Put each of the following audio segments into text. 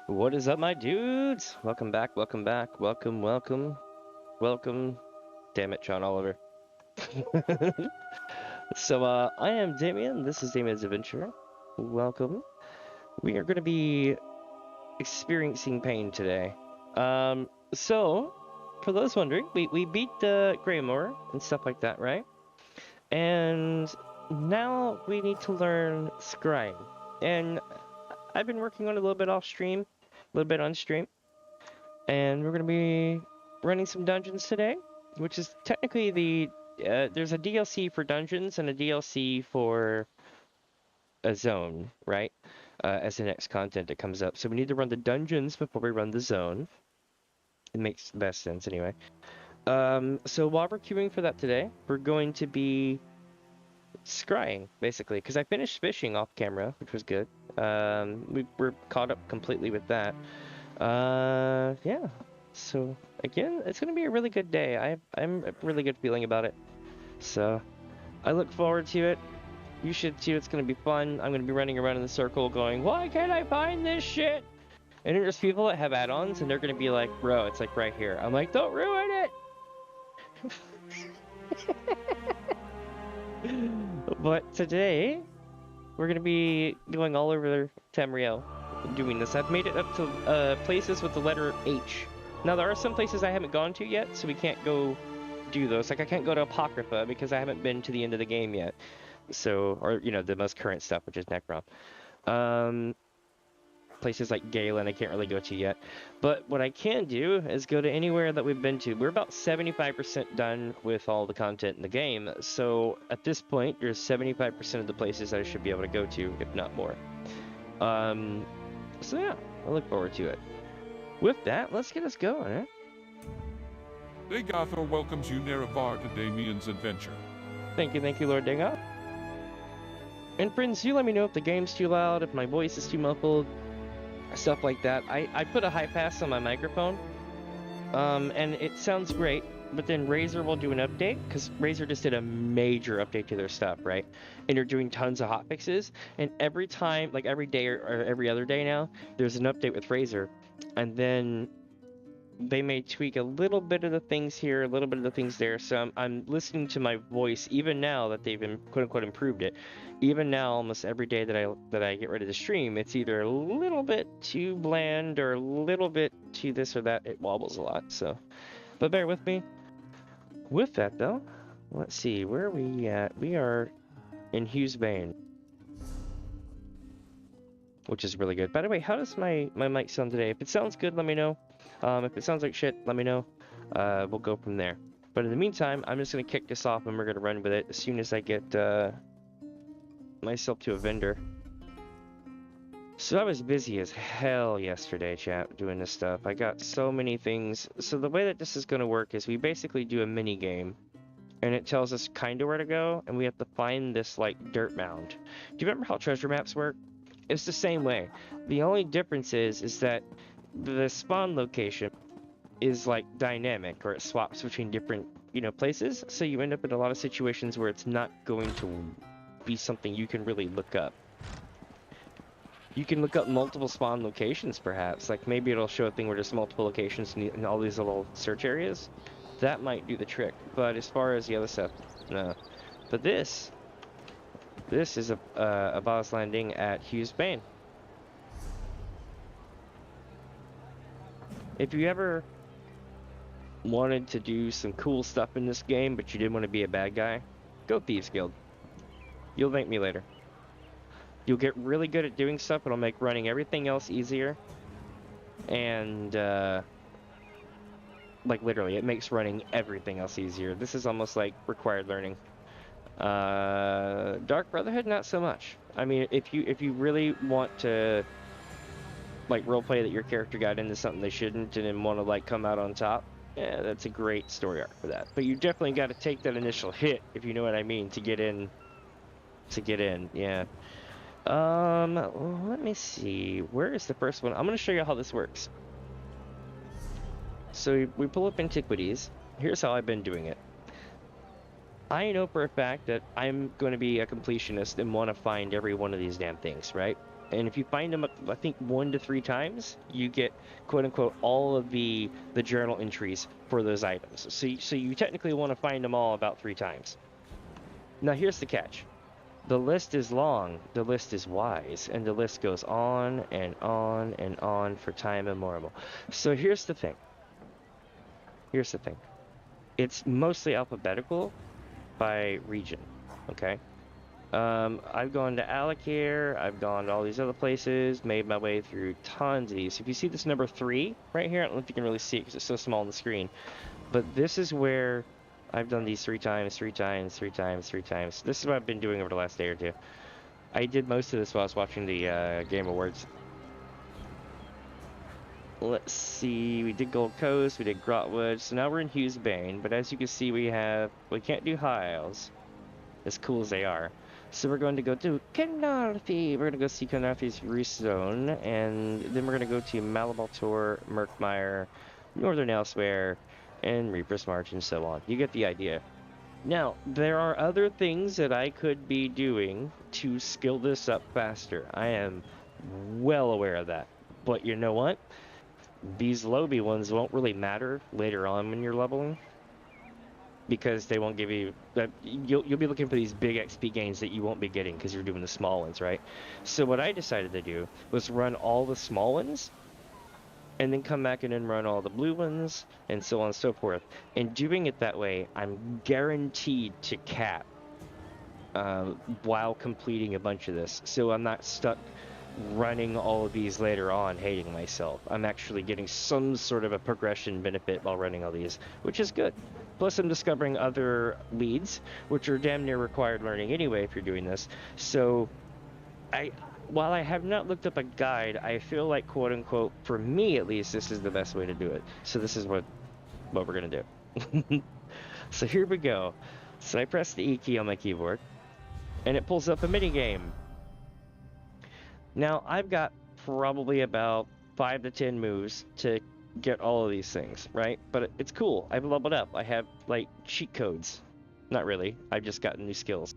What is up, my dudes? Welcome back, welcome back, welcome, welcome, welcome. Damn it, John Oliver. So, I am Damien. This is DamiensAdventure. Welcome. We are going to be experiencing pain today. So, for those wondering, we beat the Greymoor and stuff like that, right? And now we need to learn Scrying. And I've been working on it a little bit off stream, a little bit on stream. And we're going to be running some dungeons today, which is technically the... there's a DLC for dungeons and a DLC for a zone, right? As the next content that comes up. So we need to run the dungeons before we run the zone. It makes the best sense anyway. So while we're queuing for that today, we're going to be scrying, basically, because I finished fishing off camera, which was good. We're caught up completely with that. Yeah. So again, it's gonna be a really good day. I'm a really good feeling about it. So I look forward to it. You should too. It's gonna be fun. I'm gonna be running around in the circle going, why can't I find this shit? And there's people that have add-ons and they're gonna be like, bro, it's like right here. I'm like, don't ruin it. But today we're gonna be going all over Tamriel doing this. I've made it up to places with the letter H. Now there are some places I haven't gone to yet, so we can't go do those. Like I can't go to Apocrypha because I haven't been to the end of the game yet. So, or you know, the most current stuff, which is Necrom. Places like Galen I can't really go to yet. But what I can do is go to anywhere that we've been to. We're about 75% done with all the content in the game. So at this point, there's 75% of the places I should be able to go to, if not more. So yeah, I look forward to it. With that, let's get us going, eh? Degathor welcomes you Nerevar to DamiensAdventure. Thank you, Lord Dengoth. And friends, you let me know if the game's too loud, if my voice is too muffled, stuff like that. I put a high pass on my microphone, and it sounds great, but then Razer will do an update, because Razer just did a major update to their stuff, right? And they're doing tons of hotfixes, and every time, like every day or every other day now, there's an update with Razer, and then they may tweak a little bit of the things here, a little bit of the things there. So I'm listening to my voice even now that they've quote unquote improved it. Even now, almost every day that I get ready to stream, it's either a little bit too bland or a little bit too this or that. It wobbles a lot. So, but bear with me. With that though, let's see, where are we at? We are in Hughes Bane, which is really good. By the way, how does my mic sound today? If it sounds good, let me know. If it sounds like shit, let me know. We'll go from there. But in the meantime, I'm just going to kick this off and we're going to run with it as soon as I get myself to a vendor. So I was busy as hell yesterday, chat, doing this stuff. I got so many things. So the way that this is going to work is we basically do a mini game. And it tells us kind of where to go. And we have to find this, like, dirt mound. Do you remember how treasure maps work? It's the same way. The only difference is that the spawn location is like dynamic, or it swaps between different, you know, places. So you end up in a lot of situations where it's not going to be something you can really look up. You can look up multiple spawn locations, perhaps. Like maybe it'll show a thing where there's multiple locations in all these little search areas. That might do the trick. But as far as the other stuff, no. But this is a boss landing at Hughes Bane. If you ever wanted to do some cool stuff in this game, but you didn't want to be a bad guy, go Thieves Guild. You'll thank me later. You'll get really good at doing stuff. It'll make running everything else easier. And, like, literally, it makes running everything else easier. This is almost like required learning. Dark Brotherhood, not so much. I mean, if you really want to like roleplay that your character got into something they shouldn't and then want to like come out on top, yeah, that's a great story arc for that. But you definitely got to take that initial hit, if you know what I mean, to get in. Yeah. Let me see, where is the first one? I'm going to show you how this works. So we pull up Antiquities. Here's how I've been doing it. I know for a fact that I'm going to be a completionist and want to find every one of these damn things, right? And if you find them, I think 1 to 3 times, you get quote unquote all of the journal entries for those items. So you technically want to find them all about 3 times. Now here's the catch. The list is long, the list is wise, and the list goes on and on and on for time immemorial. So here's the thing. Here's the thing. It's mostly alphabetical by region, okay? I've gone to Alakir, I've gone to all these other places, made my way through tons of these. If you see this number 3 right here, I don't know if you can really see it because it's so small on the screen, but this is where I've done these 3 times, 3 times, 3 times, 3 times. This is what I've been doing over the last day or two. I did most of this while I was watching the Game Awards. Let's see, we did Gold Coast, we did Grotwood, so now we're in Hughes Bane, but as you can see we can't do High Isles, as cool as they are. So we're going to go to Kenarthi. We're going to go see Kenarthi's Reese Zone, and then we're going to go to Malabaltor, Murkmire, Northern Elsewhere, and Reaper's March, and so on. You get the idea. Now, there are other things that I could be doing to skill this up faster. I am well aware of that. But you know what? These lowbie ones won't really matter later on when you're leveling, because they won't give you that. You'll be looking for these big XP gains that you won't be getting because you're doing the small ones, right? So what I decided to do was run all the small ones and then come back and then run all the blue ones and so on and so forth. And doing it that way, I'm guaranteed to cap while completing a bunch of this, so I'm not stuck running all of these later on hating myself. I'm actually getting some sort of a progression benefit while running all these, which is good. Plus I'm discovering other leads, which are damn near required learning anyway if you're doing this. So while I have not looked up a guide, I feel like, quote unquote, for me at least, this is the best way to do it. So this is what we're gonna do. So here we go. So I press the E key on my keyboard and it pulls up a mini game. Now I've got probably about 5 to 10 moves to get all of these things, right? But it's cool. I've leveled up. I have like cheat codes. Not really. I've just gotten new skills.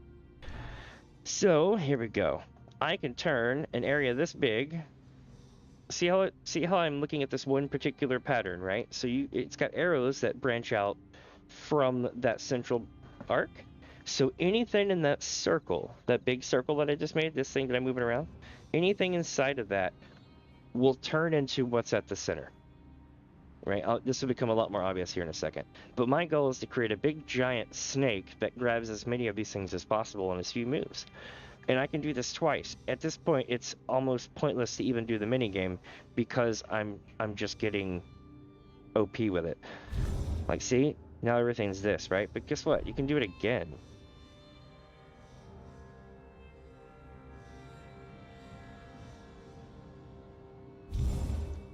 So here we go. I can turn an area this big. See how I'm looking at this one particular pattern, right? So it's got arrows that branch out from that central arc. So anything in that circle, that big circle that I just made, this thing that I'm moving around, anything inside of that will turn into what's at the center. Right? This will become a lot more obvious here in a second. But my goal is to create a big giant snake that grabs as many of these things as possible in as few moves. And I can do this twice. At this point, it's almost pointless to even do the minigame because I'm just getting OP with it. Like, see? Now everything's this, right? But guess what? You can do it again.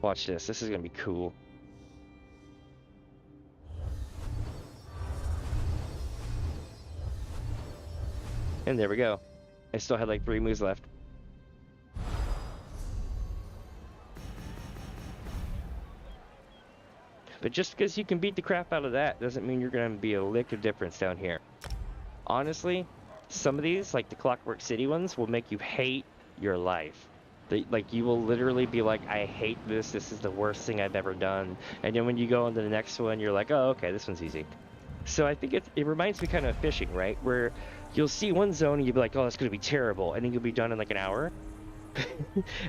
Watch this. This is going to be cool. And there we go. I still had like 3 moves left. But just because you can beat the crap out of that doesn't mean you're going to be a lick of difference down here. Honestly, some of these, like the Clockwork City ones, will make you hate your life. Like, you will literally be like, I hate this. This is the worst thing I've ever done. And then when you go on to the next one, you're like, oh, okay, this one's easy. So I think it reminds me kind of fishing, right? Where you'll see one zone and you'll be like, oh, it's going to be terrible. And then you'll be done in like an hour.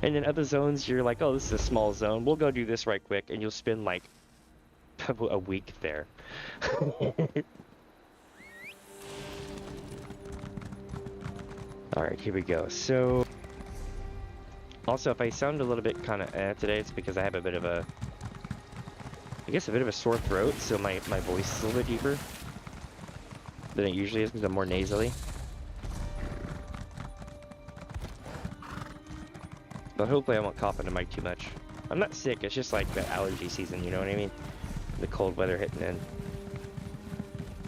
And then other zones, you're like, oh, this is a small zone. We'll go do this right quick. And you'll spend like a week there. Alright, here we go. So, also, if I sound a little bit kind of today, it's because I have a bit of a sore throat, so my voice is a little bit deeper than it usually is because I'm more nasally. But hopefully I won't cough into the mic too much. I'm not sick, it's just like the allergy season, you know what I mean? The cold weather hitting in.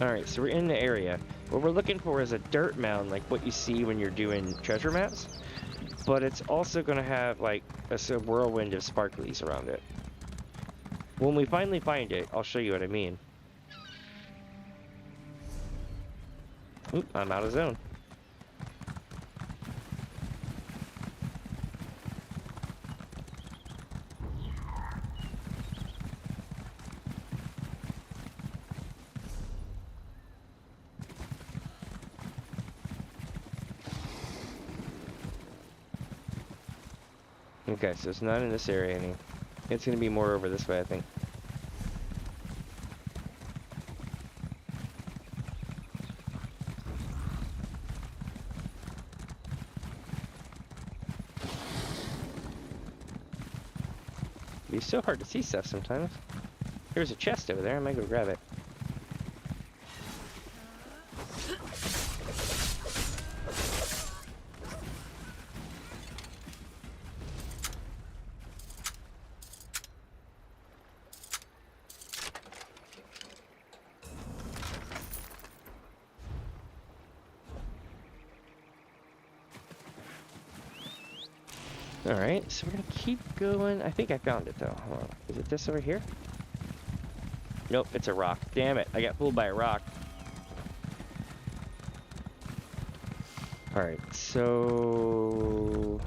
Alright, so we're in the area. What we're looking for is a dirt mound, like what you see when you're doing treasure maps. But it's also going to have like a whirlwind of sparklies around it. When we finally find it, I'll show you what I mean. Oop, I'm out of zone. Okay, so it's not in this area any. It's gonna be more over this way, I think. It's so hard to see stuff sometimes. There's a chest over there, I might go grab it. Alright, so we're gonna keep going. I think I found it though. Hold on. Is it this over here? Nope, it's a rock. Damn it, I got fooled by a rock. Alright, so...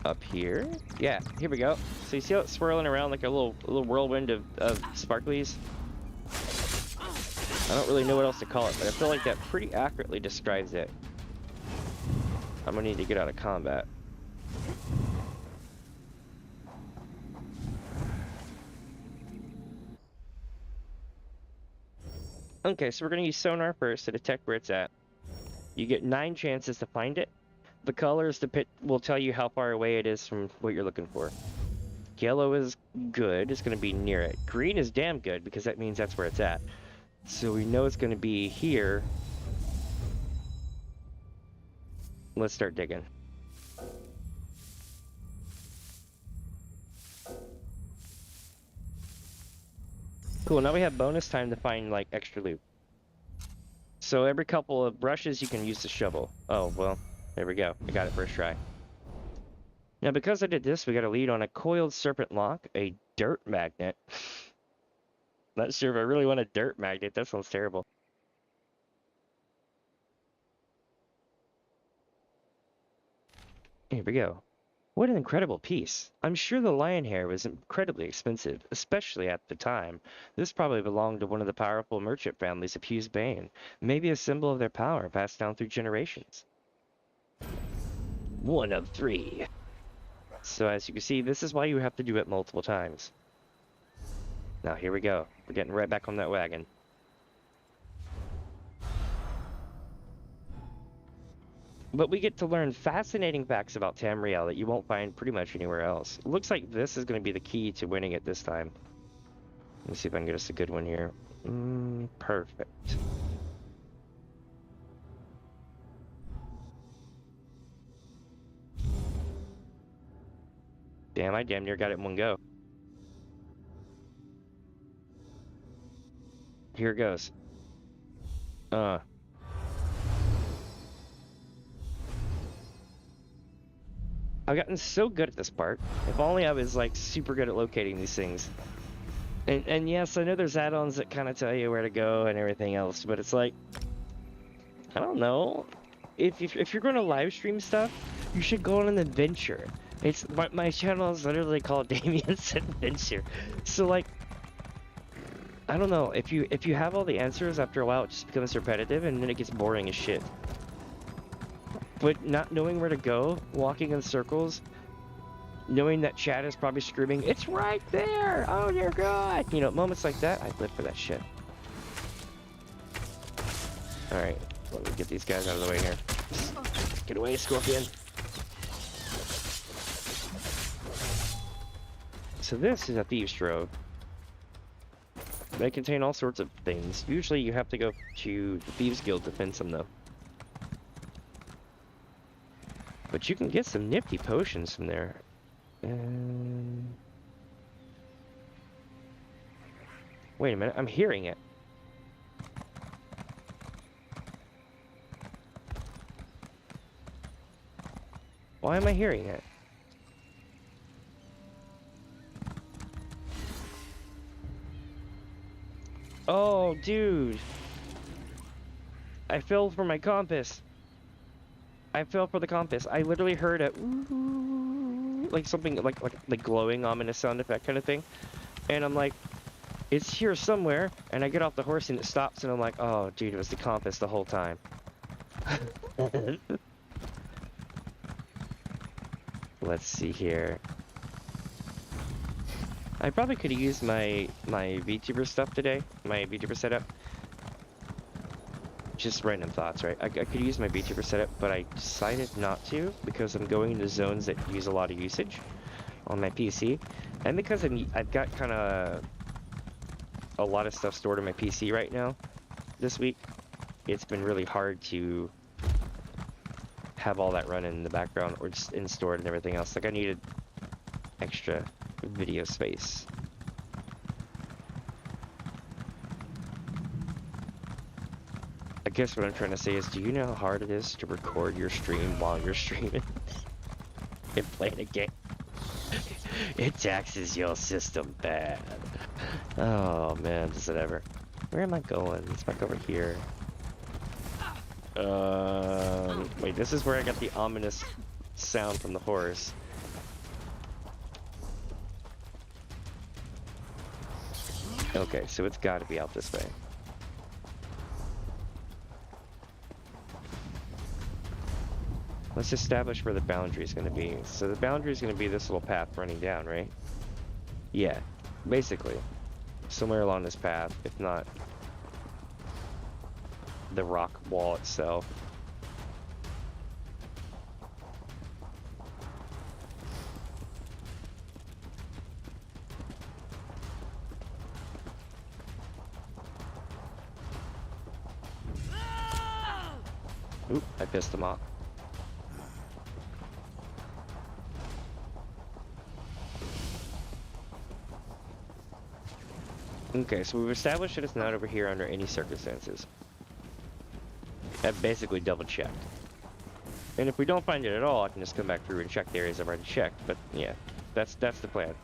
up here? Yeah, here we go. So you see how it's swirling around like a little whirlwind of sparklies? I don't really know what else to call it, but I feel like that pretty accurately describes it. I'm gonna need to get out of combat. Okay, so we're going to use sonar first to detect where it's at. You get 9 chances to find it. The colors will tell you how far away it is from what you're looking for. Yellow is good, it's going to be near it. Green is damn good because that means that's where it's at. So we know it's going to be here. Let's start digging. Cool, now we have bonus time to find, like, extra loot. So every couple of brushes you can use the shovel. Oh, well, there we go. I got it first try. Now, because I did this, we got a lead on a coiled serpent lock, a dirt magnet. Not sure if I really want a dirt magnet. That sounds terrible. Here we go. What an incredible piece. I'm sure the lion hair was incredibly expensive, especially at the time. This probably belonged to one of the powerful merchant families of Hughes Bane, maybe a symbol of their power passed down through generations. 1 of 3. So as you can see, this is why you have to do it multiple times. Now here we go. We're getting right back on that wagon. But we get to learn fascinating facts about Tamriel that you won't find pretty much anywhere else. It looks like this is going to be the key to winning it this time. Let me see if I can get us a good one here. Perfect. Damn, I damn near got it in one go. Here it goes. I've gotten so good at this part. If only I was like super good at locating these things. And yes, I know there's add-ons that kind of tell you where to go and everything else, but it's like, I don't know. If you're going to live stream stuff, you should go on an adventure. It's my channel is literally called DamiensAdventure. So like, I don't know. If you have all the answers, after a while it just becomes repetitive and then it gets boring as shit. But not knowing where to go, walking in circles, knowing that chat is probably screaming, "It's right there! Oh dear God!" You know, moments like that, I live for that shit. Alright, let me get these guys out of the way here. Get away, Scorpion! So this is a Thieves' Trove. They contain all sorts of things. Usually you have to go to the Thieves Guild to find some though. But you can get some nifty potions from there. Wait a minute, I'm hearing it. Why am I hearing it? Oh, dude. I fell for my compass. I fell for the compass. I literally heard a like something like glowing ominous sound effect kind of thing. And I'm like, it's here somewhere. And I get off the horse and it stops and I'm like, oh dude, it was the compass the whole time. Let's see here. I probably could have used my VTuber stuff today, my VTuber setup. Just random thoughts, right? I could use my VTuber setup, but I decided not to because I'm going into zones that use a lot of usage on my PC, and because I've got kind of a lot of stuff stored on my PC right now this week. It's been really hard to have all that run in the background or just in stored and everything else. Like I needed extra video space. I guess what I'm trying to say is, do you know how hard it is to record your stream while you're streaming and playing a game? It taxes your system bad. Oh man, does it ever. Where am I going? Let's back over here. Wait, this is where I got the ominous sound from the horse. Okay, so it's gotta be out this way. Let's establish where the boundary is going to be. So the boundary is going to be this little path running down, right? Yeah, basically. Somewhere along this path, if not the rock wall itself. Oop, I pissed him off. Okay, so we've established that it's not over here under any circumstances. I've basically double checked. And if we don't find it at all, I can just come back through and check the areas I've already checked. But yeah, that's the plan.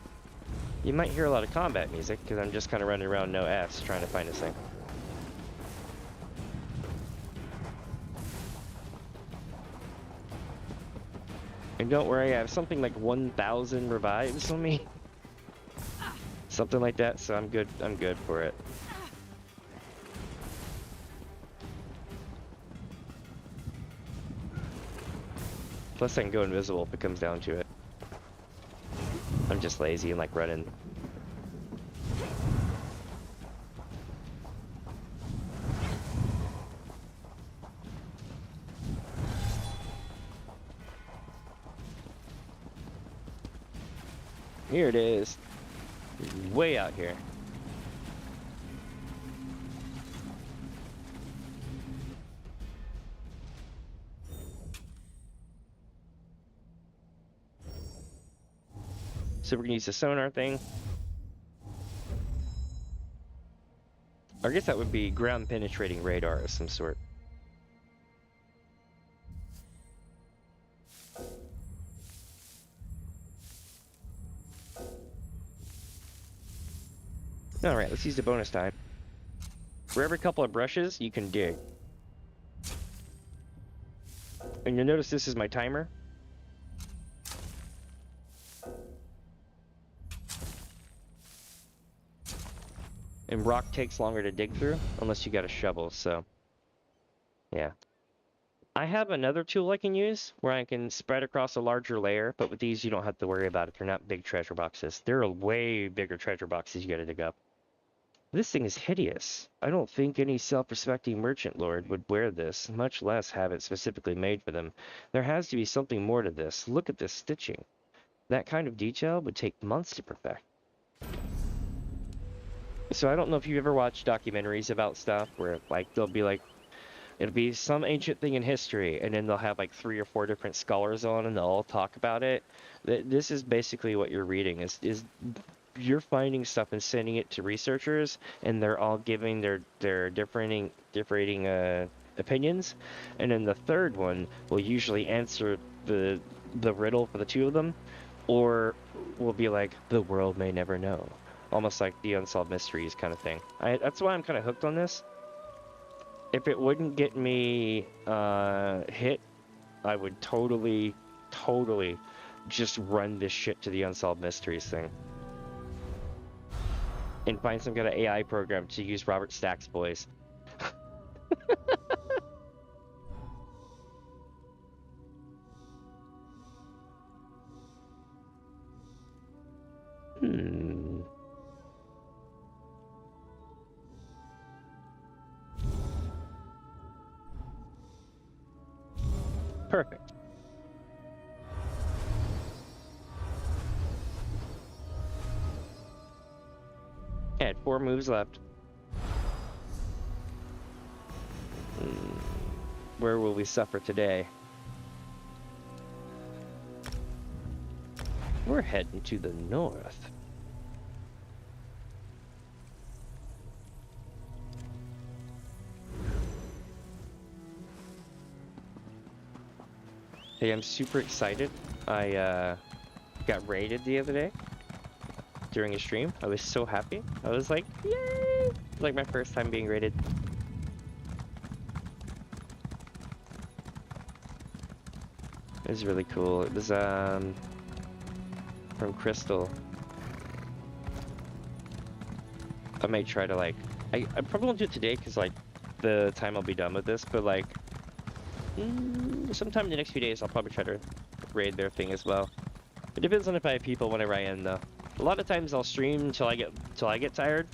You might hear a lot of combat music, because I'm just kind of running around no S trying to find this thing. And don't worry, I have something like 1,000 revives on me. Something like that, so I'm good for it. Plus I can go invisible if it comes down to it. I'm just lazy and like running. Here it is. Way out here. So we're gonna use the sonar thing. I guess that would be ground penetrating radar of some sort. Alright, let's use the bonus time. For every couple of brushes, you can dig. And you'll notice this is my timer. And rock takes longer to dig through, unless you got a shovel, so... yeah. I have another tool I can use, where I can spread across a larger layer, but with these you don't have to worry about it. They're not big treasure boxes. There are way bigger treasure boxes you gotta dig up. This thing is hideous. I don't think any self-respecting merchant lord would wear this, much less have it specifically made for them. There has to be something more to this. Look at this stitching. That kind of detail would take months to perfect. So I don't know if you've ever watched documentaries about stuff where like they'll be like, it'll be some ancient thing in history, and then they'll have like 3 or 4 different scholars on, and they'll all talk about it. This is basically what you're reading. Is you're finding stuff and sending it to researchers, and they're all giving their differing opinions, and then the third one will usually answer the riddle for the two of them, or will be like, the world may never know, almost like the unsolved mysteries kind of thing. That's why I'm kind of hooked on this. If it wouldn't get me hit, I would totally just run this shit to the unsolved mysteries thing. And find some kind of AI program to use Robert Stack's voice. Perfect. I had 4 moves left. Where will we suffer today? We're heading to the north. Hey, I'm super excited. I got raided the other day during a stream. I was so happy. I was like, yay! Like my first time being raided. It was really cool. It was from Crystal. I might try to like, I probably won't do it today because like the time I'll be done with this, but like sometime in the next few days I'll probably try to raid their thing as well. It depends on if I have people whenever I end though. A lot of times I'll stream until I get tired.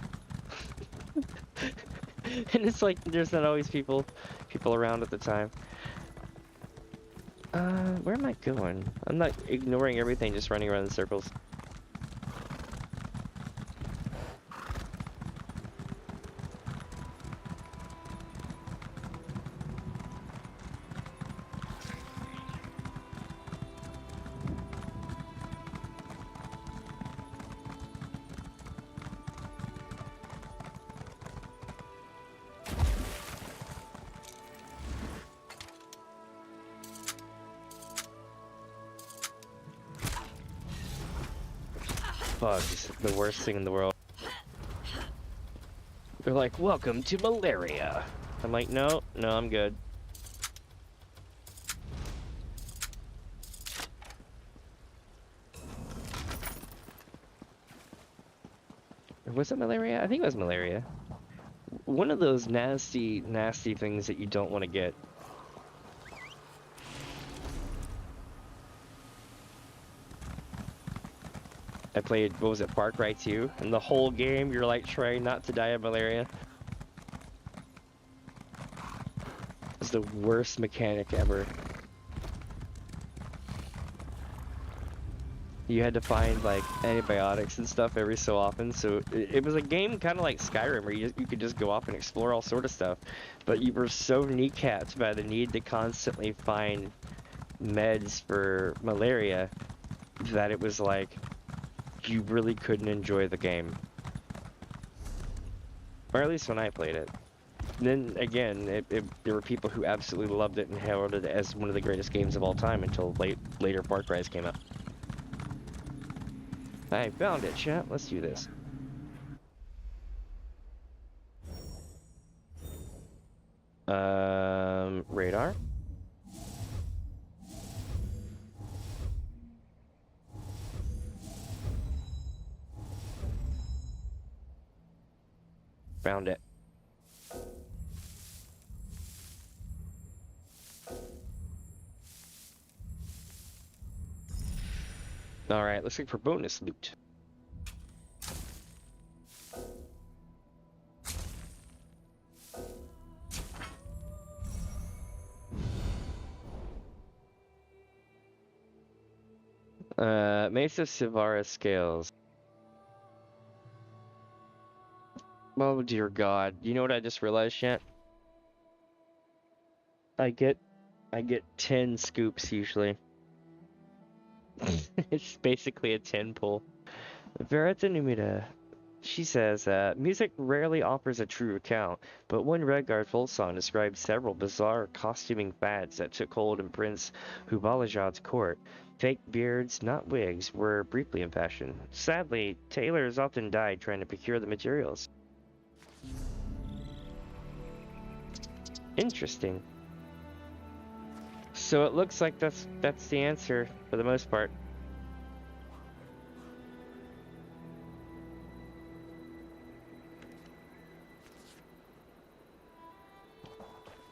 And it's like there's not always people around at the time. Where am I going? I'm not ignoring everything, just running around in circles. Bugs, the worst thing in the world. They're like, welcome to malaria. I'm like, no, I'm good. Or was it malaria? I think it was malaria. One of those nasty, nasty things that you don't want to get. I played, what was it, Far Cry 2, and the whole game you're like trying not to die of malaria. It's the worst mechanic ever. You had to find like antibiotics and stuff every so often, so it was a game kind of like Skyrim where you could just go off and explore all sort of stuff, but you were so kneecapped by the need to constantly find meds for malaria that it was like you really couldn't enjoy the game. Or at least when I played it. Then again, there were people who absolutely loved it and hailed it as one of the greatest games of all time until later Far Cry's came out. I found it, chat. Let's do this. Radar. Found it. Alright, let's look for bonus loot. Mace of Sivara scales. Oh dear God! You know what I just realized, chat? I get 10 scoops usually. It's basically a 10 pull. Verita Numida. She says, music rarely offers a true account, but one Redguard folk song describes several bizarre costuming fads that took hold in Prince Hubalajad's court. Fake beards, not wigs, were briefly in fashion. Sadly, tailors often died trying to procure the materials. Interesting. So it looks like that's the answer for the most part.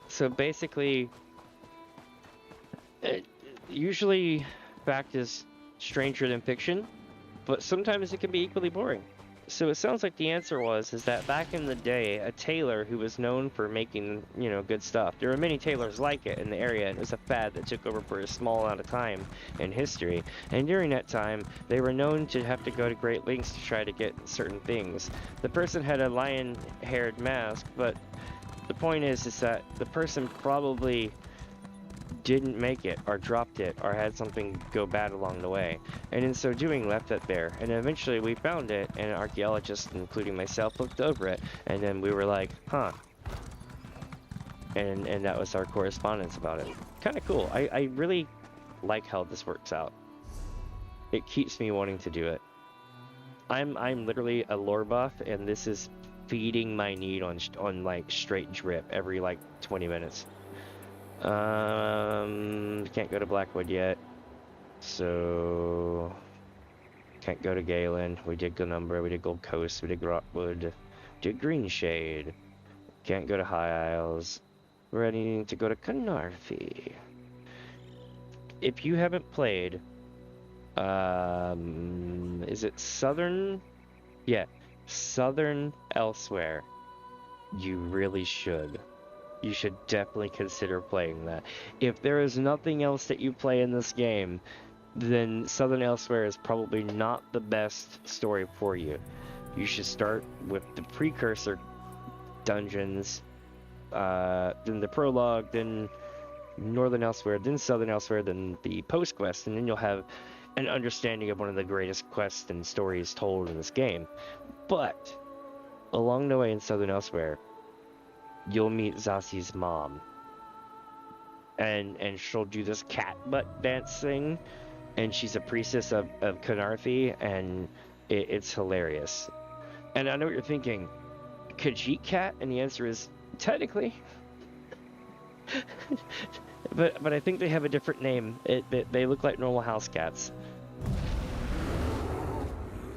So basically, usually fact is stranger than fiction, but sometimes it can be equally boring. So it sounds like the answer is that back in the day, a tailor who was known for making, good stuff. There were many tailors like it in the area, and it was a fad that took over for a small amount of time in history. And during that time, they were known to have to go to great lengths to try to get certain things. The person had a lion-haired mask, but the point is that the person probably didn't make it or dropped it or had something go bad along the way, and in so doing left it there. And eventually we found it, and an archaeologist, including myself, looked over it, and then we were like, huh, and that was our correspondence about it. Kind of cool. I really like how this works out. It keeps me wanting to do it. I'm literally a lore buff, and this is feeding my need on like straight drip every like 20 minutes. Can't go to Blackwood yet, so can't go to Galen. We did Glenumbra, we did Gold Coast, we did Rockwood, did Greenshade. Can't go to High Isles. Ready to go to Canarthy. If you haven't played, is it Southern? Yeah, Southern Elsewhere. You really should. You should definitely consider playing that. If there is nothing else that you play in this game, then Southern Elsewhere is probably not the best story for you. You should start with the precursor dungeons, then the prologue, then Northern Elsewhere, then Southern Elsewhere, then the post quest, and then you'll have an understanding of one of the greatest quests and stories told in this game. But along the way in Southern Elsewhere, you'll meet Zaci's mom, and she'll do this cat butt dance thing, and she's a priestess of Canarthy, and it's hilarious. And I know what you're thinking, Khajiit cat? And the answer is technically. but I think they have a different name. They look like normal house cats.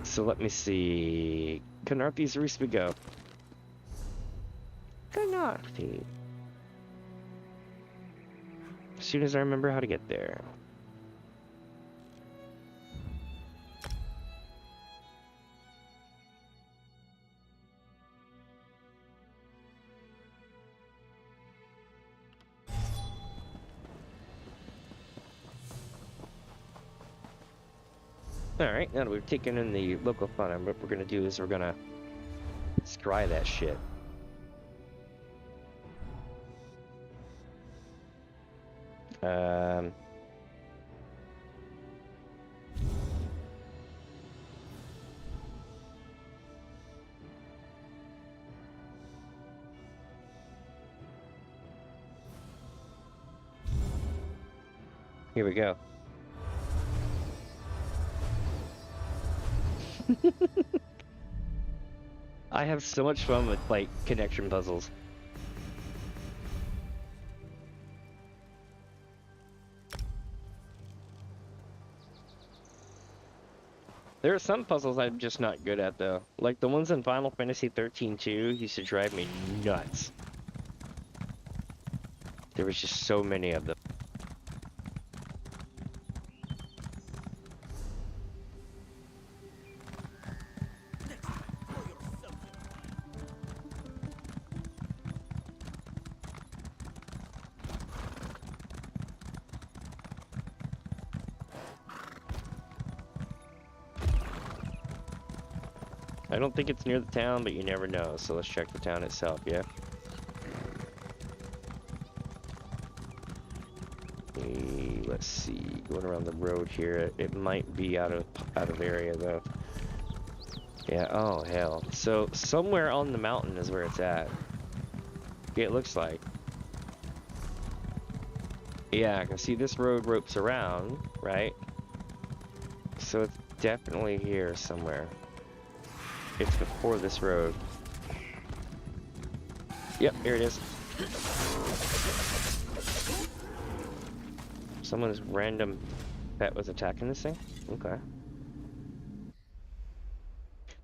So let me see. Canarthy's Roost we go. Canarthy. As soon as I remember how to get there. Alright, now that we've taken in the local fauna, what we're gonna do is we're gonna scry that shit. Here we go. I have so much fun with, like, connection puzzles. There are some puzzles I'm just not good at, though. Like, the ones in Final Fantasy 13-2 used to drive me nuts. There was just so many of them. I don't think it's near the town, but you never know, so let's check the town itself, yeah? Let's see, going around the road here, it might be out of area, though. Yeah, oh hell. So, somewhere on the mountain is where it's at. It looks like. Yeah, I can see this road ropes around, right? So it's definitely here somewhere. It's before this road. Yep, here it is. Someone's random pet was attacking this thing? Okay.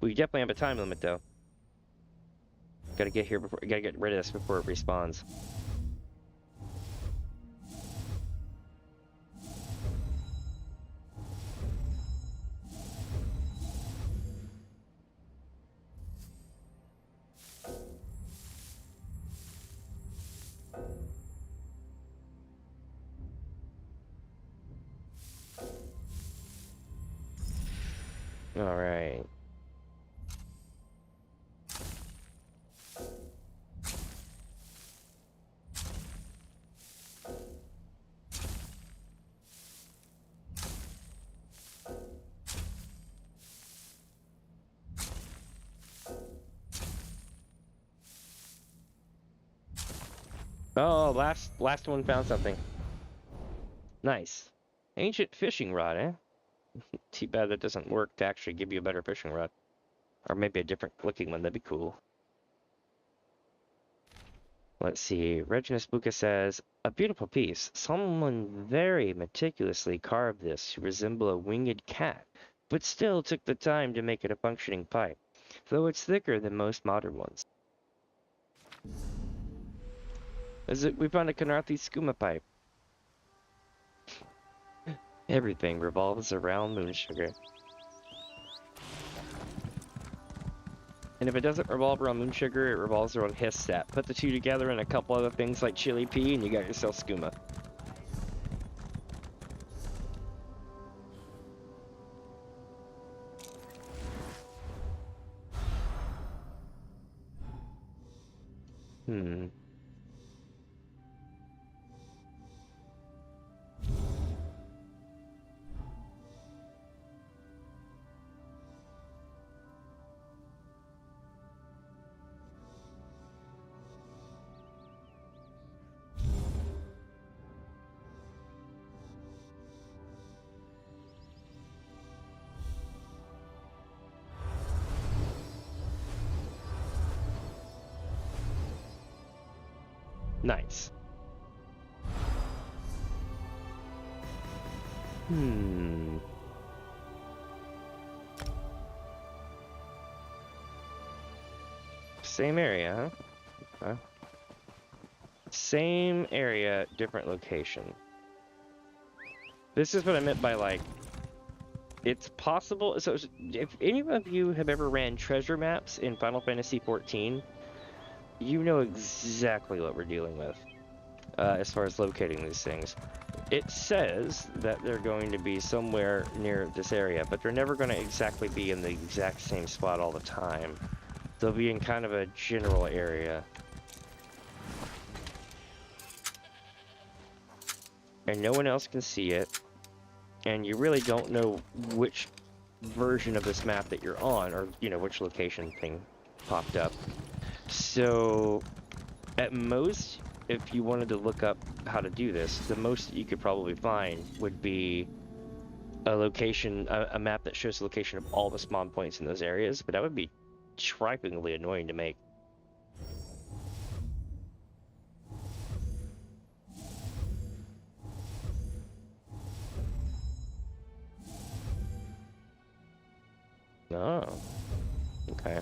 We definitely have a time limit, though. Gotta get rid of this before it respawns. All right. Oh, last one found something. Nice. Ancient fishing rod, eh? Too bad that doesn't work to actually give you a better fishing rod. Or maybe a different looking one, that'd be cool. Let's see, Reginus Buca says, a beautiful piece. Someone very meticulously carved this to resemble a winged cat, but still took the time to make it a functioning pipe, though it's thicker than most modern ones. We found a Canarthi skooma pipe. Everything revolves around moon sugar. And if it doesn't revolve around moon sugar, it revolves around his stat. Put the two together and a couple other things like chili pea, and you got yourself skooma. Hmm. Nice. Hmm. Same area, huh? Same area, different location. This is what I meant by, like, it's possible. So, if any of you have ever ran treasure maps in Final Fantasy XIV, you know exactly what we're dealing with as far as locating these things. It says that they're going to be somewhere near this area, but they're never going to exactly be in the exact same spot all the time. They'll be in kind of a general area. And no one else can see it. And you really don't know which version of this map that you're on, or, you know, which location thing popped up. So, at most, if you wanted to look up how to do this, the most that you could probably find would be a location, a map that shows the location of all the spawn points in those areas, but that would be triflingly annoying to make. Oh, okay.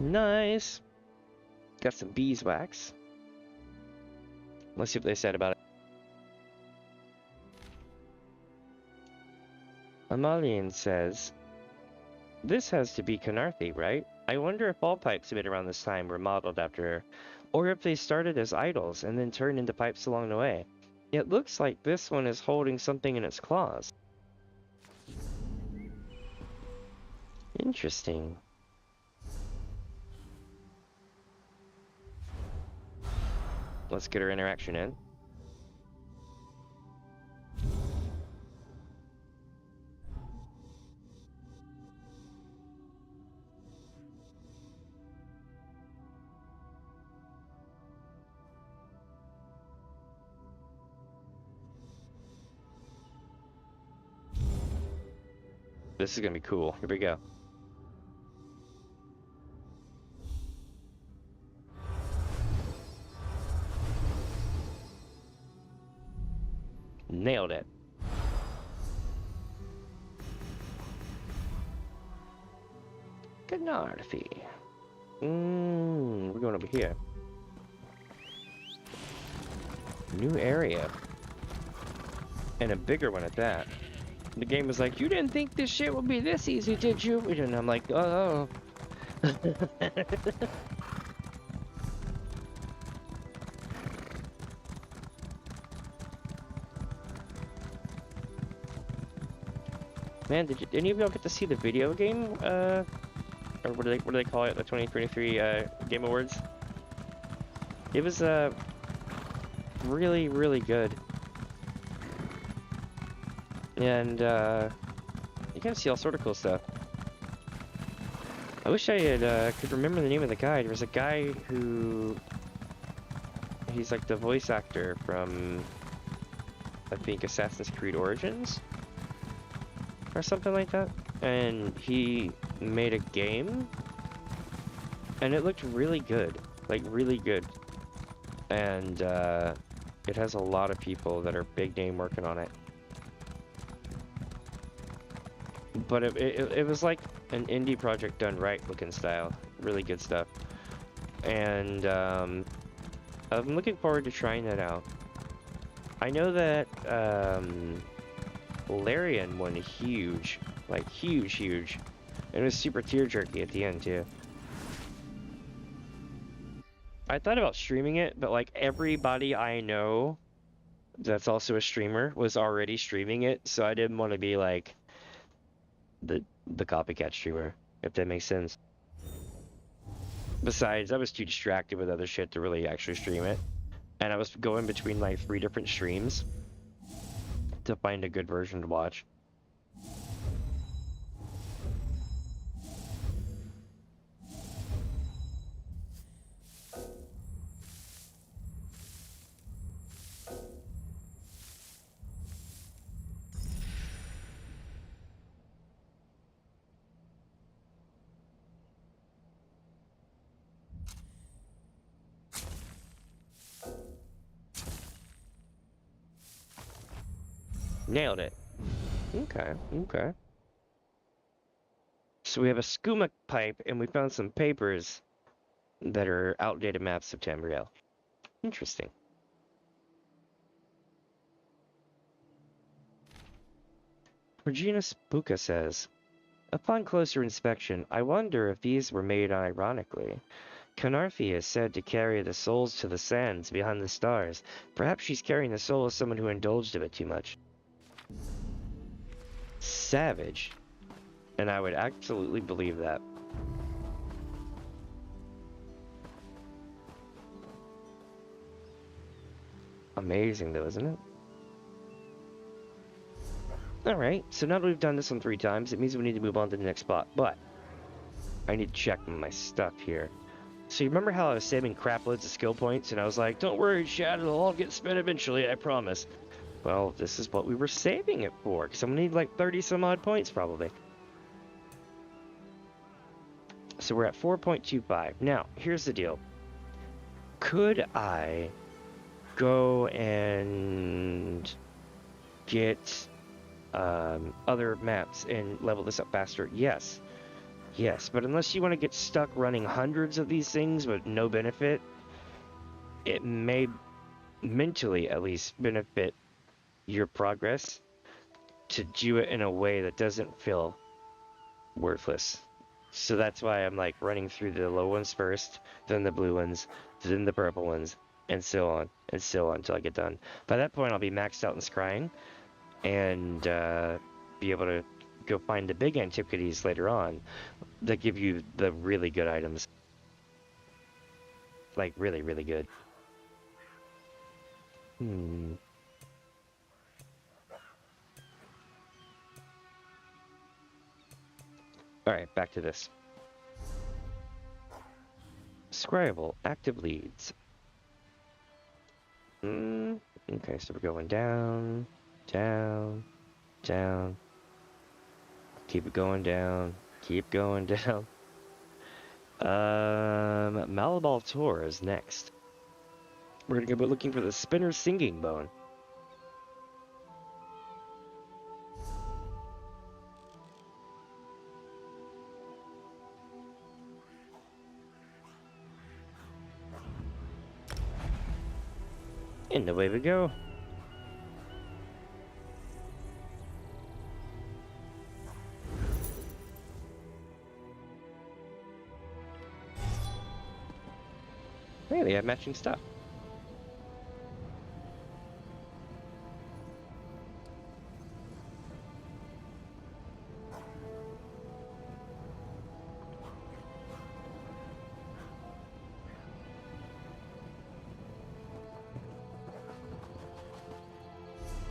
Nice. Got some beeswax. Let's see what they said about it. Amalian says, this has to be Canarthi, right? I wonder if all pipes made around this time were modeled after her, or if they started as idols and then turned into pipes along the way. It looks like this one is holding something in its claws. Interesting. Let's get our interaction in. This is gonna be cool. Here we go. Nailed it. Canarthi. We're going over here. New area. And a bigger one at that. The game was like, you didn't think this shit would be this easy, did you? And I'm like, oh. Man, did any of y'all get to see the video game? Or what do they call it? The 2023 Game Awards. It was really, really good. And you got to see all sort of cool stuff. I wish I had could remember the name of the guy. There was a guy who he's like the voice actor from I think Assassin's Creed Origins or something like that, and he made a game, and it looked really good, like really good, and it has a lot of people that are big name working on it. But it was like an indie project done right looking style. Really good stuff. And I'm looking forward to trying that out. I know that Larian won huge. Like huge. And it was super tear-jerky at the end too. I thought about streaming it, but like everybody I know that's also a streamer was already streaming it, so I didn't want to be like the copycat streamer, if that makes sense. Besides, I was too distracted with other shit to really actually stream it, and I was going between like 3 different streams to find a good version to watch. Nailed it. Okay. So we have a skooma pipe, and we found some papers that are outdated maps of Tamriel. Interesting. Regina Spuka says, upon closer inspection, I wonder if these were made ironically. Canarthi is said to carry the souls to the sands behind the stars. Perhaps she's carrying the soul of someone who indulged a bit too much. Savage. And I would absolutely believe that. Amazing though, isn't it? Alright, so now that we've done this one 3 times, it means we need to move on to the next spot, but I need to check my stuff here. So you remember how I was saving crap loads of skill points, and I was like, don't worry, Shad, it'll all get spent eventually, I promise. Well, this is what we were saving it for, because I'm going to need like 30 some odd points, probably. So we're at 4.25. Now, here's the deal. Could I go and get other maps and level this up faster? Yes. Yes, but unless you want to get stuck running hundreds of these things with no benefit, it may mentally at least benefit your progress to do it in a way that doesn't feel worthless. So that's why I'm like running through the low ones first, then the blue ones, then the purple ones, and so on until I get done. By that point, I'll be maxed out in Scrying and be able to go find the big antiquities later on that give you the really good items. Like really, really good. Alright, back to this. Scribble, active leads. Okay, so we're going down, down, down. Keep it going down. Keep going down. Malabal Tor is next. We're gonna go looking for the Spinner Singing Bone. And away we go. Hey, they have matching stuff.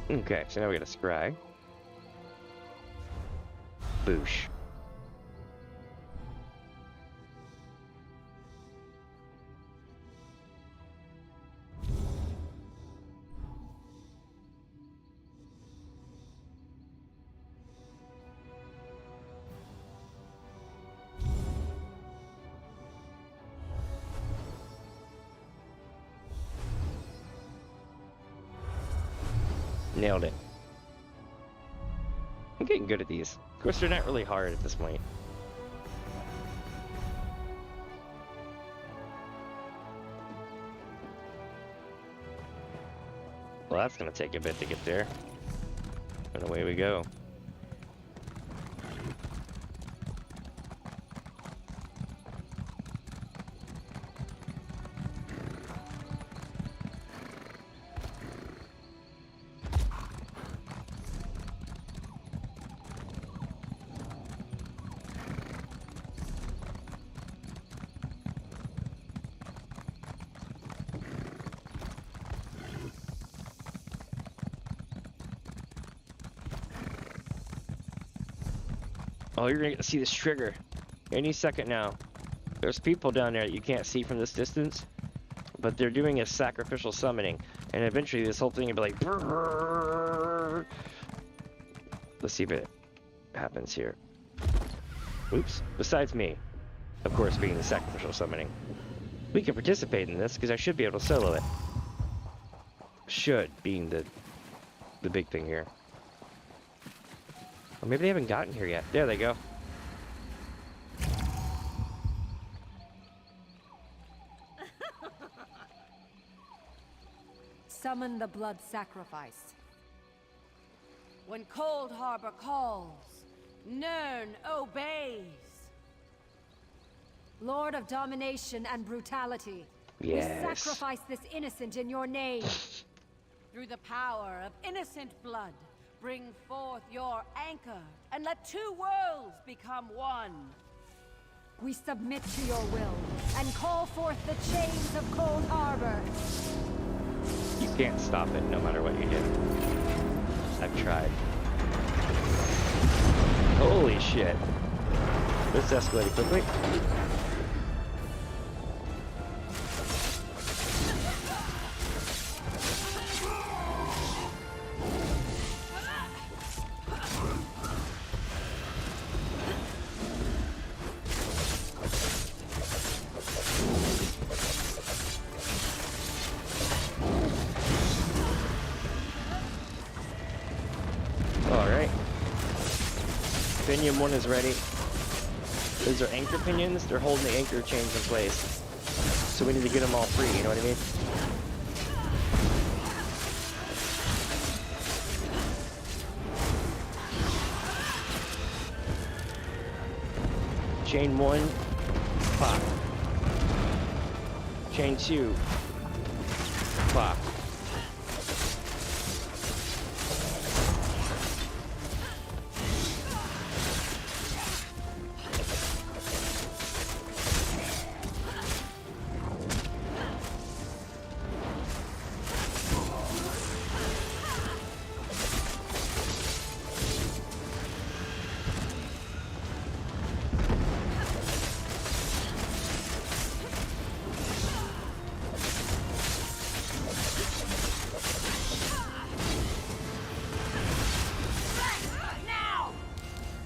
Okay, so now we got a scry. Boosh. Nailed it. I'm getting good at these. Of course, they're not really hard at this point. Well, that's gonna take a bit to get there. And away we go. Oh, you're gonna get to see this trigger any second now. There's people down there that you can't see from this distance, but they're doing a sacrificial summoning, and eventually this whole thing will be like, brrr. Let's see if it happens here. Oops. Besides me, of course, being the sacrificial summoning. We can participate in this because I should be able to solo it. Should being the big thing here. Or maybe they haven't gotten here yet. There they go. Summon the blood sacrifice. When Cold Harbor calls, Nern obeys. Lord of domination and brutality, Yes. we sacrifice this innocent in your name. Through the power of innocent blood, bring forth your anchor, and let two worlds become one. We submit to your will, and call forth the chains of Cold Harbor. You can't stop it no matter what you do. I've tried. Holy shit. This escalated quickly. Alright. Pinion 1 is ready. Those are anchor pinions. They're holding the anchor chains in place. So we need to get them all free, you know what I mean? Chain 1, pop. Chain 2, pop.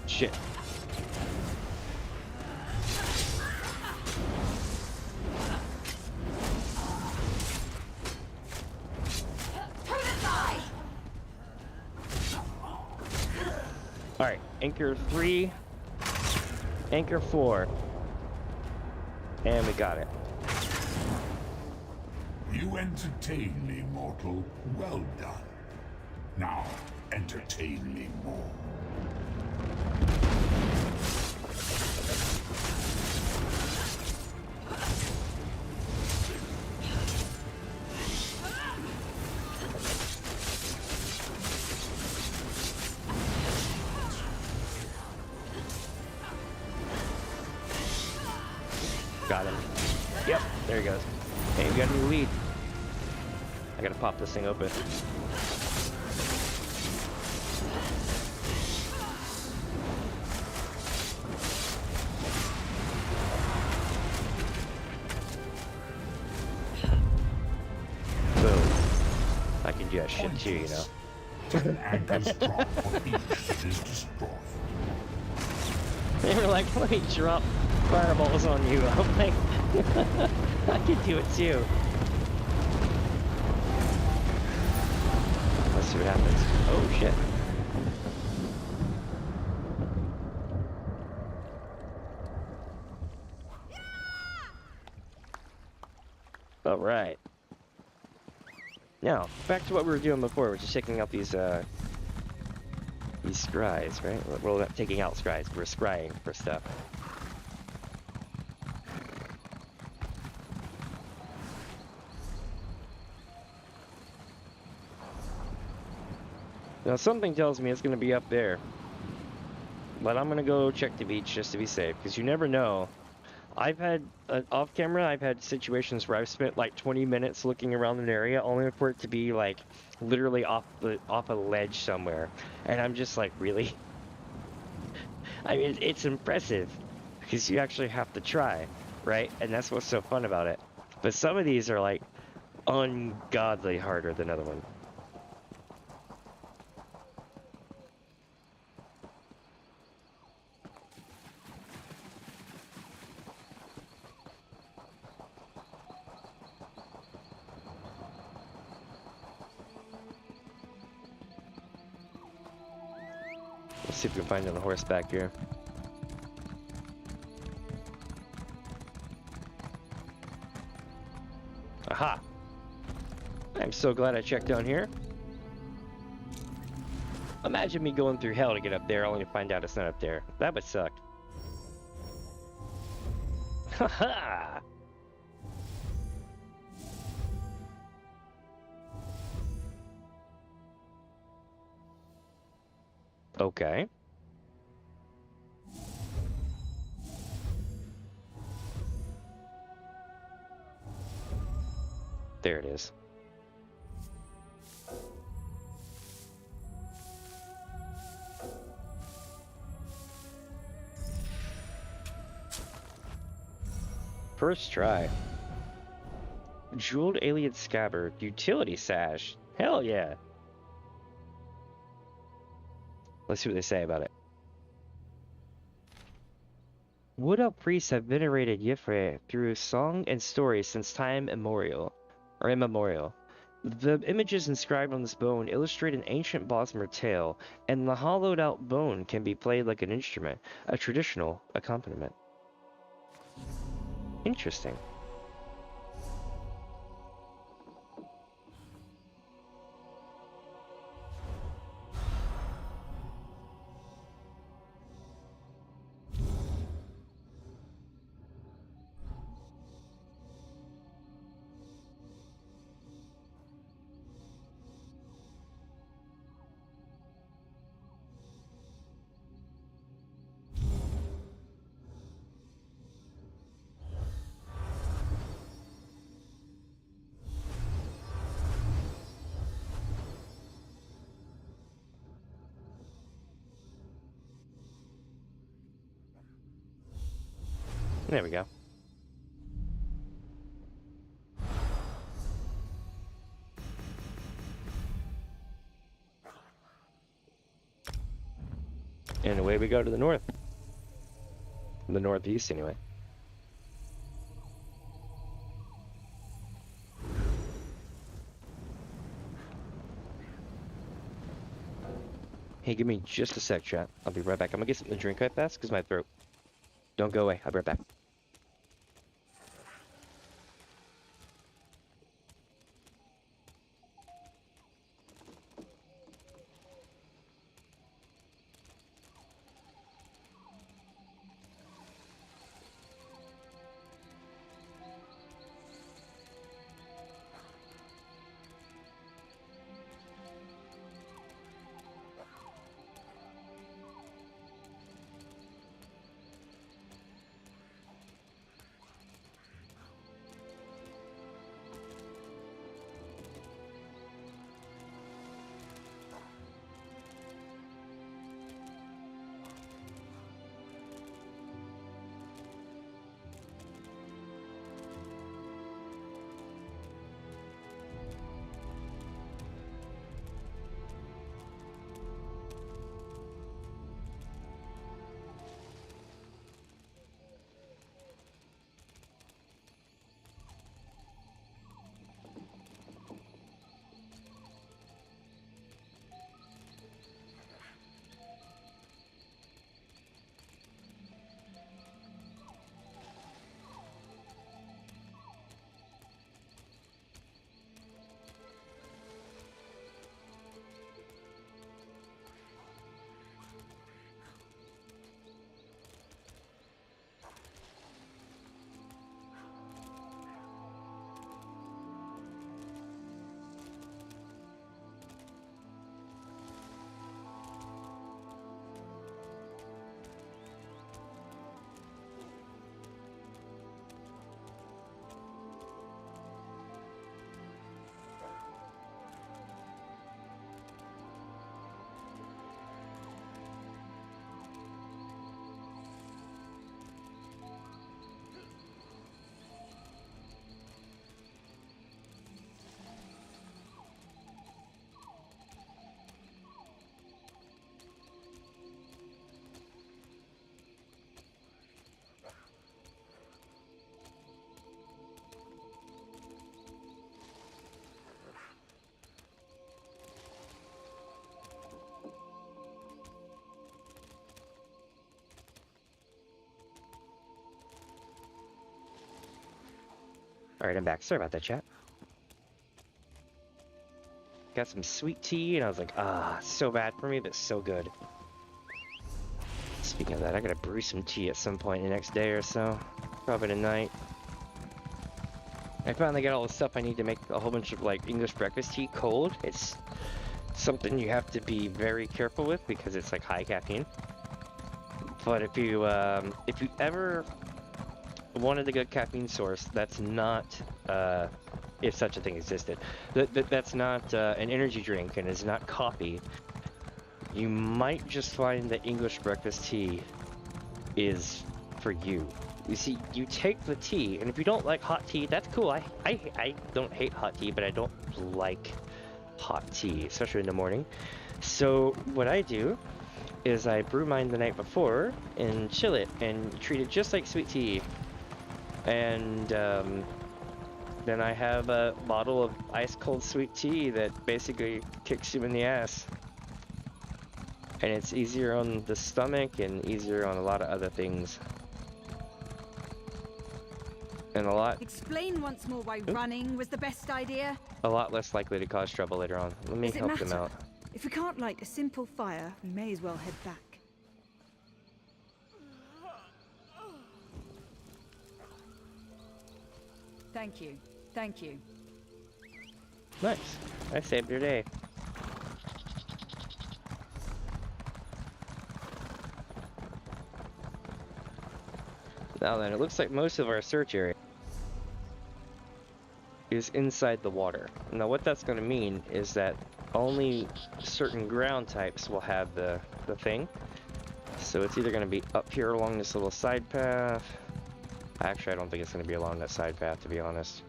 Shit. Alright, anchor 3, anchor 4, and we got it. You entertain me, mortal. Well done. Now, entertain me more. Got him. Yep, there he goes. Hey, you got a new lead. I gotta pop this thing open. Boom. I can do that shit too, you know. An anchor's drop for each that is destroyed. They were like, let me drop fireballs on you. I'm like, I can do it too. Let's see what happens. Oh shit. Alright. Now, back to what we were doing before, which is checking out these scries, right? We're not taking out scries, we're scrying for stuff. Now something tells me it's going to be up there. But I'm going to go check the beach just to be safe, because you never know. I've had, off camera, I've had situations where I've spent like 20 minutes looking around an area only for it to be like literally off a ledge somewhere. And I'm just like, really? I mean, it's impressive because you actually have to try, right? And that's what's so fun about it. But some of these are like ungodly harder than other ones. Let's see if we can find another horse back here. Aha! I'm so glad I checked down here. Imagine me going through hell to get up there only to find out it's not up there. That would suck. Haha! Okay. There it is. First try. Jeweled alien scabbard, utility sash. Hell yeah. Let's see what they say about it. Wood Elf priests have venerated Yifre through song and story since time immemorial. The images inscribed on this bone illustrate an ancient Bosmer tale, and the hollowed out bone can be played like an instrument, a traditional accompaniment. Interesting. There we go. And away we go to the north. The northeast, anyway. Hey, give me just a sec, chat. I'll be right back. I'm gonna get something to drink right fast, because my throat. Don't go away. I'll be right back. Alright, I'm back. Sorry about that, chat. Got some sweet tea, and I was like, ah, so bad for me, but so good. Speaking of that, I gotta brew some tea at some point the next day or so. Probably tonight. I finally got all the stuff I need to make a whole bunch of, like, English breakfast tea cold. It's something you have to be very careful with because it's, like, high caffeine. But if you ever wanted a good caffeine source, that's not, if such a thing existed, that's not an energy drink and is not coffee, you might just find that English breakfast tea is for you. You see, you take the tea, and if you don't like hot tea, that's cool. I don't hate hot tea, but I don't like hot tea, especially in the morning. So what I do is I brew mine the night before and chill it and treat it just like sweet tea. And then I have a bottle of ice cold sweet tea that basically kicks you in the ass. And it's easier on the stomach and easier on a lot of other things. And Explain once more why running was the best idea. a lot less likely to cause trouble later on. Let me help them out. If we can't light a simple fire, we may as well head back. Thank you. Thank you. Nice. I saved your day. Now then, it looks like most of our search area is inside the water. Now what that's going to mean is that only certain ground types will have the thing. So it's either going to be up here along this little side path. Actually, I don't think it's going to be along that side path, to be honest.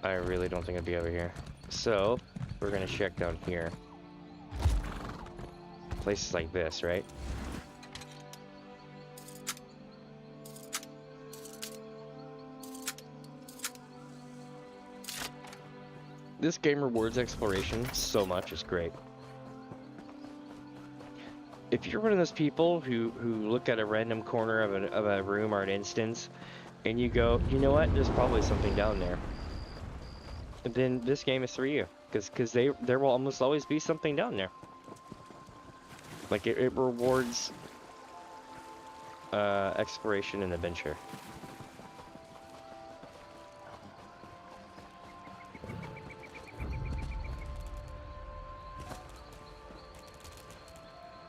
I really don't think it'll be over here. So we're going to check down here. Places like this, right? This game rewards exploration so much, it's great. If you're one of those people who look at a random corner of a room or an instance, and you go, you know what, there's probably something down there, then this game is for you, because there will almost always be something down there. Like, it rewards exploration and adventure.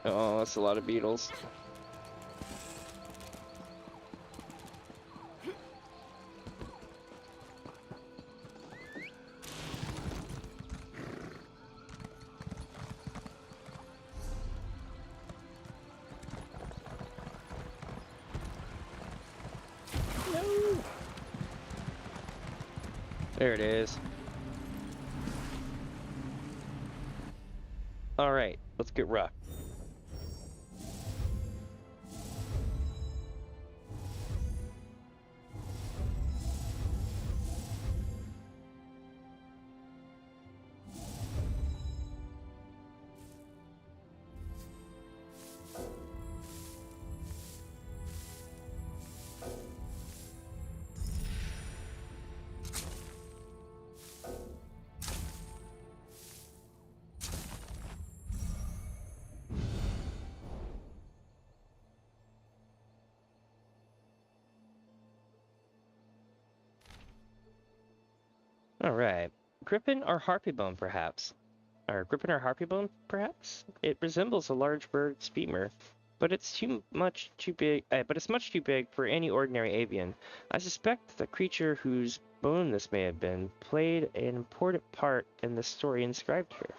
Oh, that's a lot of beetles. No. There it is. All right, let's get rough. Alright. Griffin or Harpybone, perhaps? Or Griffin or Harpybone, perhaps? It resembles a large bird's femur, but it's much too big for any ordinary avian. I suspect the creature whose bone this may have been played an important part in the story inscribed here.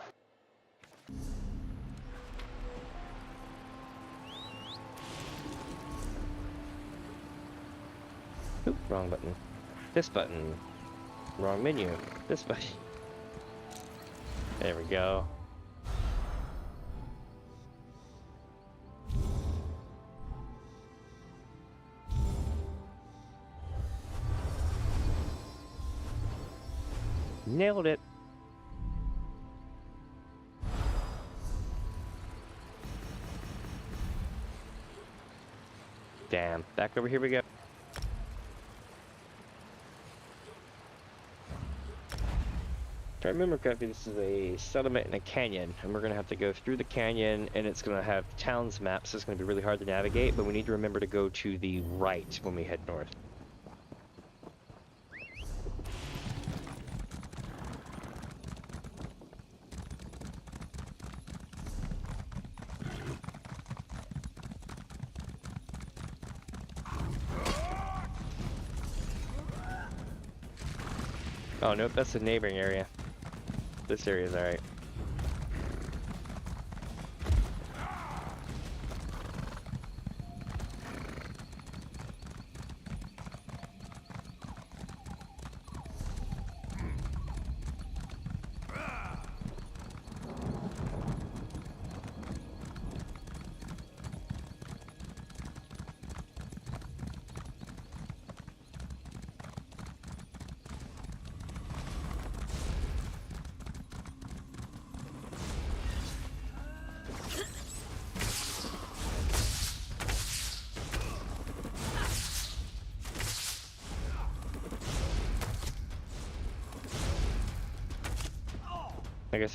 Oop, wrong button. This button. Wrong menu. This button. There we go. Nailed it. Damn. Back over here we go. If I remember correctly, this is a settlement in a canyon, and we're going to have to go through the canyon, and it's going to have towns maps, so it's going to be really hard to navigate, but we need to remember to go to the right when we head north. Oh, nope, that's the neighboring area. This area is alright.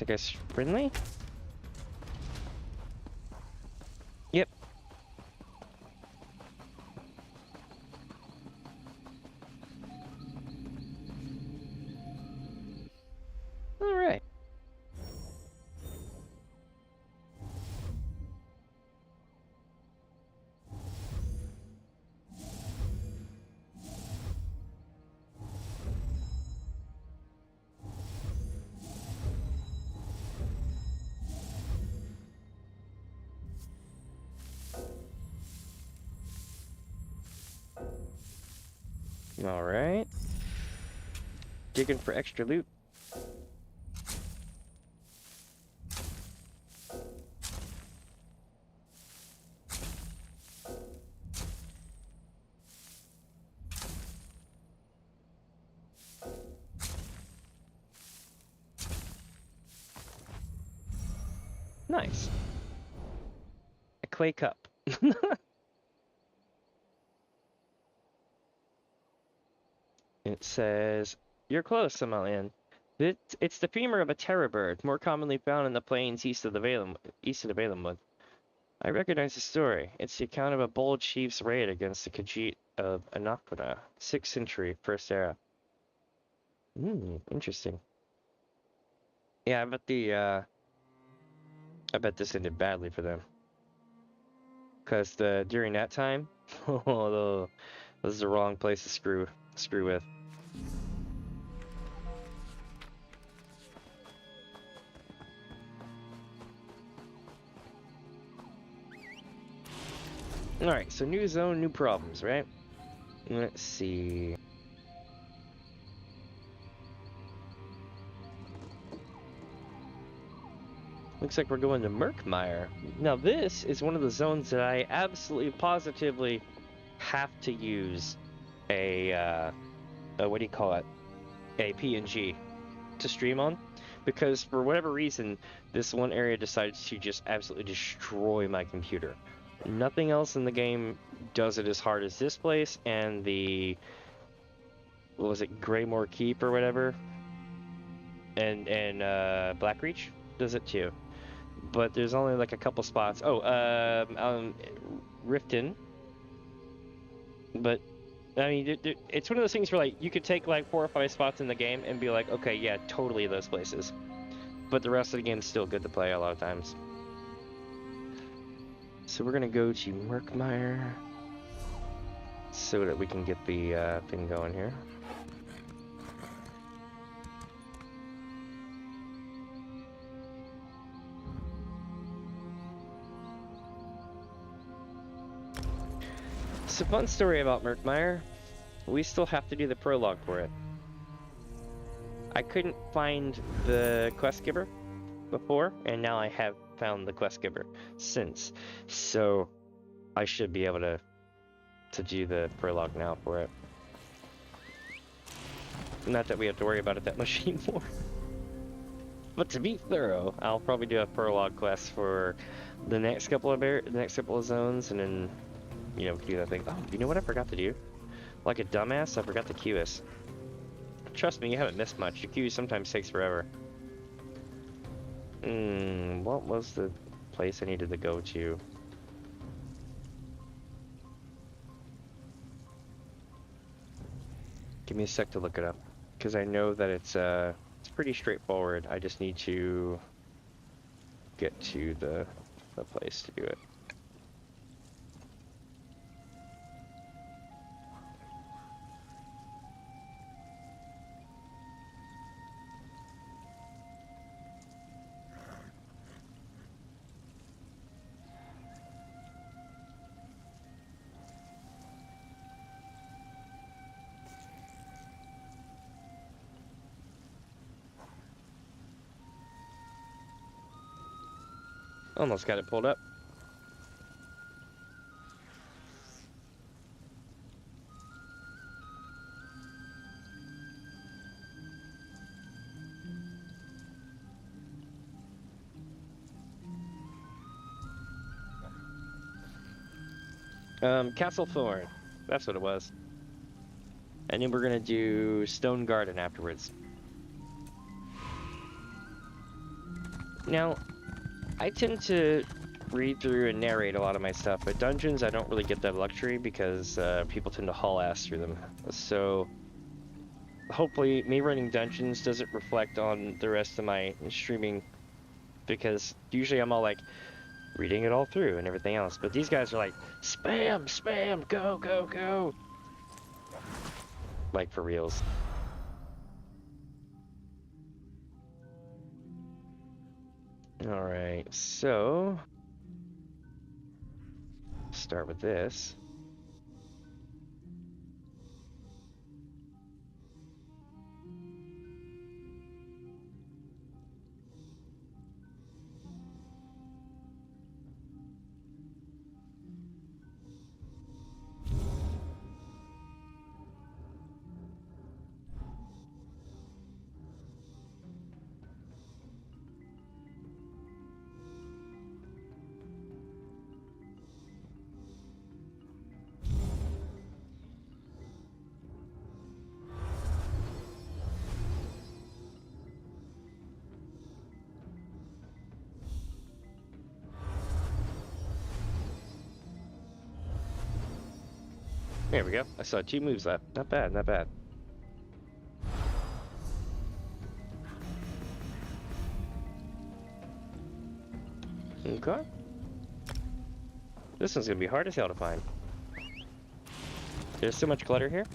I guess friendly? Yep. All right. All right. Digging for extra loot. Nice. A clay cup. It says, "You're close, Samalian. It's the femur of a terror bird, more commonly found in the plains east of the Valenwood. I recognize the story. It's the account of a bold chief's raid against the Khajiit of Anakona, 6th century, First Era." Interesting. Yeah, I bet this ended badly for them. Because during that time, oh, this is the wrong place to screw with. Alright, so new zone, new problems, right? Let's see. Looks like we're going to Murkmire. Now this is one of the zones that I absolutely positively have to use a what do you call it? A PNG to stream on, because for whatever reason this one area decides to just absolutely destroy my computer. Nothing else in the game does it as hard as this place, and the, what was it, Greymoor Keep or whatever, and Blackreach does it too. But there's only like a couple spots. Oh, Riften. But I mean, it's one of those things where like you could take like 4 or 5 spots in the game and be like, okay, yeah, totally those places. But the rest of the game is still good to play a lot of times. So we're gonna go to Murkmire so that we can get the thing going here. It's a fun story about Murkmire. We still have to do the prologue for it. I couldn't find the quest giver before, and now I have found the quest giver since. So I should be able to do the prologue now for it. Not that we have to worry about it that much anymore. But to be thorough, I'll probably do a prologue quest for the next couple of zones, and then, you know, do that thing. Oh, you know what I forgot to do? Like a dumbass, I forgot the QS. Trust me, you haven't missed much. The queue sometimes takes forever. What was the place I needed to go to? Give me a sec to look it up, because I know that it's pretty straightforward. I just need to get to the place to do it. Almost got it pulled up. Castle Thorn. That's what it was. And then we're gonna do Stone Garden afterwards. Now, I tend to read through and narrate a lot of my stuff, but dungeons I don't really get that luxury because people tend to haul ass through them. So hopefully me running dungeons doesn't reflect on the rest of my streaming, because usually I'm all like reading it all through and everything else, but these guys are like spam, spam, go, go, go, like for reals. All right, so start with this. There we go. I saw 2 moves left. Not bad, not bad. Okay. This one's gonna be hard as hell to find. There's so much clutter here.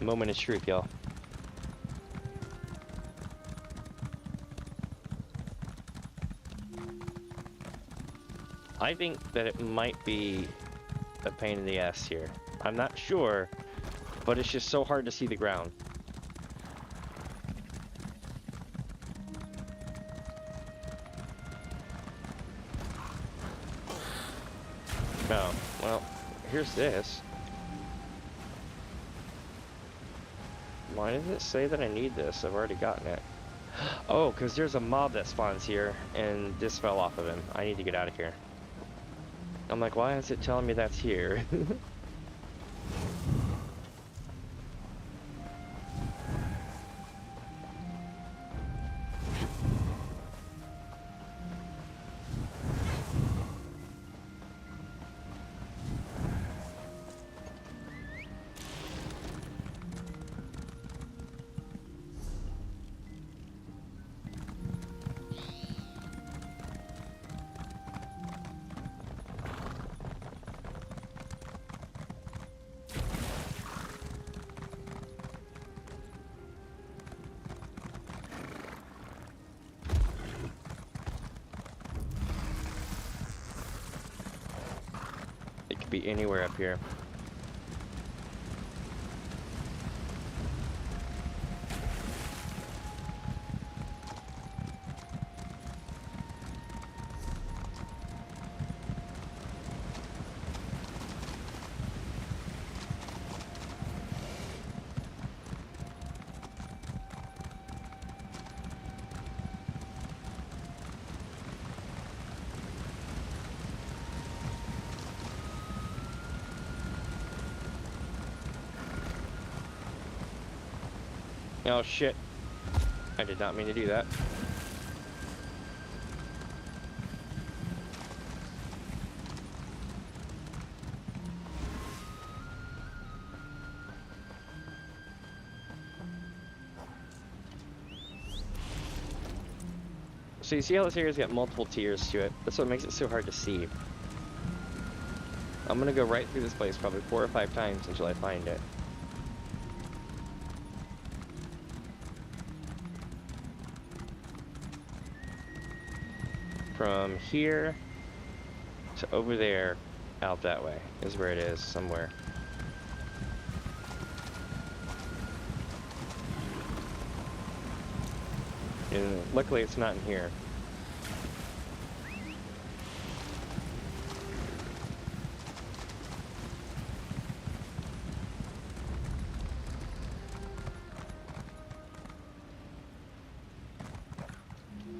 Moment of truth, y'all. I think that it might be a pain in the ass here. I'm not sure, but it's just so hard to see the ground. Oh, well, here's this. Why does it say that I need this? I've already gotten it. Oh, because there's a mob that spawns here, and this fell off of him. I need to get out of here. I'm like, why is it telling me that's here? Be anywhere up here. Oh shit. I did not mean to do that. So you see how this area's got multiple tiers to it? That's what makes it so hard to see. I'm gonna go right through this place probably 4 or 5 times until I find it. From here to over there, out that way is where it is, somewhere. And luckily it's not in here.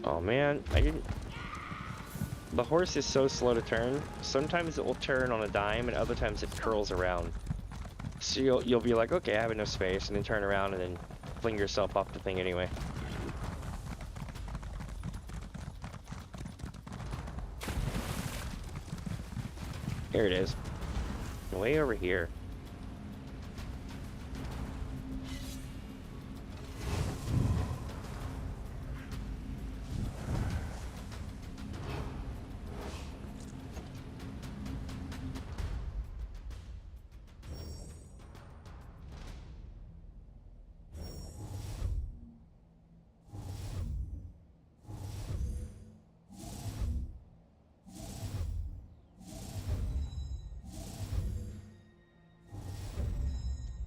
Oh man, I didn't... The horse is so slow to turn. Sometimes it will turn on a dime and other times it curls around. So you'll be like, okay, I have enough space, and then turn around and then fling yourself off the thing anyway. Here it is. Way over here.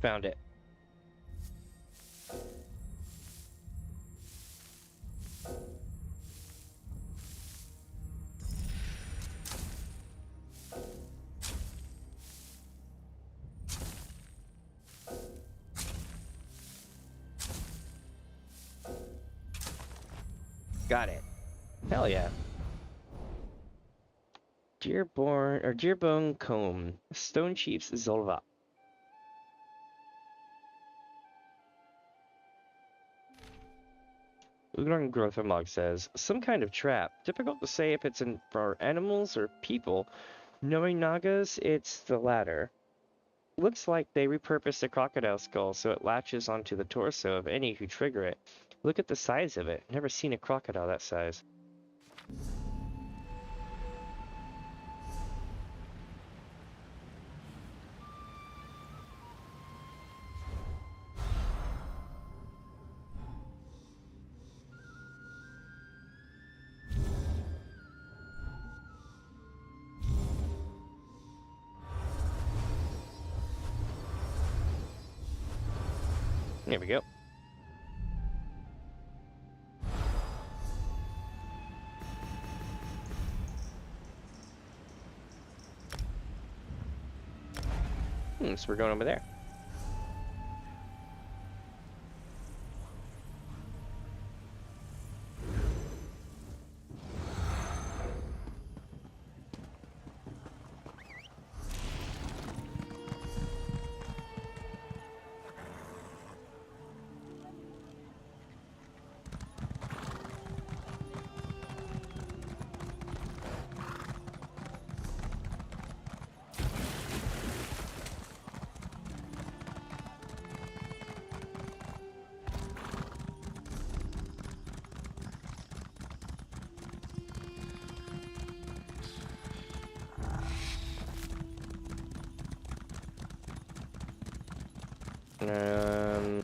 Found it. Got it. Hell yeah. Deerbone Comb. Stone Chief's Zolva. Ugrun Grothermog says, some kind of trap. Difficult to say if it's for animals or people. Knowing Nagas, it's the latter. Looks like they repurposed a crocodile skull so it latches onto the torso of any who trigger it. Look at the size of it. Never seen a crocodile that size. There we go. So we're going over there. Um,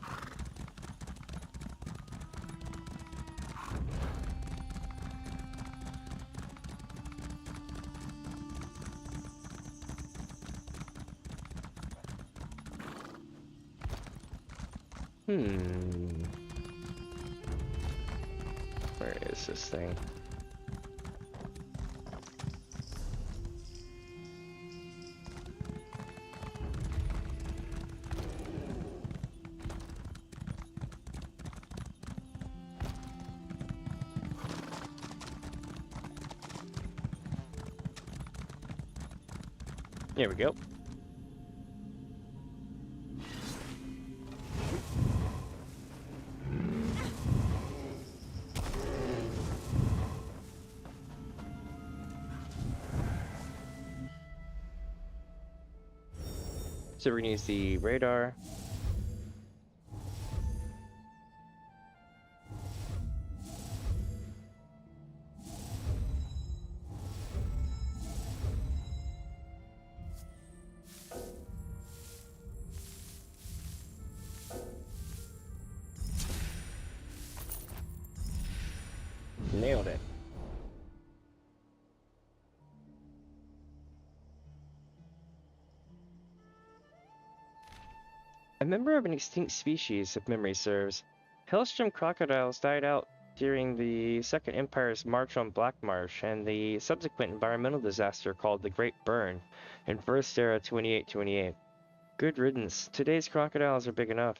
where is this thing? There we go. So we're gonna use the radar. Nailed it. A member of an extinct species, if memory serves. Hellstrom crocodiles died out during the Second Empire's march on Black Marsh and the subsequent environmental disaster called the Great Burn in First Era 2828. Good riddance. Today's crocodiles are big enough.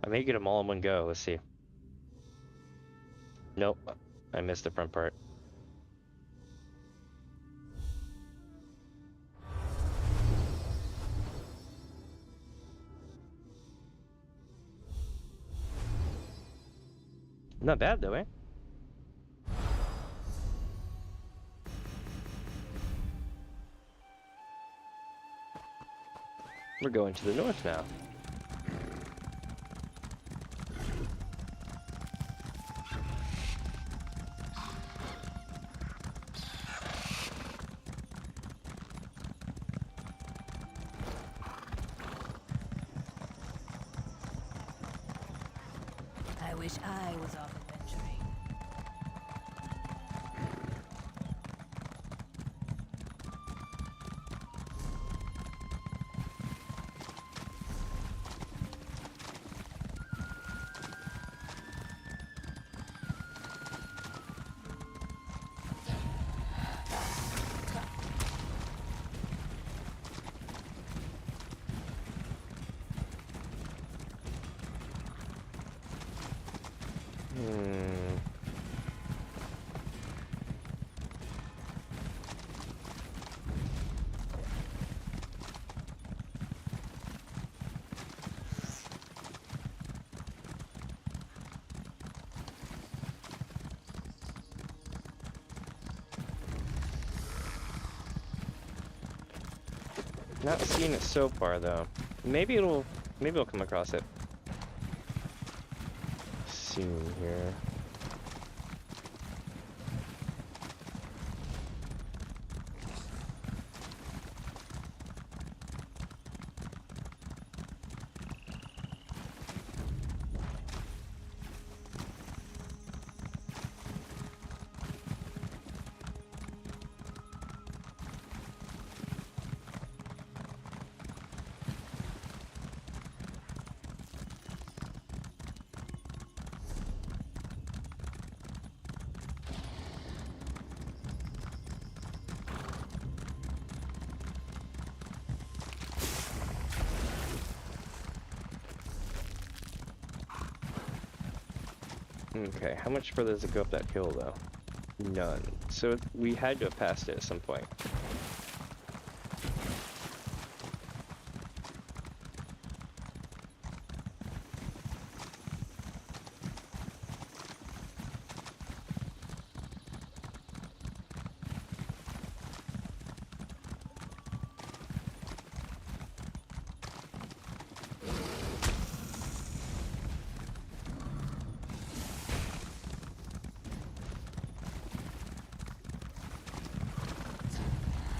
I may get them all in one go. Let's see. Nope. I missed the front part. Not bad though, eh? We're going to the north now. I wish I was off adventuring. Not seeing it so far though. Maybe it'll come across it soon here. Okay, how much further does it go up that hill though? None. So we had to have passed it at some point.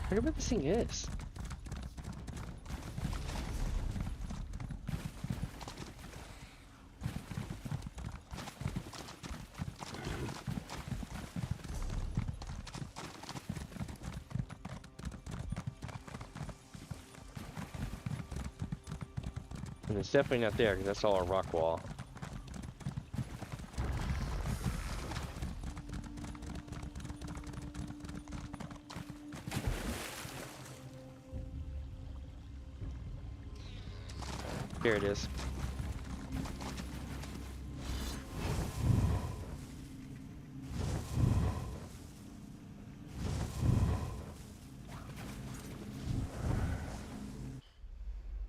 I wonder what this thing is. And it's definitely not there because that's all a rock wall. Here it is.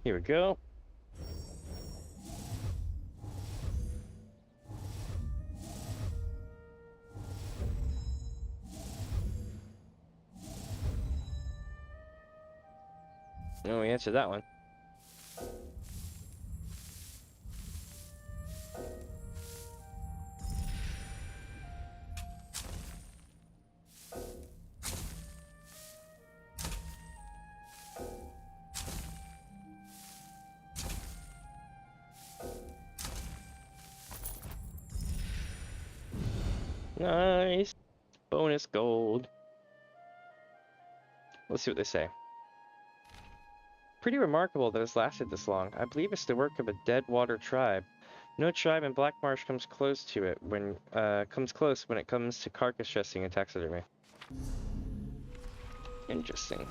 Here we go. Oh, we answered that one. Nice. Bonus gold. Let's see what they say. Pretty remarkable that it's lasted this long. I believe it's the work of a dead water tribe. No tribe in Black Marsh comes close to it when it comes to carcass dressing and taxidermy. Interesting.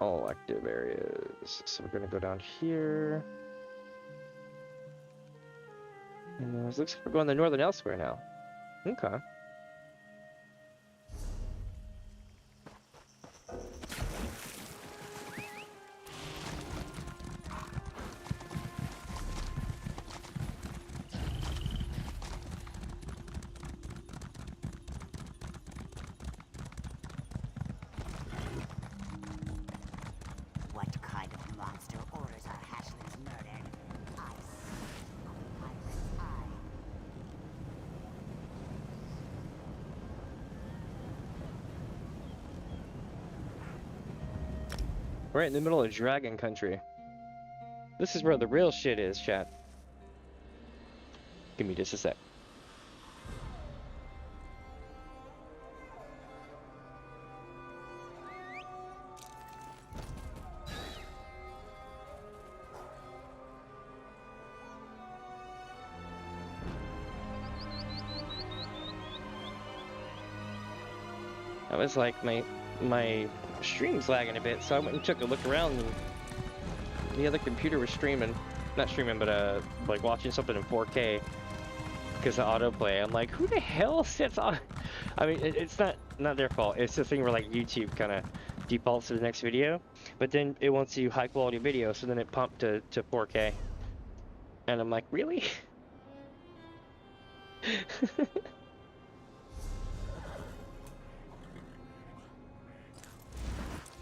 All active areas. So we're gonna go down here. And it looks like we're going to Northern Elsewhere now. Okay. What kind of monster orders our hatchlings murdered? I see a pirate's eye. We're right in the middle of Dragon Country. This is where the real shit is, chat. Give me just a sec. That was like my stream's lagging a bit, so I went and took a look around, and the other computer was streaming. Not streaming, but like watching something in 4K because of autoplay. I'm like, who the hell sets on? I mean, it's not their fault. It's the thing where like YouTube kind of defaults to the next video, but then it wants you high quality video, so then it pumped to 4K, and I'm like, really?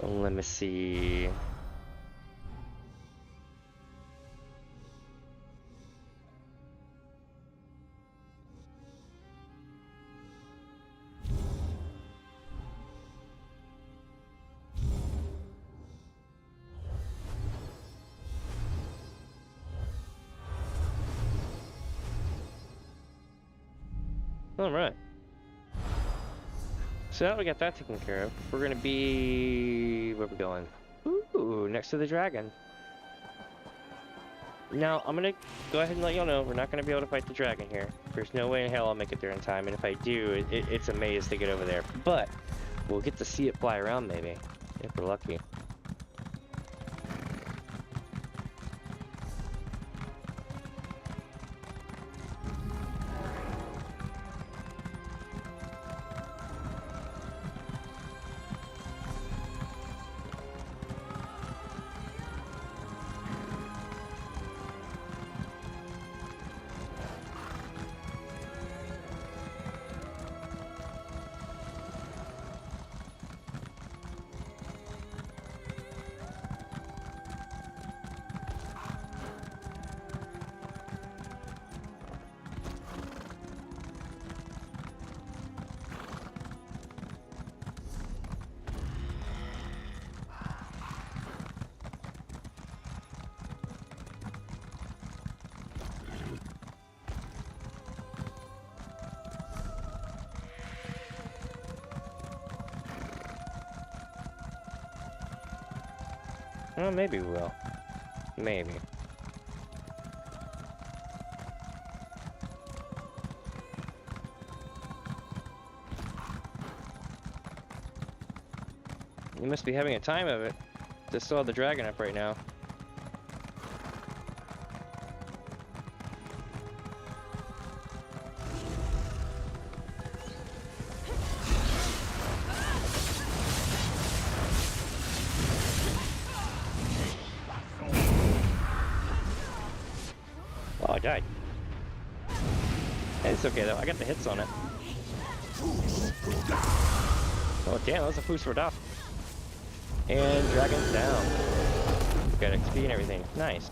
Let me see. All right. So now we got that taken care of. We're gonna be... where we going? Ooh, next to the dragon. Now, I'm gonna go ahead and let y'all know, we're not gonna be able to fight the dragon here. There's no way in hell I'll make it there in time, and if I do, it's a maze to get over there. But, we'll get to see it fly around maybe, if we're lucky. Well, maybe we will. Maybe. You must be having a time of it. Just saw the dragon up right now. I died. Hey, it's okay though, I got the hits on it. Oh damn, that was a Foos for Duff. And Dragon's down. Got XP and everything. Nice.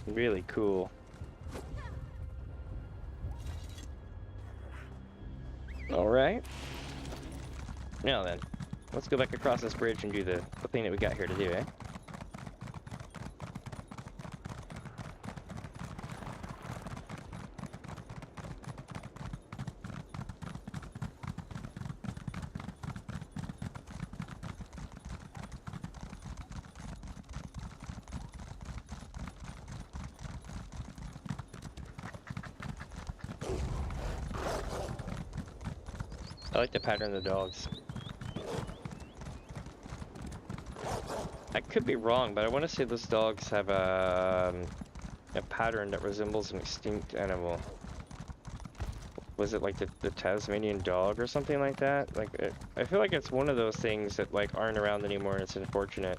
Really cool. Alright. Now then, let's go back across this bridge and do the thing that we got here to do, eh? I like the pattern of the dogs. I could be wrong, but I want to say those dogs have a pattern that resembles an extinct animal. Was it like the Tasmanian dog or something like that? Like, I feel like it's one of those things that like aren't around anymore, and it's unfortunate.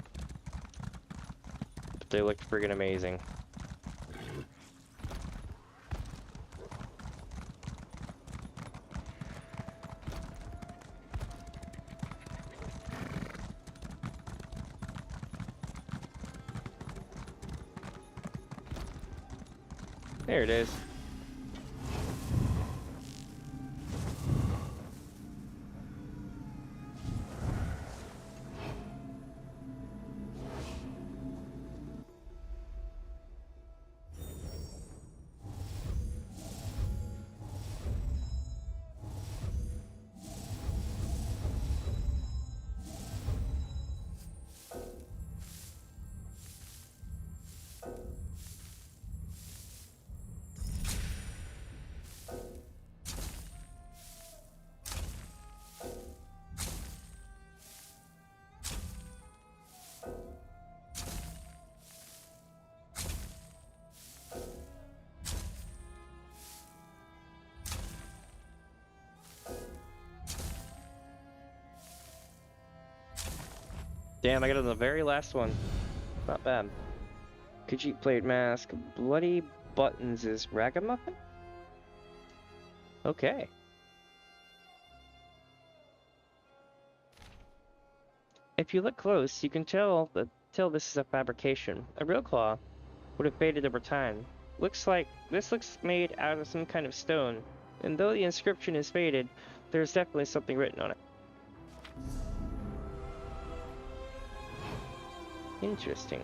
But they look friggin' amazing. There it is. Damn, I got on the very last one. Not bad. Khajiit plate mask. Bloody buttons is ragamuffin? Okay. If you look close, you can tell this is a fabrication. A real claw would have faded over time. This looks made out of some kind of stone, and though the inscription is faded, there's definitely something written on it. Interesting.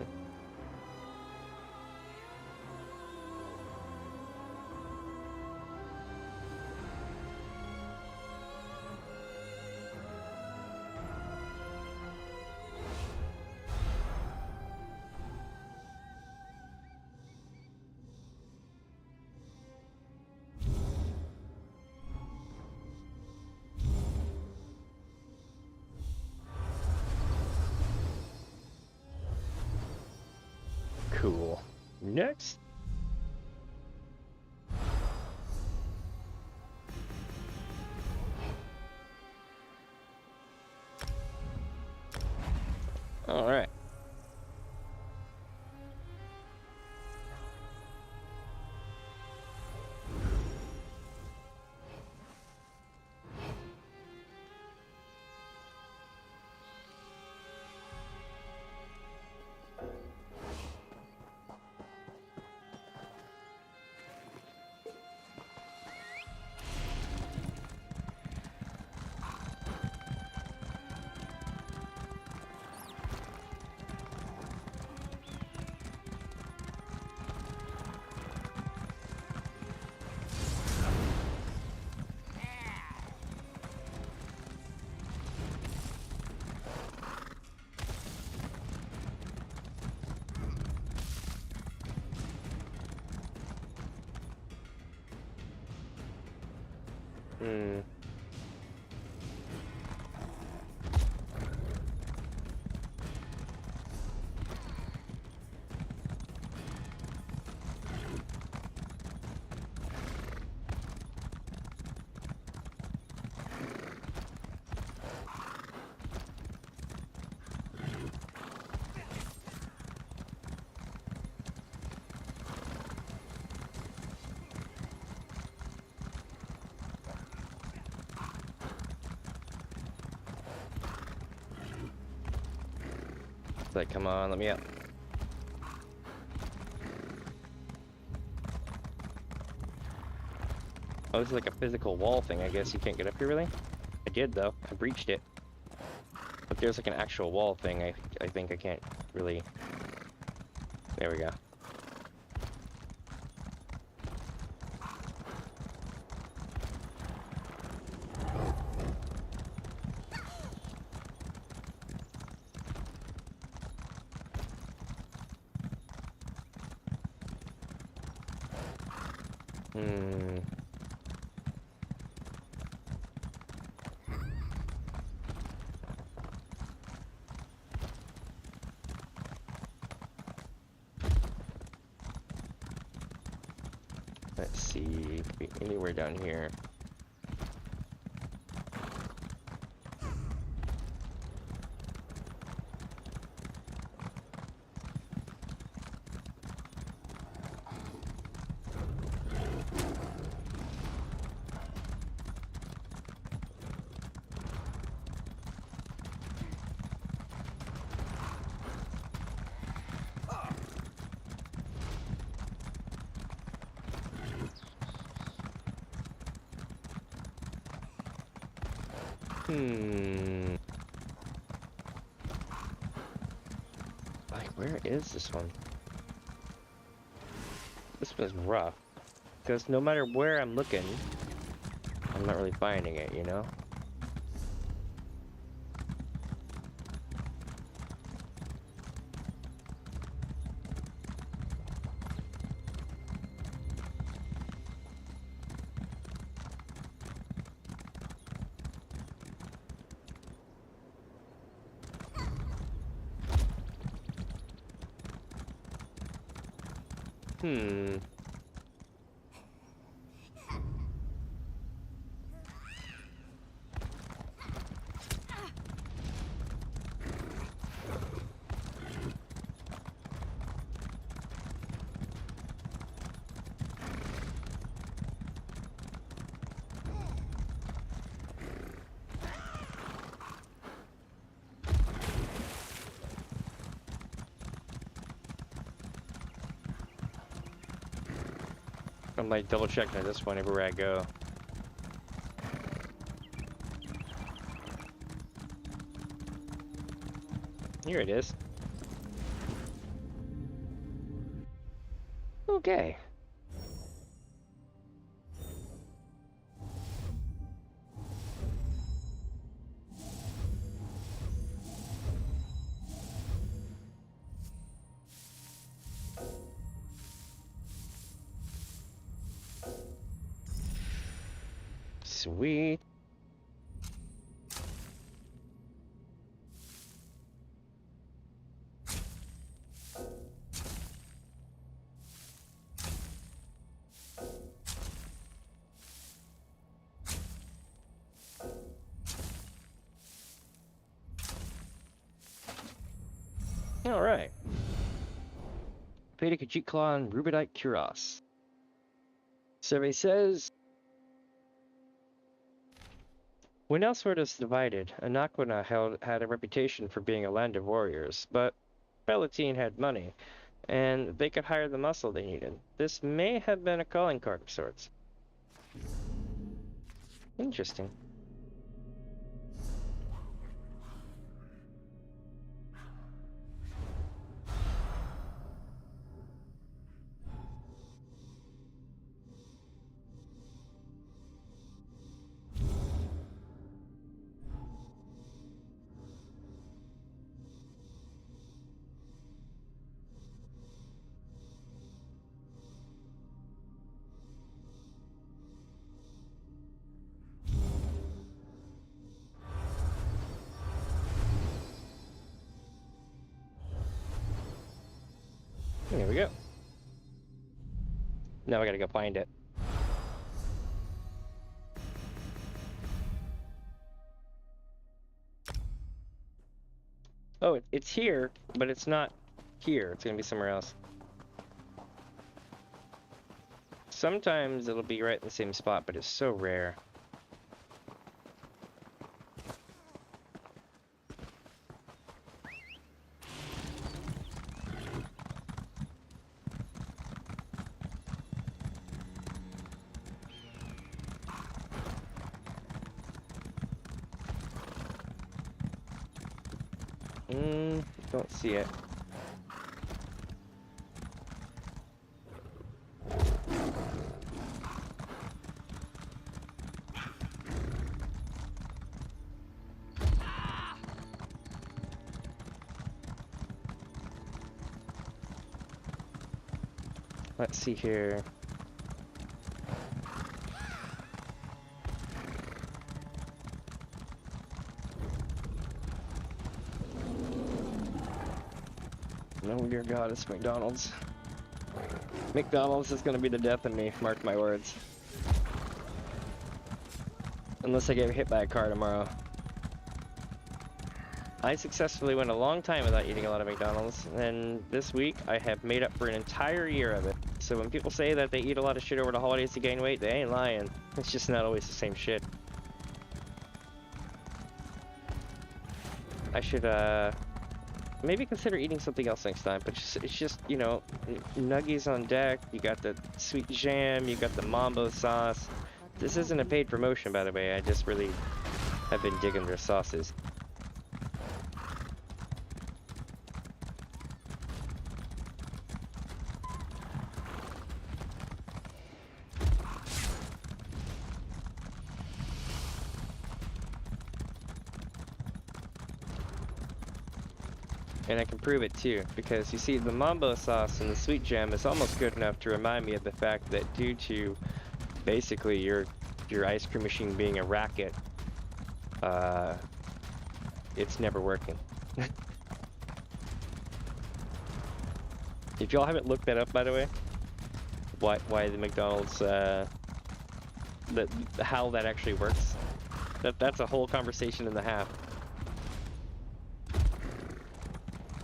Cool. Next. All right. Hmm. Like, come on, let me up. Oh, this is like a physical wall thing. I guess you can't get up here, really? I did, though. I breached it. But there's like an actual wall thing. I think I can't really... There we go. Let's see, could be anywhere down here. Like, where is this one? This one's rough. Because no matter where I'm looking, I'm not really finding it, you know? I'm like double checking at this point everywhere I go. Here it is. Okay. Sweet. All right. Beta Khajiit Claw and Rubidite Kuros. Survey says, when Elsword was divided, Anakwana had a reputation for being a land of warriors, but Palatine had money, and they could hire the muscle they needed. This may have been a calling card of sorts. Interesting. There we go. Now I gotta go find it. Oh, it's here, but it's not here. It's gonna be somewhere else. Sometimes it'll be right in the same spot, but it's so rare. Don't see it. Let's see here. No, dear God, it's McDonald's. McDonald's is gonna be the death of me, mark my words. Unless I get hit by a car tomorrow. I successfully went a long time without eating a lot of McDonald's, and this week I have made up for an entire year of it. So when people say that they eat a lot of shit over the holidays to gain weight, they ain't lying. It's just not always the same shit. I should, maybe consider eating something else next time, but it's just, you know, nuggies on deck, you got the sweet jam, you got the mambo sauce. This isn't a paid promotion, by the way, I just really have been digging their sauces. And I can prove it too, because you see the mambo sauce and the sweet jam is almost good enough to remind me of the fact that due to basically your ice cream machine being a racket, it's never working. If y'all haven't looked that up, by the way, why the McDonald's how that actually works, that's a whole conversation and a half.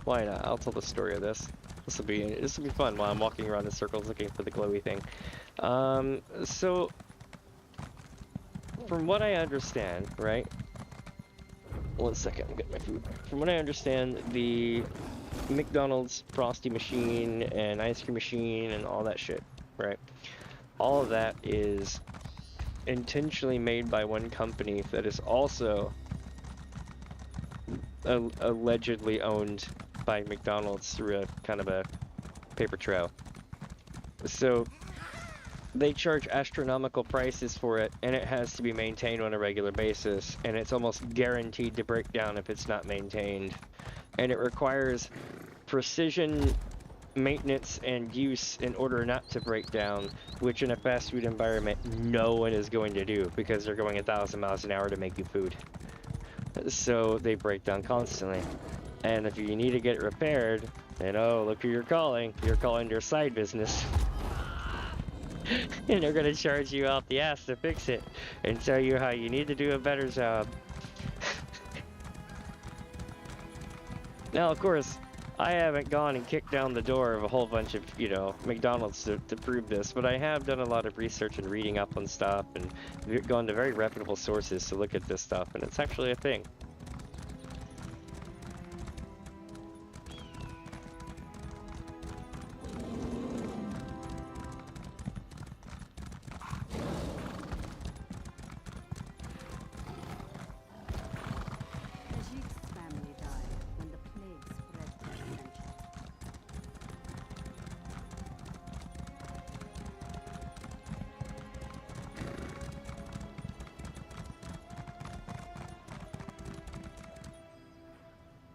Why not? I'll tell the story of this. This will be fun while I'm walking around in circles looking for the glowy thing. So from what I understand, right? 1 second, I'll get my food. From what I understand, the McDonald's Frosty machine and ice cream machine and all that shit, right? All of that is intentionally made by one company that is also allegedly owned by McDonald's through a kind of a paper trail. So they charge astronomical prices for it, and it has to be maintained on a regular basis, and it's almost guaranteed to break down if it's not maintained. And it requires precision maintenance and use in order not to break down, which in a fast food environment no one is going to do because they're going 1,000 miles an hour to make you food. So they break down constantly. And if you need to get it repaired, then oh, look who you're calling. You're calling your side business. And they're gonna charge you out the ass to fix it and tell you how you need to do a better job. Now, of course, I haven't gone and kicked down the door of a whole bunch of, you know, McDonald's to prove this, but I have done a lot of research and reading up on stuff and gone to very reputable sources to look at this stuff, and it's actually a thing.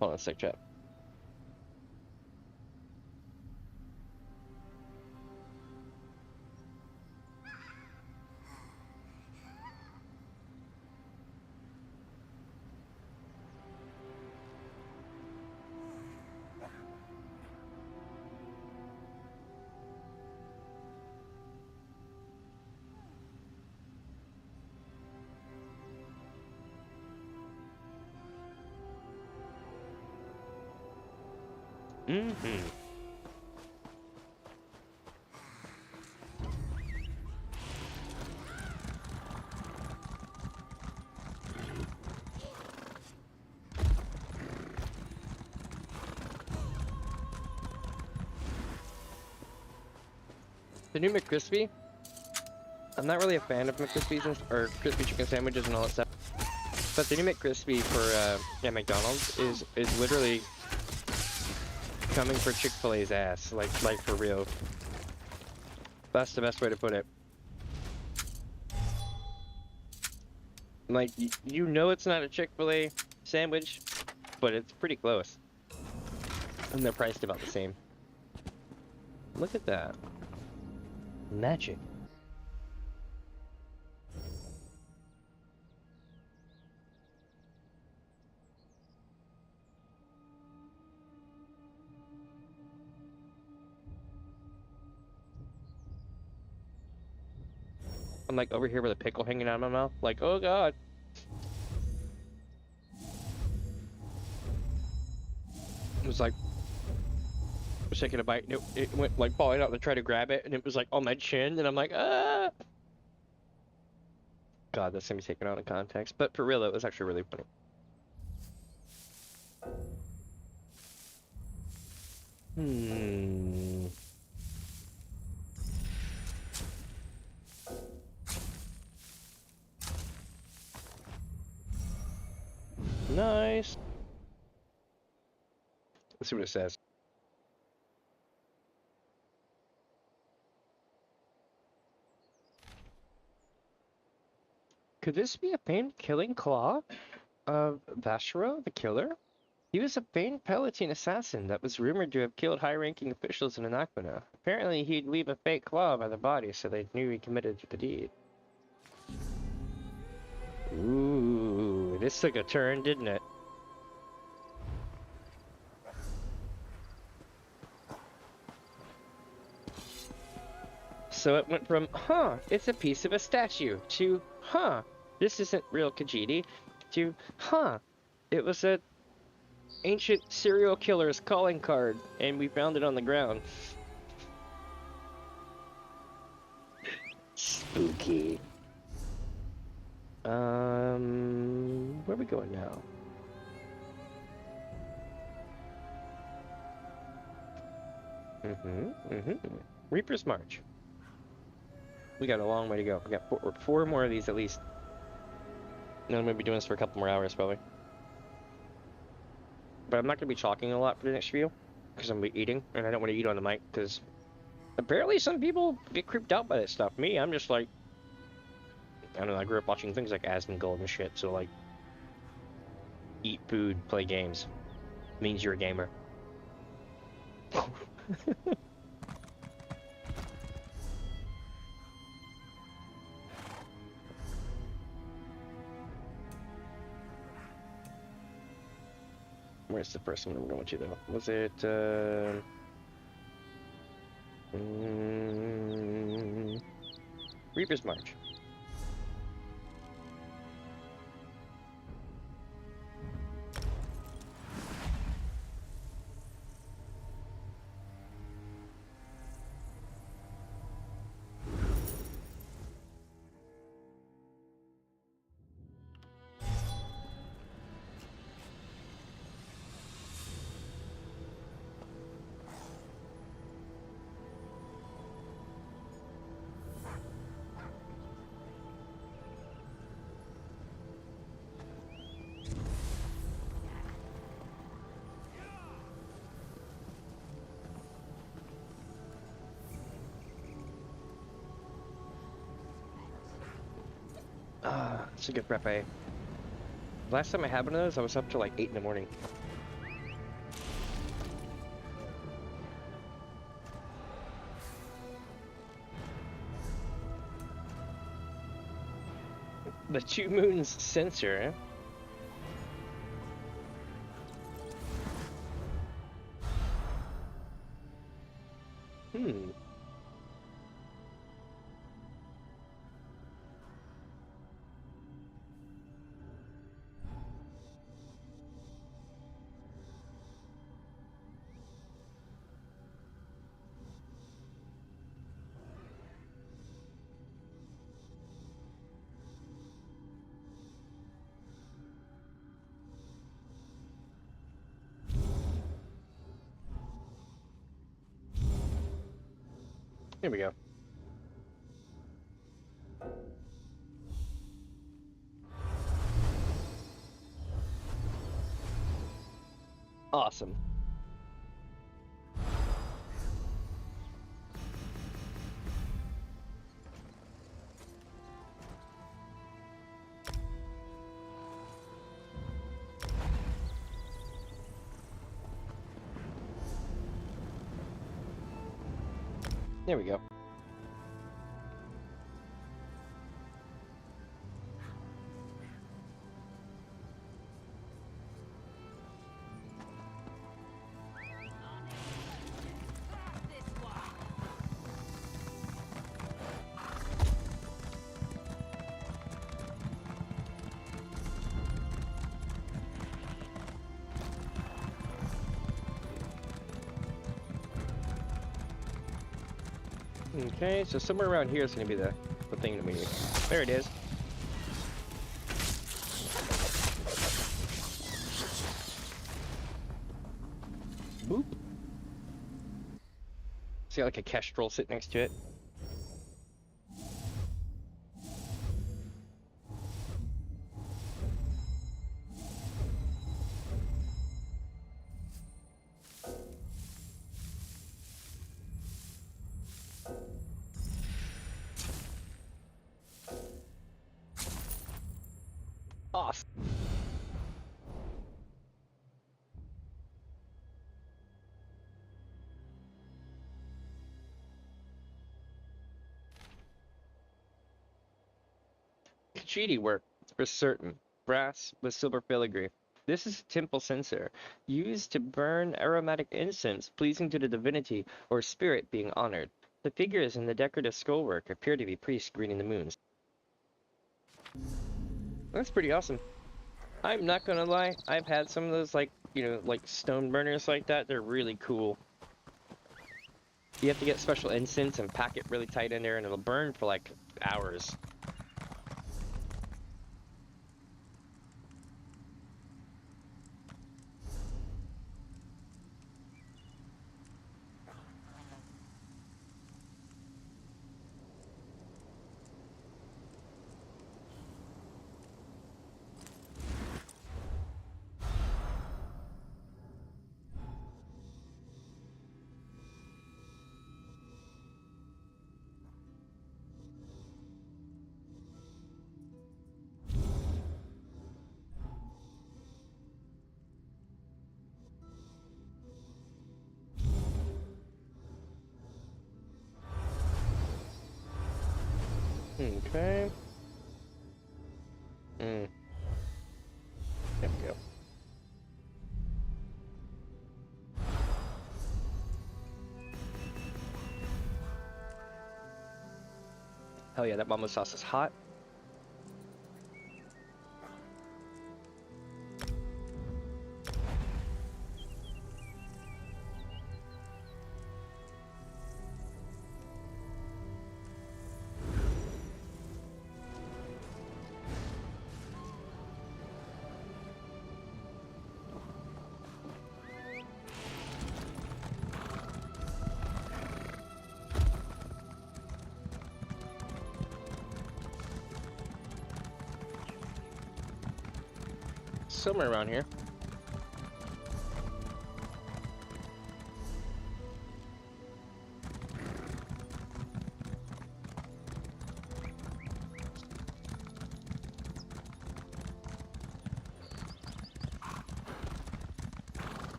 Hold on a sec, chat. Mm-hmm. The new McCrispy? I'm not really a fan of McCrispies or crispy chicken sandwiches and all that stuff. But the new McCrispy for at McDonald's is literally coming for Chick-fil-A's ass, like for real. That's the best way to put it. Like, you know it's not a Chick-fil-A sandwich, but it's pretty close. And they're priced about the same. Look at that. Magic. I'm like over here with a pickle hanging out of my mouth, like, oh god. It was like, I was taking a bite, and it went like falling out to try to grab it, and it was like on my chin, and I'm like, ah. God, that's gonna be taken out of context, but for real, it was actually really funny. Nice. Let's see what it says. Could this be a famed killing claw of Vashra, the killer? He was a famed Palatine assassin that was rumored to have killed high-ranking officials in Anakmona. Apparently, he'd leave a fake claw by the body so they knew he committed the deed. Ooh, this took a turn, didn't it? So it went from, huh, it's a piece of a statue, to, huh, this isn't real Khajiit, to, huh, it was a ancient serial killer's calling card, and we found it on the ground. Spooky. Where are we going now? Reaper's March. We got a long way to go. We got four more of these at least. And I'm gonna be doing this for a couple more hours probably. But I'm not gonna be talking a lot for the next few, because I'm gonna be eating, and I don't want to eat on the mic, because apparently some people get creeped out by that stuff. Me, I'm just like, I don't know, I grew up watching things like Asmongold and shit, so like, eat food, play games, means you're a gamer. Where's the first one I'm going to though? Was it, Reaper's March. It's a good prep, eh? Last time I had one of those, I was up till like 8 in the morning. The 2 moons sensor, eh? Here we go. Awesome. There we go. Okay, so somewhere around here is going to be the thing that we need. There it is. Boop. See, like a kestrel sitting next to it. Awesome. Kachiti work for certain. Brass with silver filigree. This is a temple censer, used to burn aromatic incense pleasing to the divinity or spirit being honored. The figures in the decorative skullwork appear to be priests greeting the moons. That's pretty awesome. I'm not gonna lie, I've had some of those, like, you know, like stone burners like that. They're really cool. You have to get special incense and pack it really tight in there, and it'll burn for like hours. Okay. There we go. Hell yeah, that mama sauce is hot. Somewhere around here.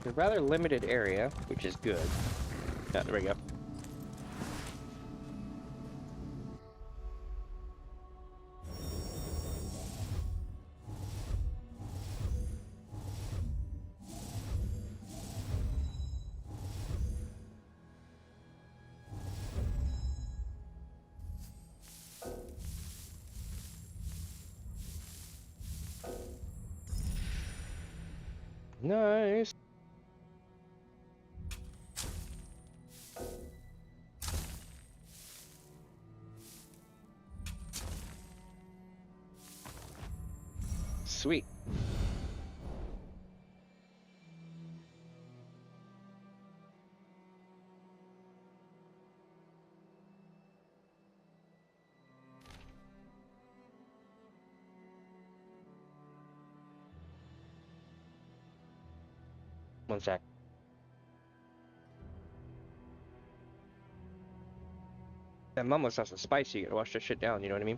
A rather limited area, which is good. Yeah, there we go. Nice. Sweet. One sec. That mama sauce is spicy. You gotta wash that shit down, you know what I mean?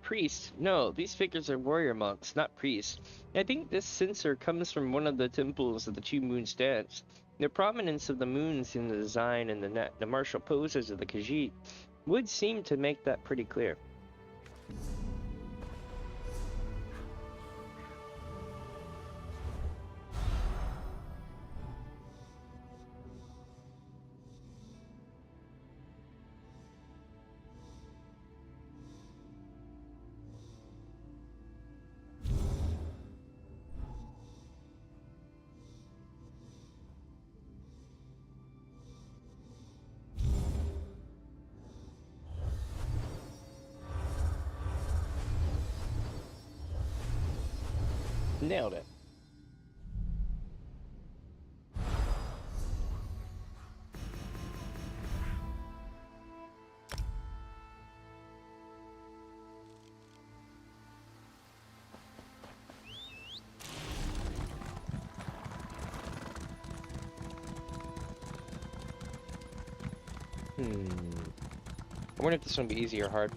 Priests. No, these figures are warrior monks, not priests. I think this censer comes from one of the temples of the two moon stance. The prominence of the moons in the design and the martial poses of the Khajiit would seem to make that pretty clear. Nailed it. I wonder if this one will be easy or hard.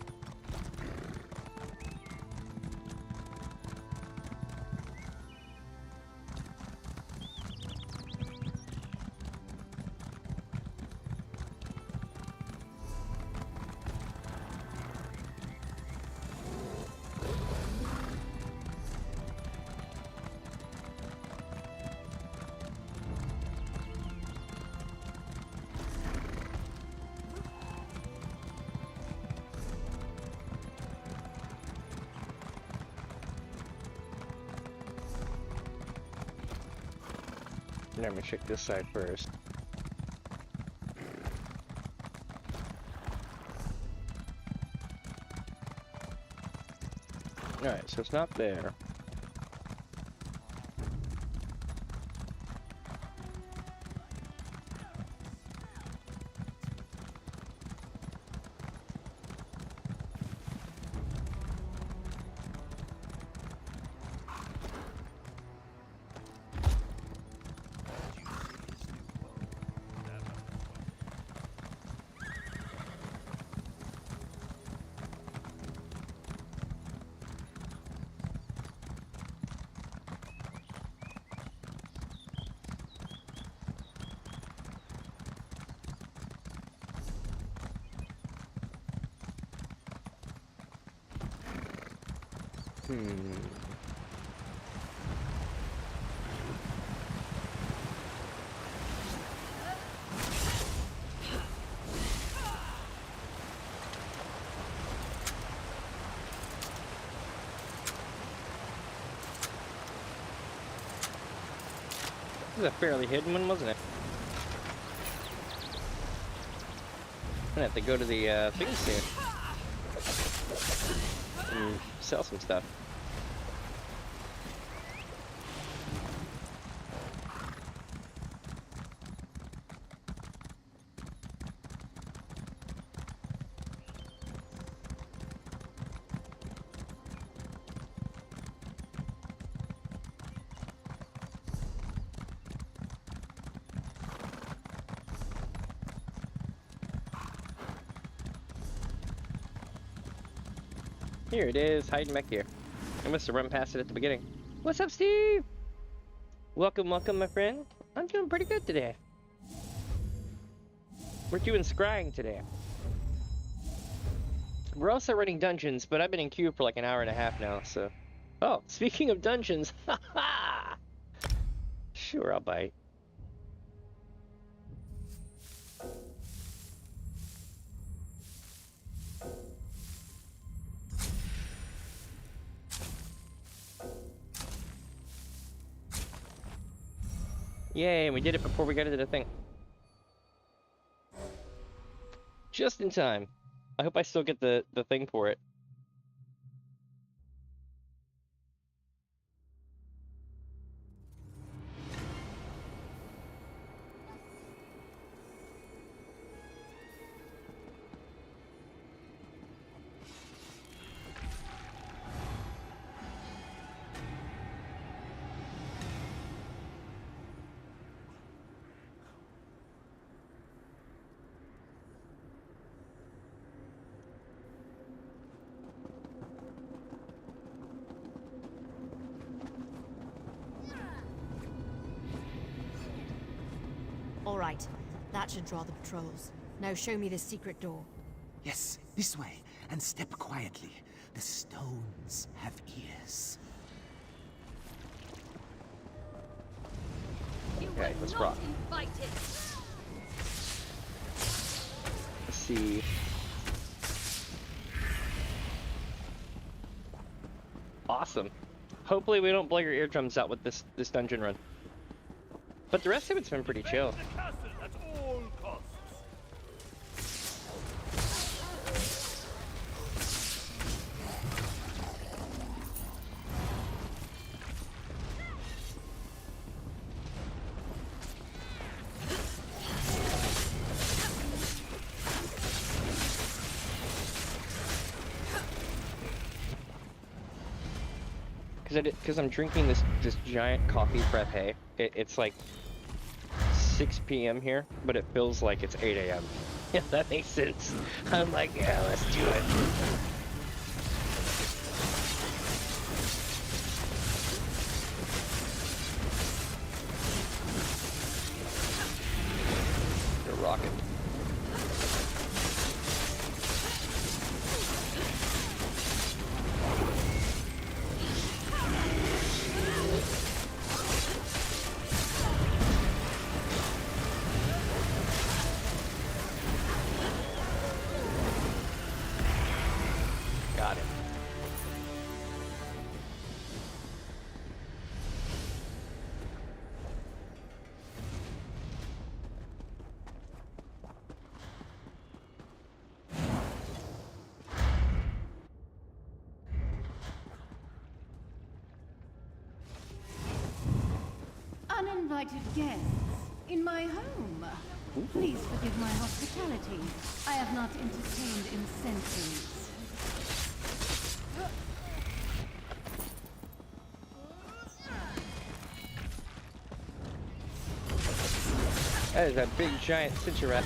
I'm gonna check this side first. Alright, so it's not there. This is a fairly hidden one, wasn't it? I'm gonna have to go to the thing soon and sell some stuff. Here it is, hiding back here. I must have run past it at the beginning. What's up, Steve? Welcome, welcome, my friend. I'm doing pretty good today. We're doing Scrying today. We're also running dungeons, but I've been in queue for like an hour and a half now, so... Oh, speaking of dungeons, haha! Sure, I'll bite. Yay, and we did it before we got into the thing. Just in time. I hope I still get the thing for it. Right. That should draw the patrols. Now show me the secret door. Yes, this way, and step quietly. The stones have ears. Okay, let's rock. Let's see. Awesome. Hopefully we don't blow your eardrums out with this dungeon run. But the rest of it's been pretty chill. Because I'm drinking this giant coffee frappe. It's like 6 p.m. here, but it feels like it's 8 a.m. If that makes sense. I'm like, yeah, let's do it. You're rocking. Got it. Uninvited guests in my home. Please forgive my hospitality. I have not entertained in centuries. That is a big giant cigarette.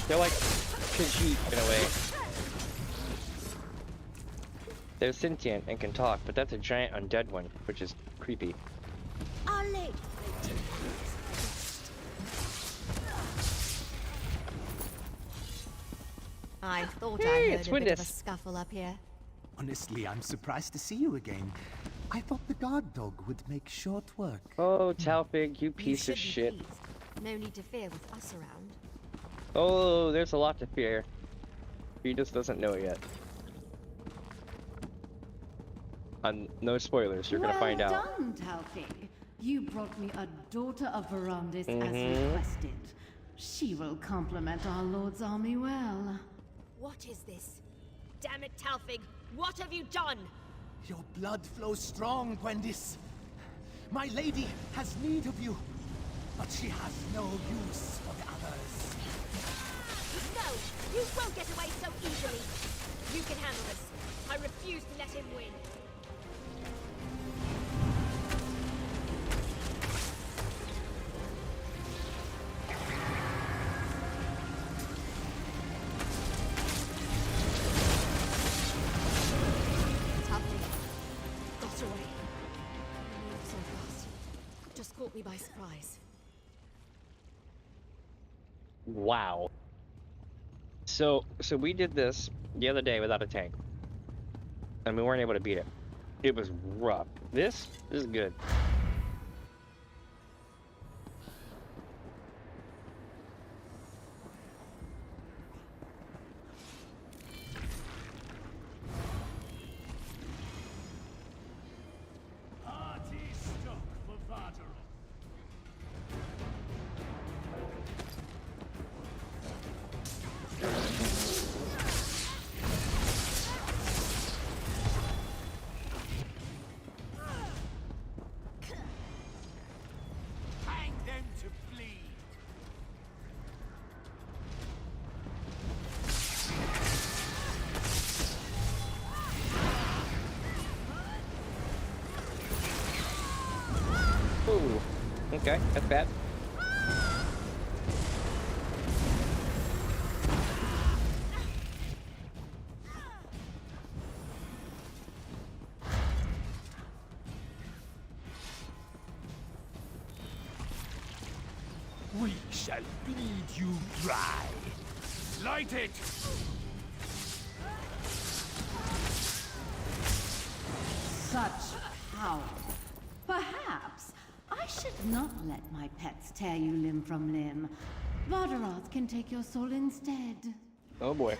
They're like Khajiit in a way. They're sentient and can talk, but that's a giant undead one, which is creepy. Ollie! I thought I Hey, heard it's a bit of a Windus. scuffle up here. Honestly, I'm surprised to see you again. I thought the guard dog would make short work. Oh, Talfig, you You piece should of be shit. pleased. No need to fear with us around. Oh, there's a lot to fear. He just doesn't know it yet. No spoilers, you're gonna find out. Well done, Talfig. You brought me a daughter of Verandis as Mhm. requested. She will complement our lord's army well. What is this? Damn it, Talfig! What have you done? Your blood flows strong, Gwendis. My lady has need of you, but she has no use for the others. No! You won't get away so easily! You can handle this. I refuse to let him win. Talfig. Got away. You moved so fast. Just caught me by surprise. Wow. So we did this the other day without a tank, and we weren't able to beat it. It was rough. This is good. Party stuck for Vardaron. Hang them to bleed. Ooh. Okay, that's bad. We shall bleed you dry. Light it! Such power. Perhaps I should not let my pets tear you limb from limb. Vardaroth can take your soul instead. Oh boy.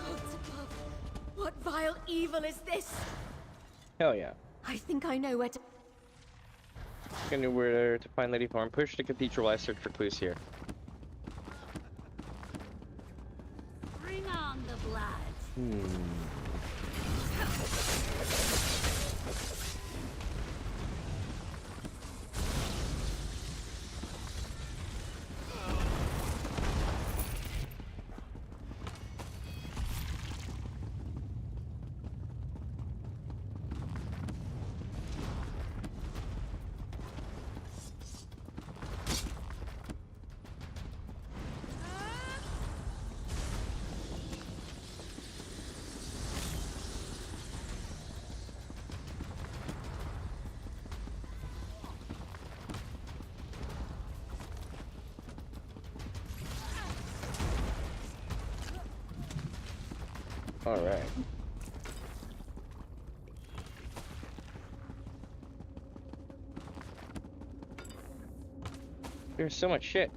Gods above, what vile evil is this? Hell yeah. I think I know where to... I knew where to find Lady Thorn. Push the cathedral while I search for clues here. Bring on the blood. Alright. There's so much shit.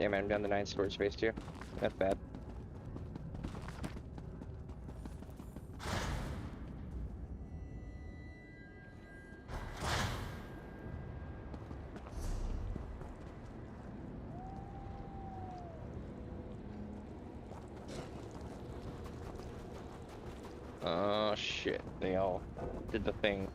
Yeah, man, I'm down to 9 storage space too. That's bad. Oh shit, they all did the thing.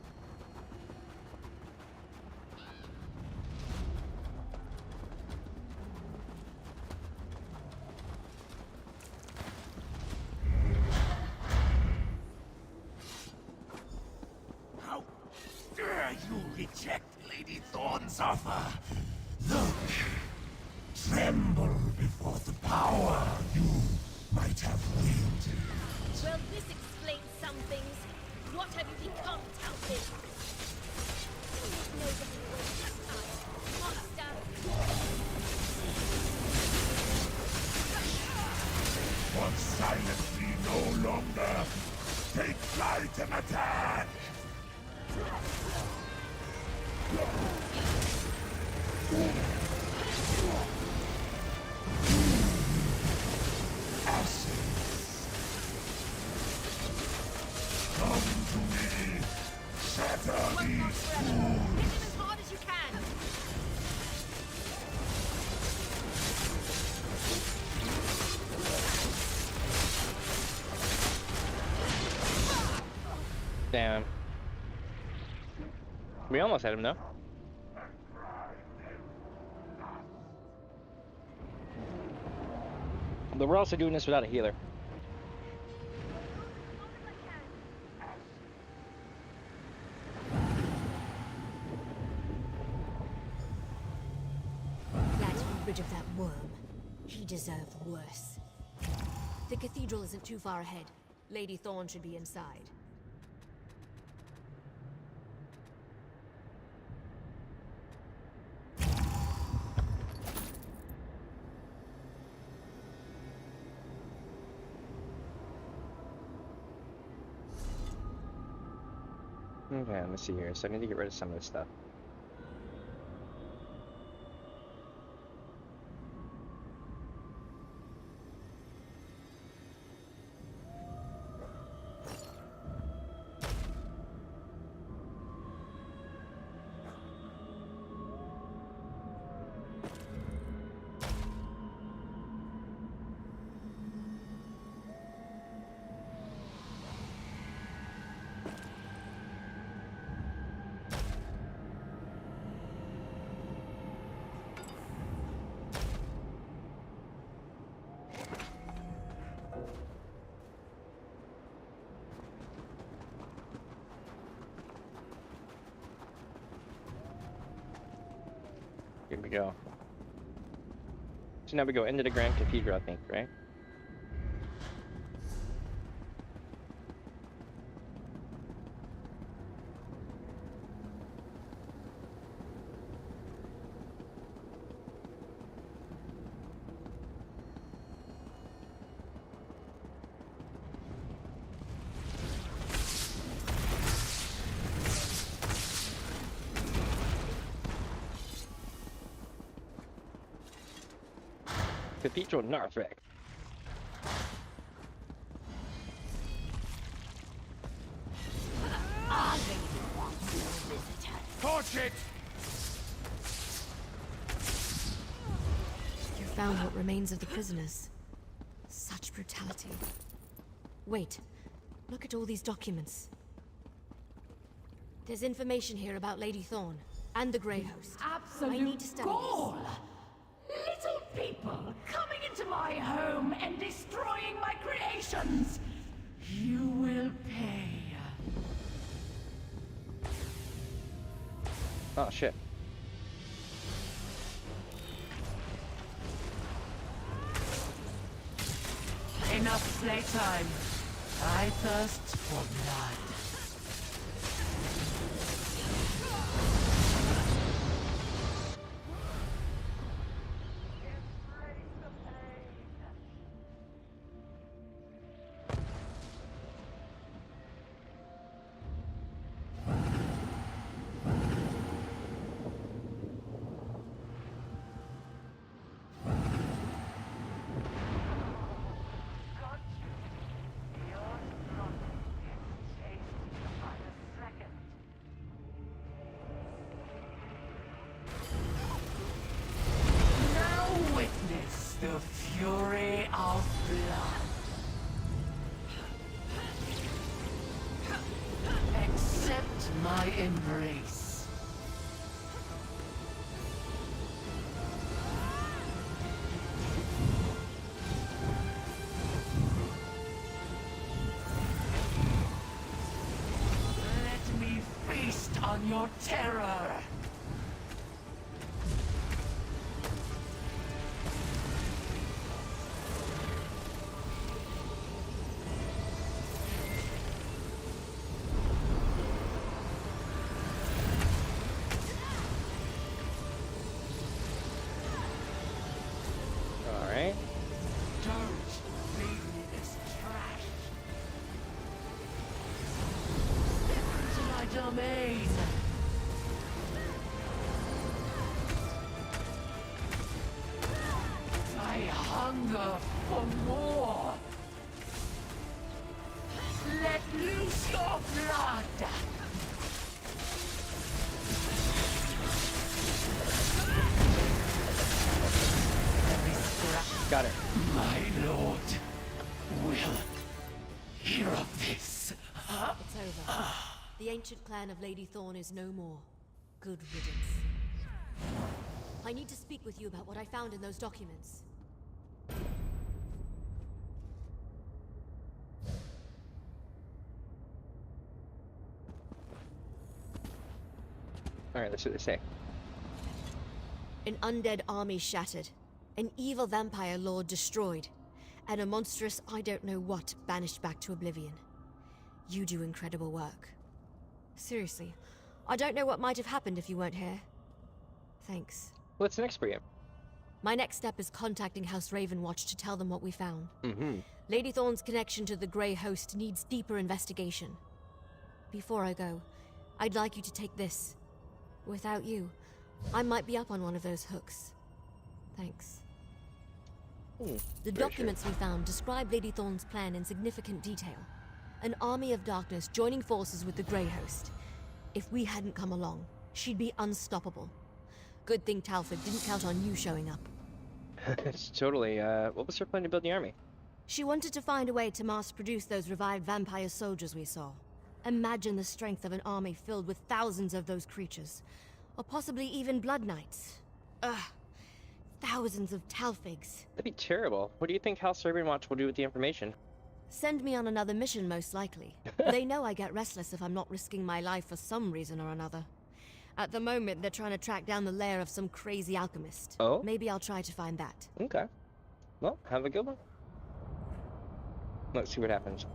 How dare you reject Lady Thorn's offer? Look, tremble before the power you might have wielded. Well, this explains some things. What have you become, Talbot? No getting away this time. Monster! But silently no longer. Take flight and attack! Come to me! Shatter Won't these last forever. fools! Hit him as hard as you can! Damn. We almost had him though. But we're also doing this without a healer. Glad to be rid of that worm. He deserved worse. The cathedral isn't too far ahead. Lady Thorn should be inside. Okay, let's see here. So I need to get rid of some of this stuff. we go. So now we go into the Grand Cathedral, I think, right? Cathedral Narthrak. Torch it! You found what remains of the prisoners. Such brutality. Wait, look at all these documents. There's information here about Lady Thorn and the Grey Host. Absolute I need to study gall! Little people coming into my home and destroying my creations! You will pay. Oh shit. Enough playtime. I thirst for blood. The fury of blood. Accept my embrace. Let me feast on your terror. Domain. I hunger for more. Let loose your blood. Got it. My lord will hear of this. It's over. The ancient clan of Lady Thorn is no more. Good riddance. I need to speak with you about what I found in those documents. Alright, let's see what they say. An undead army shattered. An evil vampire lord destroyed. And a monstrous I don't know what banished back to oblivion. You do incredible work. Seriously, I don't know what might have happened if you weren't here. Thanks. What's next for you? My next step is contacting House Ravenwatch to tell them what we found. Mm-hmm. Lady Thorn's connection to the Grey Host needs deeper investigation. Before I go, I'd like you to take this. Without you, I might be up on one of those hooks. Thanks. The documents we found describe Lady Thorn's plan in significant detail. An army of darkness joining forces with the Grey Host. If we hadn't come along, she'd be unstoppable. Good thing Talford didn't count on you showing up. Totally. What was her plan to build the army? She wanted to find a way to mass-produce those revived vampire soldiers we saw. Imagine the strength of an army filled with thousands of those creatures. Or possibly even Blood Knights. Thousands of Talfigs. That'd be terrible. What do you think House Ravenwatch will do with the information? Send me on another mission, most likely. They know I get restless if I'm not risking my life for some reason or another. At the moment, they're trying to track down the lair of some crazy alchemist. Oh? Maybe I'll try to find that. Okay. Well, have a good one. Let's see what happens.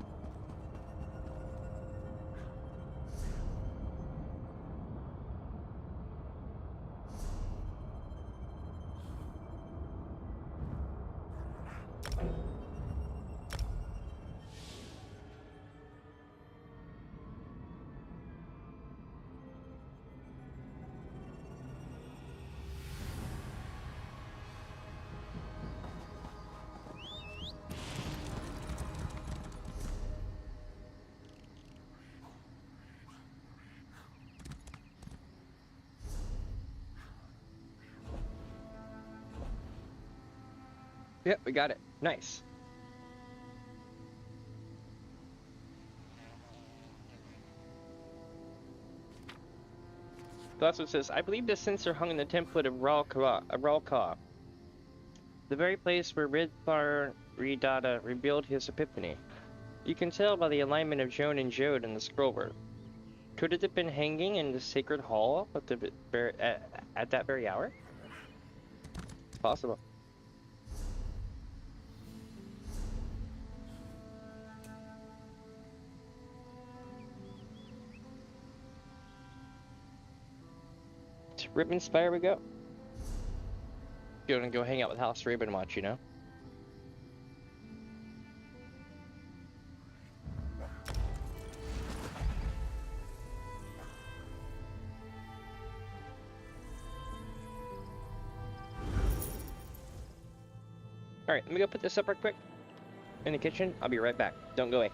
Yep, we got it. Nice. Glasswood says, I believe the censer hung in the template of Ralka, the very place where Ridthar Ridada revealed his epiphany. You can tell by the alignment of Joan and Jode in the scrollwork. Could it have been hanging in the sacred hall at that very hour? It's possible. To Ribbon Spire we go. Go hang out with House Raven Watch, you know? Alright, let me go put this up real quick in the kitchen. I'll be right back. Don't go away.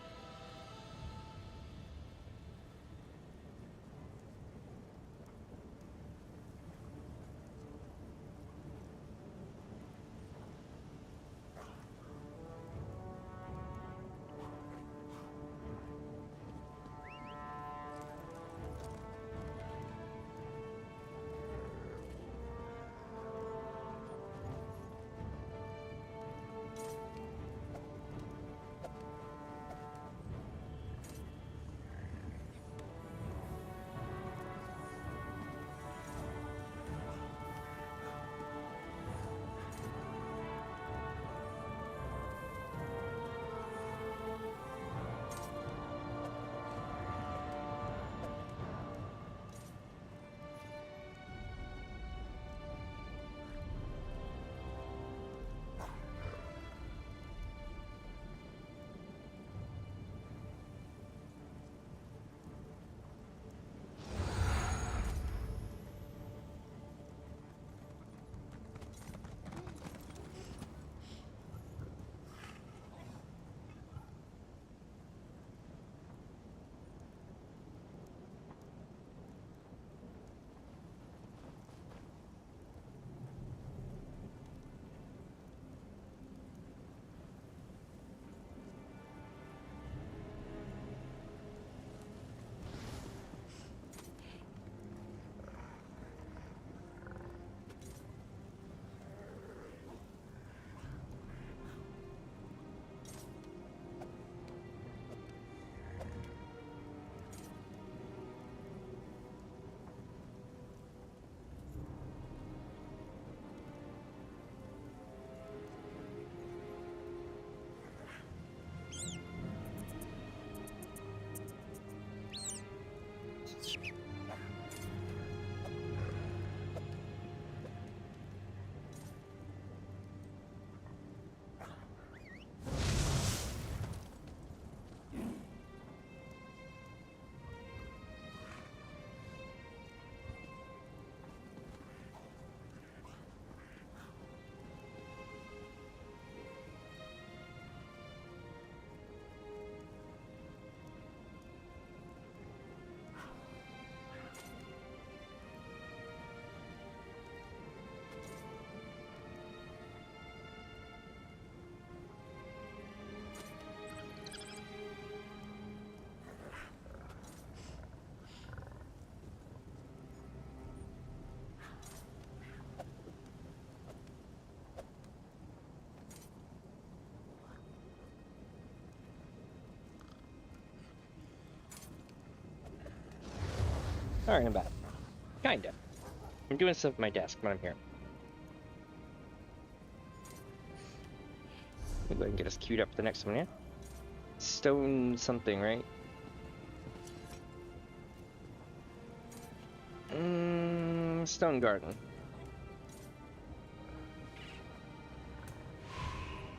Alright, I'm back. Kinda. I'm doing stuff at my desk when I'm here. Let me go ahead and get us queued up for the next one, yeah? Stone something, right? Stone Garden.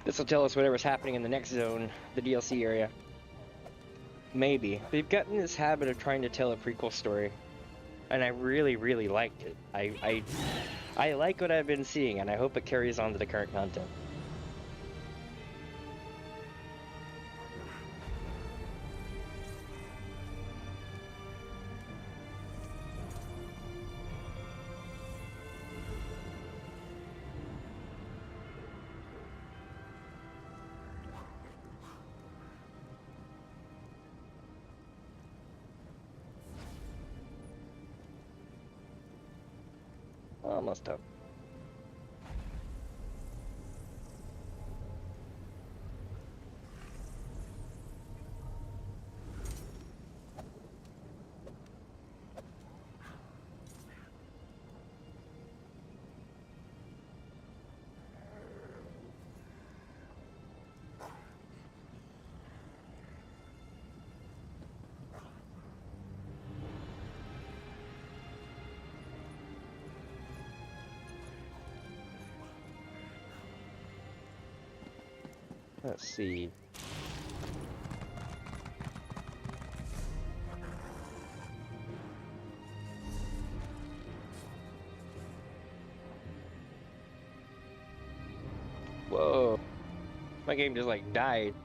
This will tell us whatever's happening in the next zone, the DLC area. Maybe. They've gotten this habit of trying to tell a prequel story, and I really, really liked it. I like what I've been seeing, and I hope it carries on to the current content. Almost done. Let's see. Whoa. My game just like died.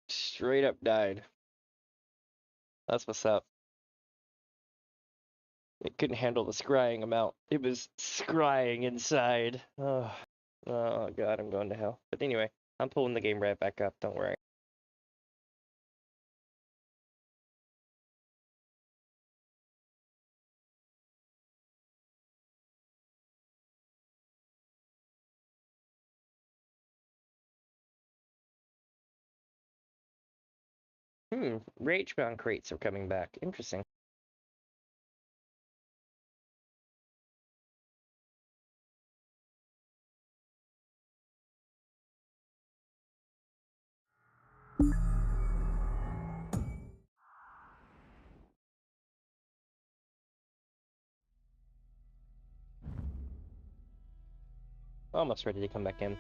Straight up died. That's what's up. It couldn't handle the scrying amount. It was scrying inside. Oh, oh god, I'm going to hell. But anyway, I'm pulling the game right back up, don't worry. Ragebound crates are coming back. Interesting. Almost ready to come back in.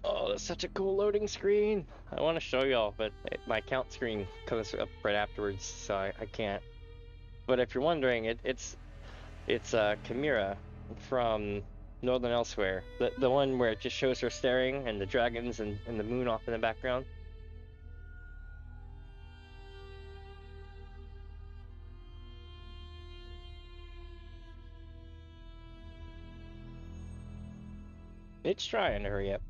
Oh, that's such a cool loading screen. I want to show y'all, but my count screen comes up right afterwards, so I can't. But if you're wondering, it's Chimera from Northern Elsewhere, the one where it just shows her staring and the dragons and the moon off in the background. It's trying to hurry up.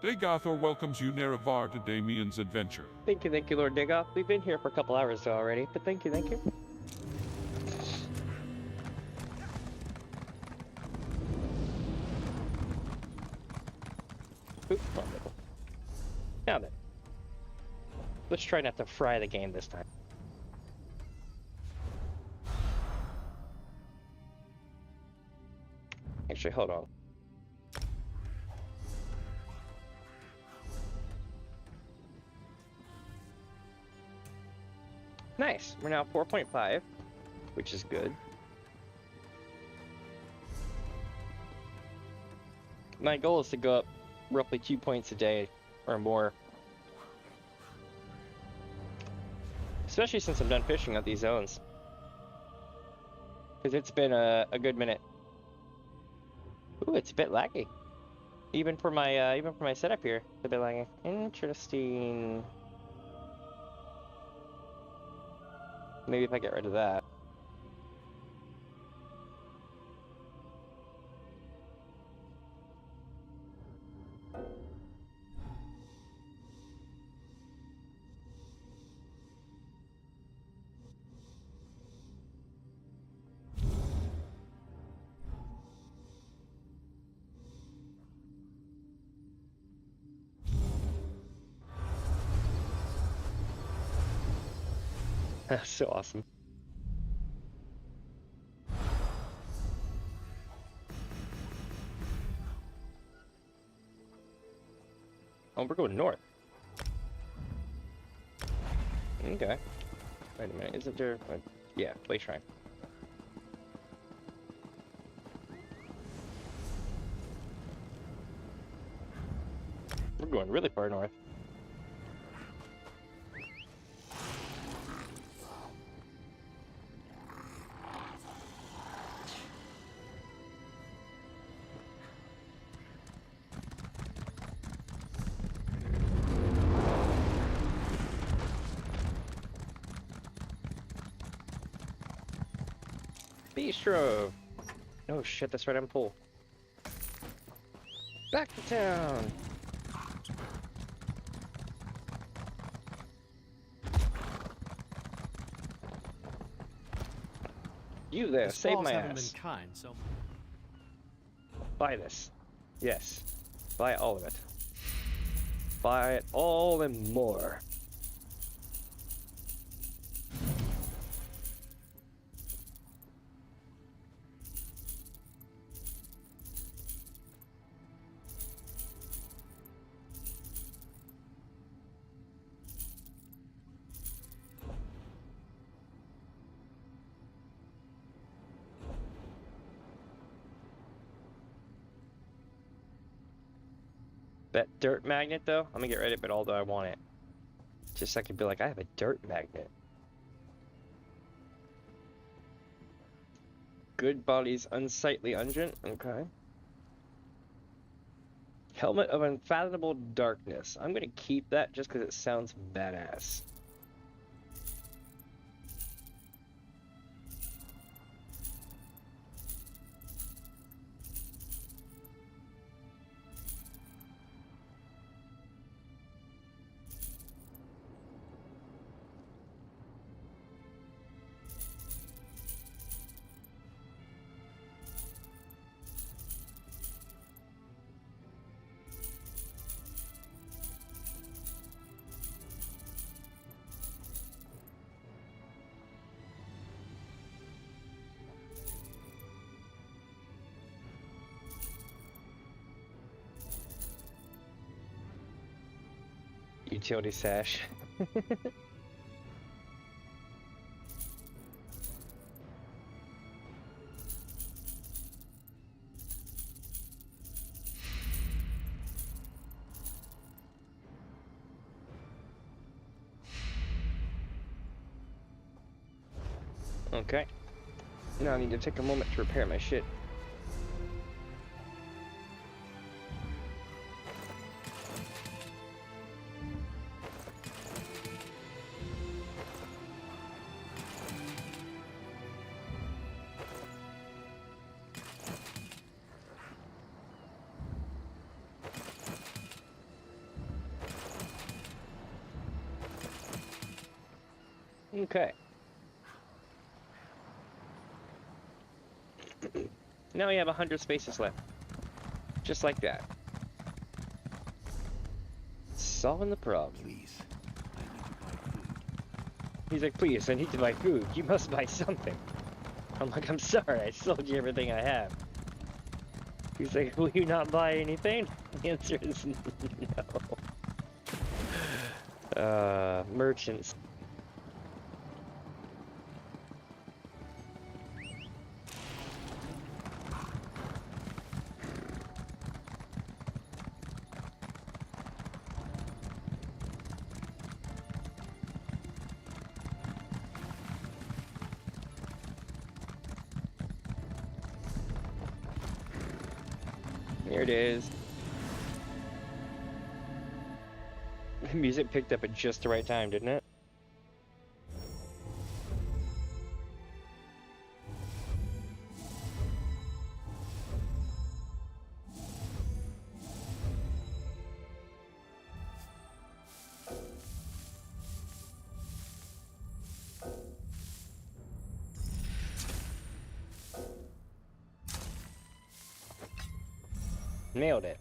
Dagothor welcomes you, Nerevar, to Damien's Adventure. Thank you, Lord Dagoth. We've been here for a couple hours already, but thank you. Oop, wonderful. Now then, let's try not to fry the game this time. Actually, hold on. Nice. We're now 4.5, which is good. My goal is to go up roughly 2 points a day or more. Especially since I'm done fishing out these zones. Because it's been a good minute. Ooh, it's a bit laggy. Even for my setup here, it's a bit laggy. Interesting. Maybe if I get rid of that. That's so awesome. Oh, we're going north. Okay. Wait a minute, isn't there... yeah, Play Shrine. We're going really far north. Bistro! Oh shit, that's right, I'm full. Back to town! You there, save my haven't ass. been kind, so Buy this. Yes. Buy all of it. Buy it all and more. That dirt magnet, though, I'm gonna get rid of it, although I want it. Just so I can be like, I have a dirt magnet. Good bodies, unsightly unguent. Okay. Helmet of Unfathomable Darkness. I'm gonna keep that just because it sounds badass. Utility sash. Okay. Now I need to take a moment to repair my shit. Okay. Now we have 100 spaces left. Just like that. Solving the problem. Please, I need to buy food. He's like, please, I need to buy food. You must buy something. I'm like, I'm sorry, I sold you everything I have. He's like, will you not buy anything? The answer is no. Merchants. Here it is. The music picked up at just the right time, didn't it? Nailed it.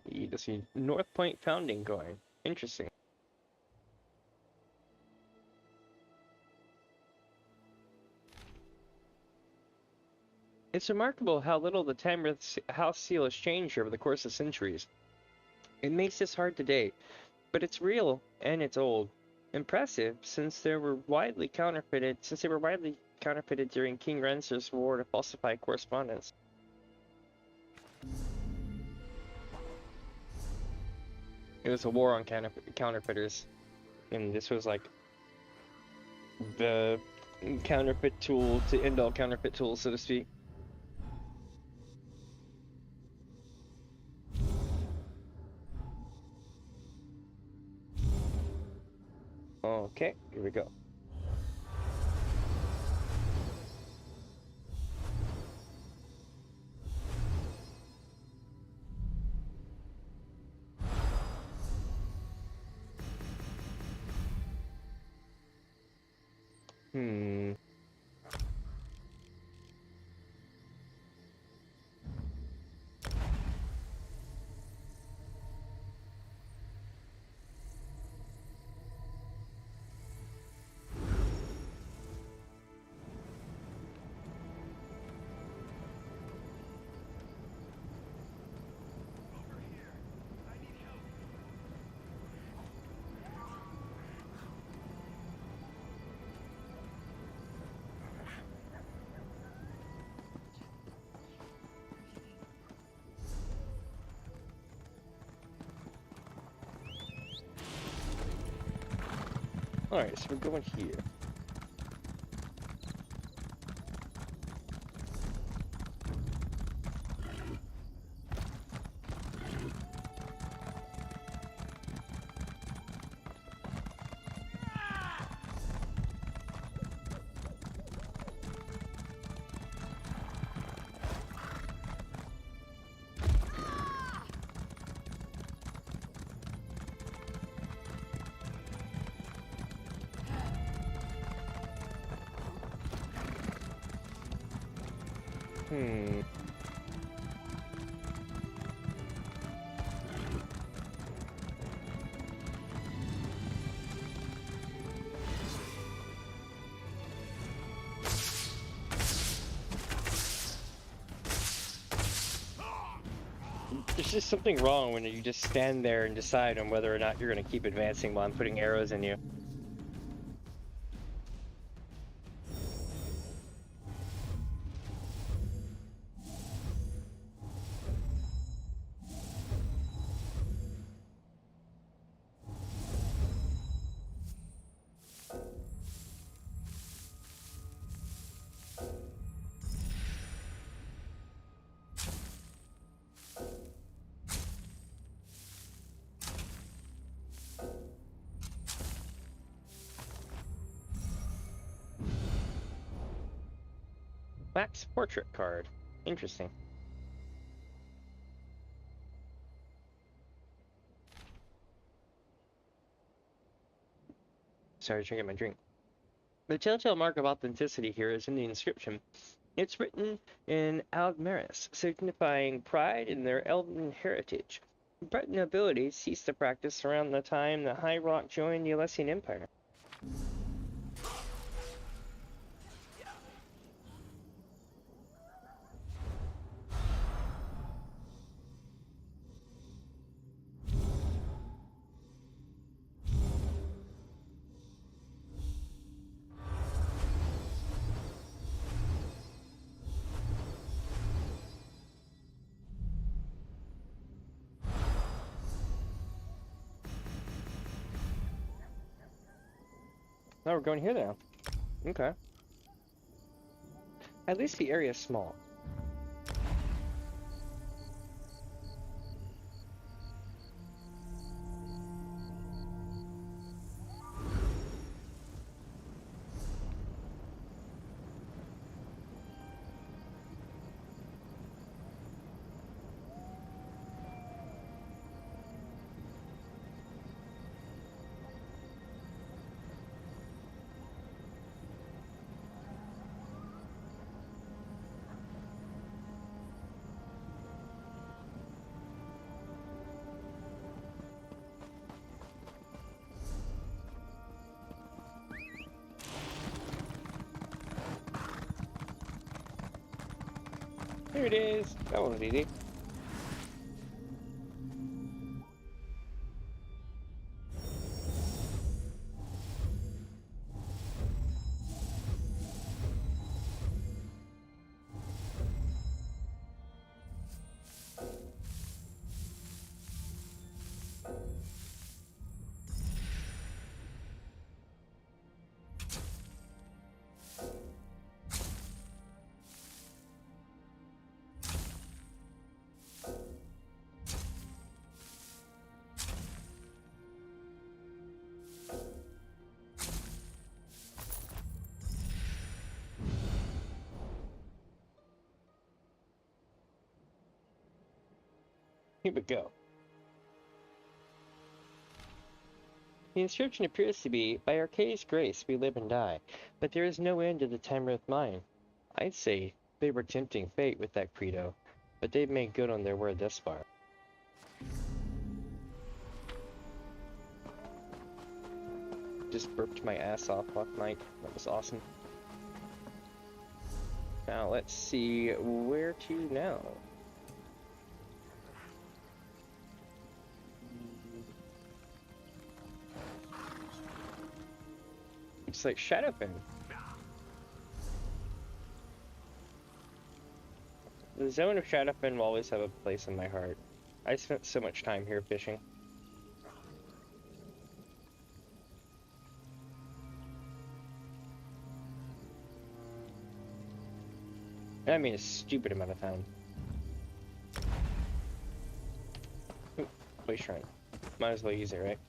You just see North Point founding going. Interesting. It's remarkable how little the Tamriel house seal has changed over the course of centuries. It makes this hard to date, but it's real and it's old. Impressive, since they were widely counterfeited during King Renser's war to falsify correspondence. It was a war on counterfeiters, and this was like the counterfeit tool to end all counterfeit tools, so to speak. Okay, here we go. Alright, so we're going here. There's just something wrong when you just stand there and decide on whether or not you're going to keep advancing while I'm putting arrows in you. Wax portrait card. Interesting. Sorry, drinking my drink. The telltale mark of authenticity here is in the inscription. It's written in Aldmeris, signifying pride in their elven heritage. Breton nobility ceased to practice around the time the High Rock joined the Alessian Empire. Oh, we're going here now. Okay. At least the area is small. Here it is. That one was easy. Here we go. The inscription appears to be, "By Arcades' grace we live and die, but there is no end to the Tamriel mine." I'd say they were tempting fate with that credo, but they've made good on their word thus far. Just burped my ass off last night. That was awesome. Now let's see where to now. It's like Shadowfen. The zone of Shadowfen will always have a place in my heart. I spent so much time here fishing. I mean, a stupid amount of time. Ooh, play shrine. Might as well use it, right?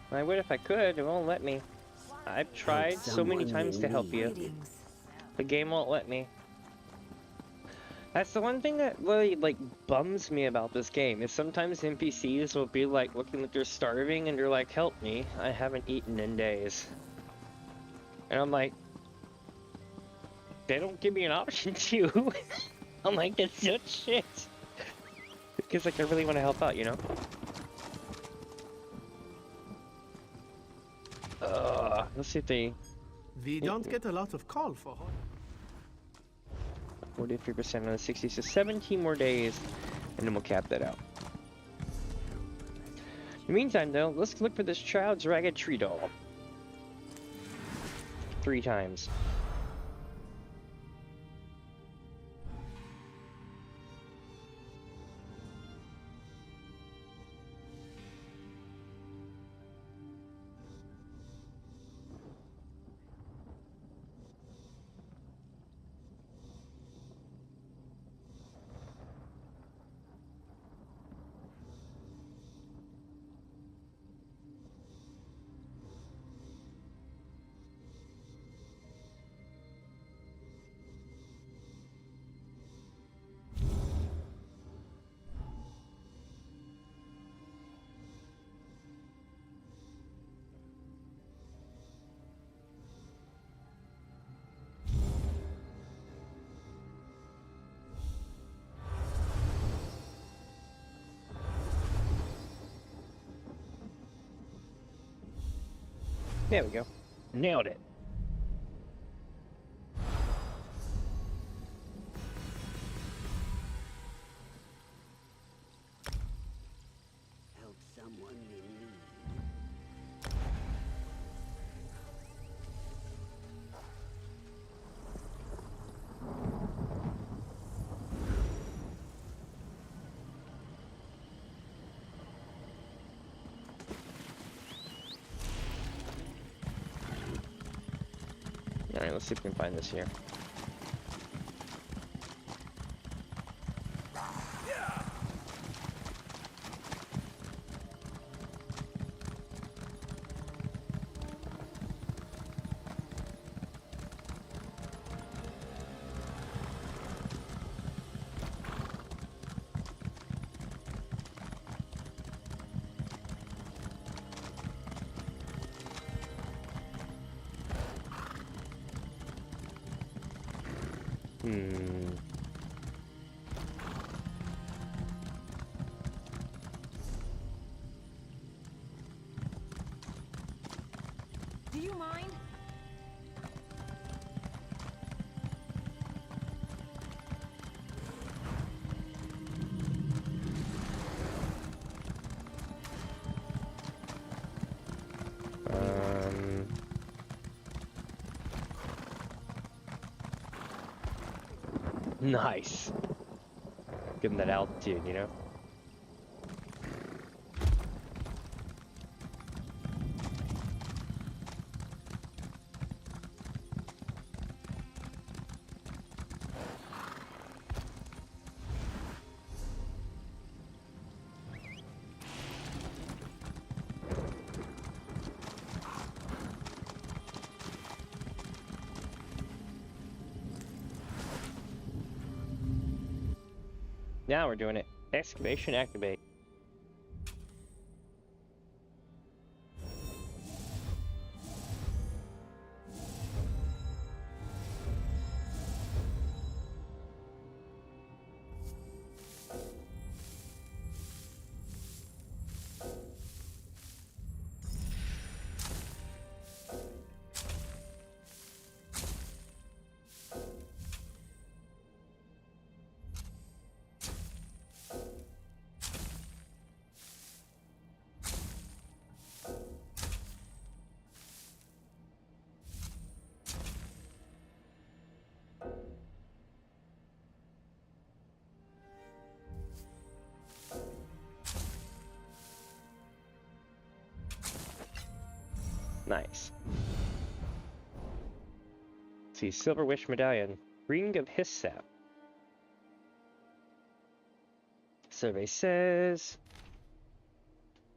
I would if I could, it won't let me. I've tried so many times to help you. The game won't let me. That's the one thing that really, like, bums me about this game, is sometimes NPCs will be, like, looking like they're starving, and they're like, "Help me, I haven't eaten in days." And I'm like, they don't give me an option to. I'm like, that's such shit. Because, like, I really want to help out, you know? Let's see if they... We don't get a lot of call for 43% on the 60, so 17 more days, and then we'll cap that out. In the meantime, though, let's look for this child's ragged tree doll. 3 times. There we go. Nailed it. Help someone in need. Alright, let's see if we can find this here. Hmm. Do you mind? Nice. Give him that altitude, you know? Now we're doing it. Excavation activate. Nice. Let's see, Silver Wish Medallion. Ring of Hissap. Survey says...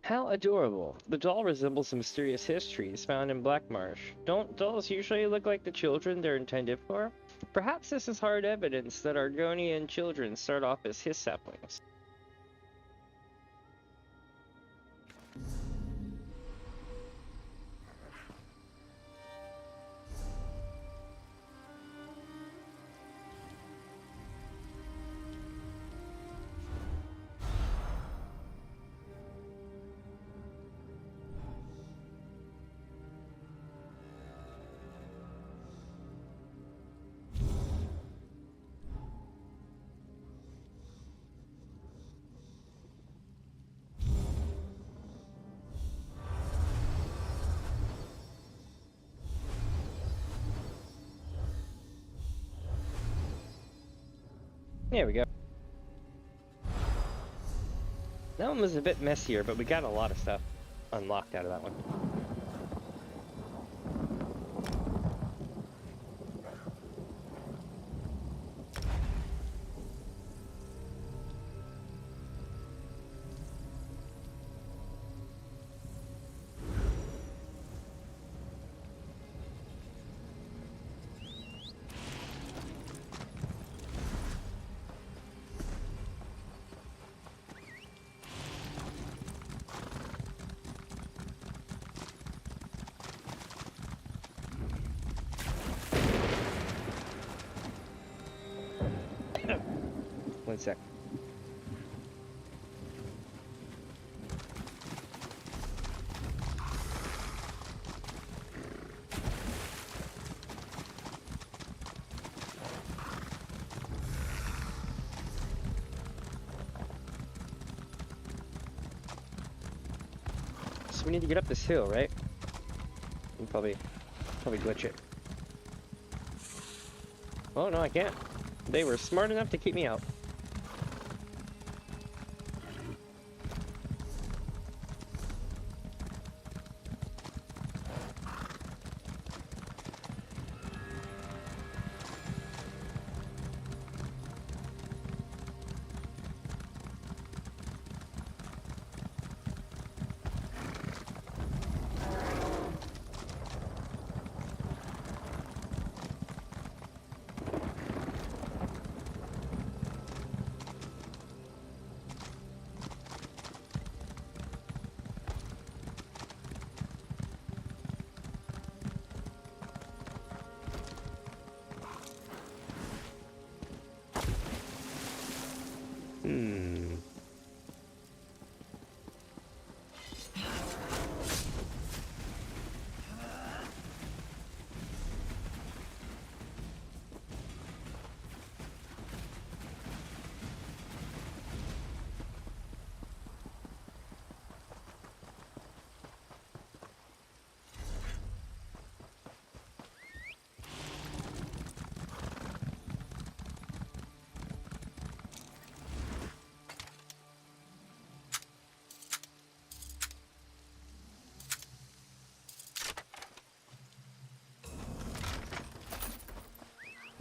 How adorable. The doll resembles the mysterious histories found in Black Marsh. Don't dolls usually look like the children they're intended for? Perhaps this is hard evidence that Argonian children start off as hissaplings. There we go. That one was a bit messier, but we got a lot of stuff unlocked out of that one. One sec. So we need to get up this hill, right? And probably glitch it. Oh no, I can't. They were smart enough to keep me out. Hmm.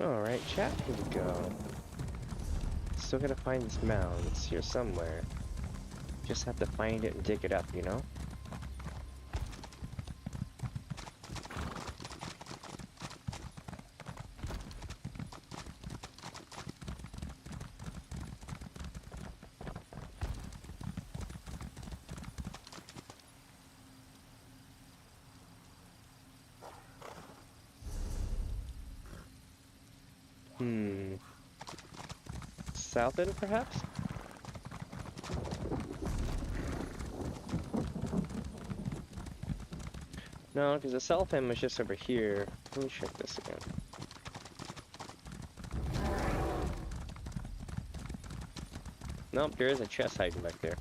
Alright, chat, here we go. Still gotta find this mound. It's here somewhere. Just have to find it and dig it up, you know? South end, perhaps? No, because the south end was just over here. Let me check this again. Nope, there is a chest hiding back there.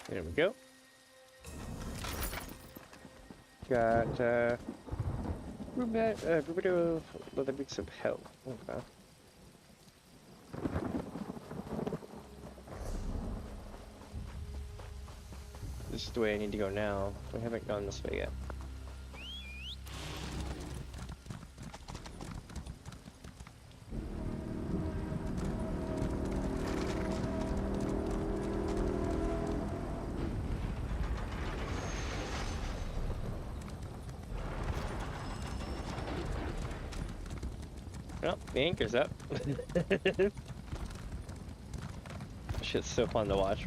There we go. Got, Rubido leather boots of hell. Okay. This is the way I need to go now. We haven't gone this way yet. Oh, the anchor's up. Shit's so fun to watch.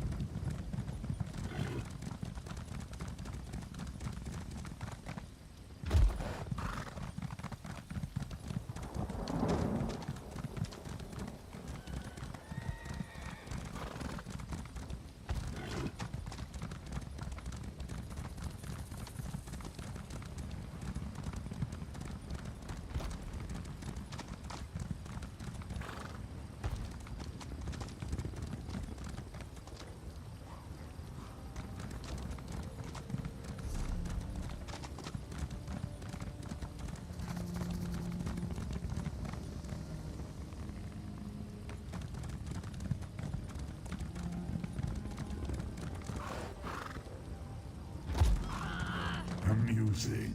Amusing.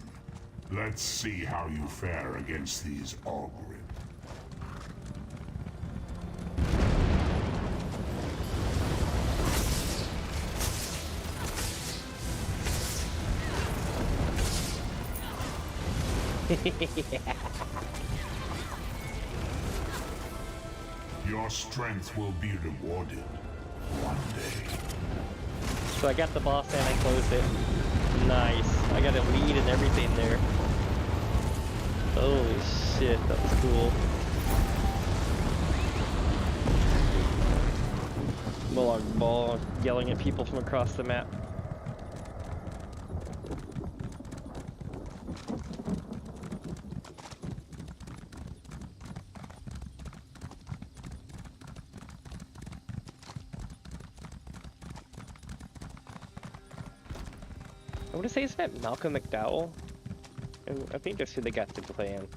Let's see how you fare against these Ogrim. Your strength will be rewarded one day. So I got the boss and I closed it. Nice. I got a lead and everything there. Holy shit, that was cool. Bulldog ball yelling at people from across the map. I want to say it's that Malcolm McDowell. And I think that's who they got to play in.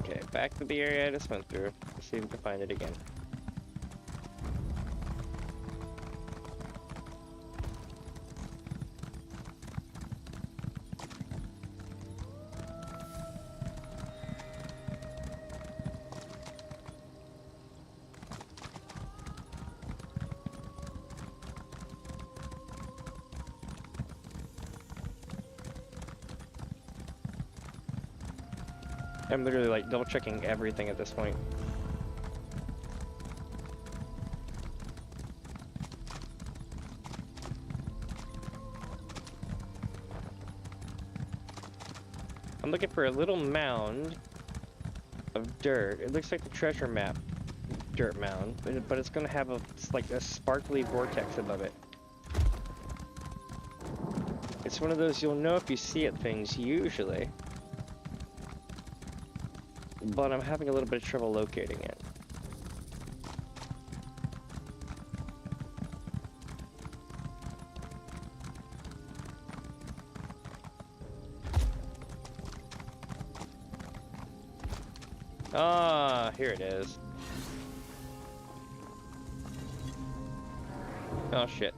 Okay, back to the area I just went through. Let's see if we can find it again. I'm literally like double checking everything at this point. I'm looking for a little mound of dirt. It looks like the treasure map dirt mound, but it's gonna have like a sparkly vortex above it. It's one of those you'll know if you see it things usually. But I'm having a little bit of trouble locating it. Ah, here it is. Oh shit.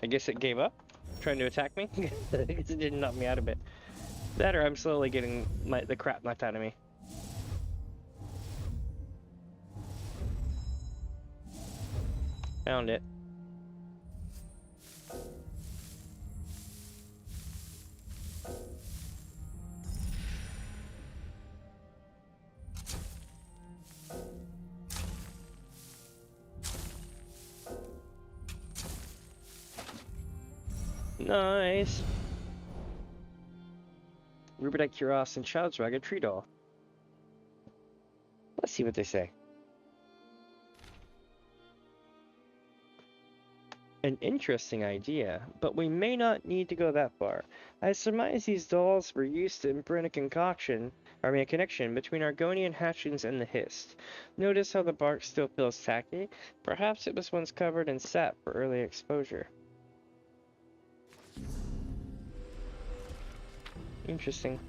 I guess it gave up, trying to attack me. It didn't knock me out of it. That or I'm slowly getting the crap knocked out of me. Found it. Nice. Rubidite Cuirass and Child's Ragged Tree Doll. Let's see what they say. An interesting idea, but we may not need to go that far. I surmise these dolls were used to imprint a connection between Argonian hatchlings and the Hist. Notice how the bark still feels tacky? Perhaps it was once covered in sap for early exposure. Interesting.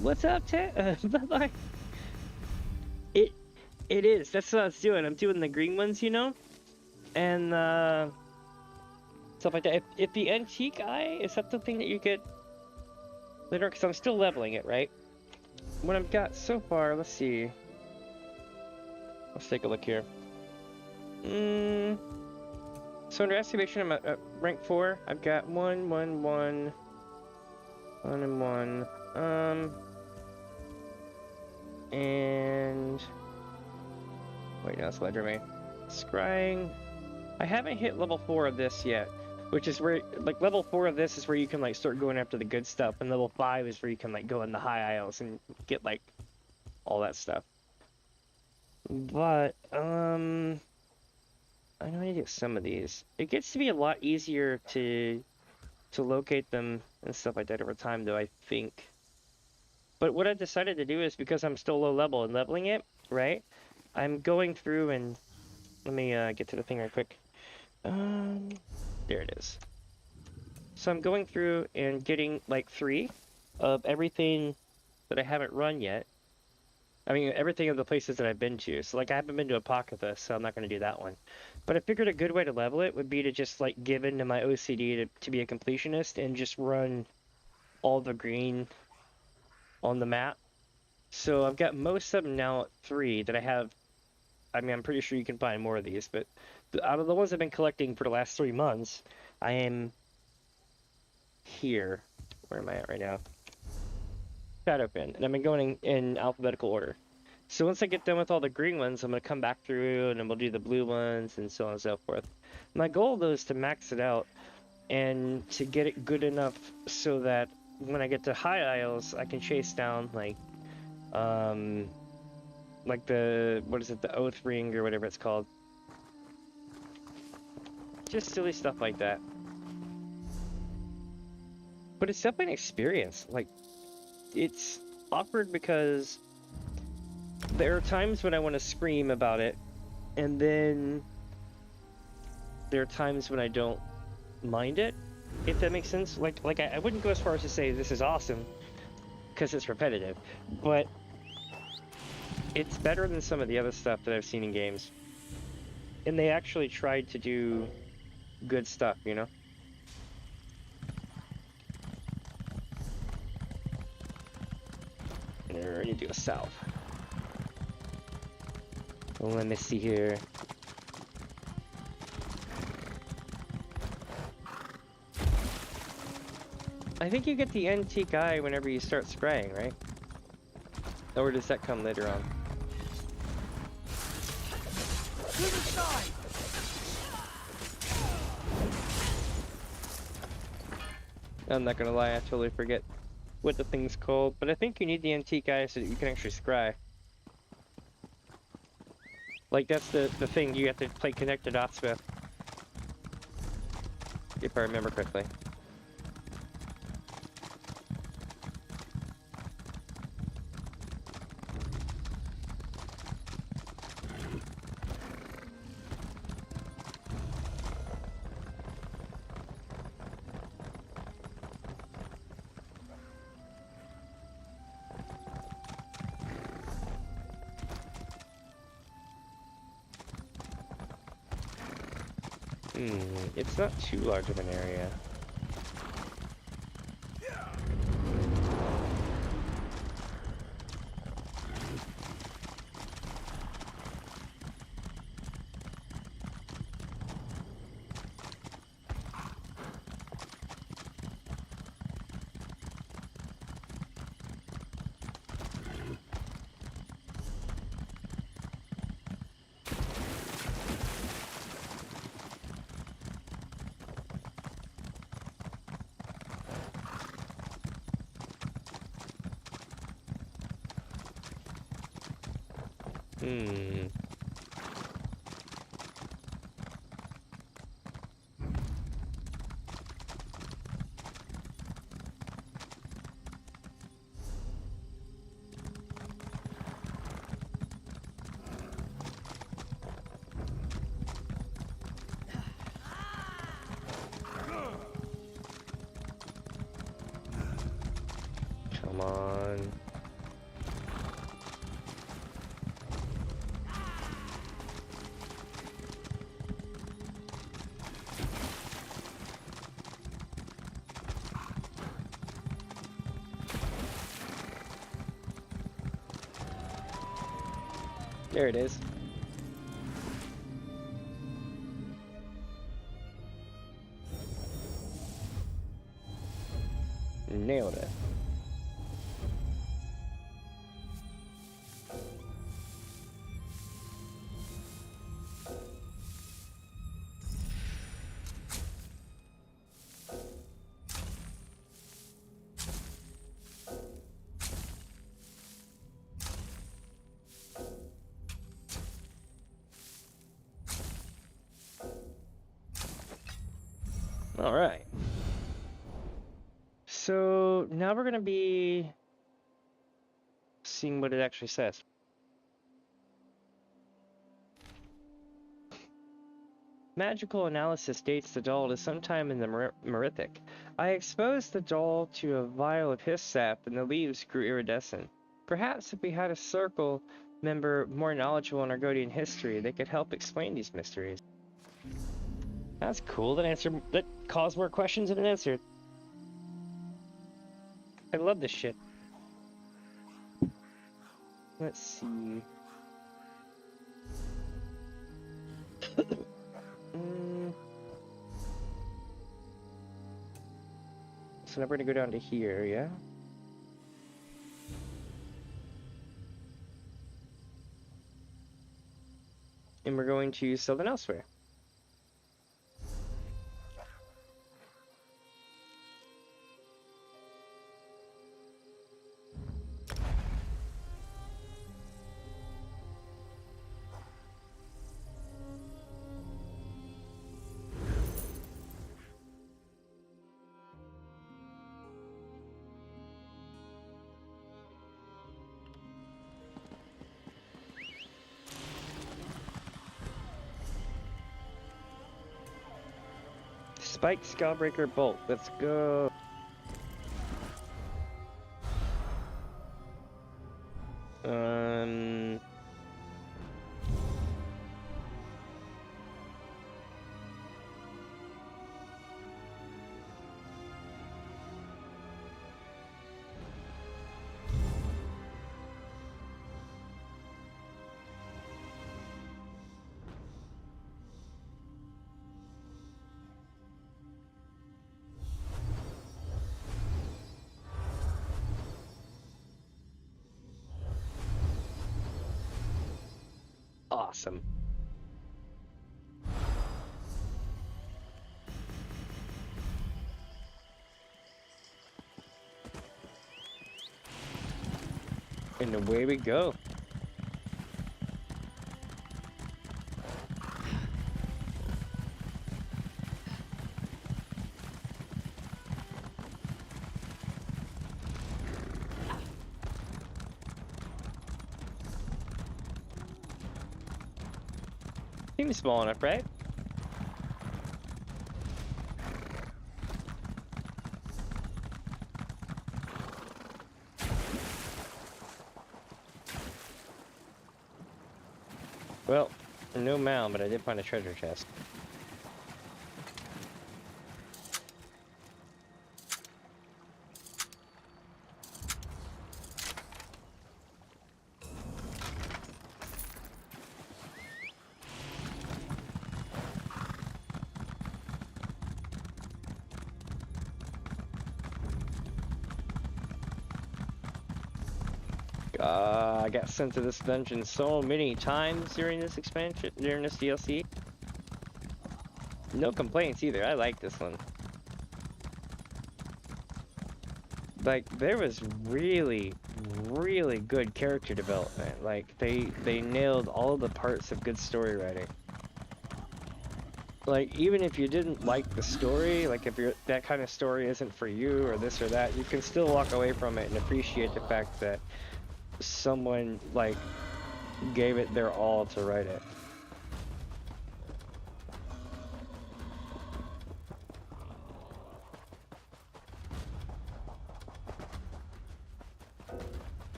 What's up, bye-bye. It is. That's what I was doing. I'm doing the green ones, you know? And, stuff like that. If the antique eye, is that the thing that you get later? Because I'm still leveling it, right? What I've got so far, let's see. Let's take a look here. So under excavation, I'm at rank 4. I've got 1, 1, 1, 1, and 1. And wait, no, it's ledger me. Scrying. I haven't hit level 4 of this yet, which is where, like, level 4 of this is where you can, like, start going after the good stuff, and level 5 is where you can, like, go in the high isles and get, like, all that stuff. But, I know I need to get some of these. It gets to be a lot easier to locate them and stuff like that over time, though, I think. But what I decided to do is, because I'm still low level and leveling it, right? I'm going through and... Let me get to the thing right quick. There it is. So I'm going through and getting, like, 3 of everything that I haven't run yet. I mean, everything of the places that I've been to. So, like, I haven't been to Apocrypha, so I'm not going to do that one. But I figured a good way to level it would be to just, like, give in to my OCD to be a completionist and just run all the green on the map So I've got most of them now at 3 that I have. I mean, I'm pretty sure you can find more of these, but out of the ones I've been collecting for the last 3 months, I am here. Where am I at right now? Shadowfen, and I've been going in alphabetical order. So once I get done with all the green ones, I'm going to come back through and then we'll do the blue ones and so on and so forth. My goal though is to max it out and to get it good enough so that when I get to High Isles, I can chase down like the, what is it, the Oath Ring or whatever it's called. Just silly stuff like that. But it's definitely an experience. Like, it's awkward because there are times when I want to scream about it, and then there are times when I don't mind it, if that makes sense. Like I wouldn't go as far as to say this is awesome, because it's repetitive, but it's better than some of the other stuff that I've seen in games. And they actually tried to do good stuff, you know? I need to go south. Well, let me see here. I think you get the antique eye whenever you start scrying, right? Or does that come later on? I'm not gonna lie, I totally forget what the thing's called, but I think you need the antique eye so that you can actually scry. Like, that's the thing you have to play connected dots with. If I remember correctly. It's not too large of an area. Come on. There it is. Nailed it. All right. So now we're going to be seeing what it actually says. Magical analysis dates the doll to sometime in the Merithic. I exposed the doll to a vial of his sap and the leaves grew iridescent. Perhaps if we had a circle member more knowledgeable in Argonian history, they could help explain these mysteries. That's cool. That caused more questions than it answered. I love this shit. Let's see. So now we're gonna go down to here, yeah? And we're going to sell them elsewhere. Spike Skybreaker Bolt, let's go. Awesome. And away we go. Seems small enough, right? Well, no mound, but I did find a treasure chest. I got sent to this dungeon so many times during this expansion, during this DLC. No complaints either, I like this one. Like, there was really, really good character development. Like, they nailed all the parts of good story writing. Like, even if you didn't like the story, like if that kind of story isn't for you or this or that, you can still walk away from it and appreciate the fact that someone, like, gave it their all to write it.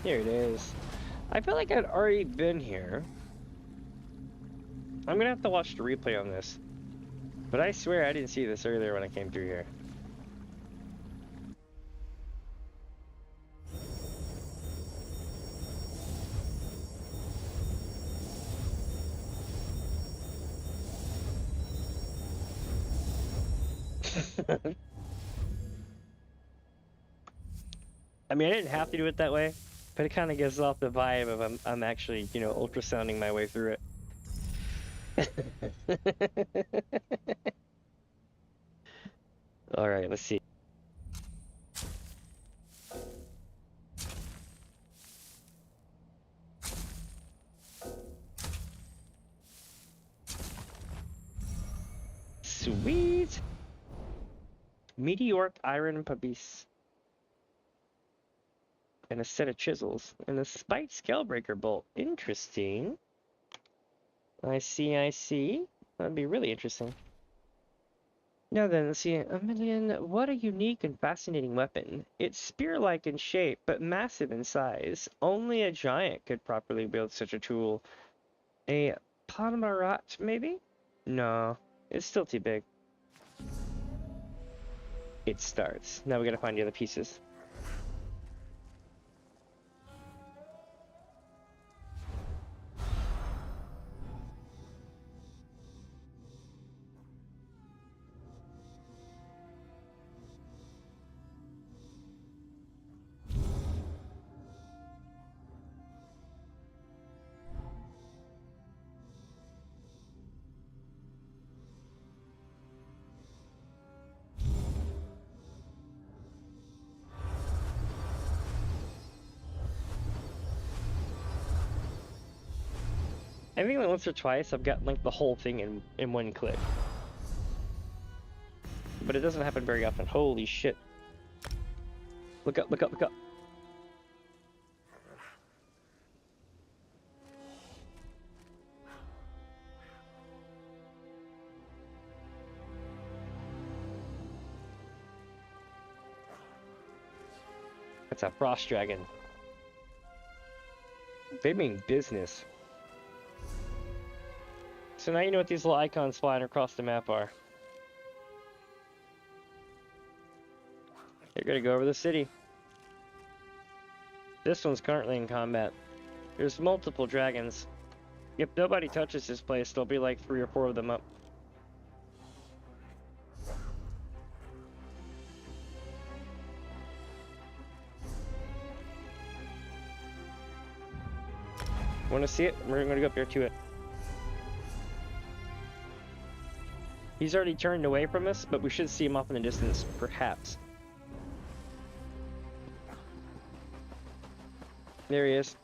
Here it is. I feel like I'd already been here. I'm gonna have to watch the replay on this. But I swear I didn't see this earlier when I came through here. I mean, I didn't have to do it that way, but it kind of gives off the vibe of I'm actually, you know, ultrasounding my way through it. All right, let's see. Sweet. Meteoric iron pubis. And a set of chisels. And a spiked scalebreaker bolt. Interesting. I see, I see. That'd be really interesting. Now then, let's see. Amelia, what a unique and fascinating weapon. It's spear-like in shape, but massive in size. Only a giant could properly wield such a tool. A Padmarat, maybe? No, it's still too big. It starts. Now we gotta find the other pieces. I think like once or twice I've got like the whole thing in one clip. But it doesn't happen very often. Holy shit. Look up, look up, look up. That's a frost dragon. They mean business. So now you know what these little icons flying across the map are. They're gonna go over the city. This one's currently in combat. There's multiple dragons. If nobody touches this place, there'll be like 3 or 4 of them up. Wanna see it? We're gonna go up there to it. He's already turned away from us, but we should see him off in the distance, perhaps. There he is.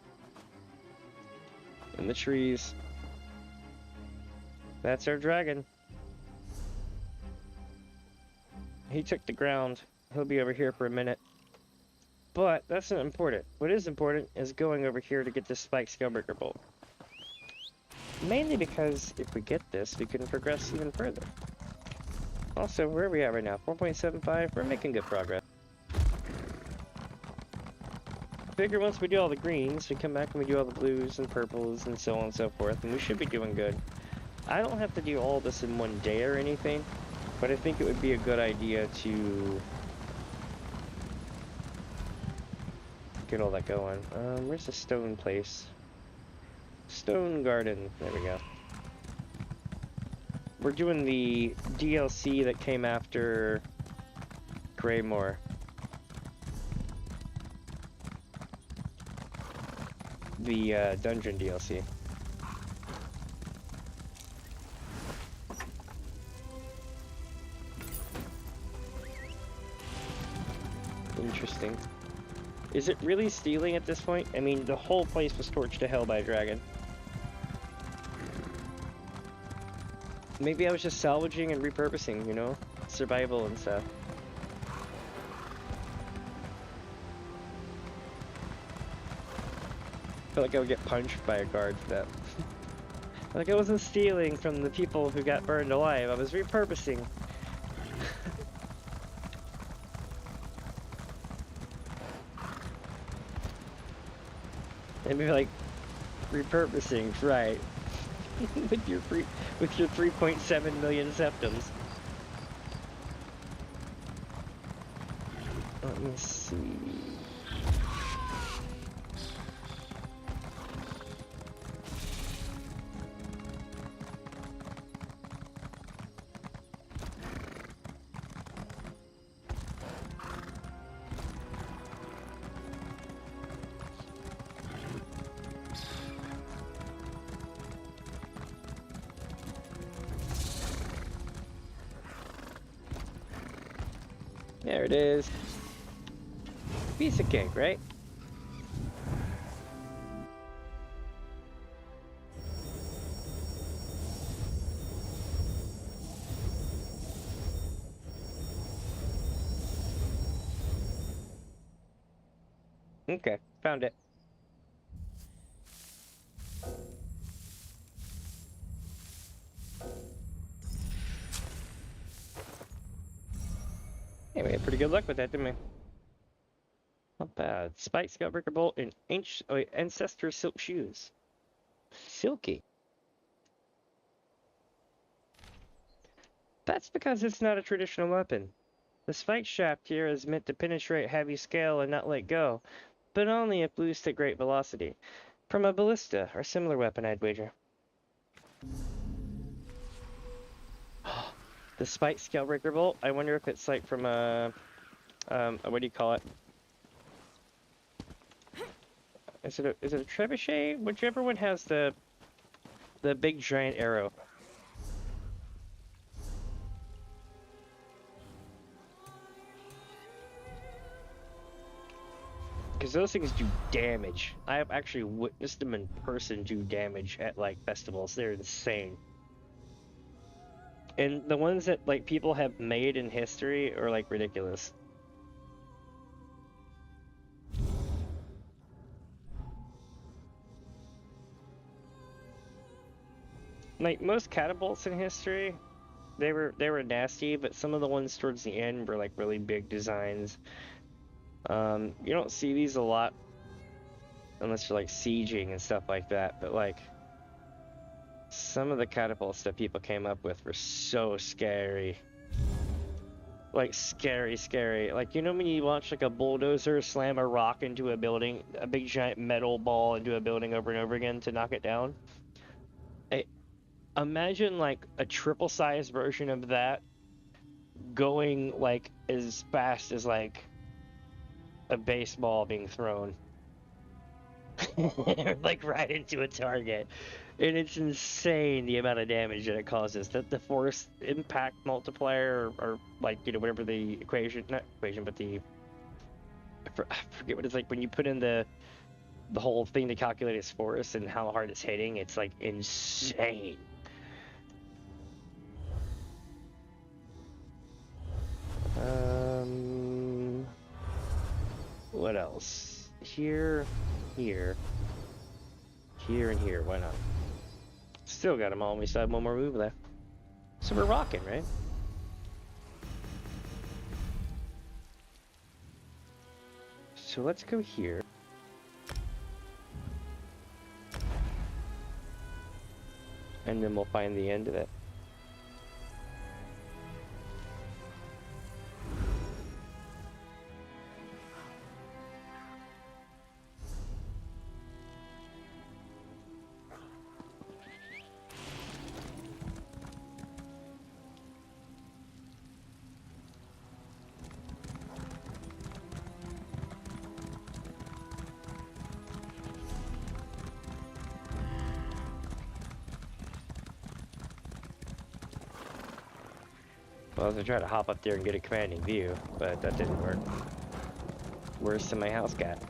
In the trees. That's our dragon. He took the ground. He'll be over here for a minute. But that's not important. What is important is going over here to get this spike scalebreaker bolt. Mainly because if we get this, we can progress even further. Also, where are we at right now? 4.75? We're making good progress. Figure once we do all the greens, we come back and we do all the blues and purples and so on and so forth, and we should be doing good. I don't have to do all this in one day or anything, but I think it would be a good idea to get all that going. Where's the stone place? Stone Garden. There we go. We're doing the DLC that came after Greymoor. The dungeon DLC. Interesting. Is it really stealing at this point? I mean, the whole place was torched to hell by a dragon. Maybe I was just salvaging and repurposing, you know? Survival and stuff. I feel like I would get punched by a guard for that. Like I wasn't stealing from the people who got burned alive, I was repurposing. And be like, repurposing, right? with your 3.7 million septums. Let me see. There it is. Piece of cake, right? Okay, found it. Hey, we had pretty good luck with that, didn't we? Not bad. Spike, Scoutbreaker Bolt, and Ancestor Silk Shoes. Silky. That's because it's not a traditional weapon. The spike shaft here is meant to penetrate heavy scale and not let go, but only if boost at great velocity. From a ballista or similar weapon, I'd wager. The spike Scalebreaker Bolt, I wonder if it's like from a, what do you call it? Is it a trebuchet? Whichever one has the big giant arrow. Because those things do damage. I have actually witnessed them in person do damage at like festivals. They're insane. And the ones that like people have made in history are like ridiculous. Like most catapults in history, they were nasty, but some of the ones towards the end were like really big designs. You don't see these a lot unless you're like sieging and stuff like that, but like some of the catapults that people came up with were so scary. Like scary. Like, you know when you watch like a bulldozer slam a rock into a building, a big giant metal ball into a building over and over again to knock it down? Imagine like a triple sized version of that going like as fast as like a baseball being thrown. Like right into a target. And it's insane the amount of damage that it causes. That the force impact multiplier or like, you know, whatever the equation, not equation, but the, I forget what it's like when you put in the whole thing to calculate its force and how hard it's hitting. It's like insane. What else? Here, and here. Why not? Still got them all. We still have one more move left. So we're rocking, right? So let's go here. And then we'll find the end of it. Well, I was gonna try to hop up there and get a commanding view, but that didn't work. Worse than my house cat.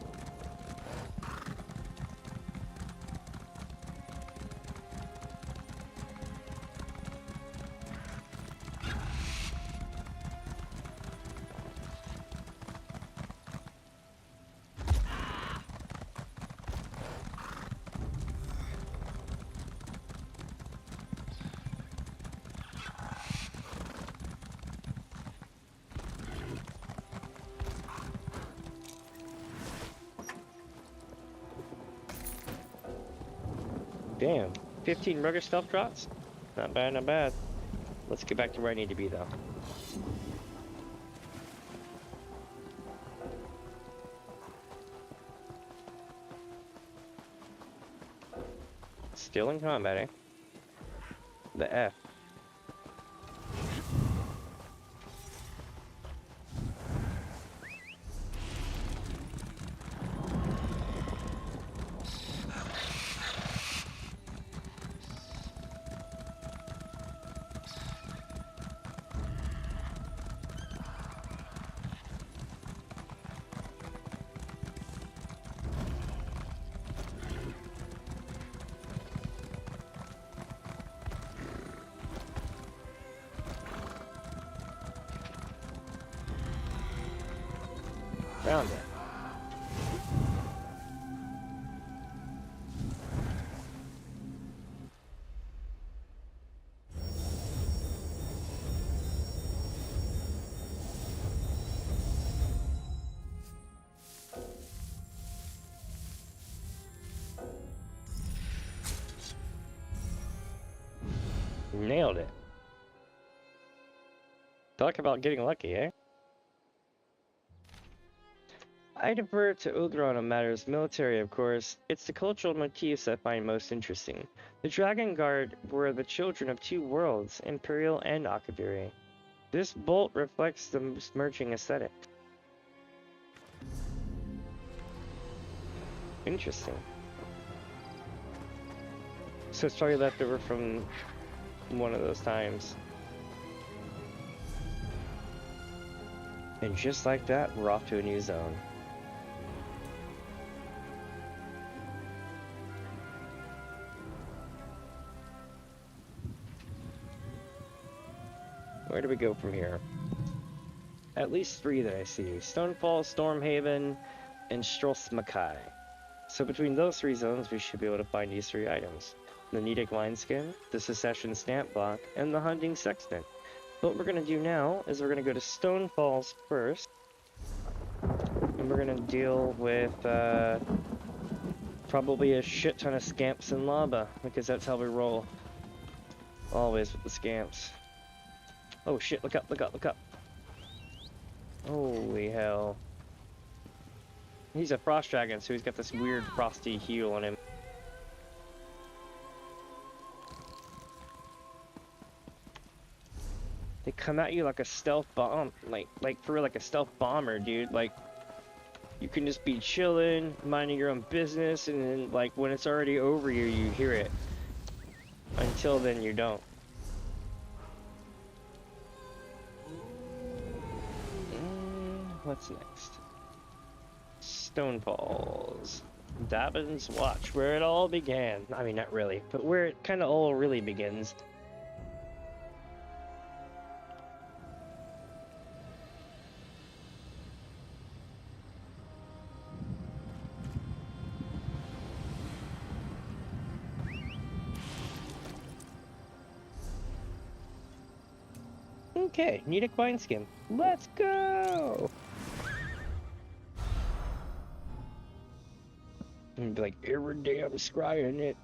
Damn, 15 rugged stealth drops? Not bad, not bad. Let's get back to where I need to be, though. Still in combat, eh? The F. Found it. Nailed it. Talk about getting lucky, eh? I defer to Ulgron on matters military, of course. It's the cultural motifs I find most interesting. The Dragon Guard were the children of two worlds, Imperial and Akaviri. This bolt reflects the merging aesthetic. Interesting. So it's probably left over from one of those times. And just like that, we're off to a new zone. Where do we go from here? At least 3 that I see. Stonefall, Stormhaven, and Strosmakai. So between those 3 zones, we should be able to find these 3 items. The Nedic Wineskin, the Secession Stamp Block, and the Hunting Sextant. What we're going to do now is we're going to go to Stonefalls first. And we're going to deal with probably a shit ton of scamps and lava, because that's how we roll. Always with the scamps. Oh shit, look up, look up, look up. Holy hell. He's a frost dragon, so he's got this weird frosty hue on him. They come at you like a stealth bomb, like for real, like a stealth bomber, dude. Like, you can just be chilling, minding your own business, and then, like, when it's already over you, you hear it. Until then, you don't. What's next? Stonefalls. Davin's Watch, where it all began. I mean, not really, but where it kind of all really begins. Okay, need a coin skin. Let's go! And be like, every day I'm scrying it.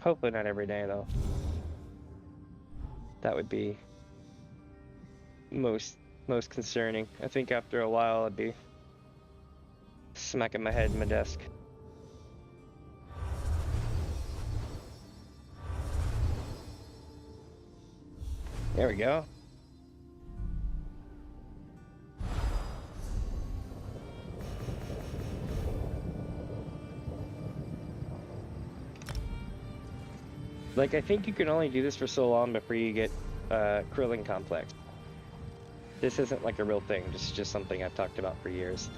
Hopefully not every day, though. That would be most concerning. I think after a while I'd be smacking my head in my desk. There we go. Like, I think you can only do this for so long before you get Krillin Complex. This isn't like a real thing, this is just something I've talked about for years.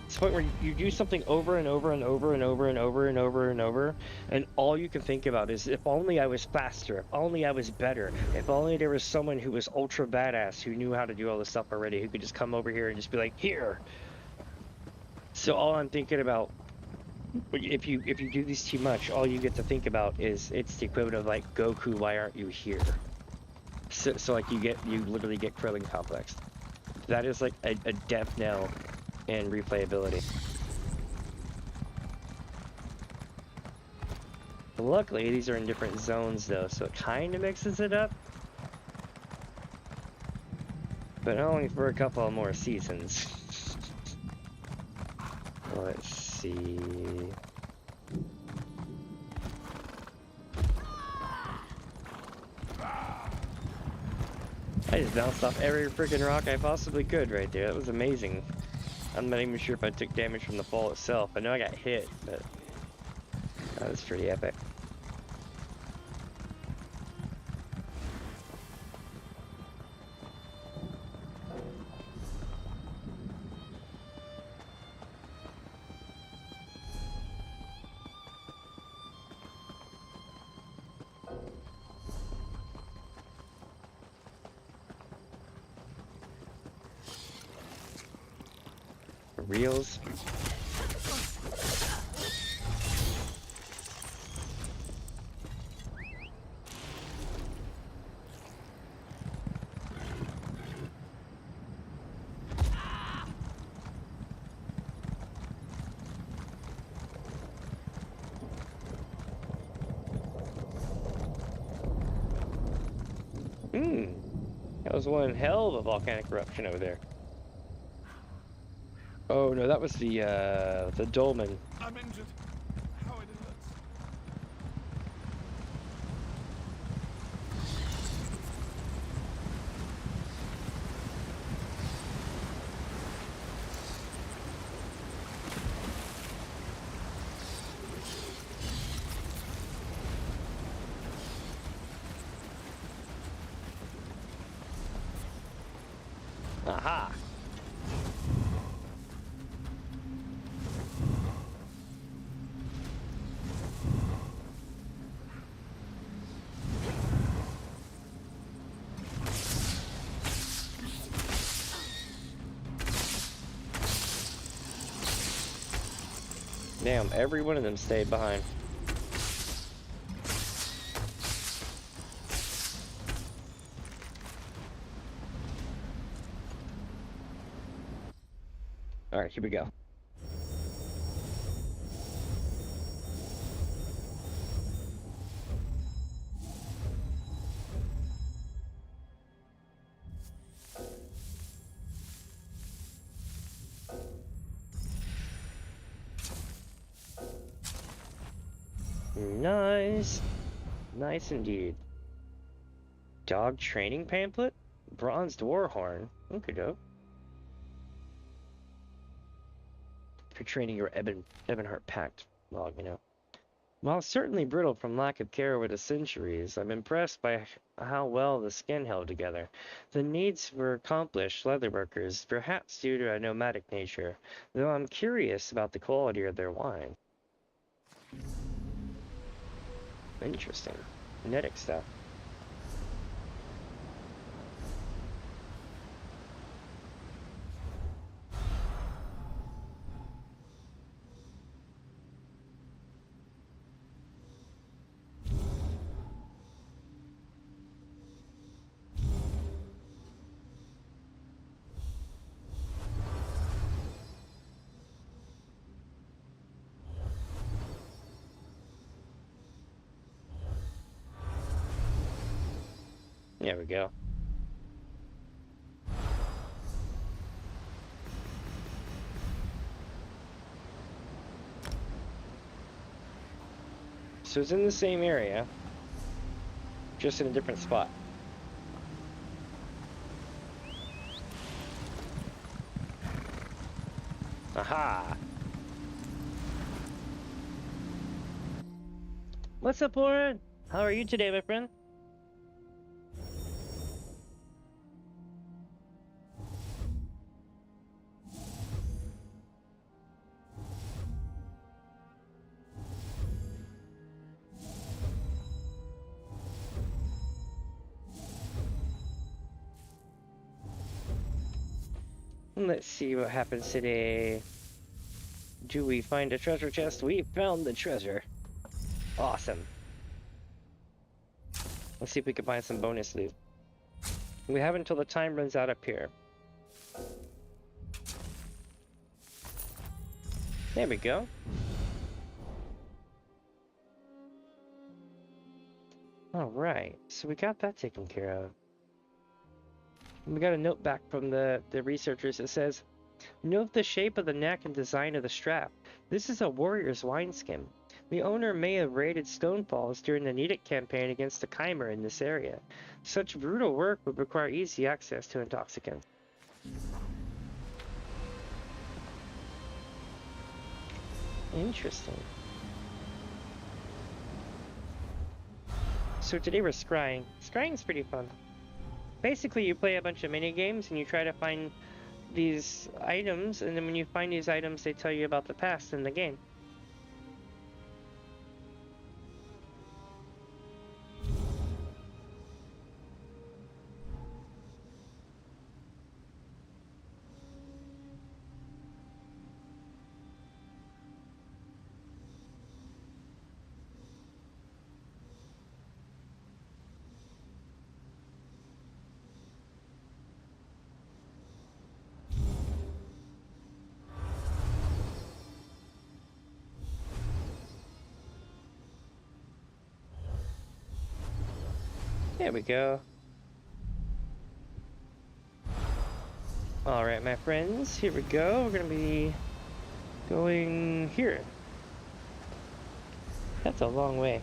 It's the point where you do something over and over and over and over and over and over and over, and all you can think about is, if only I was faster, if only I was better, if only there was someone who was ultra badass who knew how to do all this stuff already, who could just come over here and just be like, here! So all I'm thinking about, if you do these too much, all you get to think about is, it's the equivalent of like, Goku, why aren't you here? So like you literally get Krillin Complex. That is like a death knell in replayability. Luckily, these are in different zones though, so it kind of mixes it up. But only for a couple more seasons. Let's see. I just bounced off every freaking rock I possibly could right there. That was amazing. I'm not even sure if I took damage from the fall itself. I know I got hit, but that was pretty epic. Reels. That was one hell of a volcanic eruption over there. Oh no, that was the dolmen. I'm injured. How it hurts. Aha! Damn, every one of them stayed behind. Alright, here we go. Nice. Nice indeed. Dog training pamphlet? Bronzed war horn. Okay, dope. For training your Ebonheart Pact log, you know. While certainly brittle from lack of care over the centuries, I'm impressed by how well the skin held together. The needs were accomplished leatherworkers, perhaps due to a nomadic nature, though I'm curious about the quality of their wine. Interesting. Genetic stuff. There we go. So it's in the same area, just in a different spot. Aha! What's up, Lauren? How are you today, my friend? Let's see what happens today. Do we find a treasure chest? We found the treasure. Awesome. Let's see if we can find some bonus loot. We have until the time runs out up here. There we go. Alright, so we got that taken care of. We got a note back from the researchers that says, note the shape of the neck and design of the strap. This is a warrior's wineskin. The owner may have raided Stonefalls during the Nedic campaign against the Chimer in this area. Such brutal work would require easy access to intoxicants. Interesting. So today we're scrying. Scrying's pretty fun. Basically, you play a bunch of mini games and you try to find these items, and then when you find these items, they tell you about the past in the game. There we go. Alright, my friends, here we go. We're gonna be going here. That's a long way.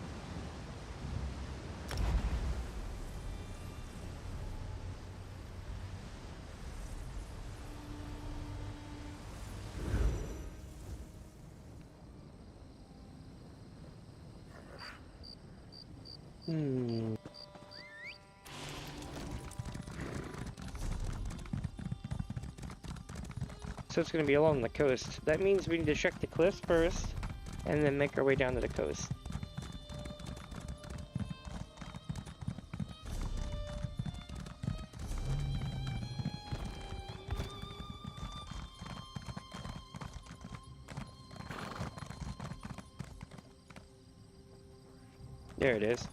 So it's going to be along the coast. That means we need to check the cliffs first, and then make our way down to the coast. There it is.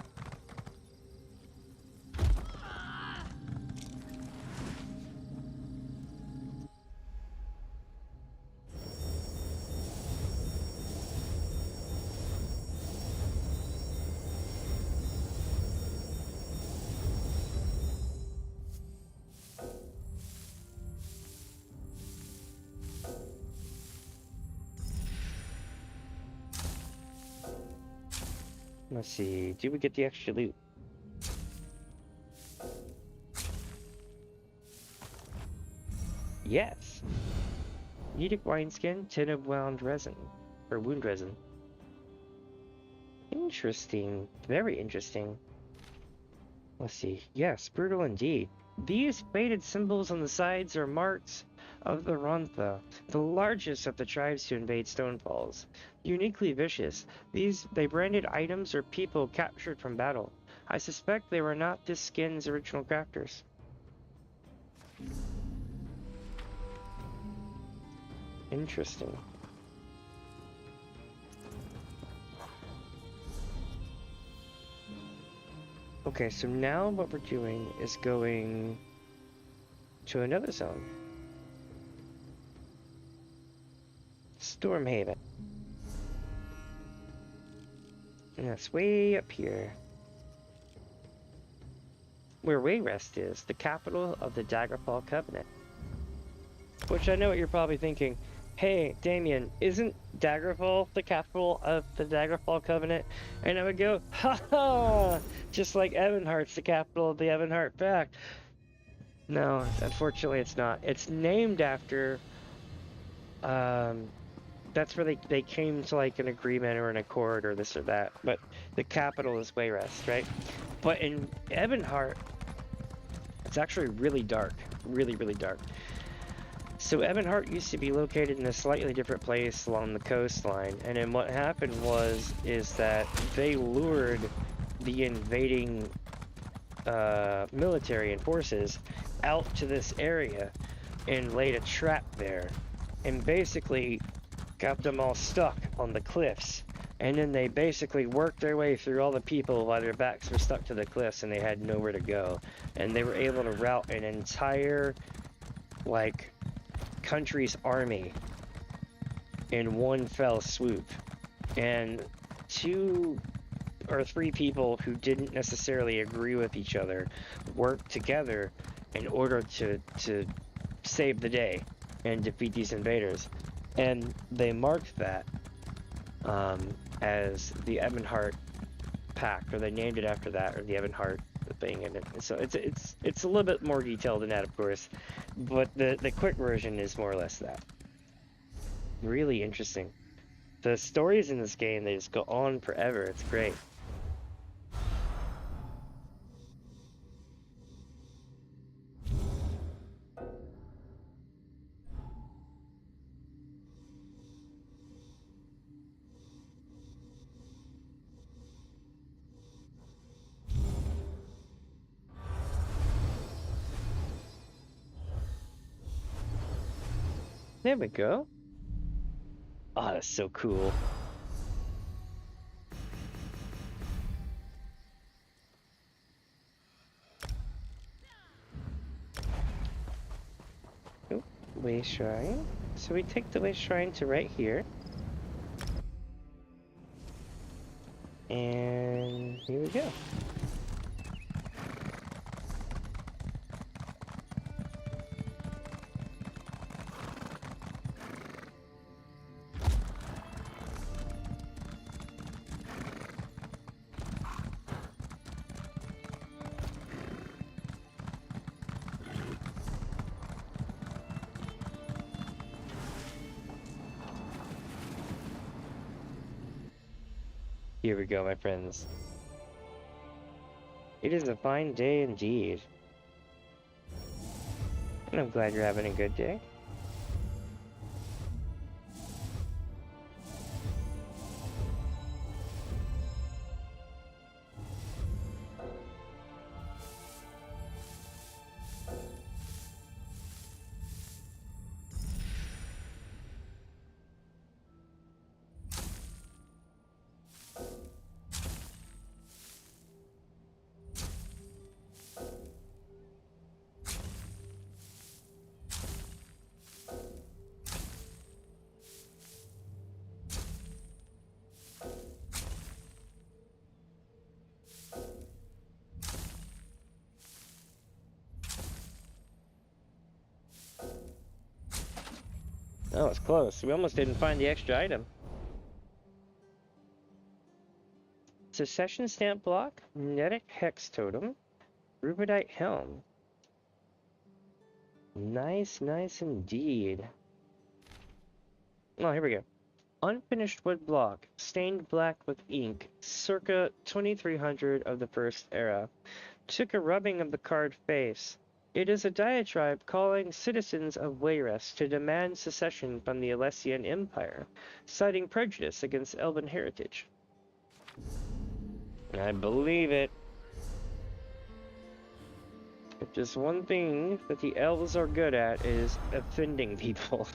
Let's see, did we get the extra loot? Yes! Edict wineskin, tin of wound resin. Or wound resin. Interesting. Very interesting. Let's see. Yes, brutal indeed. These faded symbols on the sides are marks of the Rontha, the largest of the tribes to invade Stonefalls. Uniquely vicious, they branded items or people captured from battle. I suspect they were not this skin's original crafters. Interesting. Okay, so now what we're doing is going to another zone. Stormhaven. And that's way up here. Where Wayrest is, the capital of the Daggerfall Covenant. Which I know what you're probably thinking. Hey, Damien, isn't Daggerfall the capital of the Daggerfall Covenant? And I would go, ha ha! Just like Ebonheart's the capital of the Ebonheart Pact. No, unfortunately it's not. It's named after, that's where they came to like an agreement or an accord or this or that. But the capital is Wayrest, right? But in Ebonheart, it's actually really dark. Really, really dark. So Ebonheart used to be located in a slightly different place along the coastline, and then what happened is that they lured the invading military and forces out to this area and laid a trap there, and basically got them all stuck on the cliffs. And then they basically worked their way through all the people while their backs were stuck to the cliffs and they had nowhere to go. And they were able to rout an entire, like, country's army in one fell swoop. And 2 or 3 people who didn't necessarily agree with each other worked together in order to save the day and defeat these invaders. And they marked that as the Ebonheart Pact, or they named it after that, or the Ebonheart thing. And so it's a little bit more detailed than that, of course, but the quick version is more or less that. Really interesting. The stories in this game, they just go on forever. It's great. There we go. Oh, that's so cool. Oh, Way Shrine. So we take the Way Shrine to right here. And here we go. Here we go, my friends. It is a fine day indeed. And I'm glad you're having a good day. Oh, it's close. We almost didn't find the extra item. Secession stamp block, Netic hex totem, Rubidite helm. Nice, nice indeed. Oh, here we go. Unfinished wood block, stained black with ink, circa 2300 of the First Era. Took a rubbing of the card face. It is a diatribe calling citizens of Wayrest to demand secession from the Alessian Empire, citing prejudice against Elven heritage. I believe it. If there's one thing that the elves are good at, is offending people.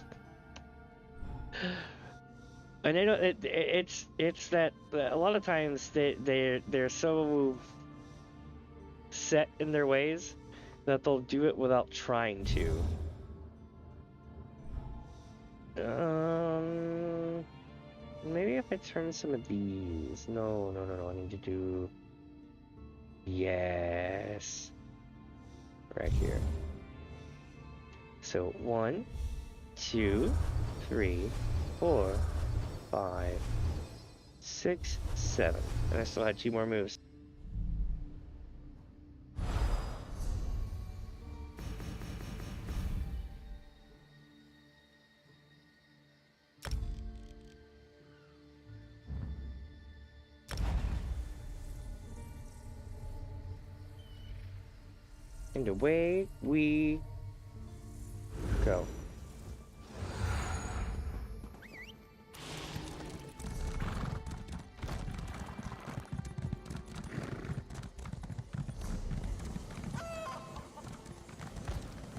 And I know it's that a lot of times they're so set in their ways that they'll do it without trying to. Maybe if I turn some of these. No. I need to do. Yes. Right here. So 1, 2, 3, 4, 5, 6, 7. And I still had 2 more moves. And away we go.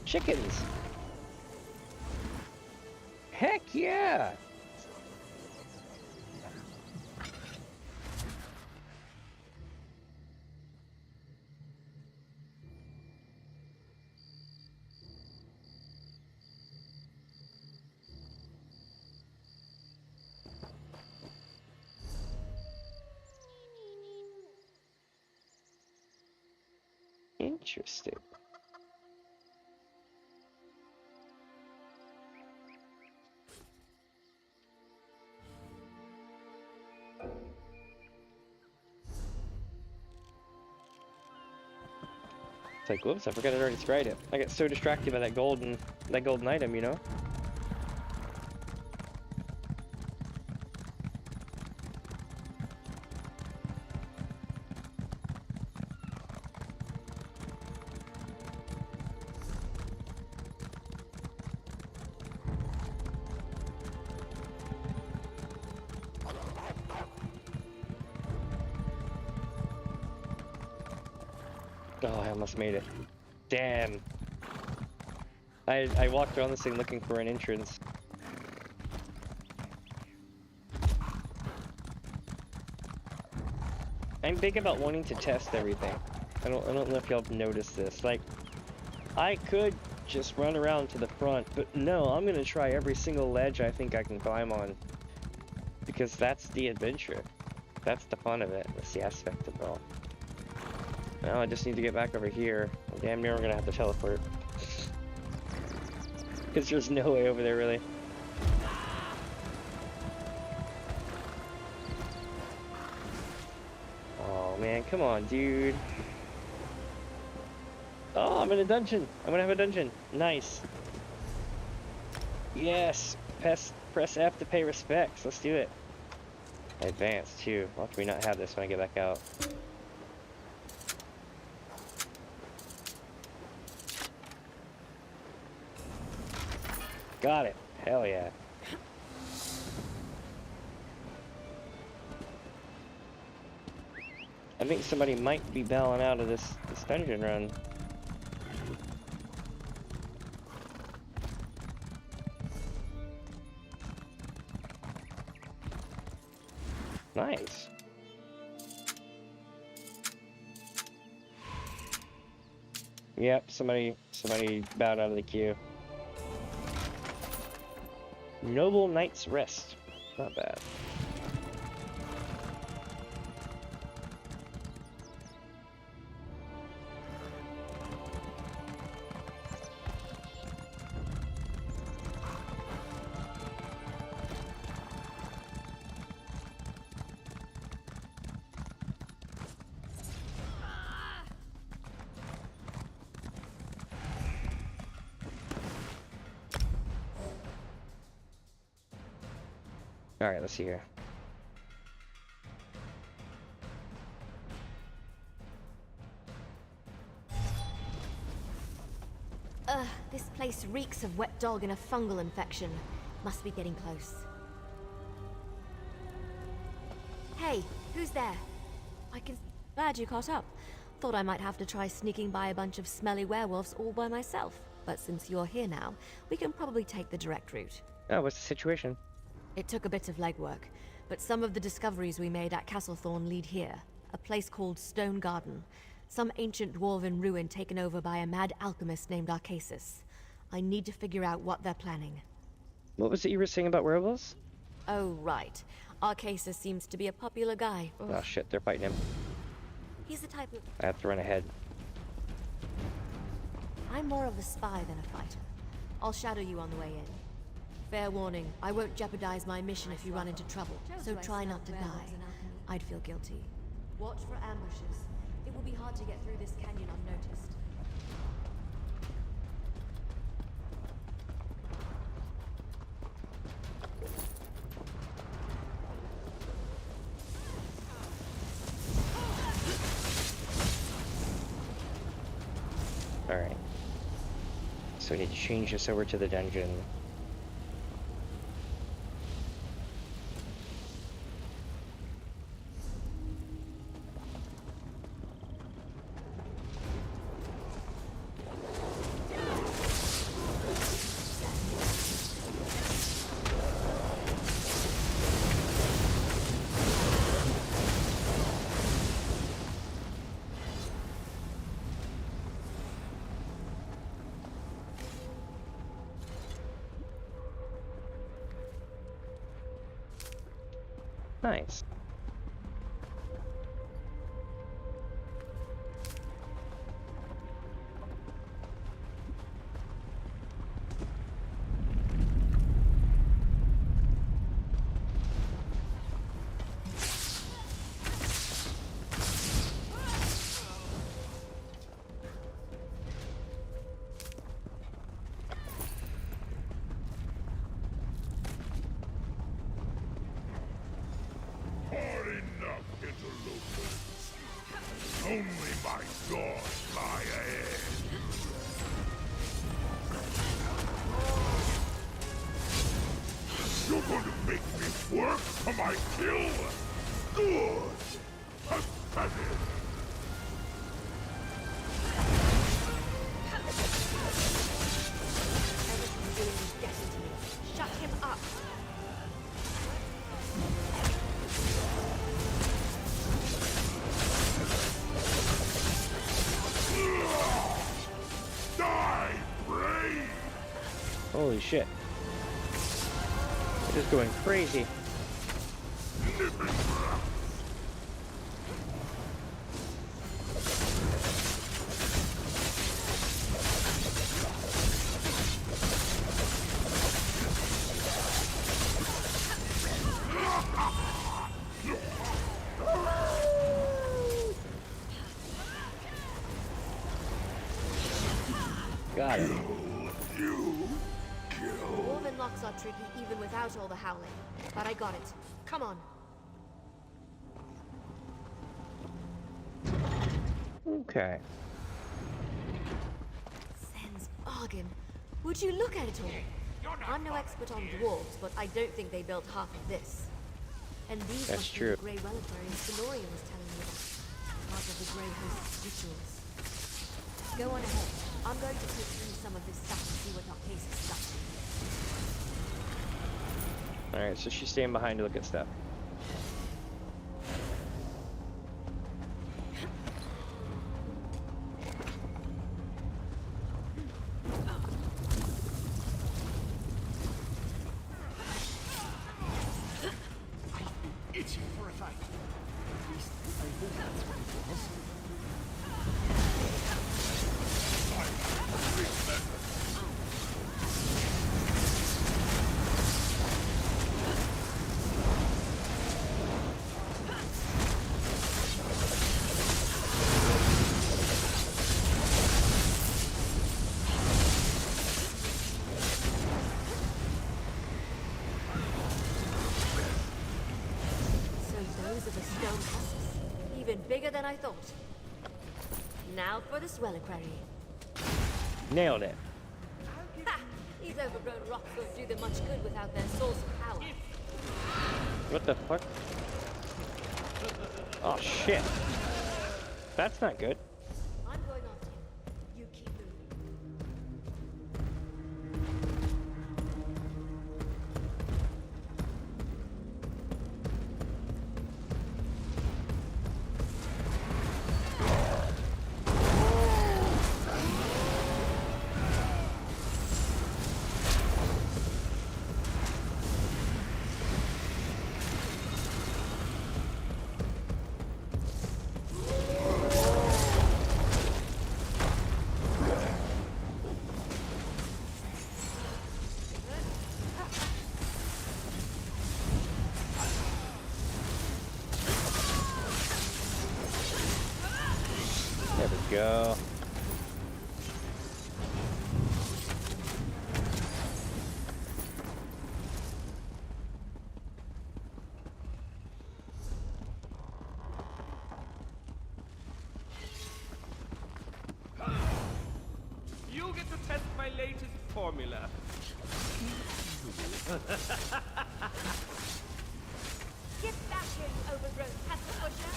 Chickens! Heck yeah! Interesting. It's like, whoops, I forgot I'd already scryed it. I got so distracted by that golden item, you know? Oh, I almost made it. Damn. I walked around this thing looking for an entrance. I'm big about wanting to test everything. I don't know if y'all noticed this. Like, I could just run around to the front, but no, I'm gonna try every single ledge I think I can climb on. Because that's the adventure. That's the fun of it. That's the aspect of it all. Now I just need to get back over here. Damn near we're gonna have to teleport. Because there's no way over there, really. Oh man, come on, dude. Oh, I'm in a dungeon. I'm gonna have a dungeon. Nice. Yes. Press F to pay respects. Let's do it. Advanced too. Watch me not have this when I get back out. Got it. Hell yeah. I think somebody might be bailing out of this dungeon run. Nice. Yep, somebody bowed out of the queue. Noble Knight's Rest. Not bad. Alright, let's see here. This place reeks of wet dog and a fungal infection. Must be getting close. Hey, who's there? Glad you caught up. Thought I might have to try sneaking by a bunch of smelly werewolves all by myself. But since you're here now, we can probably take the direct route. Oh, what's the situation? It took a bit of legwork, but some of the discoveries we made at Castlethorne lead here. A place called Stone Garden. Some ancient dwarven ruin taken over by a mad alchemist named Arcasis. I need to figure out what they're planning. What was it you were saying about werewolves? Oh, right. Arcasis seems to be a popular guy. Ugh. Oh shit, they're fighting him. He's the type of... I have to run ahead. I'm more of a spy than a fighter. I'll shadow you on the way in. Fair warning, I won't jeopardize my mission if you run into trouble, so try not to die. I'd feel guilty. Watch for ambushes. It will be hard to get through this canyon unnoticed. Alright. So we need to change this over to the dungeon. Nice. Only my gods lie ahead. You're going to make me work for my kill? Good! Pathetic! Everything's doing is getting to me. Shut him up! Die, brave! Holy shit. It is going crazy. Got it. Dwarven locks are tricky even without all the howling. But I got it. Come on. Okay. Sen's bargain. Would you look at it all? I'm no expert on dwarves, but I don't think they built half of this. And these That's must be true. the Grey reliquaries Sonoria was telling me about. Part of the Grey host's rituals. Go on ahead. I'm going to take through some of this stuff and see what our case is stuck to. Alright, so she's staying behind to look at stuff. Itchy for a fight. At least I hope that's what it was. Bigger than I thought. Now for this reliquary. Nailed it. Ha! These overgrown rocks won't do them much good without their source of power. What the fuck? Oh shit. That's not good. I'm going after you. You keep moving. There we go. You get to test my latest formula. Get back here, you overgrown pestle pusher!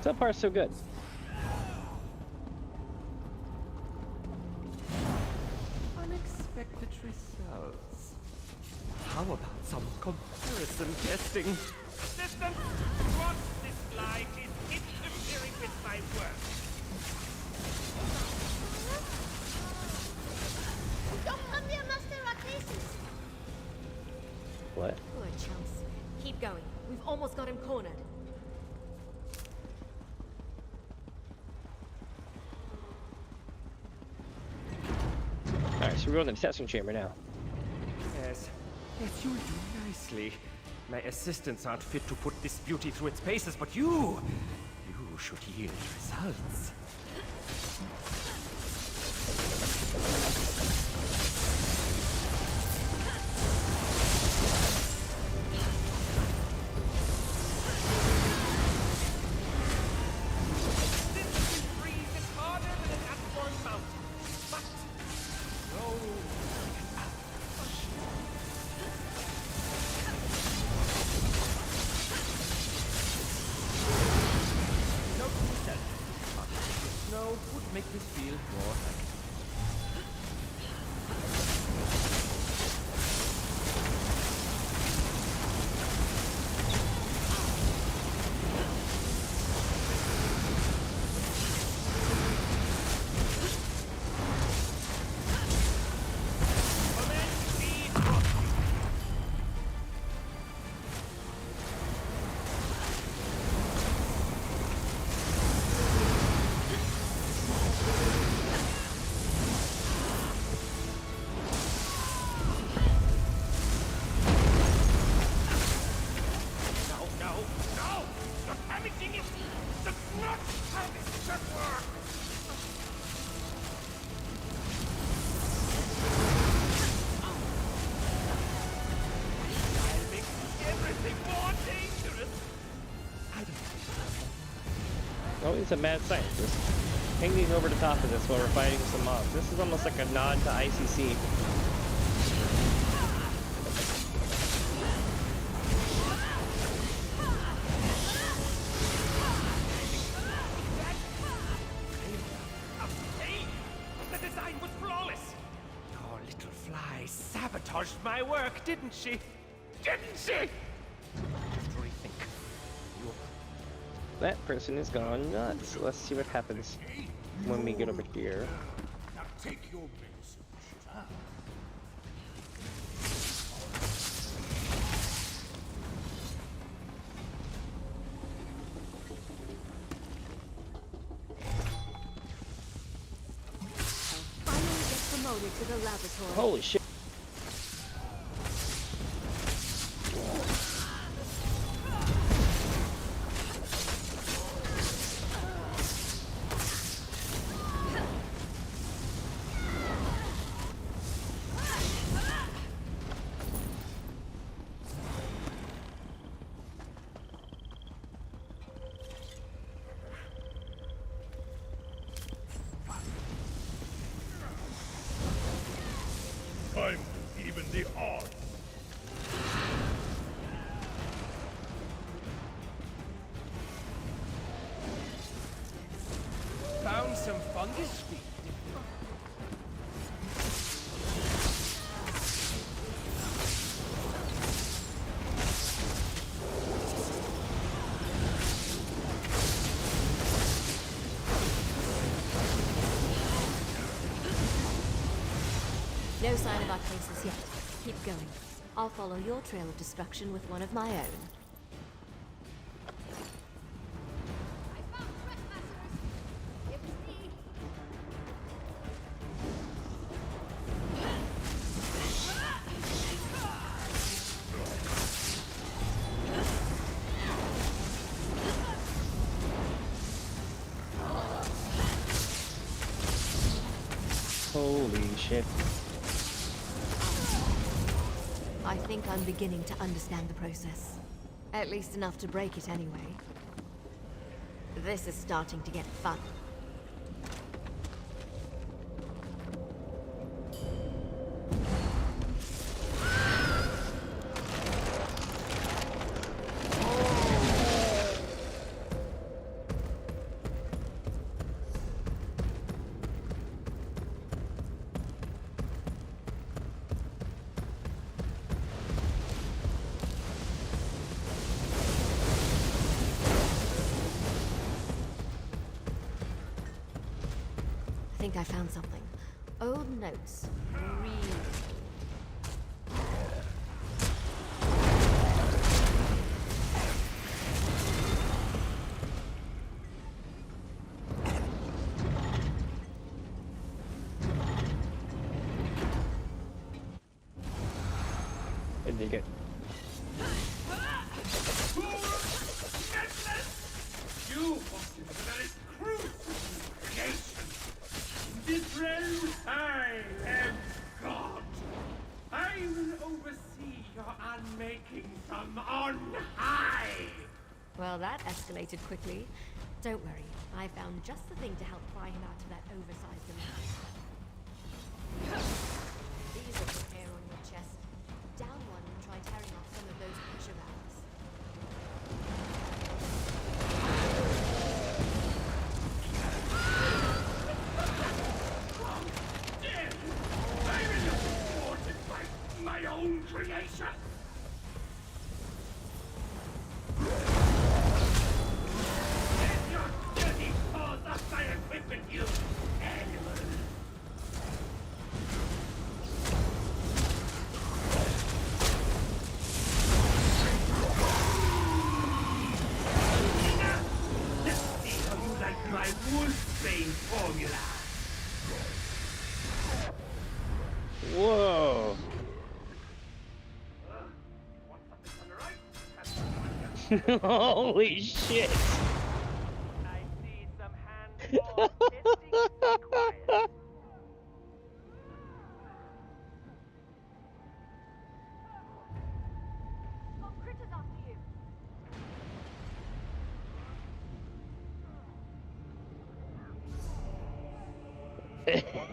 So far, so good. Unexpected results. How about some comparison testing? Assistant, what this light is interfering with my work. Don't come near Master Rakesis! What? Poor chumps. Keep going. We've almost got him cornered. Alright, so we're going to the testing chamber now. Yes, you'll do nicely. My assistants aren't fit to put this beauty through its paces, but you should yield results. being some mad scientists. Hanging over the top of this while we're fighting some mobs. This is almost like a nod to ICC. The design was flawless! Your little fly sabotaged my work, didn't she? Didn't she? Just rethink. That person is gone nuts. Let's see what happens when we get over here. Now take your medicine, shitter. Finally get promoted to the laboratory. Holy shit. Time to even the odds. Found some fungus speed. No sign of our cases yet. Keep going. I'll follow your trail of destruction with one of my own. I found trespassers. It was me. Holy shit. I think I'm beginning to understand the process. At least enough to break it anyway. This is starting to get fun. I think I found something. Old notes. Read. And they get You walked into the very crucible of creation. Israel, I am God. I will oversee your unmaking from on high. Well, that escalated quickly. Don't worry, I found just the thing to help pry him out of that oversized amount. These are the hair on your chest. Down one and try tearing off some of those pressure valves. I will thwarted by my own creation. Get your dirty paws off my equipment, you animal! Let's see how you like my wolfbane formula. whoa. Holy shit. I see some hands-on testing required. Critters after you.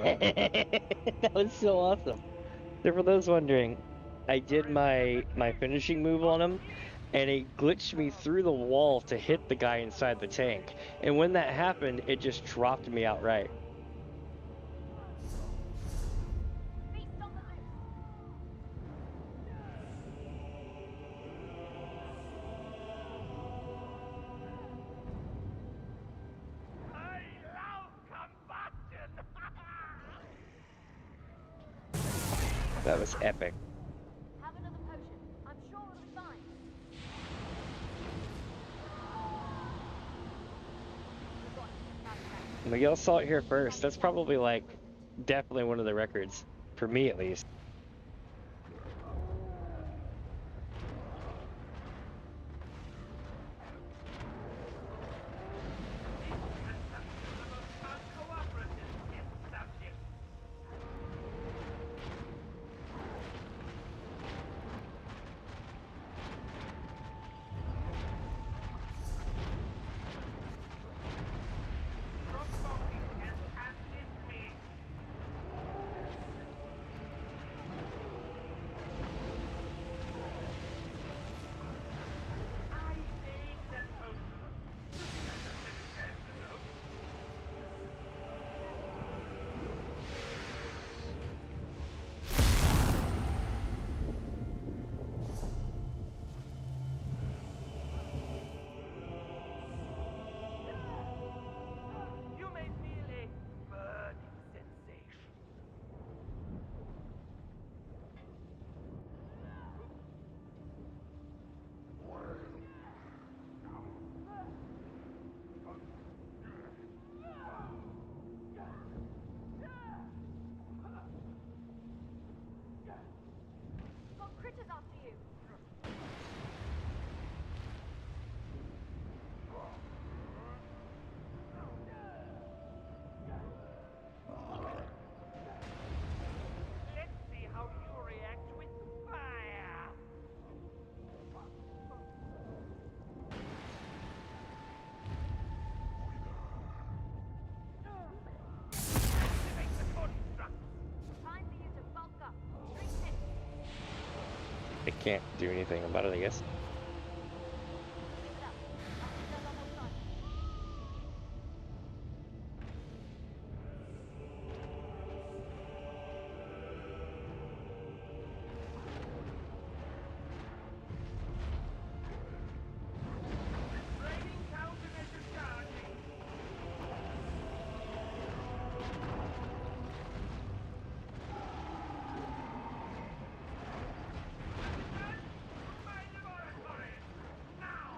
That was so awesome. So for those wondering, I did my finishing move on him, and it glitched me through the wall to hit the guy inside the tank. And when that happened, it just dropped me outright. I love combustion! That was epic. Have another potion. I'm sure it'll be fine. Miguel saw it here first. That's probably like definitely one of the records for me at least. You may feel a burning sensation. Got critters after you. Let's see how you react with fire. Activate the construct. Time for you to bulk up. Treat it. I can't do anything about it, I guess. Keep it up. I'll almost done. Raining countermeasure charging. My laboratory! Now!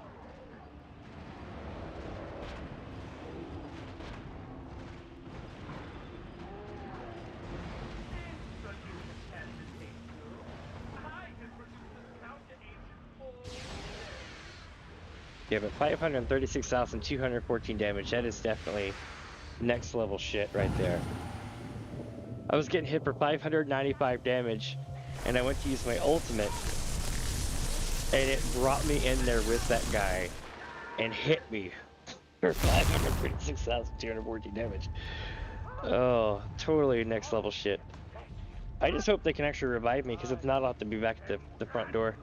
Introduce candidate. I can produce this counter-agent all Yeah, but 536,214 damage. That is definitely next level shit right there. I was getting hit for 595 damage, and I went to use my ultimate, and it brought me in there with that guy and hit me for 536,214 damage. Oh, totally next level shit. I just hope they can actually revive me, because if not, I'll have to be back at the front door.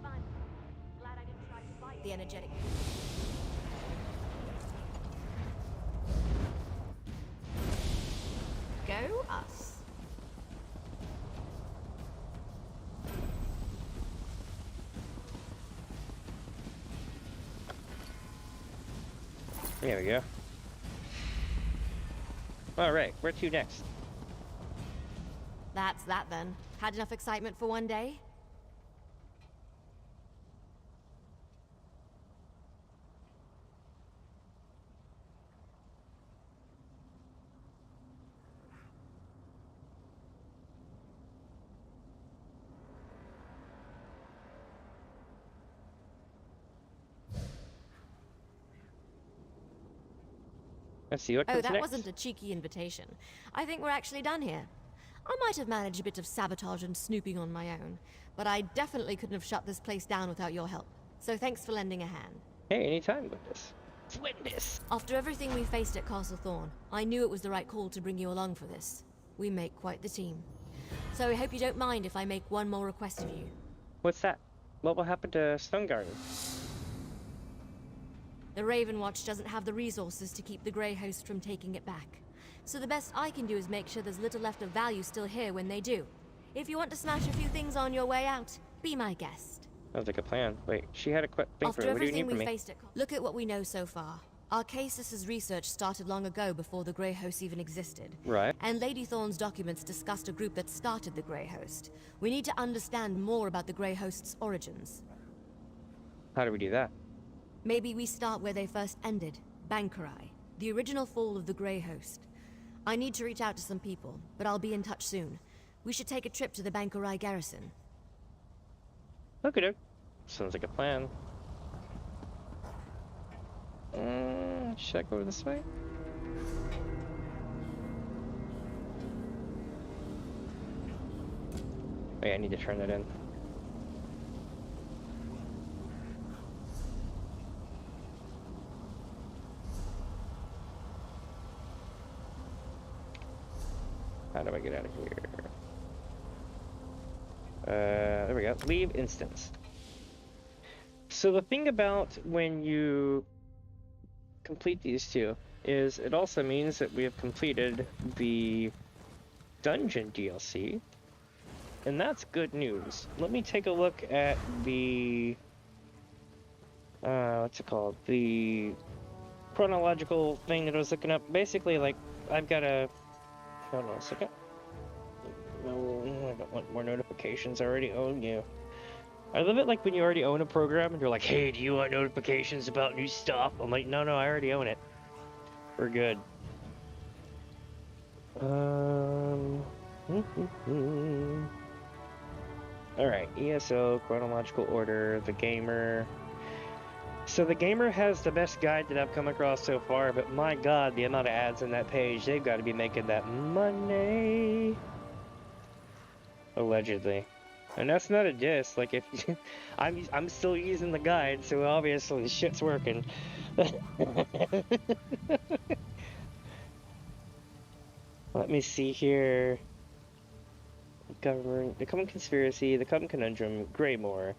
Fine. Glad I didn't try to fight the energetic. Go us. There we go. Alright, where to next? That's that then. Had enough excitement for one day? Let's see what Oh, comes that next. wasn't a cheeky invitation. I think we're actually done here. I might have managed a bit of sabotage and snooping on my own, but I definitely couldn't have shut this place down without your help. So thanks for lending a hand. Hey, anytime with this. Let's win this. After everything we faced at Castle Thorn, I knew it was the right call to bring you along for this. We make quite the team. So I hope you don't mind if I make one more request of you. What's that? What will happen to Stonegarden? The Raven Watch doesn't have the resources to keep the Grey Host from taking it back. So the best I can do is make sure there's little left of value still here when they do. If you want to smash a few things on your way out, be my guest. Sounds like a plan. Wait, she had a thing for After me. What do you everything need from we me? faced at look at what we know so far. Arcasis' research started long ago before the Grey Host even existed. Right. And Lady Thorne's documents discussed a group that started the Grey Host. We need to understand more about the Grey Host's origins. How do we do that? Maybe we start where they first ended, Bankarai, the original fall of the Grey Host. I need to reach out to some people, but I'll be in touch soon. We should take a trip to the Bankarai garrison. Okay, sounds like a plan. Should I go this way? Wait, I need to turn that in. How do I get out of here? There we go. Leave instance. So the thing about when you complete these two is it also means that we have completed the dungeon DLC, and that's good news. Let me take a look at the what's it called? The chronological thing that I was looking up. Basically, like, I've got a hold on a second. No, I don't want more notifications. I already own you. I love it like when you already own a program and you're like, hey, do you want notifications about new stuff? I'm like, no, I already own it. We're good. Alright, ESO, chronological order, the gamer. So the gamer has the best guide that I've come across so far, but my god, the amount of ads on that page, they've got to be making that money. Allegedly. And that's not a diss, like if I'm still using the guide, so obviously shit's working. Let me see here. Government, the Common Conspiracy, the Common Conundrum, Greymoor.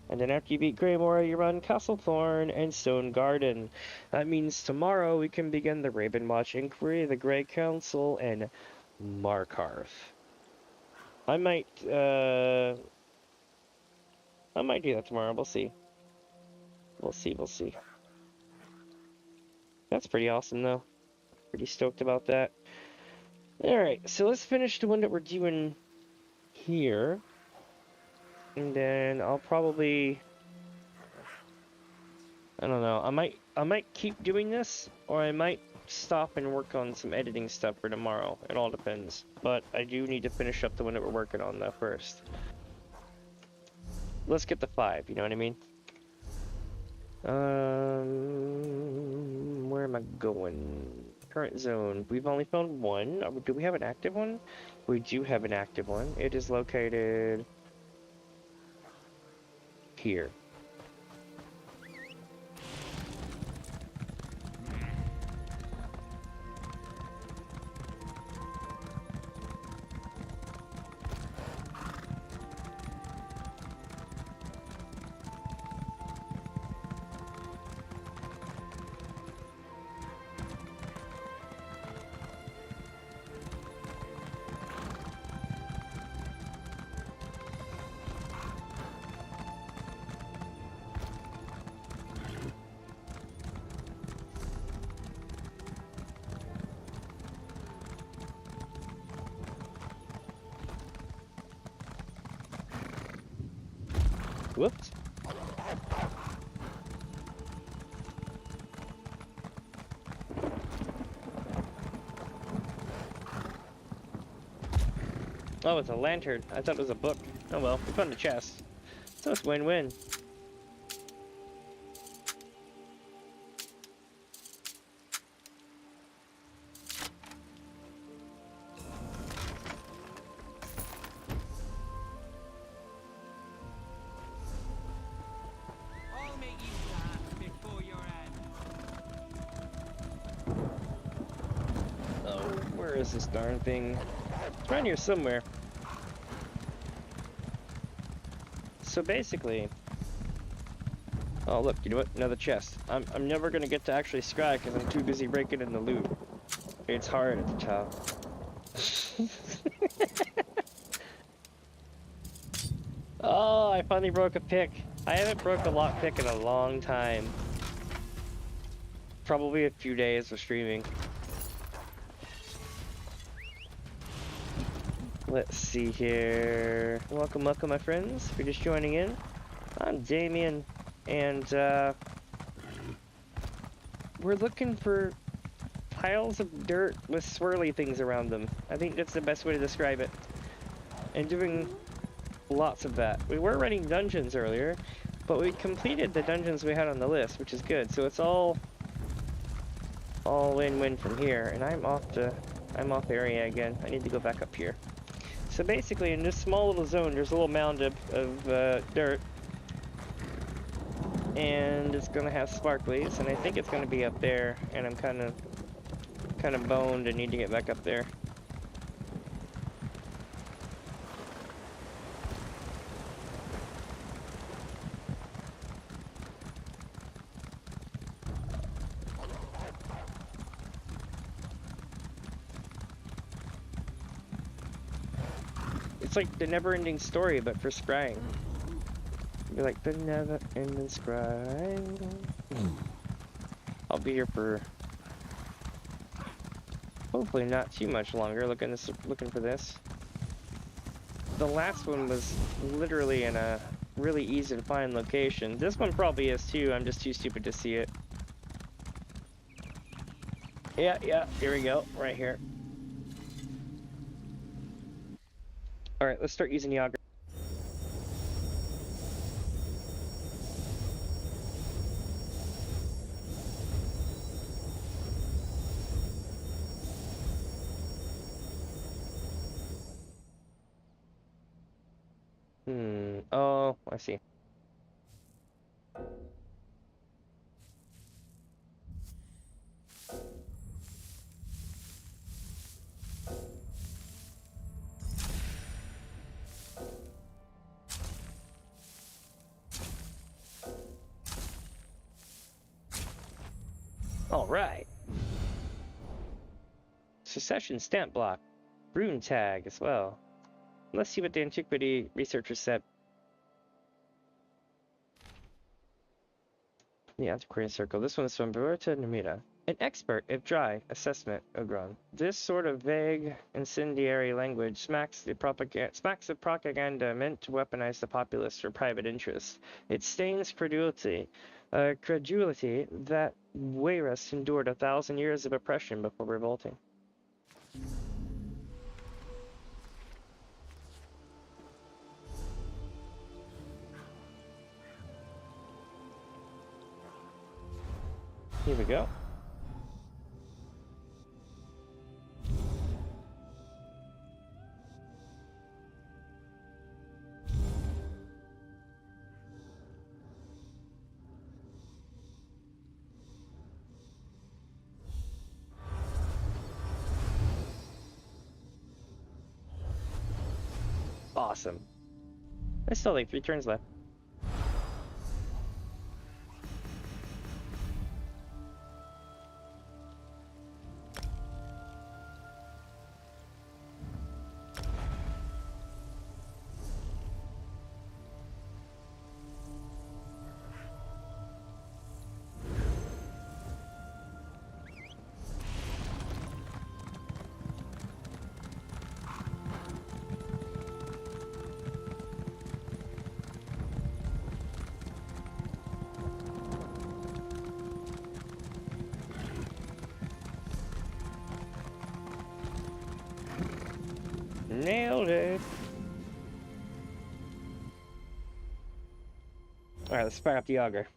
And then after you beat Greymoor, you run Castle Thorn and Stone Garden. That means tomorrow we can begin the Raven Watch Inquiry, the Grey Council, and Markarth. I might do that tomorrow. We'll see. We'll see. That's pretty awesome, though. Pretty stoked about that. Alright, so let's finish the one that we're doing here. And then I'll probably... I don't know. I might keep doing this, or I might stop and work on some editing stuff for tomorrow. It all depends. But I do need to finish up the one that we're working on though first. Let's get the 5, you know what I mean? Where am I going? Current zone. We've only found one. Do we have an active one? We do have an active one. It is located here. Whoops. Oh, it's a lantern. I thought it was a book. Oh well, we found a chest. So it's win-win. Where is this darn thing? It's around here somewhere. So basically... Oh look, you know what? Another chest. I'm never gonna get to actually scry because I'm too busy breaking in the loot. It's hard at the top. Oh, I finally broke a pick. I haven't broke a lock pick in a long time. Probably a few days of streaming. Let's see here. Welcome, welcome, my friends. If you're just joining in, I'm Damien, and we're looking for piles of dirt with swirly things around them. I think that's the best way to describe it. And doing lots of that. We were running dungeons earlier, but we completed the dungeons we had on the list, which is good. So it's all win-win from here. And I'm off area again. I need to go back up here. So basically, in this small little zone, there's a little mound of dirt, and it's gonna have sparklies, and I think it's gonna be up there. And I'm kind of boned and need to get back up there. It's like the never-ending story, but for scrying. You're like the never-ending scrying. I'll be here for hopefully not too much longer. Looking for this. The last one was literally in a really easy to find location. This one probably is too. I'm just too stupid to see it. Yeah. Here we go. Right here. Alright, let's start using the auger. Oh, I see. Alright. Secession stamp block. Rune tag as well. Let's see what the antiquity researchers said. The Antiquarian Circle. This one is from Berta Namita. An expert, if dry, assessment, Ogron. This sort of vague, incendiary language smacks of propaganda meant to weaponize the populace for private interests. It stains credulity that Wayrus endured 1,000 years of oppression before revolting. Here we go. Awesome. There's still like 3 turns left. Nailed it. Alright, let's fire up the auger.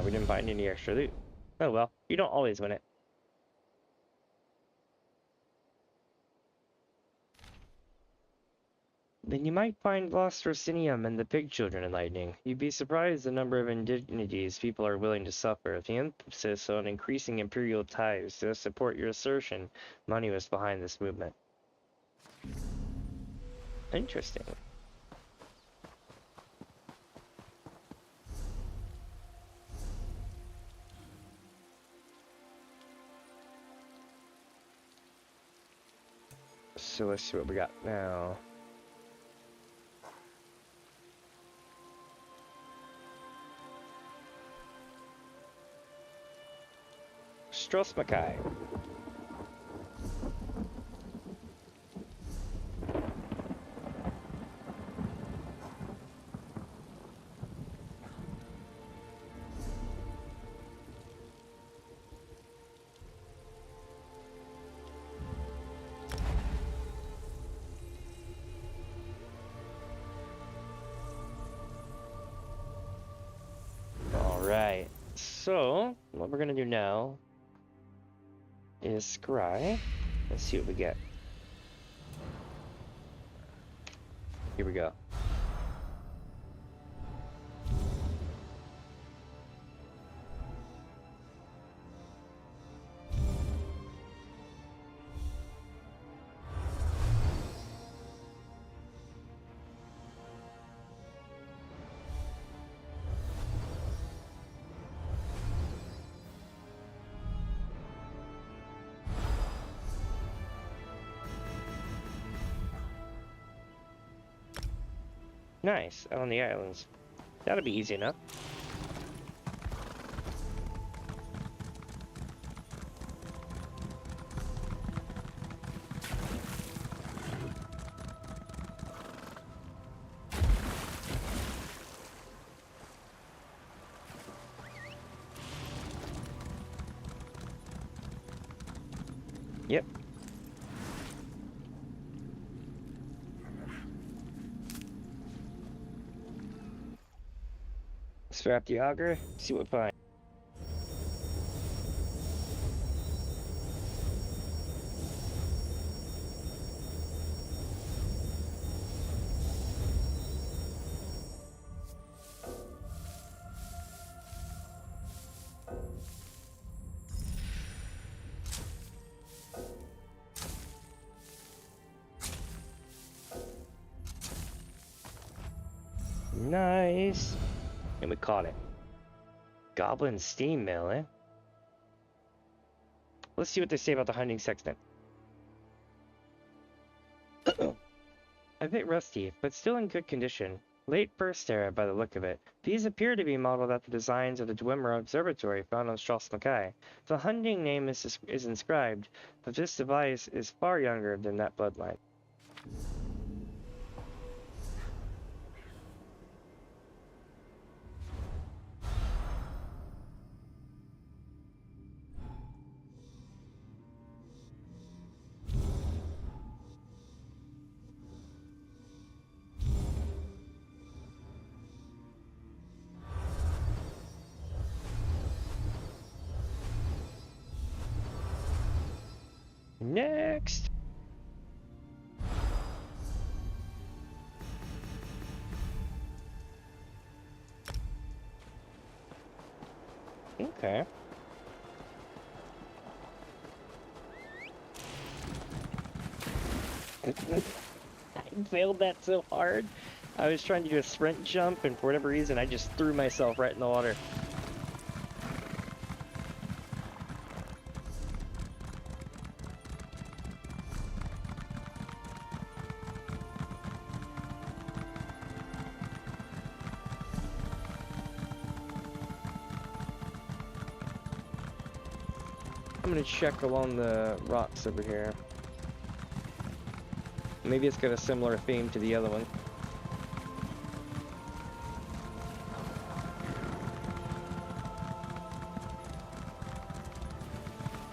We didn't find any extra loot. Oh well, you don't always win it. Then you might find lost Rosinium and the pig children enlightening. You'd be surprised the number of indignities people are willing to suffer. The emphasis on increasing imperial ties to support your assertion money was behind this movement. Interesting. So let's see what we got now. Strosmakai. Alright, so what we're gonna do now is scry. Let's see what we get. Here we go. Nice, out on the islands. That'll be easy enough. Yep. Strap the auger, see what we find. Nice. And we caught it. Goblin steam mill, eh? Let's see what they say about the hunting sextant. A bit rusty, but still in good condition. Late first era by the look of it. These appear to be modeled after designs of the Dwemer Observatory found on Strasmakai. The hunting name is inscribed, but this device is far younger than that bloodline. Next. Okay. I failed that so hard. I was trying to do a sprint jump, and for whatever reason, I just threw myself right in the water. I'm gonna check along the rocks over here. Maybe it's got a similar theme to the other one.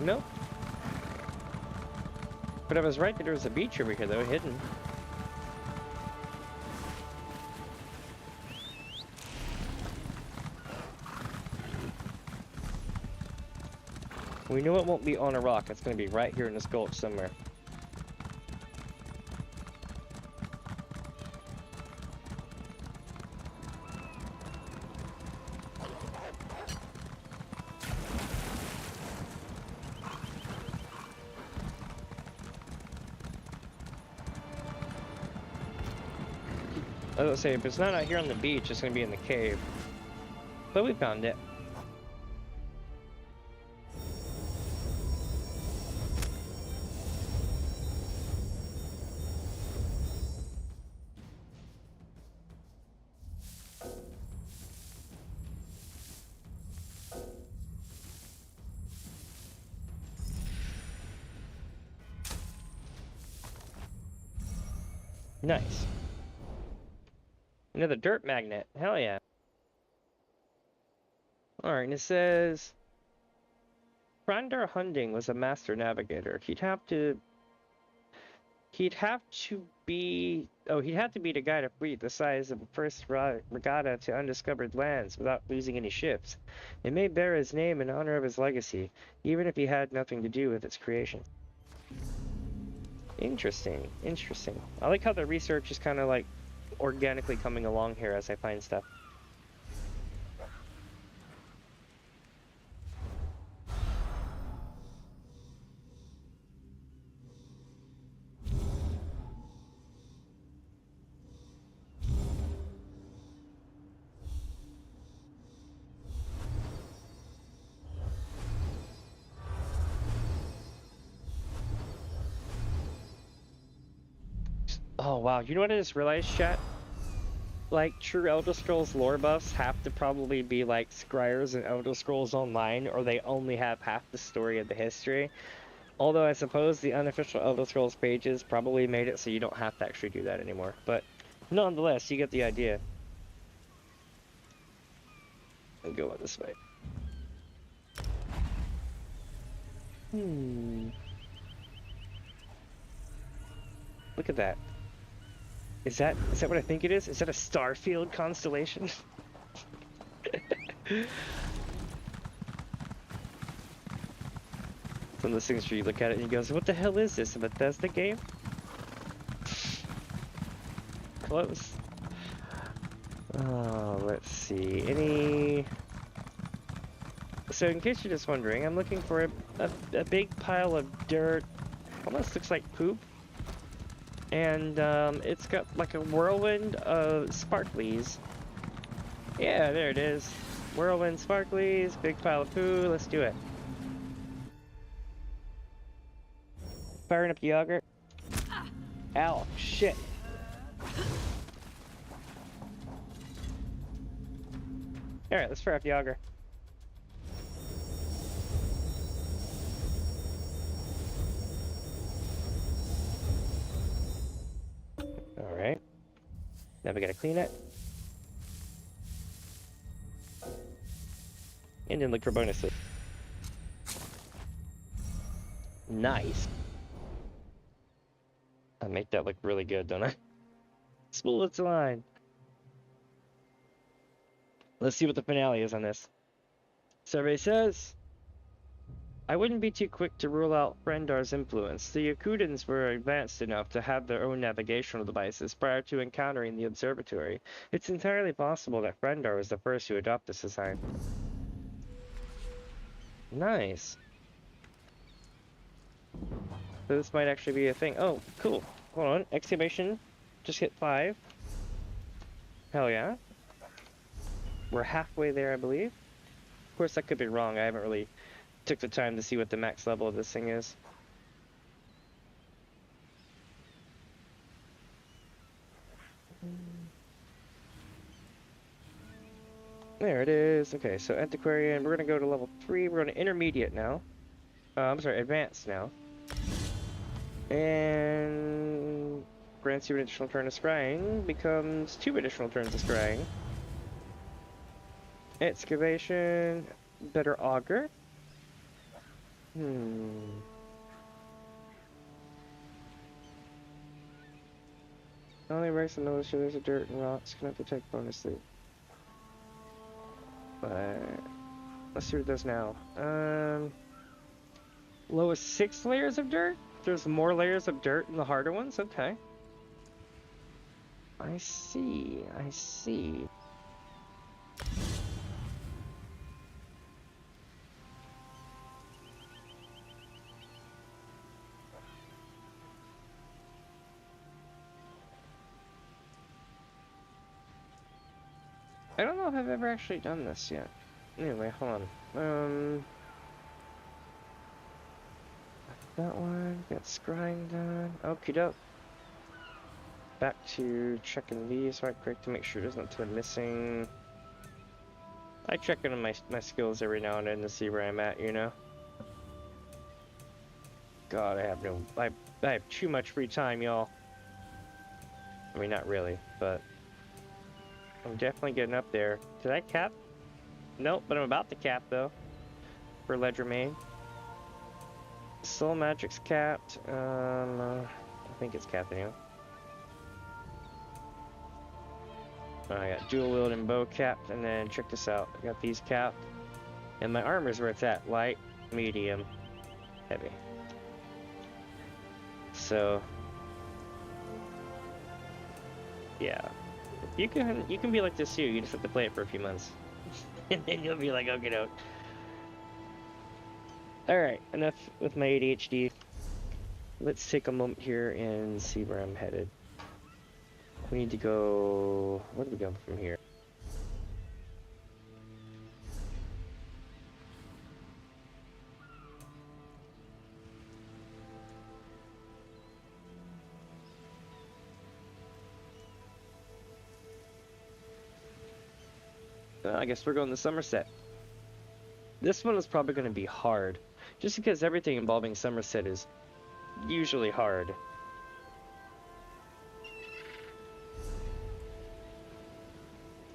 Nope. But I was right that there was a beach over here though, hidden. We know it won't be on a rock. It's going to be right here in this gulch somewhere. I was gonna say, if it's not out here on the beach, it's gonna be in the cave. But we found it. Nice. Another dirt magnet. Hell yeah. Alright, and it says Frandar Hunding was a master navigator. He'd have to be to guide a fleet the size of the first regatta to undiscovered lands without losing any ships. It may bear his name in honor of his legacy, even if he had nothing to do with its creation. Interesting, interesting. I like how the research is kind of like organically coming along here as I find stuff. Oh wow, you know what I just realized, chat? Like, true Elder Scrolls lore buffs have to probably be like Scryers and Elder Scrolls Online, or they only have half the story of the history. Although I suppose the unofficial Elder Scrolls pages probably made it so you don't have to actually do that anymore. But nonetheless, you get the idea. I'll go this way. Look at that. Is that what I think it is? Is that a Starfield constellation? Some of those things where you look at it and you go, what the hell is this? A Bethesda game? Close. Oh, let's see. So in case you're just wondering, I'm looking for a big pile of dirt. Almost looks like poop. And it's got like a whirlwind of sparklies. Yeah, there it is. Whirlwind sparklies, big pile of poo. Let's do it. Firing up the auger. Ow, shit. Alright, let's fire up the auger. Alright. Now we gotta clean it. And then look for bonuses. Nice. I make that look really good, don't I? Spool its line. Let's see what the finale is on this. Survey says, I wouldn't be too quick to rule out Frendar's influence. The Yakudans were advanced enough to have their own navigational devices prior to encountering the observatory. It's entirely possible that Frendar was the first to adopt this design. Nice. So this might actually be a thing. Oh, cool. Hold on. Excavation. Just hit 5. Hell yeah. We're halfway there, I believe. Of course, that could be wrong. I haven't really took the time to see what the max level of this thing is. There it is. Okay, so Antiquarian, we're going to go to level 3. We're going to Intermediate now. I'm sorry, Advanced now. And grants you an additional turn of Scrying, becomes 2 additional turns of Scrying. Excavation, better Auger. Only breaks the nose, so there's a dirt and rocks, cannot detect bonus loot. But let's see what it does now. Lowest 6 layers of dirt? There's more layers of dirt in the harder ones? Okay. I see, I see. I don't know if I've ever actually done this yet. Anyway, hold on. That one, got Scrying done. Okie doke. Back to checking these right quick to make sure there's nothing missing. I check in on my skills every now and then to see where I'm at, you know? God, I have too much free time, y'all. I mean, not really, but I'm definitely getting up there. Did I cap? Nope, but I'm about to cap, though, for Ledger Main. Soul Magic's capped. I think it's capped anyway. I got dual wield and bow capped, and then check this out. I got these capped, and my armor's where it's at: light, medium, heavy. So, yeah, you can be like this too. You just have to play it for a few months, and then you'll be like, okay, doke. All right, enough with my ADHD. Let's take a moment here and see where I'm headed. We need to go... Where do we go from here? I guess we're going to Somerset. This one is probably going to be hard, just because everything involving Somerset is usually hard.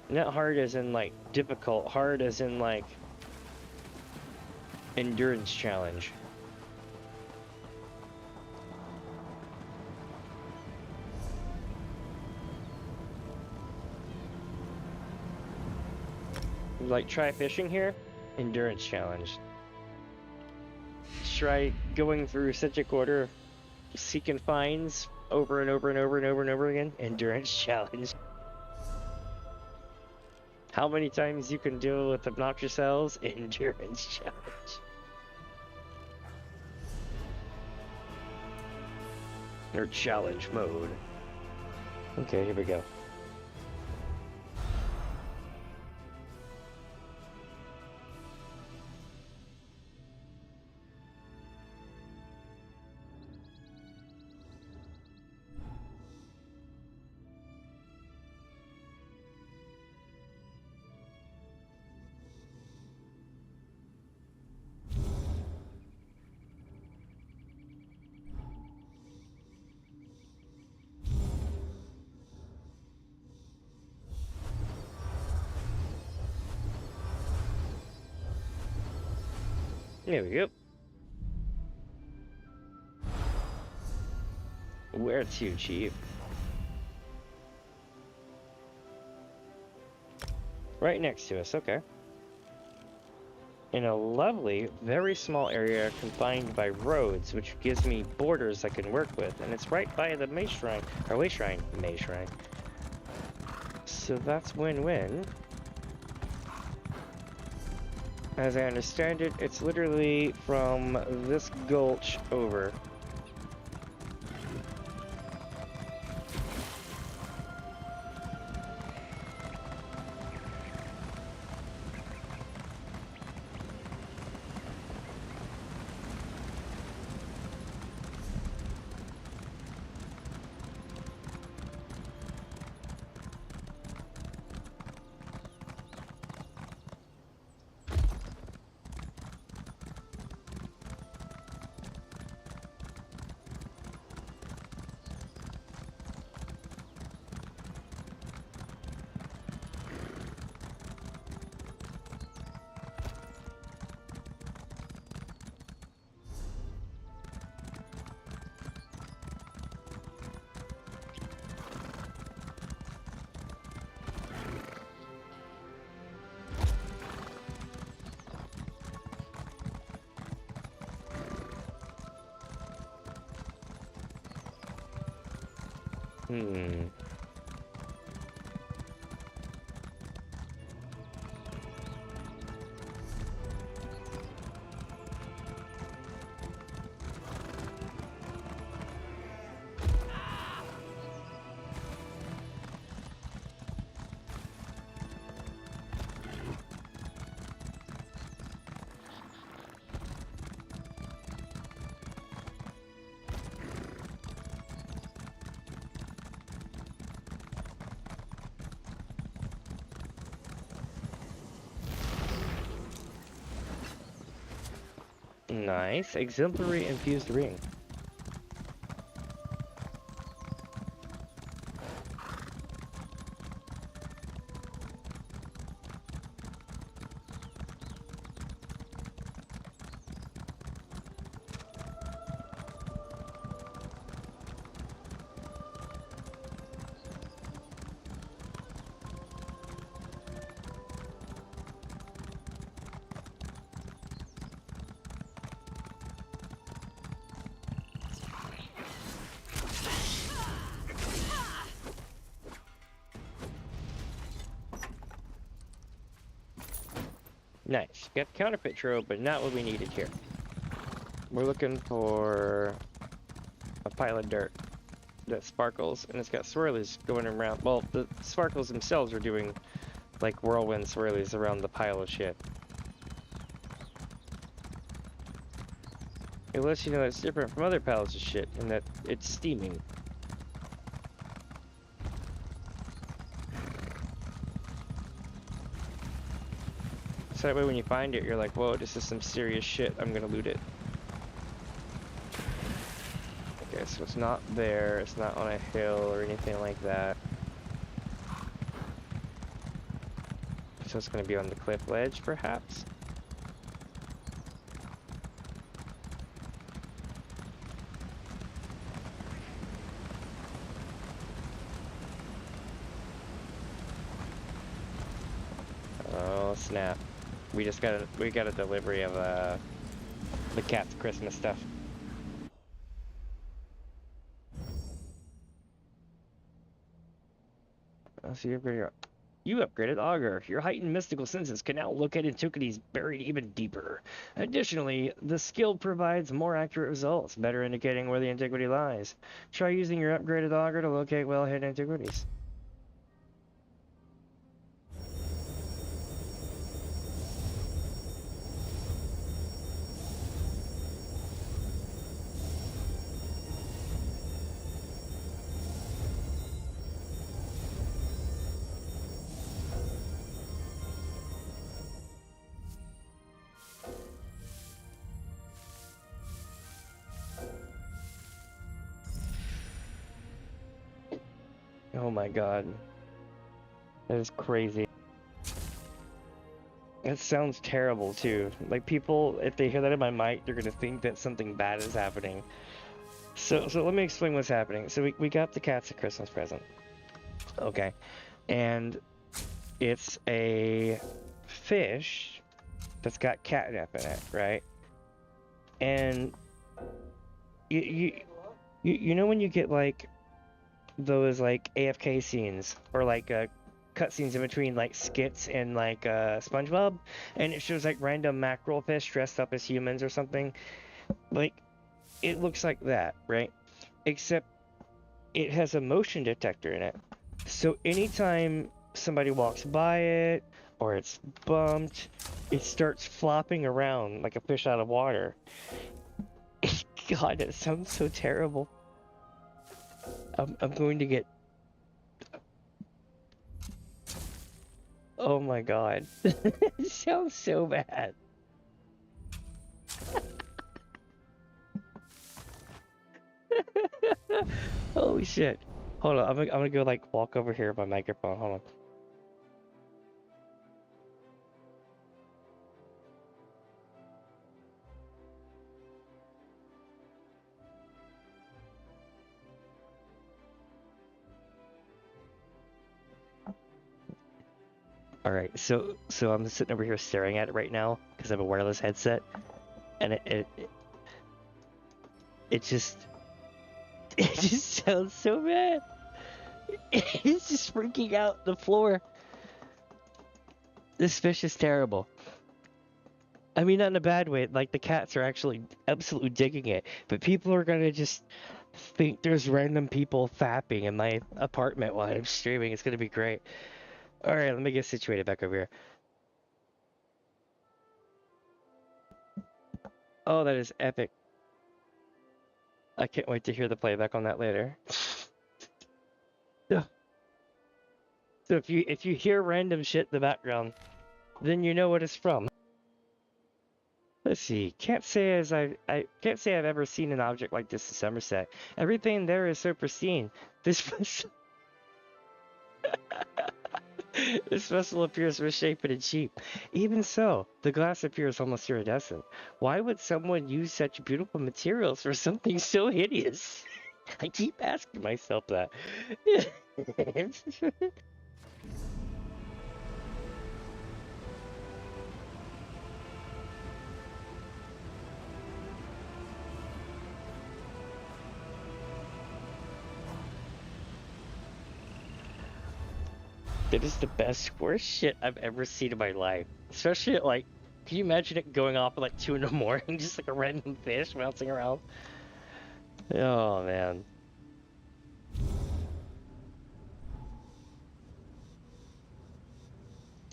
Not hard as in like difficult, hard as in like endurance challenge. Like try fishing here, endurance challenge. Try going through such a quarter, seeking finds over and over and over and over and over again, endurance challenge. How many times you can deal with obnoxious elves? Endurance challenge. Or challenge mode. Okay, here we go. There we go. Where to, Chief? Right next to us, okay. In a lovely, very small area confined by roads, which gives me borders I can work with, and it's right by the Maze Shrine, or Way Shrine, Maze Shrine. So that's win-win. As I understand it, it's literally from this gulch over. Hmm. Nice. Exemplary infused ring. Nice. Got the counterfeit trope, but not what we needed here. We're looking for a pile of dirt that sparkles, and it's got swirlies going around. Well, the sparkles themselves are doing like whirlwind swirlies around the pile of shit. It lets you know it's different from other piles of shit, and that it's steaming. So that way when you find it, you're like, whoa, this is some serious shit, I'm gonna loot it. Okay, so it's not there, it's not on a hill or anything like that. So it's gonna be on the cliff ledge, perhaps? Oh, snap. We got a delivery of the cat's Christmas stuff. So you upgraded Augur. Your heightened mystical senses can now locate antiquities buried even deeper. Additionally, the skill provides more accurate results, better indicating where the antiquity lies. Try using your upgraded Augur to locate well-hidden antiquities. Oh my god. That is crazy. That sounds terrible too. Like people, if they hear that in my mic, they're gonna think that something bad is happening. So let me explain what's happening. So we got the cats a Christmas present. Okay. And it's a fish that's got catnip in it, right? And you know when you get like those like AFK scenes or like cutscenes in between like skits and like SpongeBob, and it shows like random mackerel fish dressed up as humans or something. Like it looks like that, right? Except it has a motion detector in it. So anytime somebody walks by it or it's bumped, it starts flopping around like a fish out of water. God, that sounds so terrible. I'm going to get... Oh my god. It sounds so bad. Holy shit. Hold on, I'm gonna go like walk over here with my microphone. Hold on. Alright, so I'm sitting over here staring at it right now because I have a wireless headset, and it just sounds so bad. He's just freaking out the floor. This fish is terrible. I mean, not in a bad way. Like, the cats are actually absolutely digging it. But people are gonna just think there's random people fapping in my apartment while I'm streaming. It's gonna be great. Alright, let me get situated back over here. Oh, that is epic. I can't wait to hear the playback on that later. So if you hear random shit in the background, then you know what it's from. Let's see. Can't say I've ever seen an object like this in Somerset. Everything there is so pristine. This this vessel appears misshapen and cheap. Even so, the glass appears almost iridescent. Why would someone use such beautiful materials for something so hideous? I keep asking myself that. That is the best, worst shit I've ever seen in my life. Especially at, like, can you imagine it going off at like 2 in the morning, just like a random fish bouncing around? Oh man.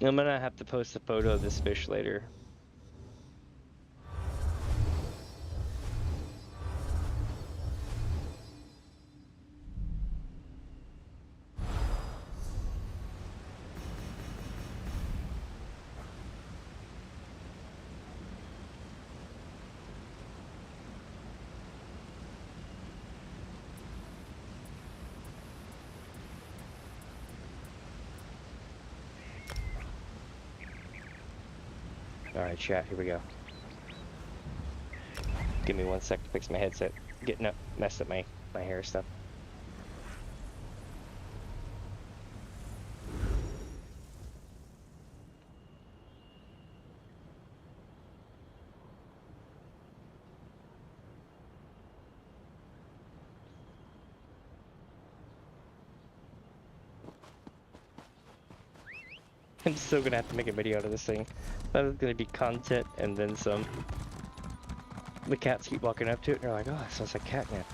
I'm gonna have to post a photo of this fish later. Alright, chat, here we go. Give me 1 sec to fix my headset. Getting up, messed up my hair stuff. I'm still gonna have to make a video out of this thing. That is gonna be content and then some. The cats keep walking up to it and they're like, oh, it smells like catnip.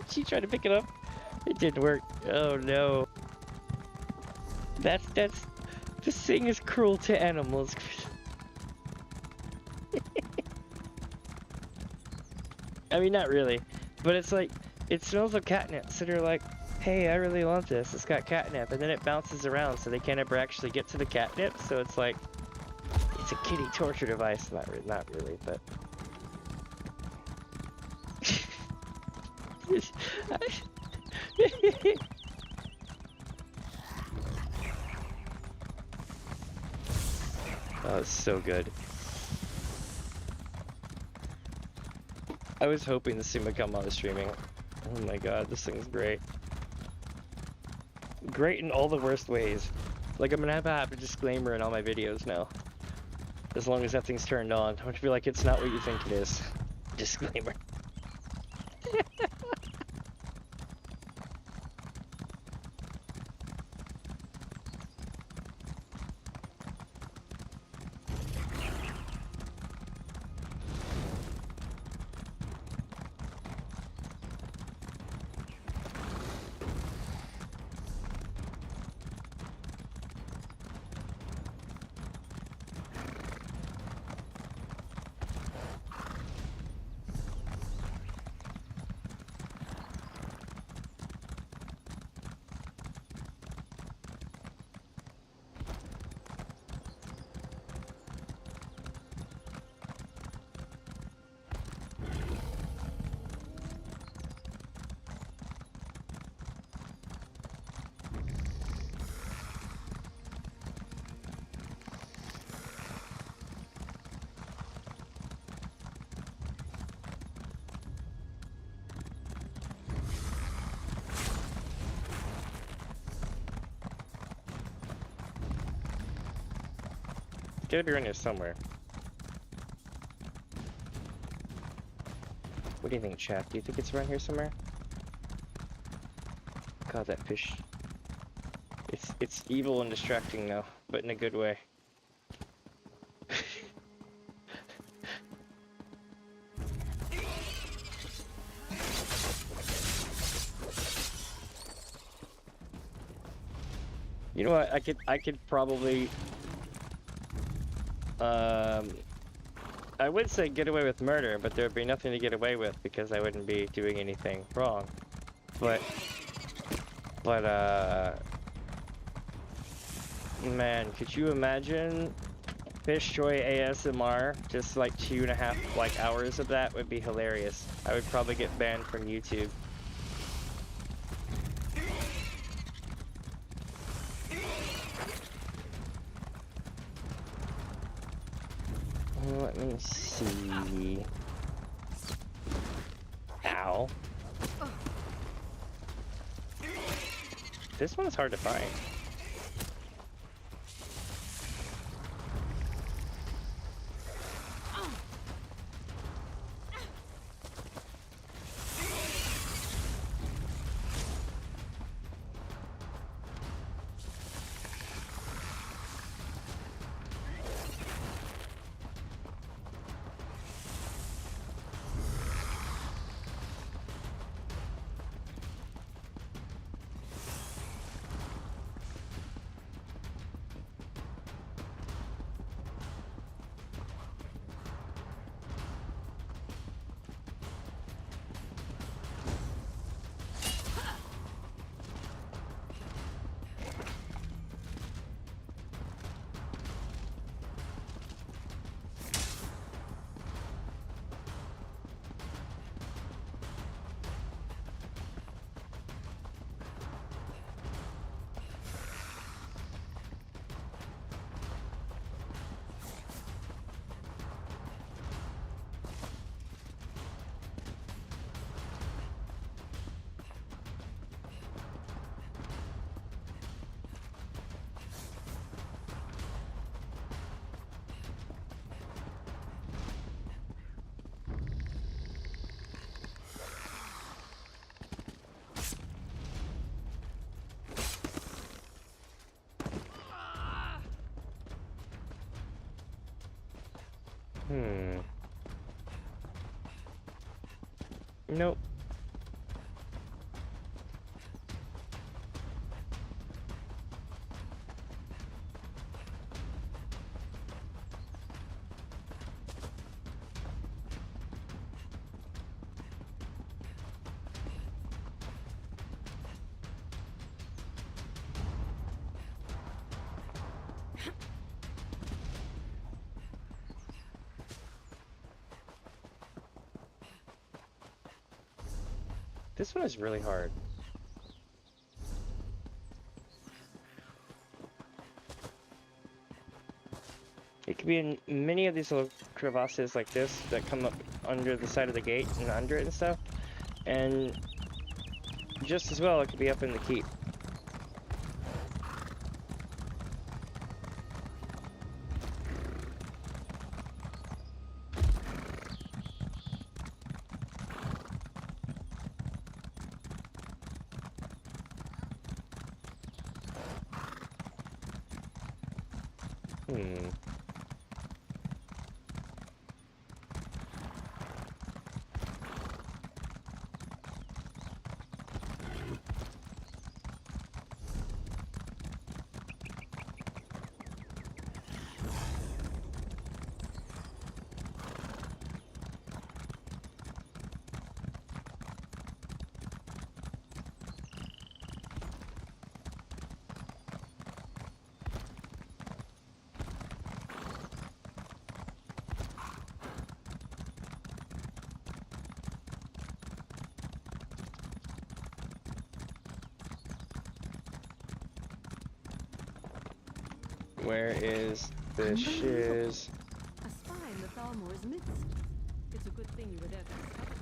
She tried to pick it up. It didn't work. Oh no. This thing is cruel to animals. I mean, not really. But it's like, it smells like catnip, so they're like, hey, I really want this. It's got catnip, and then it bounces around, so they can't ever actually get to the catnip. So it's like, it's a kitty torture device. Not really, but. Oh, it's so good. I was hoping this thing would come on the streaming. Oh my god, this thing's great. Great in all the worst ways. Like, I'm gonna have a disclaimer in all my videos now. As long as that thing's turned on. Don't feel like it's not what you think it is. Disclaimer. It's gotta be around here somewhere. What do you think, chat? Do you think it's around here somewhere? God, that fish. It's evil and distracting though, but in a good way. You know what? I could probably I would say get away with murder, but there would be nothing to get away with because I wouldn't be doing anything wrong. But man, could you imagine Fish Joy ASMR? Just like 2.5 hours of that would be hilarious. I would probably get banned from YouTube. Let me see. Ow. This one's hard to find. Nope. This one is really hard. It could be in many of these little crevasses like this that come up under the side of the gate and under it and stuff. And just as well, it could be up in the keep. Where is the shiz? A spy in the Thalmor's midst. It's a good thing you were there to discover.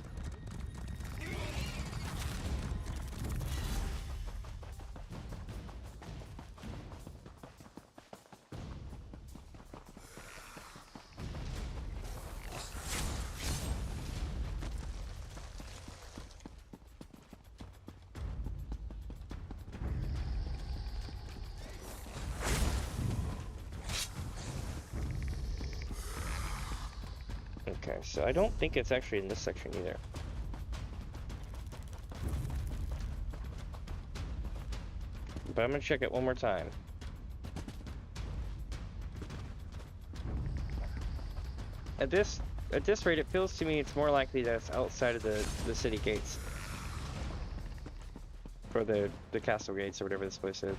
Okay, so I don't think it's actually in this section either. But I'm gonna check it one more time. At this rate, it feels to me it's more likely that it's outside of the city gates. Or the castle gates, or whatever this place is.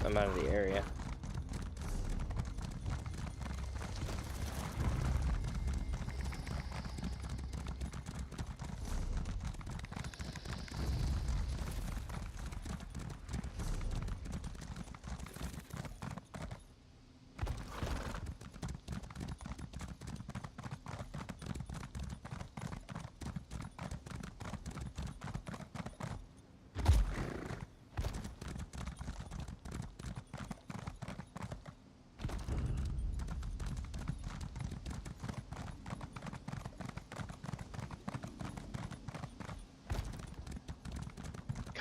I'm out of the area.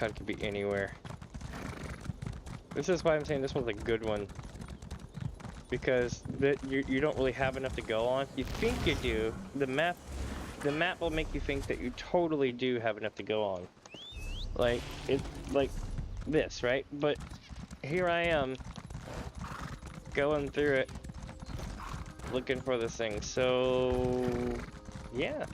It could be anywhere. This is why I'm saying this one's a good one, because you don't really have enough to go on. You think you do. The map will make you think that you totally do have enough to go on. Like this, right? But here I am going through it, looking for this thing. So yeah.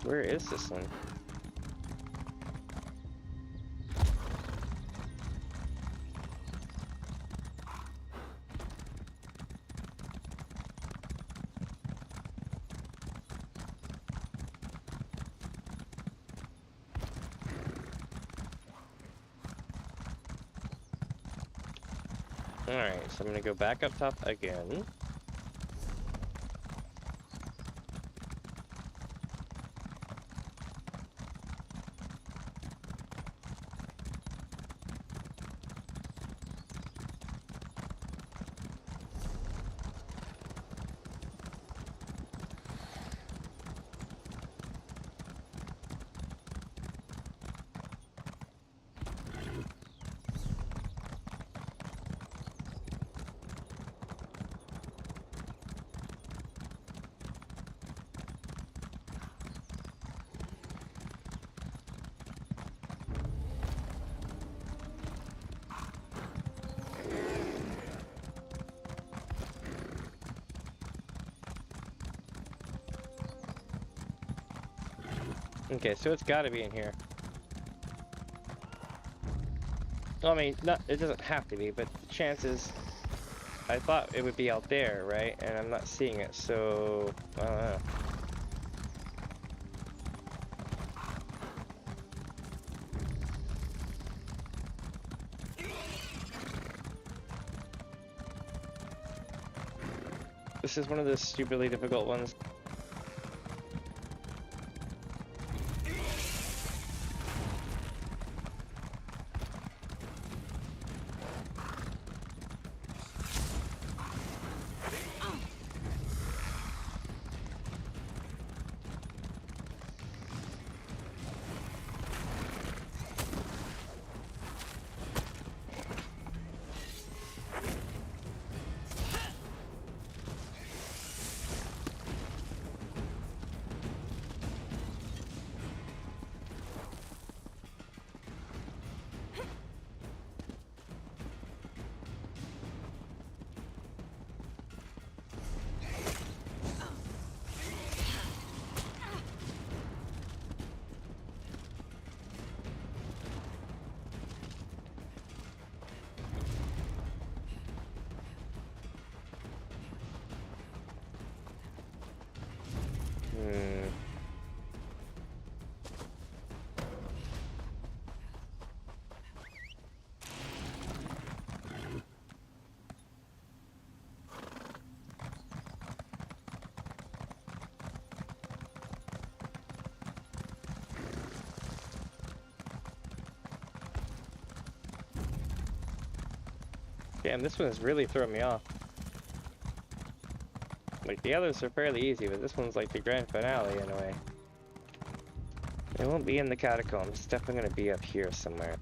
Where is this one? Alright, so I'm gonna go back up top again. Okay, so it's gotta be in here. Well, I mean, not, it doesn't have to be, but the chances... I thought it would be out there, right? And I'm not seeing it, so... I don't know. This is one of the stupidly difficult ones. Damn, this one is really throwing me off. Like, the others are fairly easy, but this one's like the grand finale in a way. It won't be in the catacombs, it's definitely gonna be up here somewhere.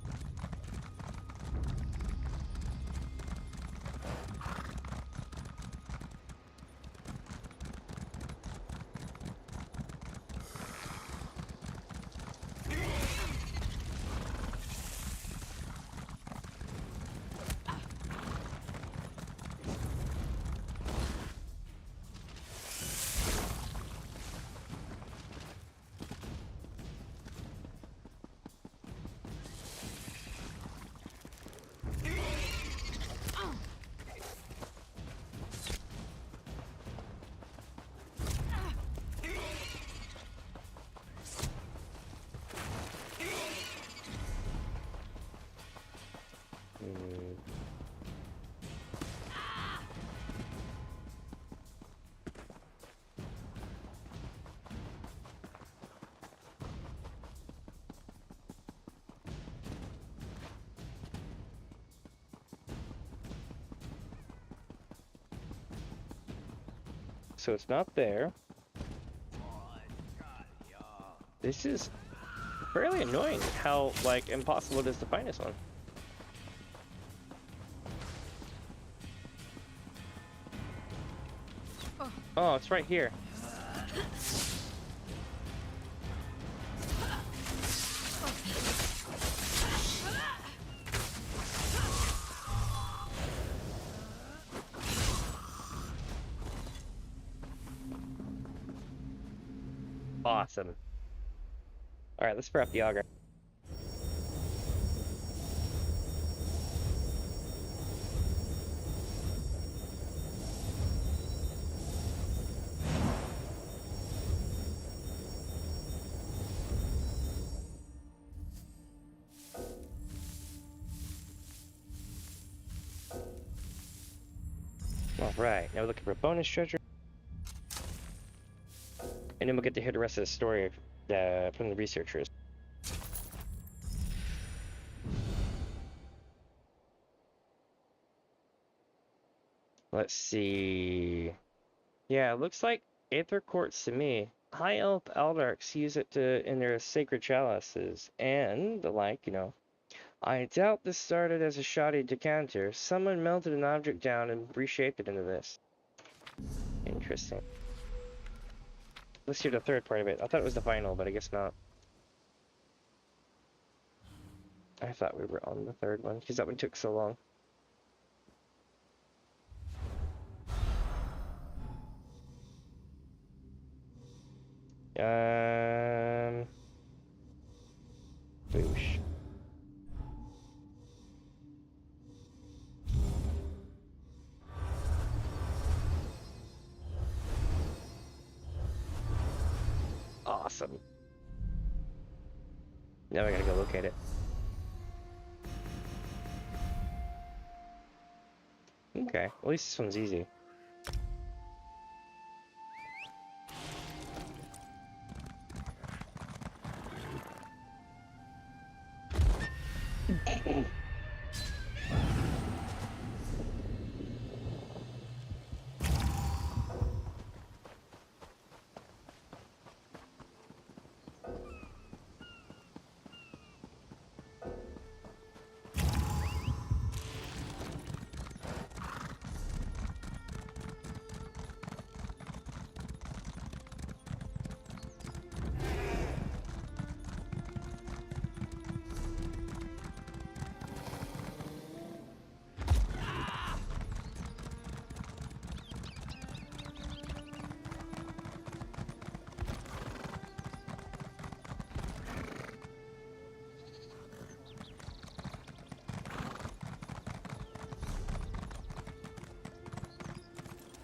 So it's not there. This is fairly annoying how, like, impossible it is to find this one. Oh, it's right here. Awesome. Alright, let's prep the auger. Alright, now we're looking for a bonus treasure. And then we'll get to hear the rest of the story from the researchers. Let's see. Yeah, it looks like Aether Quartz to me. High Elf Aldarks use it in their sacred chalices and the like, you know. I doubt this started as a shoddy decanter. Someone melted an object down and reshaped it into this. Interesting. Let's hear the third part of it. I thought it was the final, but I guess not. I thought we were on the third one, because that one took so long. Boosh. Awesome. Now I gotta go locate it. Okay, at least this one's easy.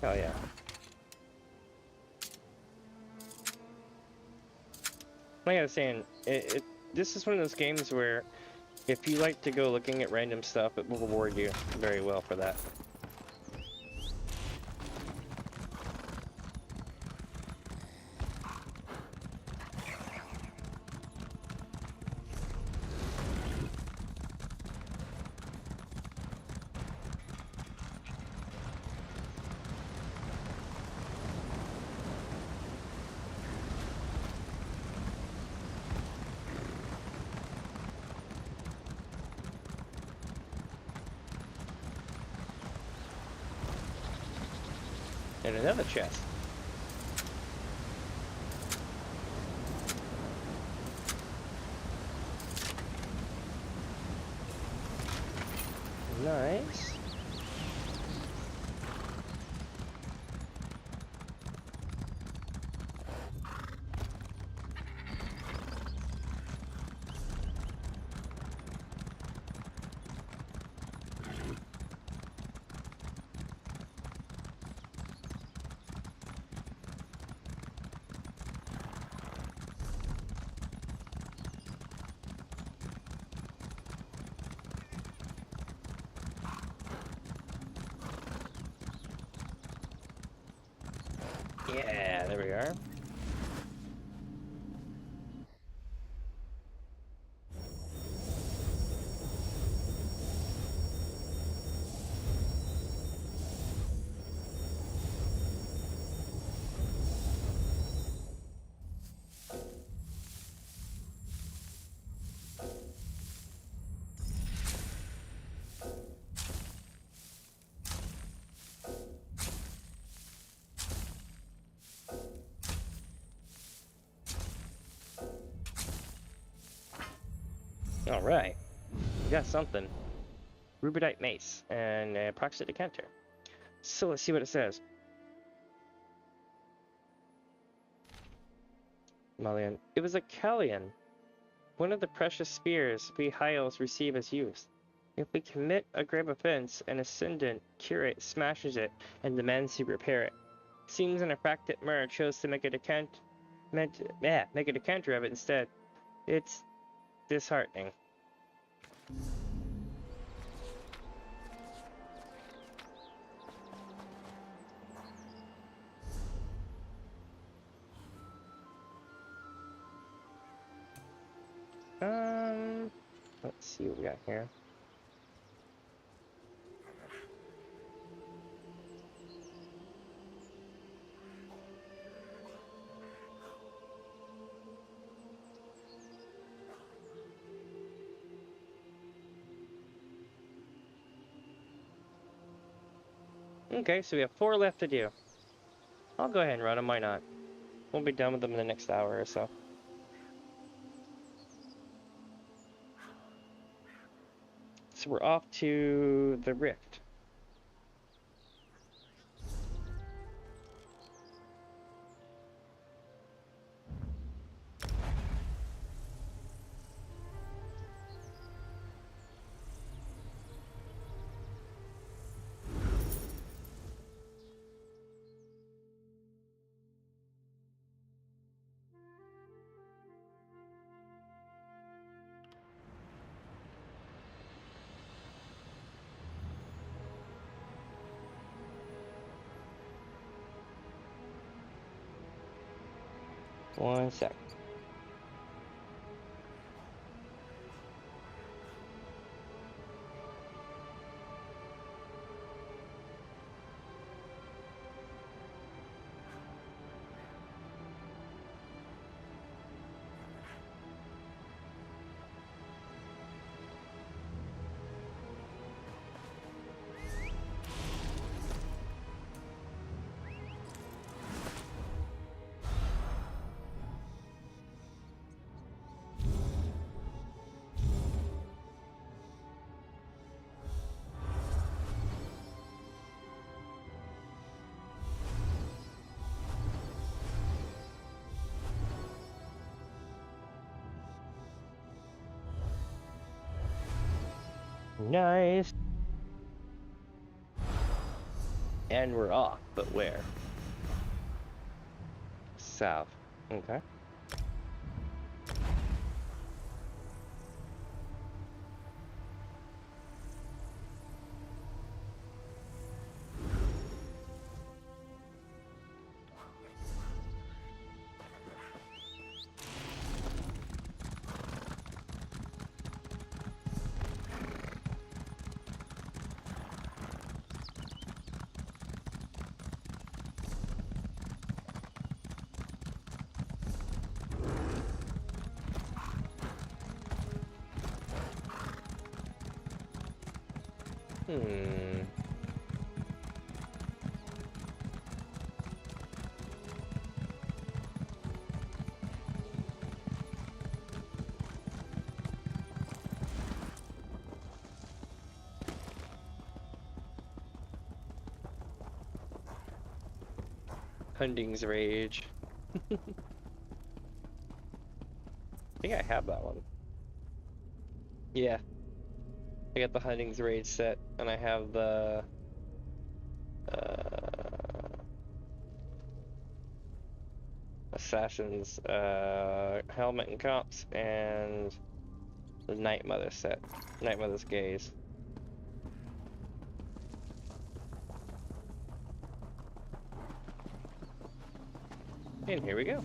Oh yeah. Like I was saying, this is one of those games where if you like to go looking at random stuff, it will reward you very well for that. And another chest. Nice. Yeah, there we are. All right, we got something. Rubidite mace and a proxy decanter. So let's see what it says. Malian. It was a Callian, one of the precious spears we High Elves receive as youths. If we commit a grave offense, an ascendant curate smashes it and demands he repair it. Seems an affracted Mer chose to make a decanter of it instead. It's disheartening. Let's see what we got here. Okay, so we have 4 left to do. I'll go ahead and run them, why not? We'll be done with them in the next hour or so. So we're off to the Rift. One sec. Nice. And we're off, but where? South. Okay. Hunting's Rage. I think I have that one. Yeah. I got the Hunting's Rage set, and I have the Assassin's Helmet and Cups, and the Night Mother set. Night Mother's Gaze. And here we go.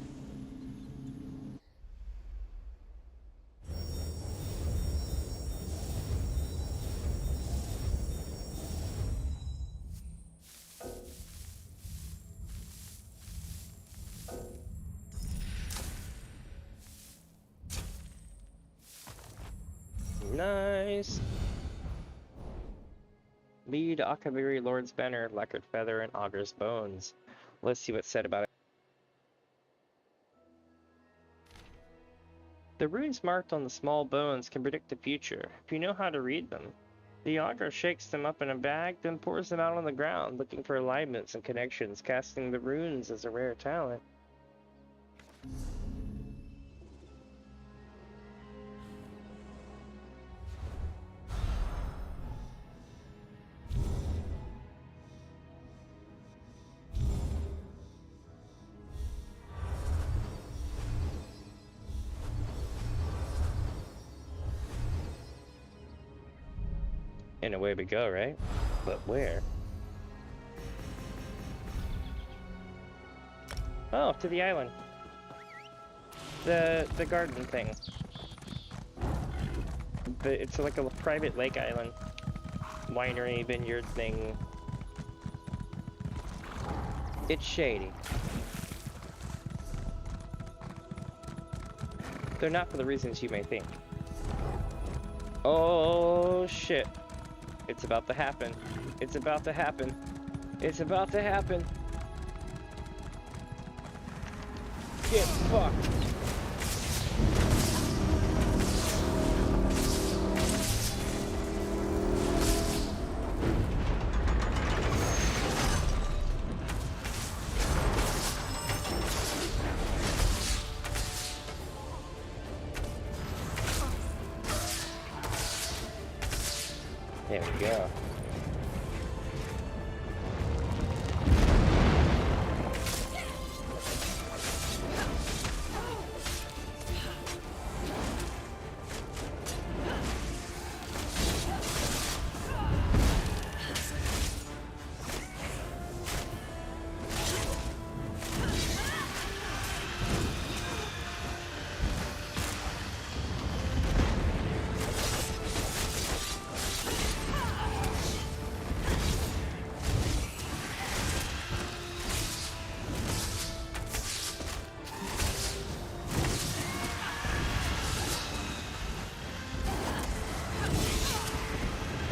Nice. Lead Akabiri Lord's Banner, Lacquered Feather, and Augur's Bones. Let's see what's said about it. The runes marked on the small bones can predict the future, if you know how to read them. The augur shakes them up in a bag, then pours them out on the ground, looking for alignments and connections, casting the runes as a rare talent. And away we go, right? But where? Oh, to the island. The garden thing. It's like a private lake island. Winery, vineyard thing. It's shady. They're not for the reasons you may think. Oh, shit. It's about to happen. It's about to happen. It's about to happen. Get fucked. There we go.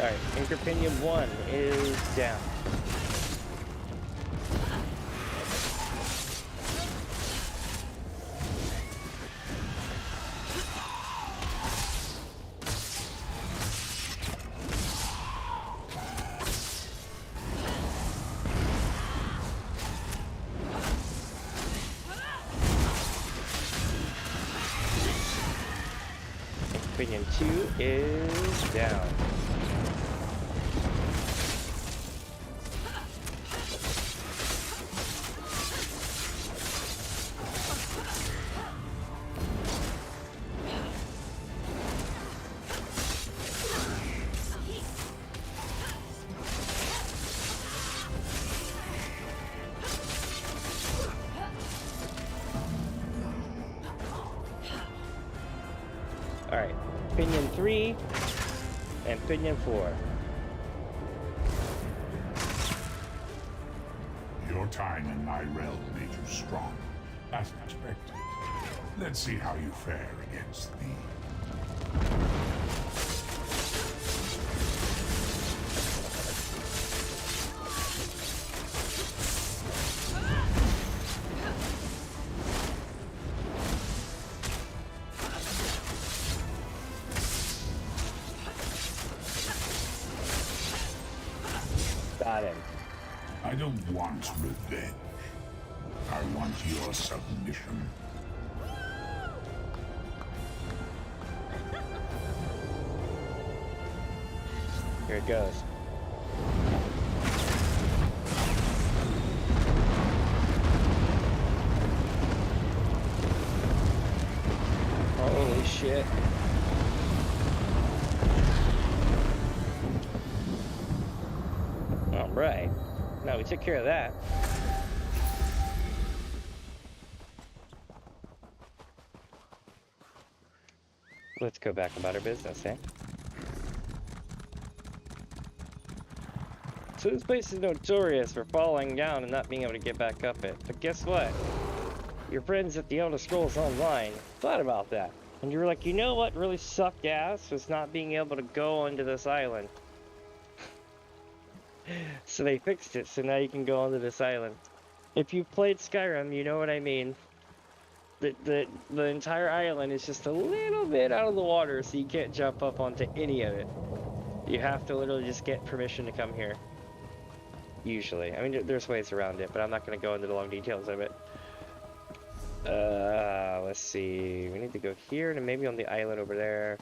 Alright, Anchor Pinion 1 is down. Pinion 2 is down. Alright, Pinion 3 and Pinion 4. Your time in my realm made you strong, as expected. Let's see how you fare against me. Got him. I don't want revenge. I want your submission. Here it goes. Holy shit. Alright. Now we took care of that. Let's go back about our business, eh? So this place is notorious for falling down and not being able to get back up it. But guess what? Your friends at the Elder Scrolls Online thought about that. And you were like, you know what really sucked ass was not being able to go onto this island. So they fixed it, so now you can go onto this island. If you've played Skyrim, you know what I mean. The entire island is just a little bit out of the water, so you can't jump up onto any of it. You have to literally just get permission to come here. Usually. I mean, there's ways around it, but I'm not going to go into the long details of it. Let's see. We need to go here and maybe on the island over there.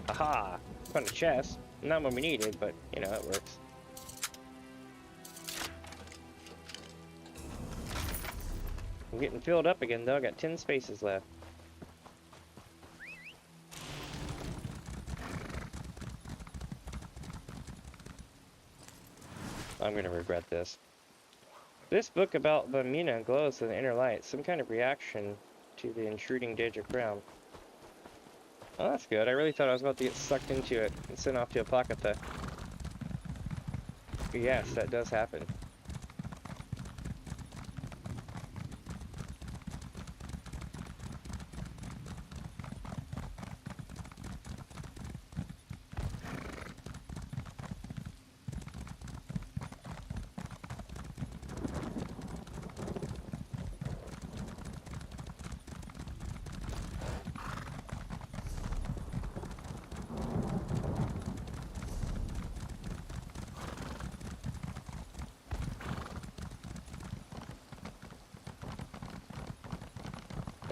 Aha! Found a chest. Not what we needed, but, you know, it works. I'm getting filled up again, though. I got 10 spaces left. I'm gonna regret this. This book about the Mina glows in the inner light. Some kind of reaction to the intruding Daedric realm. Oh, that's good. I really thought I was about to get sucked into it and sent off to Apocrypha. Yes, that does happen.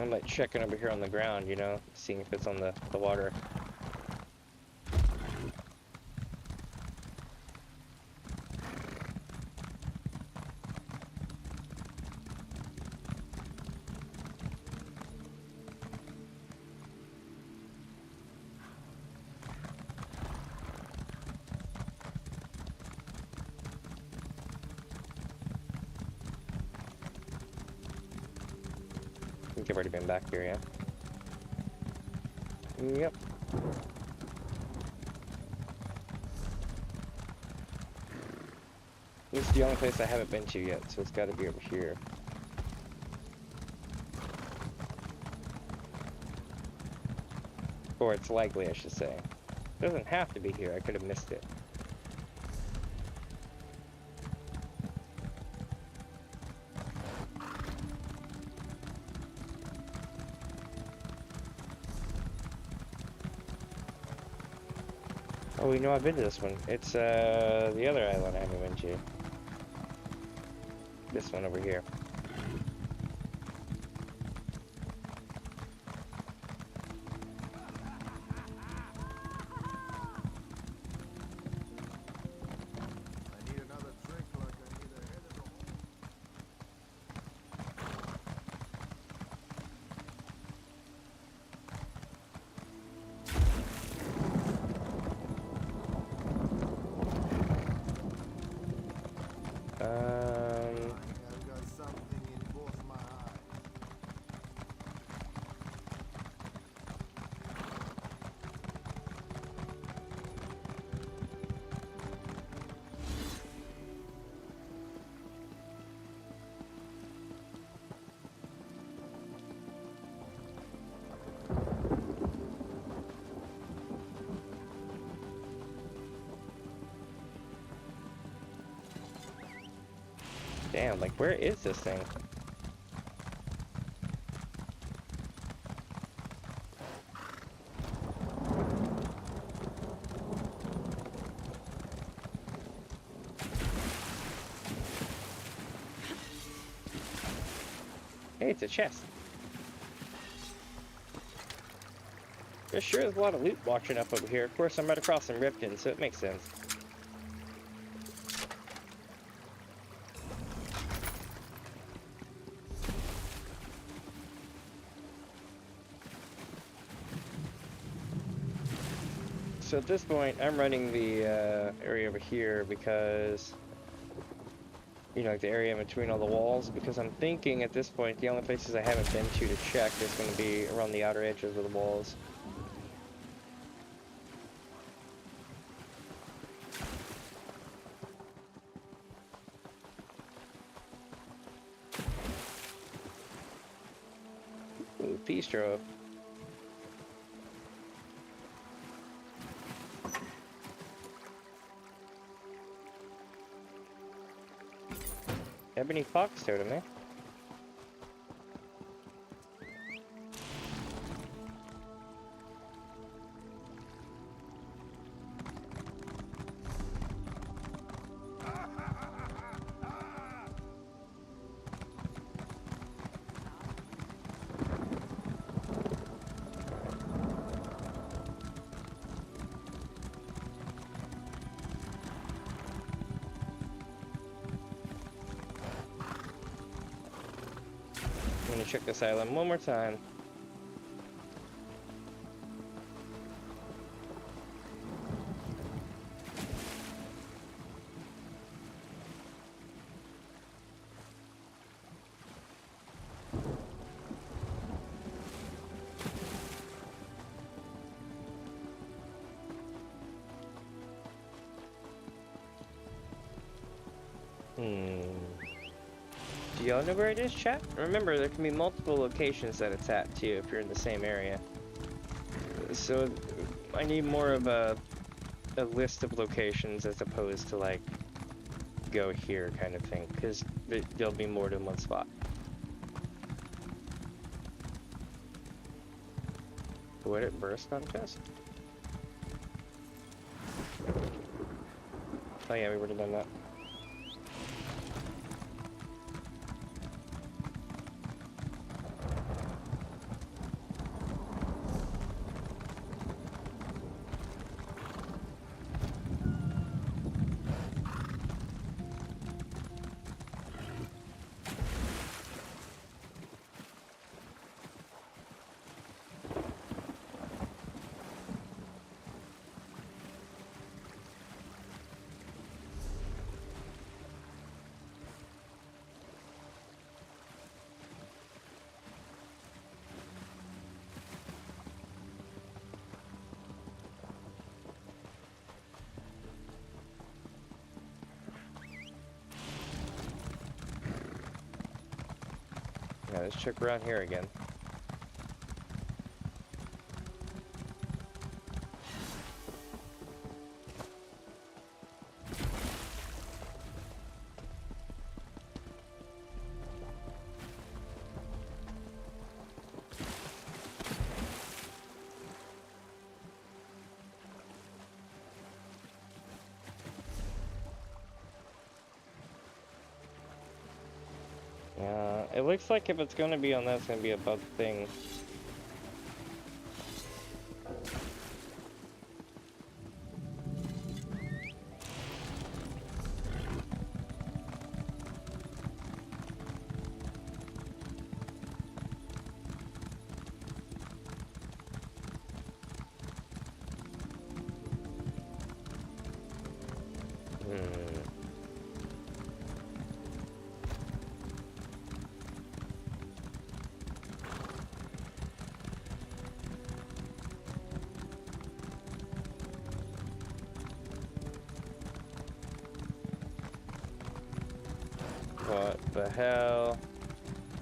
I'm like checking over here on the ground, you know, seeing if it's on the water. think I've already been back here, yeah? Yep. This is the only place I haven't been to yet, so it's got to be over here. Or it's likely, I should say. It doesn't have to be here, I could have missed it. Oh, you know, I've been to this one. It's, the other island I haven't been to. This one over here. Damn, like, where is this thing? Hey, it's a chest. There sure is a lot of loot watching up over here. Of course, I'm right across from Riften, so it makes sense. So at this point, I'm running the area over here because, you know, like the area in between all the walls, because I'm thinking at this point the only places I haven't been to check is going to be around the outer edges of the walls. Ooh, peace trove. Ebony fox totem, eh? I'm gonna check this island one more time. Do y'all know where it is, chat? Remember, there can be multiple locations that it's at, too, if you're in the same area. So, I need more of a list of locations as opposed to, like, go here kind of thing, because there'll be more than one spot. Would it burst contest? Oh yeah, we would have done that. Yeah, let's check around here again. It looks like if it's going to be on that, it's going to be above the thing. What the hell?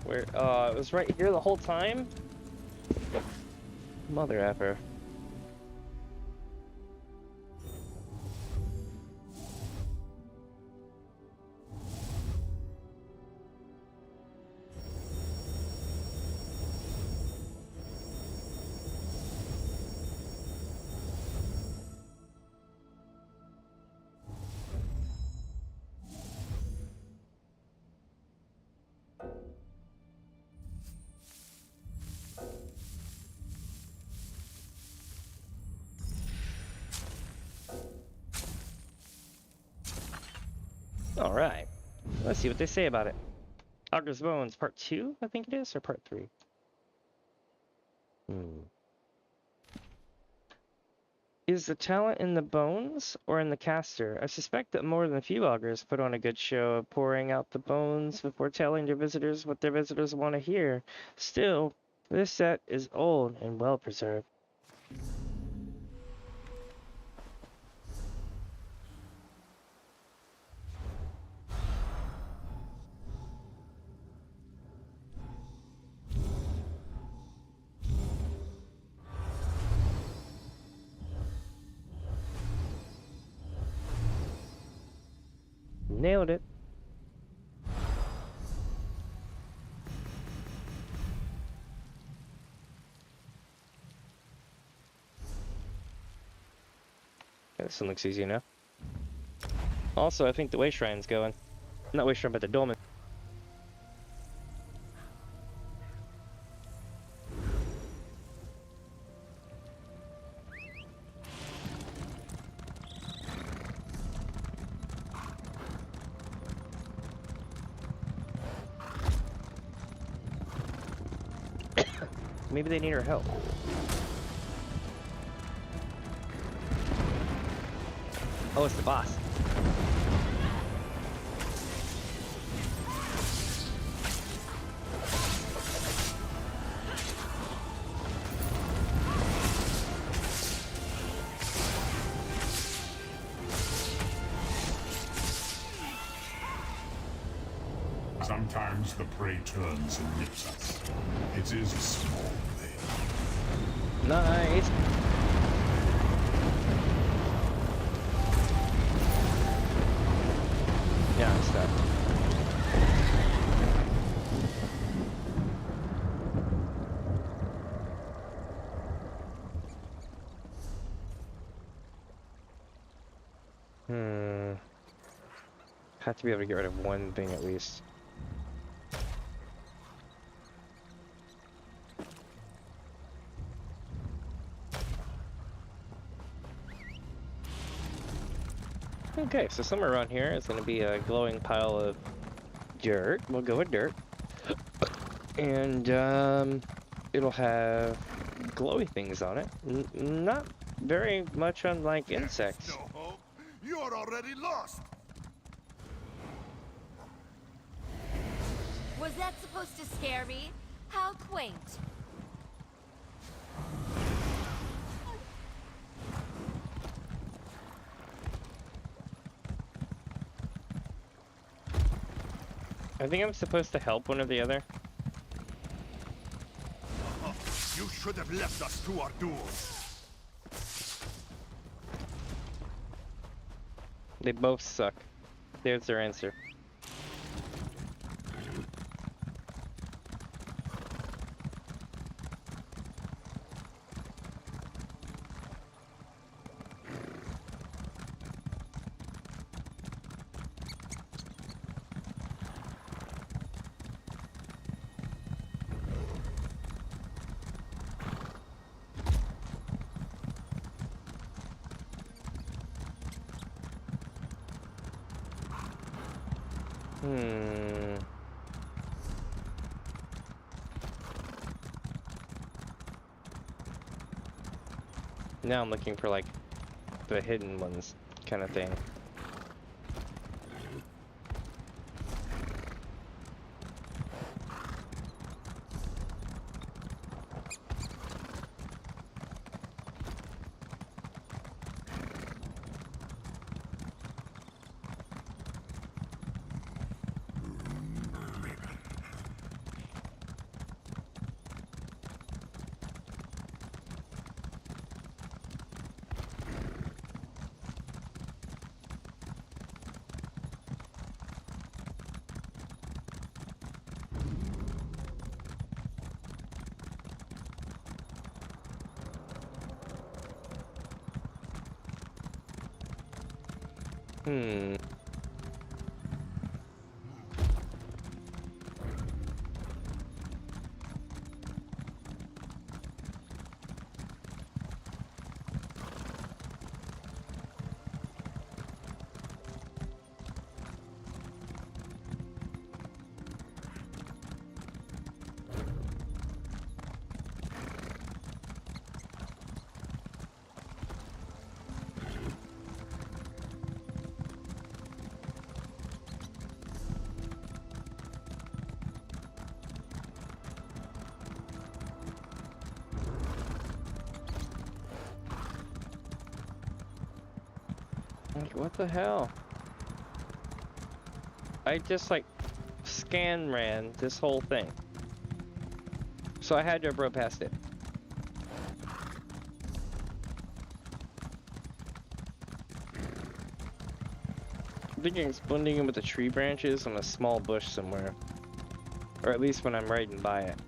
Where? Oh, it was right here the whole time? Mother effer. Alright, let's see what they say about it. Auger's Bones, part 2, I think it is, or part 3? Is the talent in the bones or in the caster? I suspect that more than a few augurs put on a good show of pouring out the bones before telling their visitors what their visitors want to hear. Still, this set is old and well preserved. Nailed it. Okay, this one looks easy enough. Also, I think the way shrine's going. Not way shrine, but the dolmen. Maybe they need our help. Oh, it's the boss. Sometimes the prey turns and nips us. It is a small thing. Nice. Yeah, I'm stuck. Have to be able to get rid of one thing at least. Okay, so somewhere around here is going to be a glowing pile of dirt. We'll go with dirt. And it'll have glowy things on it. Not very much unlike insects. No hope. You're already lost. Was that supposed to scare me? How quaint. I think I'm supposed to help one or the other. should have left us to our doom. They both suck. There's their answer. Now I'm looking for like the hidden ones kind of thing. Like, what the hell? I just like scan ran this whole thing. So I had to have rode past it. I'm thinking it's blending in with the tree branches on a small bush somewhere. Or at least when I'm riding by it.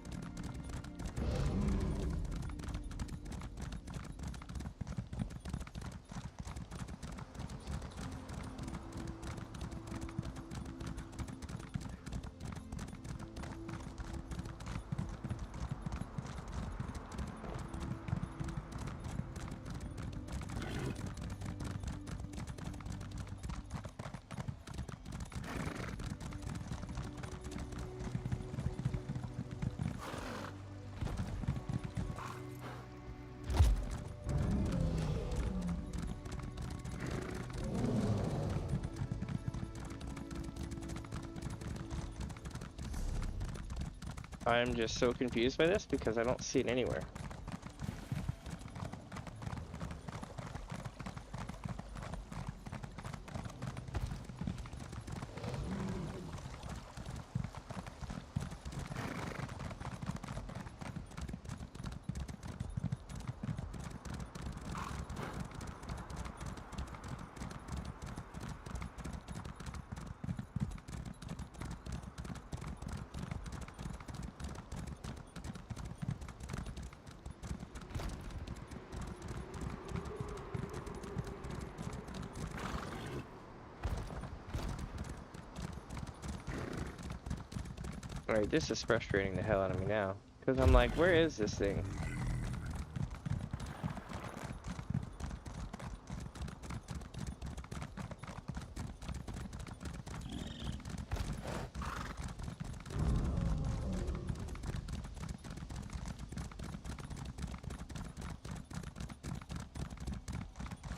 I'm just so confused by this because I don't see it anywhere. Alright, this is frustrating the hell out of me now. Because I'm like, where is this thing?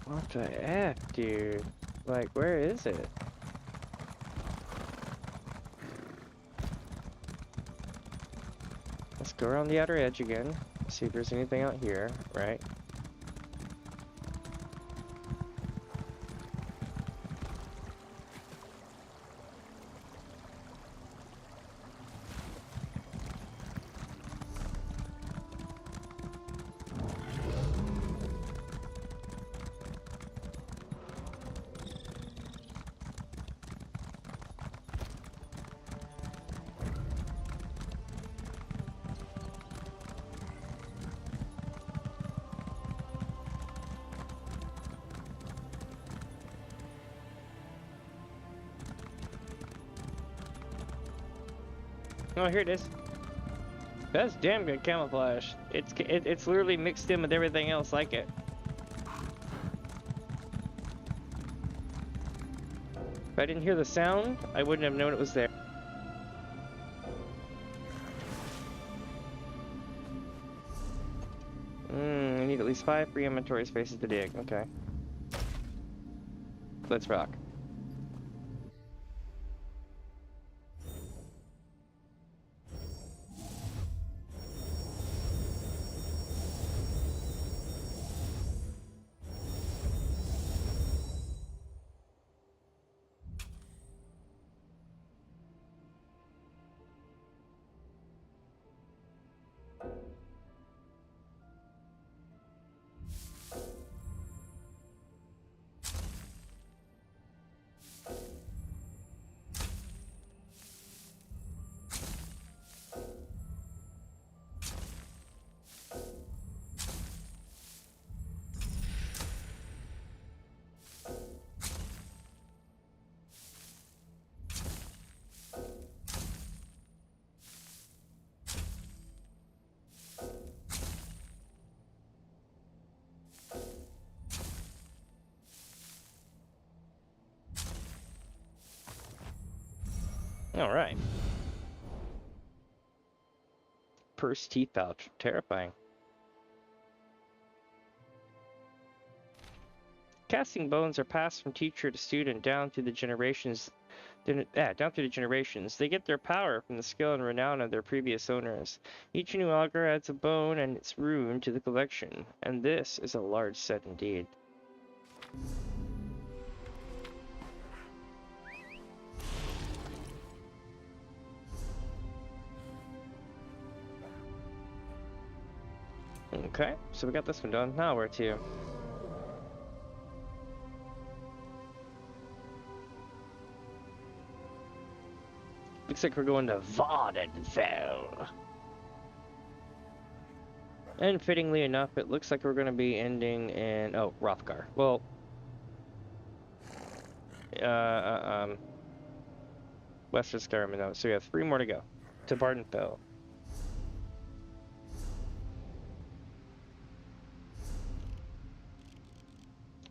What the F, dude? Like, where is it? Let's go around the outer edge again. See if there's anything out here, right? Oh, here it is. That's damn good camouflage. It's literally mixed in with everything else like it. If I didn't hear the sound, I wouldn't have known it was there. I need at least 5 free inventory spaces to dig. Okay. Let's rock. All right. Purse teeth pouch. Terrifying. Casting bones are passed from teacher to student down through the generations. Down through the generations. They get their power from the skill and renown of their previous owners. Each new augur adds a bone and its rune to the collection, and this is a large set indeed. Okay, so we got this one done. Now where to? Looks like we're going to Vardenfell. And fittingly enough, it looks like we're going to be ending in... Oh, Hrothgar. Well... Western Skyrim, no. So we have 3 more to go. To Vardenfell.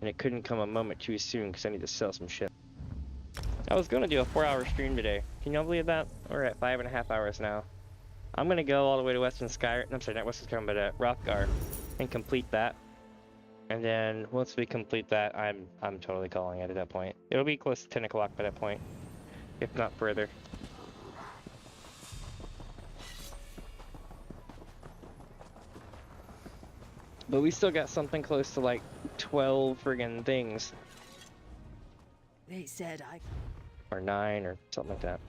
And it couldn't come a moment too soon because I need to sell some shit. I was going to do a 4-hour stream today. Can y'all believe that? We're at 5.5 hours now. I'm going to go all the way to Western Skyrim. I'm sorry, not Western Skyrim, but Hrothgar. And complete that. And then once we complete that, I'm totally calling it at that point. It'll be close to 10 o'clock by that point. If not further. But we still got something close to like 12 friggin' things. They said I... Or 9 or something like that.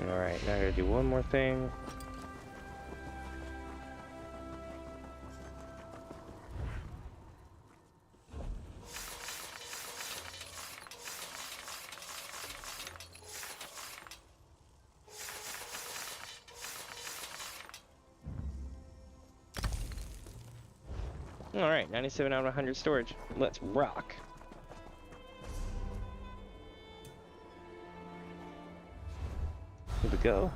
Alright, now I gotta do one more thing. Alright, 97 out of 100 storage. Let's rock. Here we go.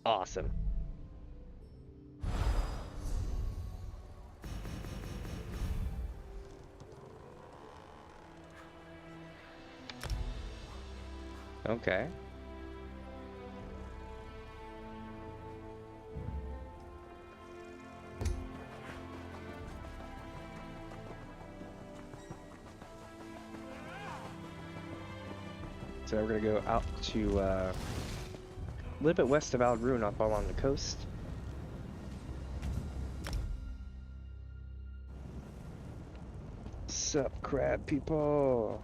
Awesome. Okay. So we're gonna go out to a little bit west of Aldrune up along the coast. Sup, crab people?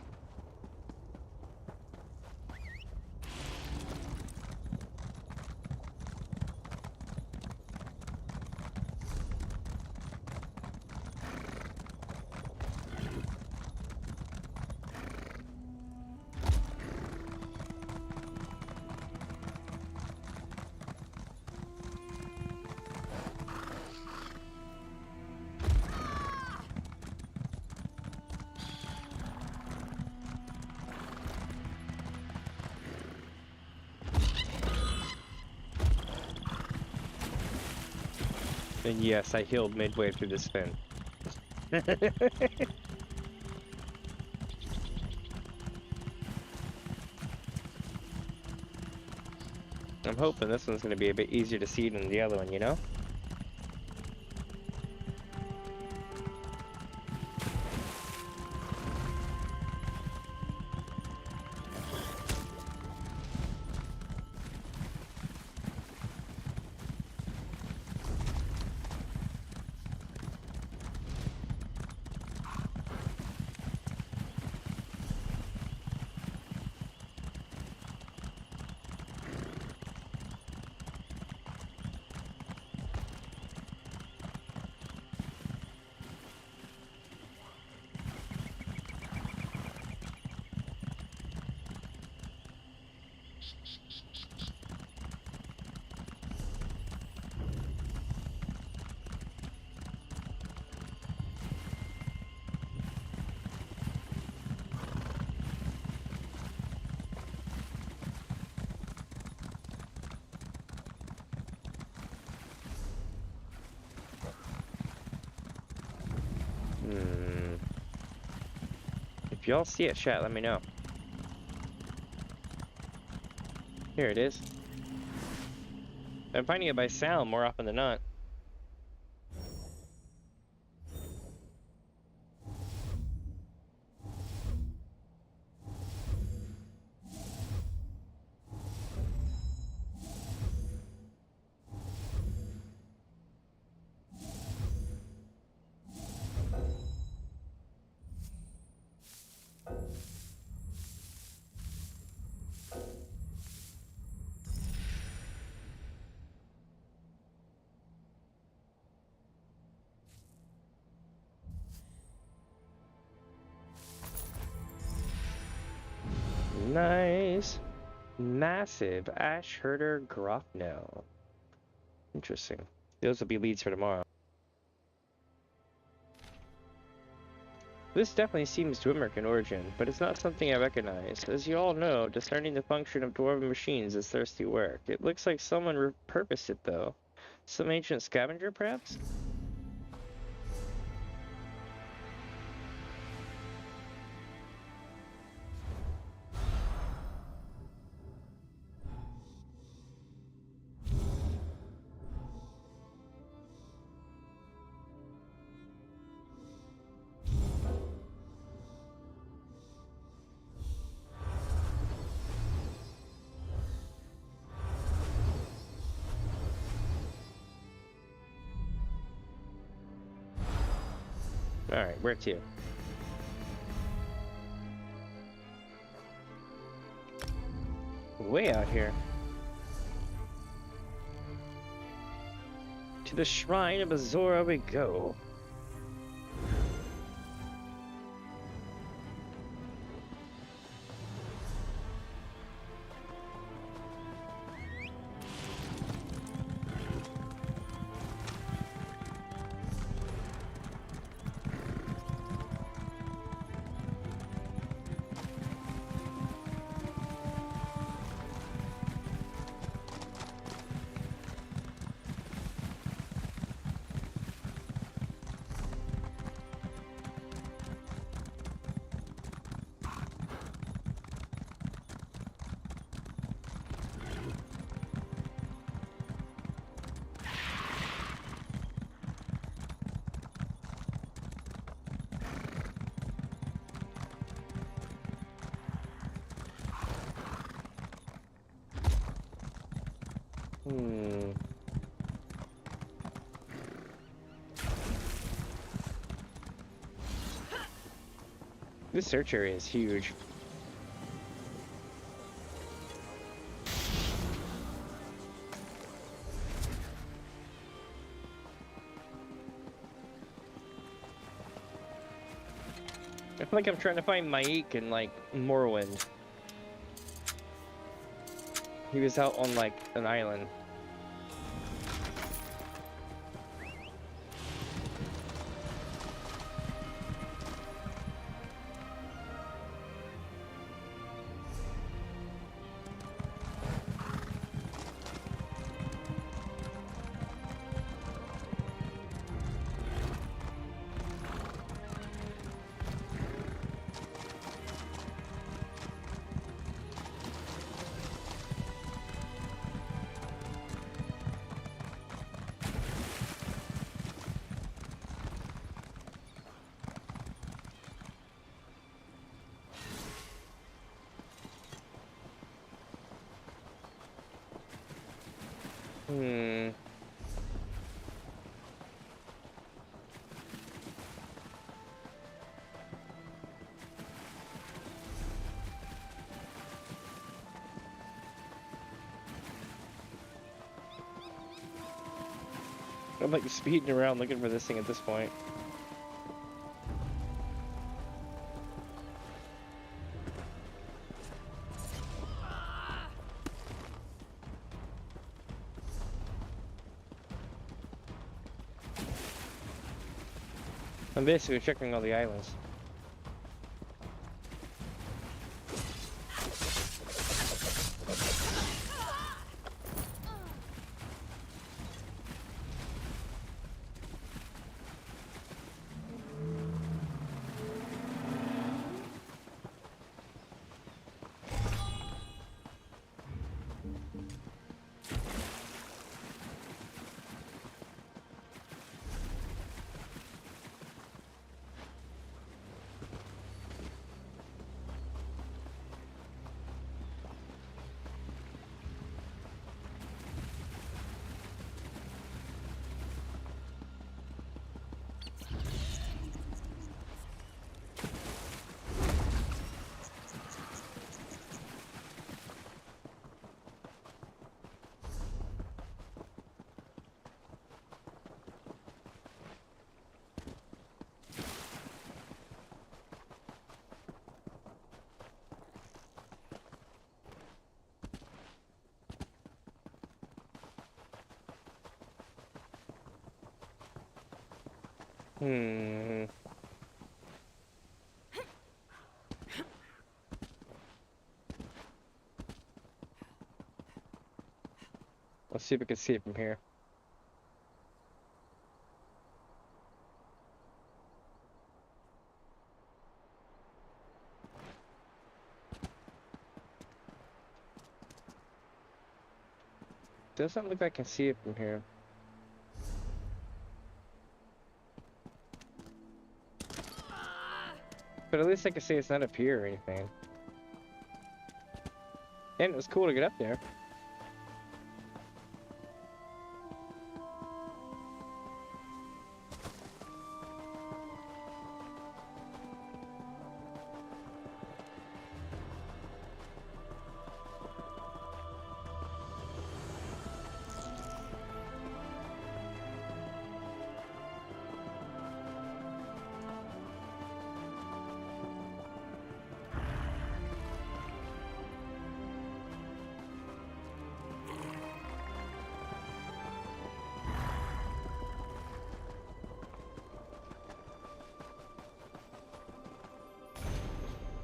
And yes, I healed midway through the spin. I'm hoping this one's going to be a bit easier to see than the other one, you know? If y'all see it, chat, let me know. Here it is. I'm finding it by sound more often than not. Nice. Massive Ash Herder Grofno. Interesting. Those will be leads for tomorrow. This definitely seems Dwemer in origin, but it's not something I recognize. As you all know, discerning the function of dwarven machines is thirsty work. It looks like someone repurposed it, though. Some ancient scavenger, perhaps? Alright, where to? Way out here. To the shrine of Azora we go. This search area is huge. I feel like I'm trying to find Maik in like Morrowind. He was out on like an island. I'm like speeding around looking for this thing at this point. I'm basically checking all the islands. Let's see if we can see it from here. Doesn't look like I can see it from here. But at least I can see it's not up here or anything. And it was cool to get up there.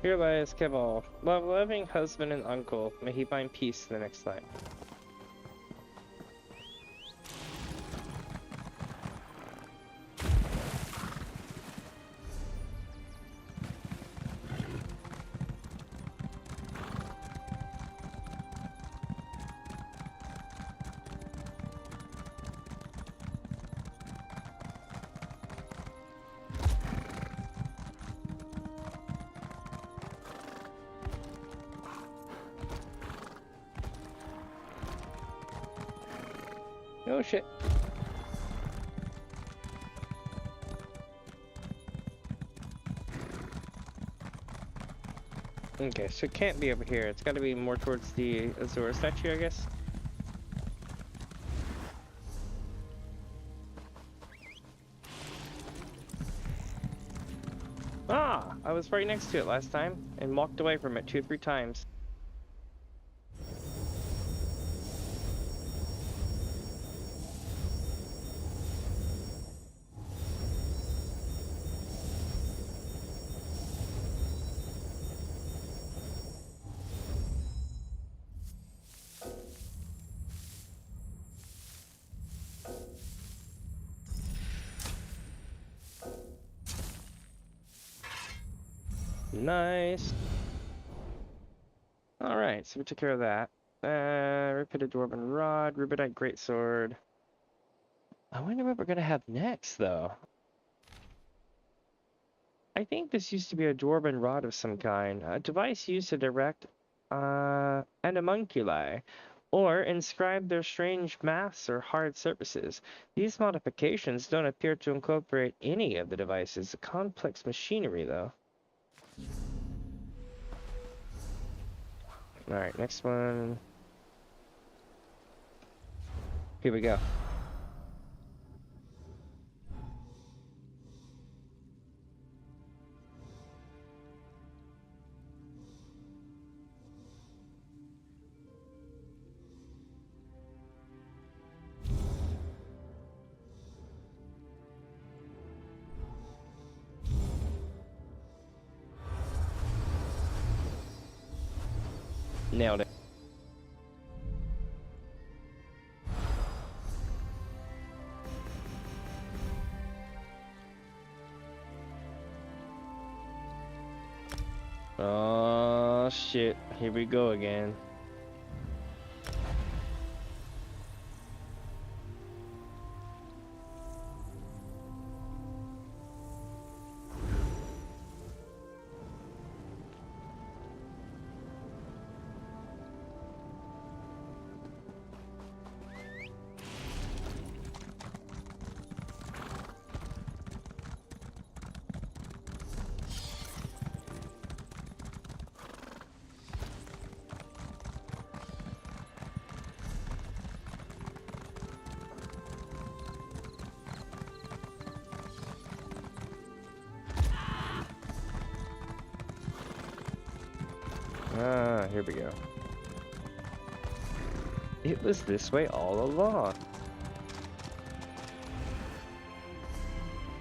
Here lies Kebal, loving husband and uncle. May he find peace in the next life. Oh shit. Okay, so it can't be over here. It's gotta be more towards the Azura statue, I guess. Ah! I was right next to it last time and walked away from it 2 or 3 times. Nice. Alright, so we took care of that. Repeated Dwarven Rod, Rubidite Greatsword. I wonder what we're gonna have next, though. I think this used to be a Dwarven Rod of some kind. A device used to direct animunculi, or inscribe their strange maths or hard surfaces. These modifications don't appear to incorporate any of the device's complex machinery, though. Alright, next one. Here we go. Nailed it. Oh shit, here we go again. Ah, here we go. It was this way all along.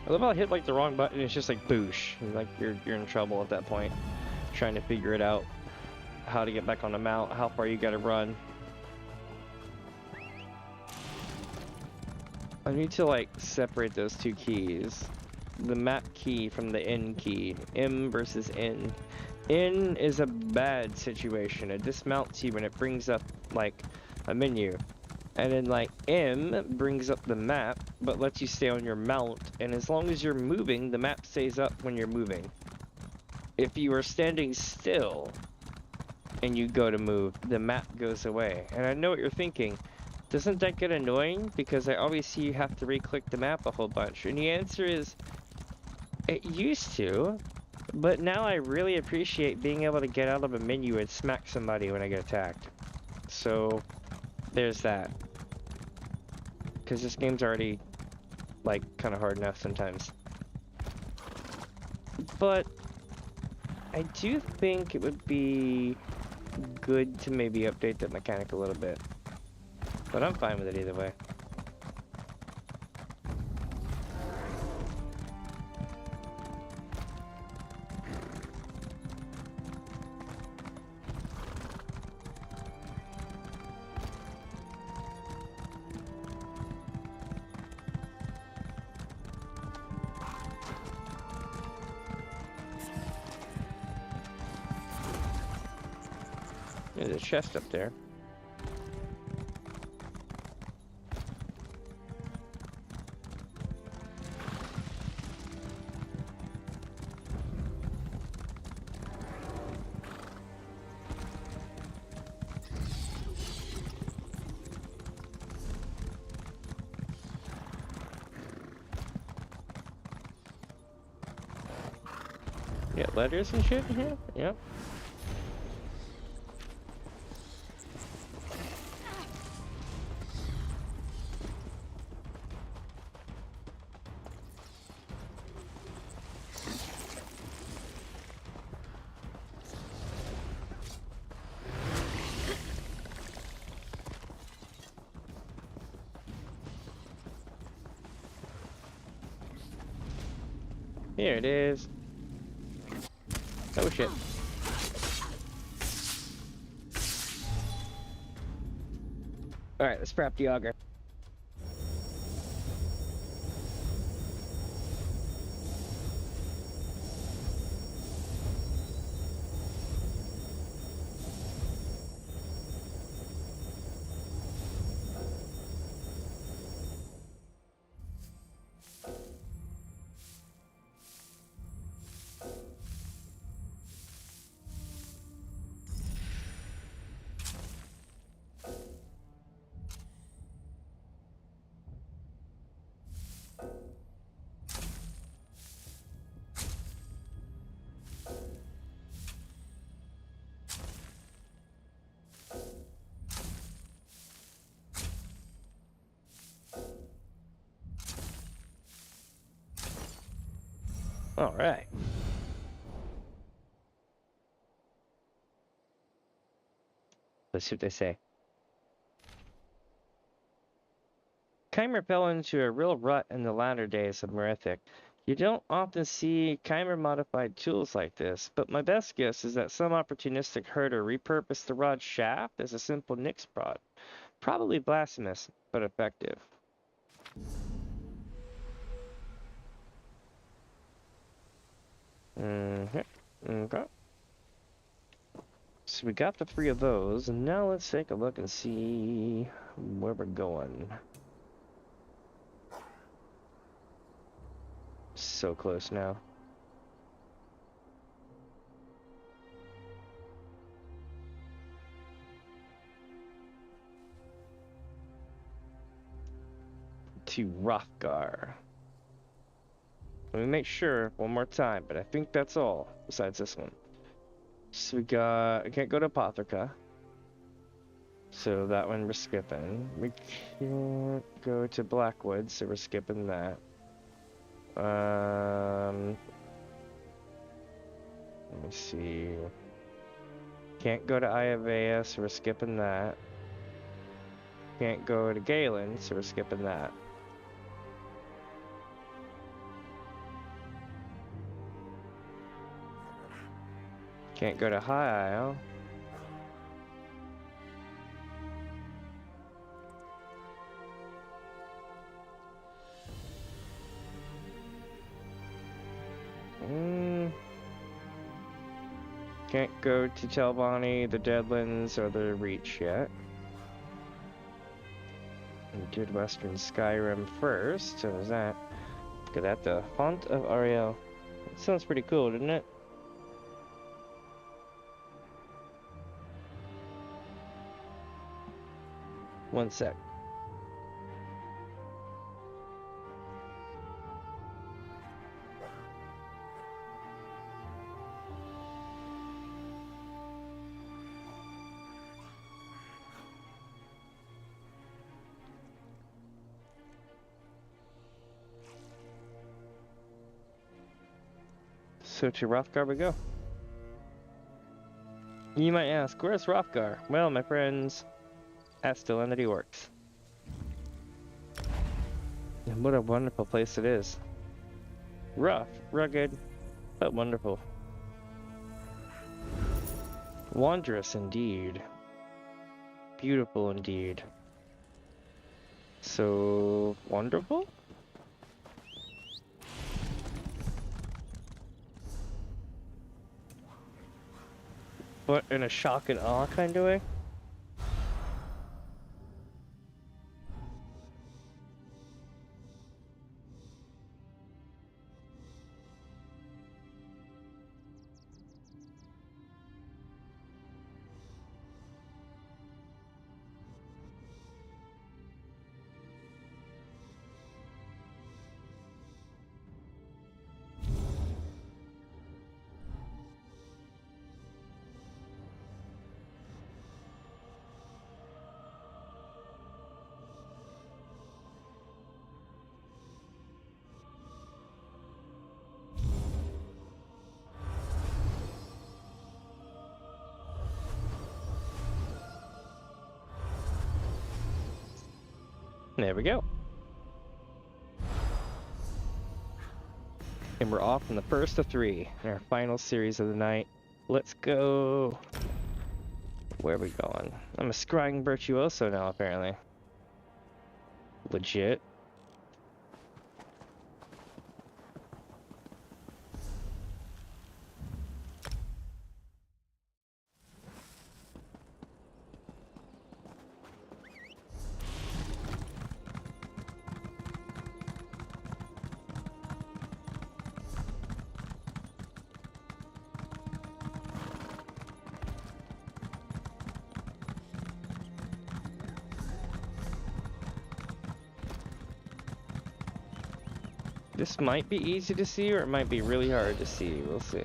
I love how I hit like the wrong button, it's just like boosh. And, like you're in trouble at that point. Trying to figure it out. How to get back on the mount, how far you gotta run. I need to like separate those 2 keys. The map key from the N key. M versus N. N is a bad situation. It dismounts you when it brings up like a menu. And then like M brings up the map but lets you stay on your mount, and as long as you're moving, the map stays up when you're moving. If you are standing still and you go to move, the map goes away. And I know what you're thinking. Doesn't that get annoying? Because I always see you have to re-click the map a whole bunch. And the answer is, it used to. But now I really appreciate being able to get out of a menu and smack somebody when I get attacked. So, there's that. Because this game's already, like, kind of hard enough sometimes. But, I do think it would be good to maybe update that mechanic a little bit. But I'm fine with it either way. There's a chest up there. Yeah, letters and shit in here? Yep. Here it is. Oh shit. Alright, let's prep the auger. All right. Let's see what they say. Chimer fell into a real rut in the latter days of Merethic. You don't often see Chimer-modified tools like this, but my best guess is that some opportunistic herder repurposed the rod's shaft as a simple Nyx prod. Probably blasphemous, but effective. Okay. So we got the 3 of those, and now let's take a look and see where we're going. So close now. To Hrothgar. Let me make sure one more time, but I think that's all besides this one. So I can't go to Apotheca. So that one we're skipping. We can't go to Blackwood, so we're skipping that. Let me see. Can't go to Iavea, so we're skipping that. Can't go to Galen, so we're skipping that. Can't go to High Isle. Can't go to Telvanni, the Deadlands, or the Reach yet. We did Western Skyrim first, so there's that. Look at that, the Font of Ariel. That sounds pretty cool, doesn't it? One sec. So to Hrothgar we go. You might ask, where's Hrothgar? Well, my friends, that's still in the Orcs. And what a wonderful place it is. Rough, rugged, but wonderful. Wondrous indeed. Beautiful indeed. So wonderful? but in a shock and awe kind of way. There we go. And we're off in the first of 3 in our final series of the night. Let's go. Where are we going? I'm a scrying virtuoso now, apparently. Legit. This might be easy to see, or it might be really hard to see. We'll see.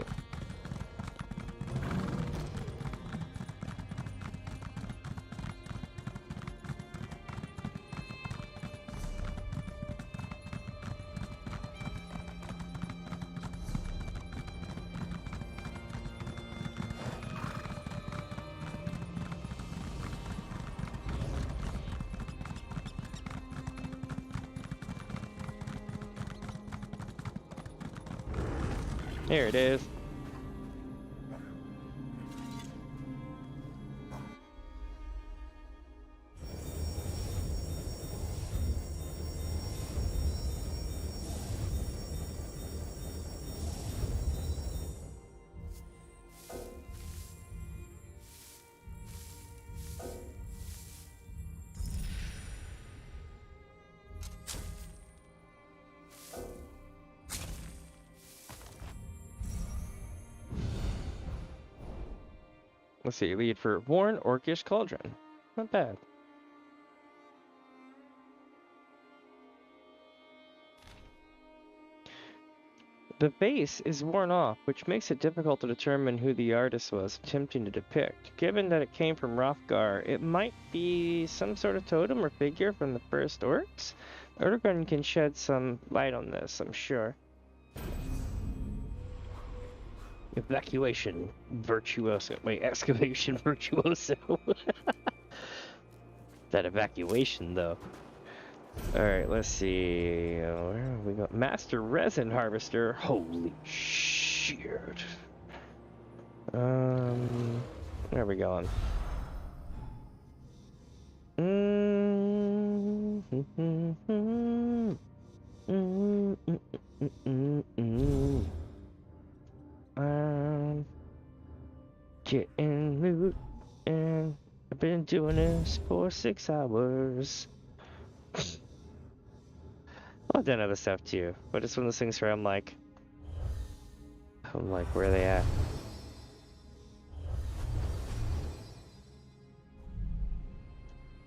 Here it is. Let's see, lead for Worn Orcish Cauldron. Not bad. The base is worn off, which makes it difficult to determine who the artist was attempting to depict. Given that it came from Hrothgar, it might be some sort of totem or figure from the first orcs? Erdogan can shed some light on this, I'm sure. Evacuation virtuoso. Wait, excavation virtuoso. That evacuation, though. Alright, let's see. Where have we got? Master Resin Harvester. Holy shit. Where are we going? Getting loot, and I've been doing this for 6 hours. I've done other stuff too, but it's one of those things where I'm like, where are they at?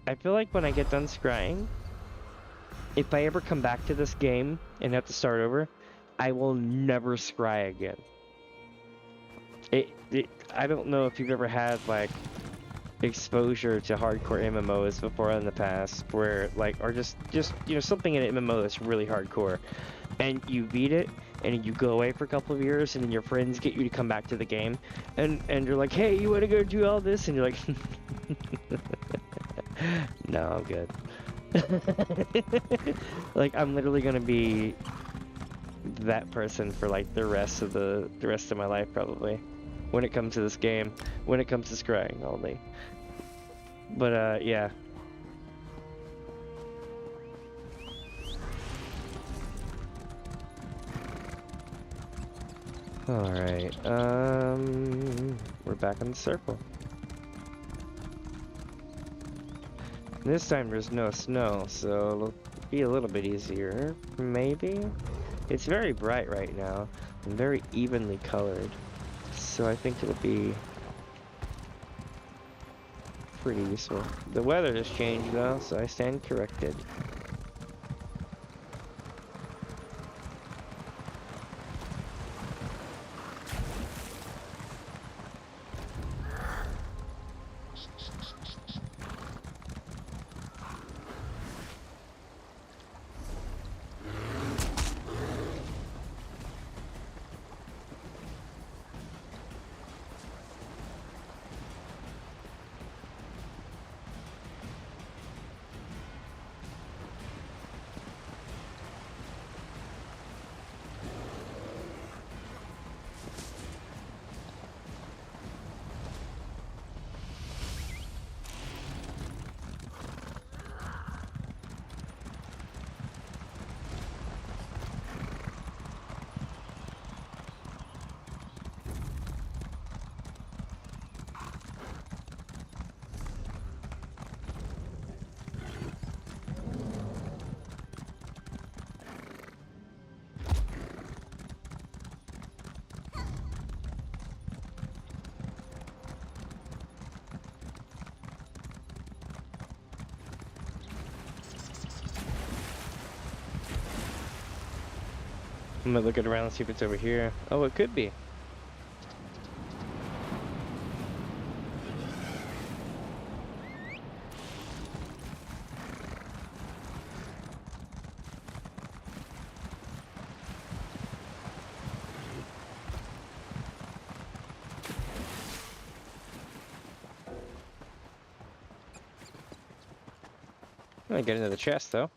I feel like when I get done scrying, if I ever come back to this game and have to start over, I will never scry again. I don't know if you've ever had like exposure to hardcore MMOs before in the past, where like, or just you know, something in an MMO that's really hardcore, and you beat it and you go away for a couple of years, and then your friends get you to come back to the game, and you're like, hey, you want to go do all this, and you're like, no, I'm good. Like, I'm literally gonna be that person for like the rest of my life probably, when it comes to this game, when it comes to scrying only. But yeah. Alright, we're back in the circle. This time there's no snow, so it'll be a little bit easier, maybe? It's very bright right now, and very evenly colored, so I think it'll be pretty useful. The weather has changed though, so I stand corrected. I'm gonna look it around and see if it's over here. Oh, it could be. I'm gonna get into the chest though.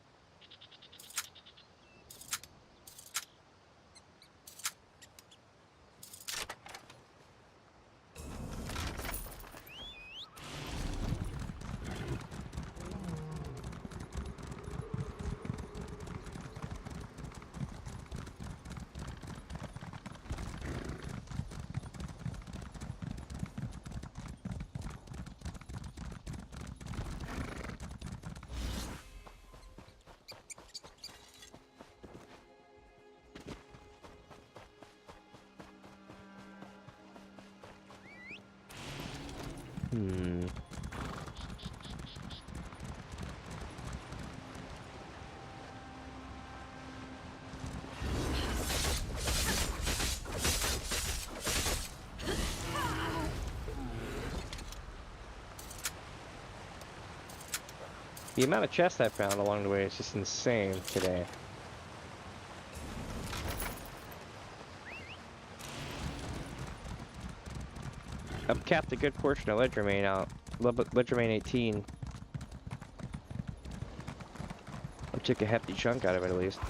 The amount of chests I found along the way is just insane today. I've capped a good portion of ledge remain out. Ledge remain 18. I took a hefty chunk out of it at least.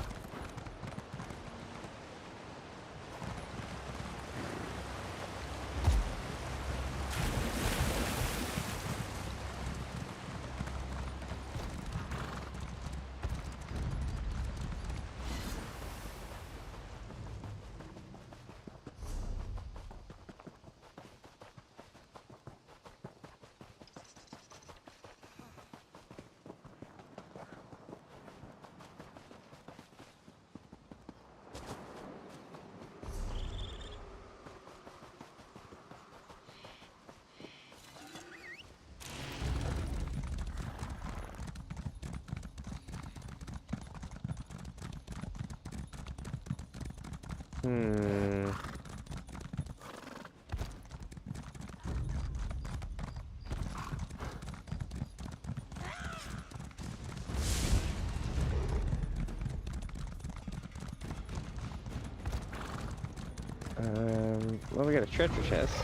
Well, we got a treasure chest.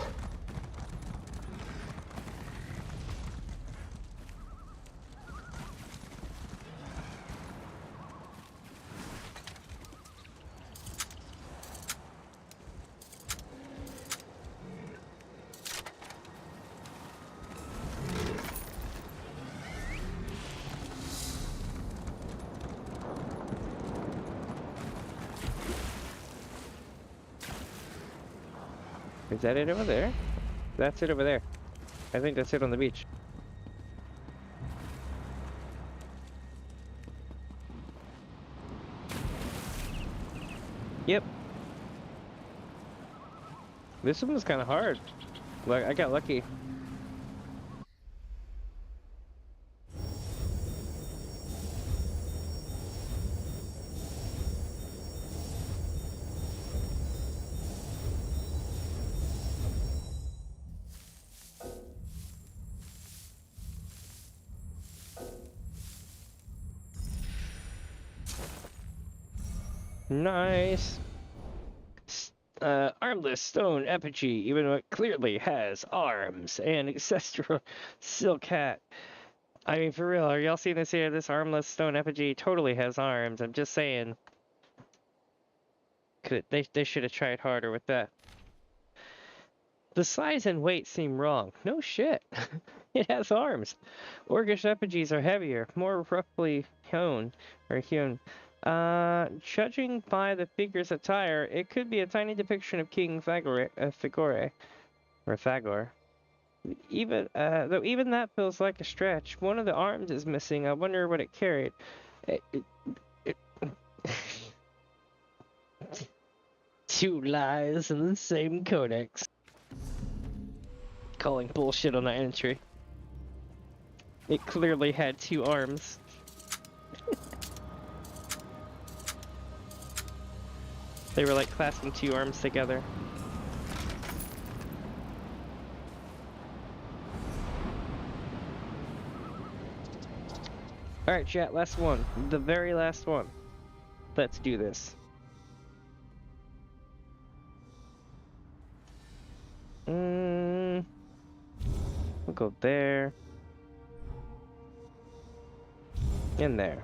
Is that it over there? That's it over there. I think that's it on the beach. Yep. This one was kind of hard. Like, I got lucky. Nice. Armless stone effigy, even though it clearly has arms, and ancestral silk hat. I mean, for real, are y'all seeing this here? This armless stone effigy totally has arms. I'm just saying. They should have tried harder with that. The size and weight seem wrong. No shit. It has arms. Orcish effigies are heavier, more roughly hewn. Judging by the figure's attire, it could be a tiny depiction of King Fagor. Though even that feels like a stretch. One of the arms is missing. I wonder what it carried. Two lies in the same codex. Calling bullshit on that entry. It clearly had two arms. They were like clasping two arms together. Alright, chat, last one. The very last one. Let's do this. We'll go there. In there.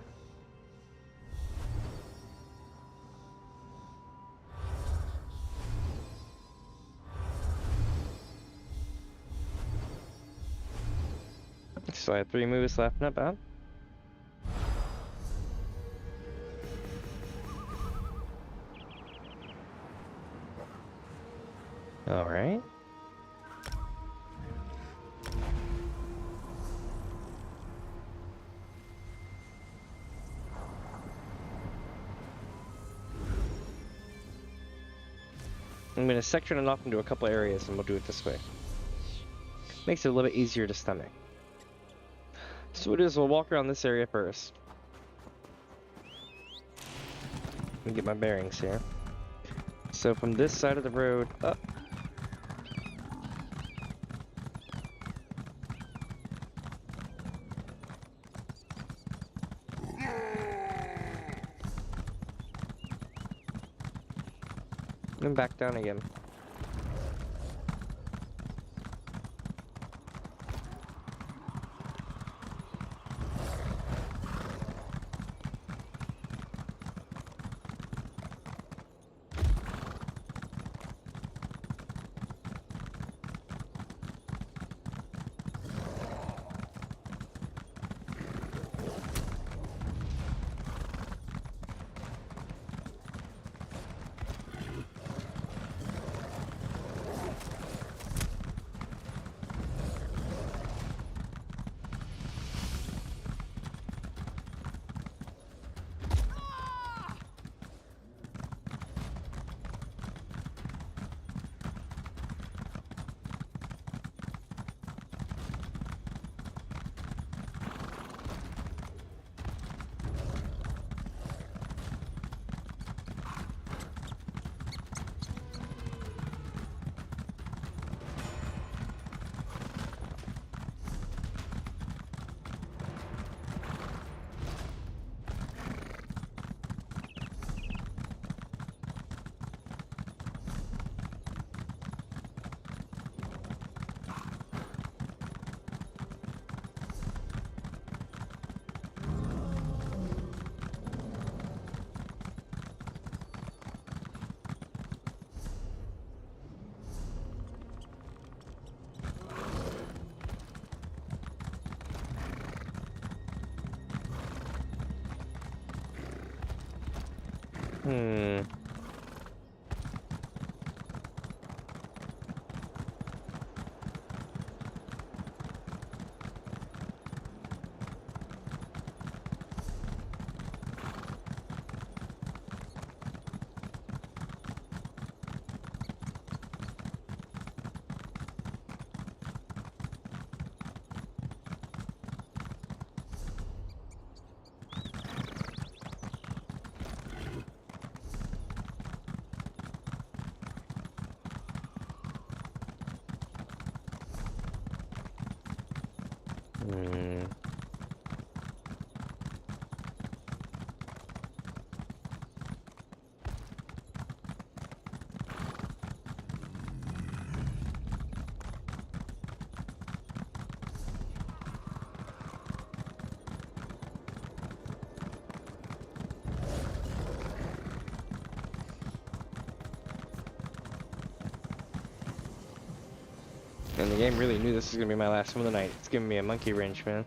So I have 3 moves left, not bad. Alright. I'm going to section it off into a couple areas and we'll do it this way. Makes it a little bit easier to stomach. So what it is, we'll walk around this area first. Let me get my bearings here. So from this side of the road up. And back down again. Hmm. And the game really knew this was gonna be my last one of the night. It's giving me a monkey wrench, man.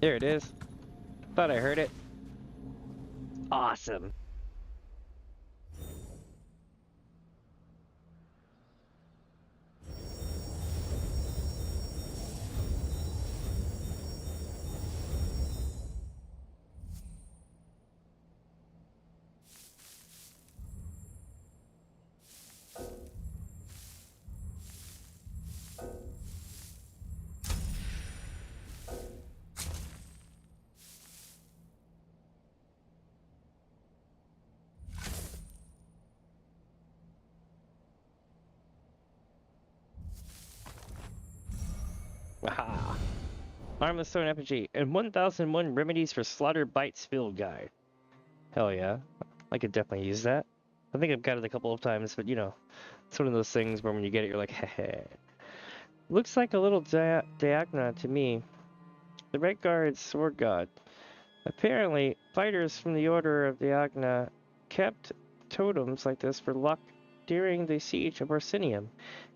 There it is. Thought I heard it. Awesome. Aha. Armless Stone Effigy and 1001 Remedies for Slaughter Bites Field Guide. Hell yeah. I could definitely use that. I think I've got it a couple of times, but you know, it's one of those things where when you get it, you're like, heh. Looks like a little Diagna to me. The Red Guard's sword god. Apparently, fighters from the Order of Diagna kept totems like this for luck during the siege of Orsinium.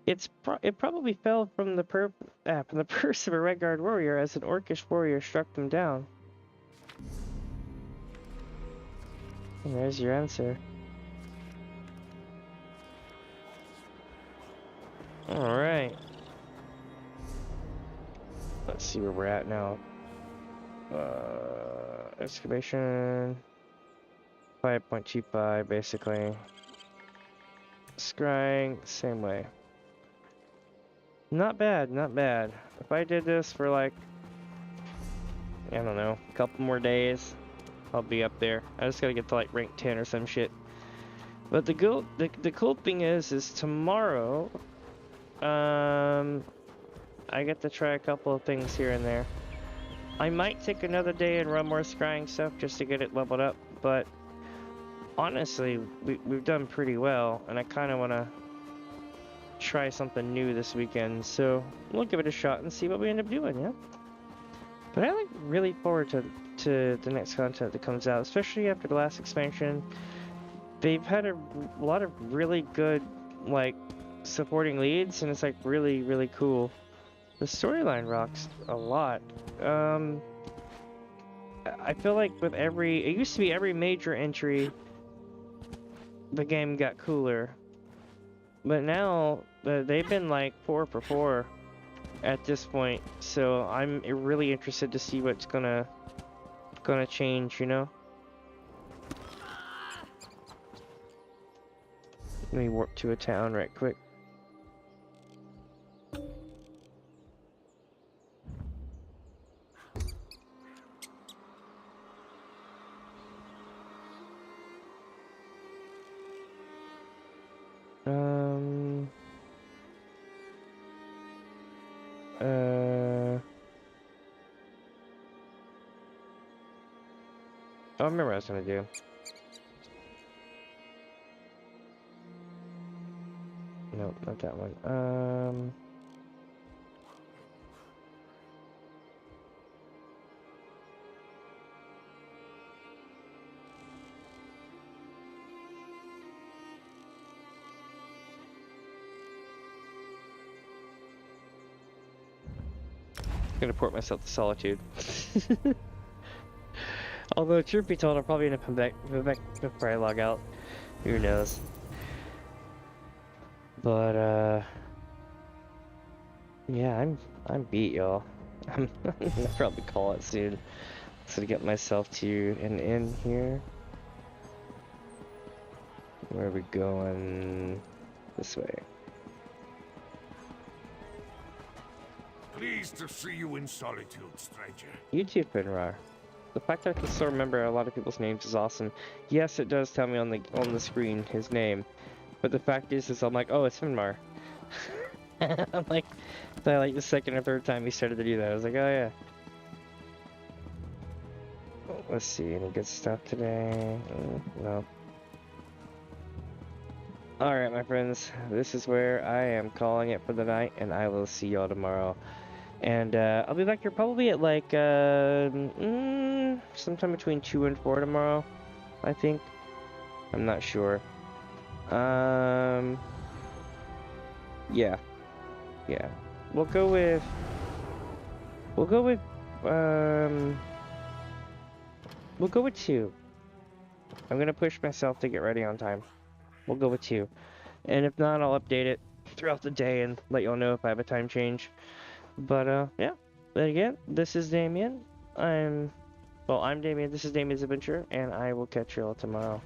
It probably fell from the purse of a Red Guard warrior as an Orcish warrior struck them down. And there's your answer. Alright. Let's see where we're at now. Excavation 5.25 basically. Scrying, same way. Not bad, not bad. If I did this for like, I don't know, a couple more days, I'll be up there. I just gotta get to like rank 10 or some shit. But the cool thing is tomorrow, I get to try a couple of things here and there. I might take another day and run more scrying stuff just to get it leveled up, but honestly, we've done pretty well, and I kind of want to try something new this weekend, so we'll give it a shot and see what we end up doing, yeah? But I look really forward to the next content that comes out, especially after the last expansion. They've had a lot of really good, like, supporting leads, and it's like really, really cool. The storyline rocks a lot. I feel like with it used to be every major entry, the game got cooler. But now, they've been like 4 for 4 at this point, so I'm really interested to see what's gonna change, you know? Let me warp to a town right quick. I remember what I was gonna do. Nope, not that one. gonna port myself to Solitude. Although, truth be told, I'll probably end up coming back before I log out. Who knows? But, yeah, I'm beat, y'all. I'm gonna probably call it soon. So to get myself to an inn here. Where are we going? This way. Pleased to see you in Solitude, stranger. You too, Finrar. The fact that I can still remember a lot of people's names is awesome. Yes, it does tell me on the screen his name, but the fact is I'm like, oh, it's Finmar. I'm like, the second or third time he started to do that, I was like, oh yeah. Let's see, any good stuff today? No. Alright, my friends, this is where I am calling it for the night, and I will see y'all tomorrow. And I'll be back here probably at like sometime between 2 and 4 tomorrow, I think. I'm not sure. Yeah. We'll go with 2. I'm gonna push myself to get ready on time. We'll go with 2. And if not, I'll update it throughout the day and let y'all know if I have a time change. But, yeah. But again, this is Damien. I'm Damien. This is DamiensAdventure, and I will catch y'all tomorrow.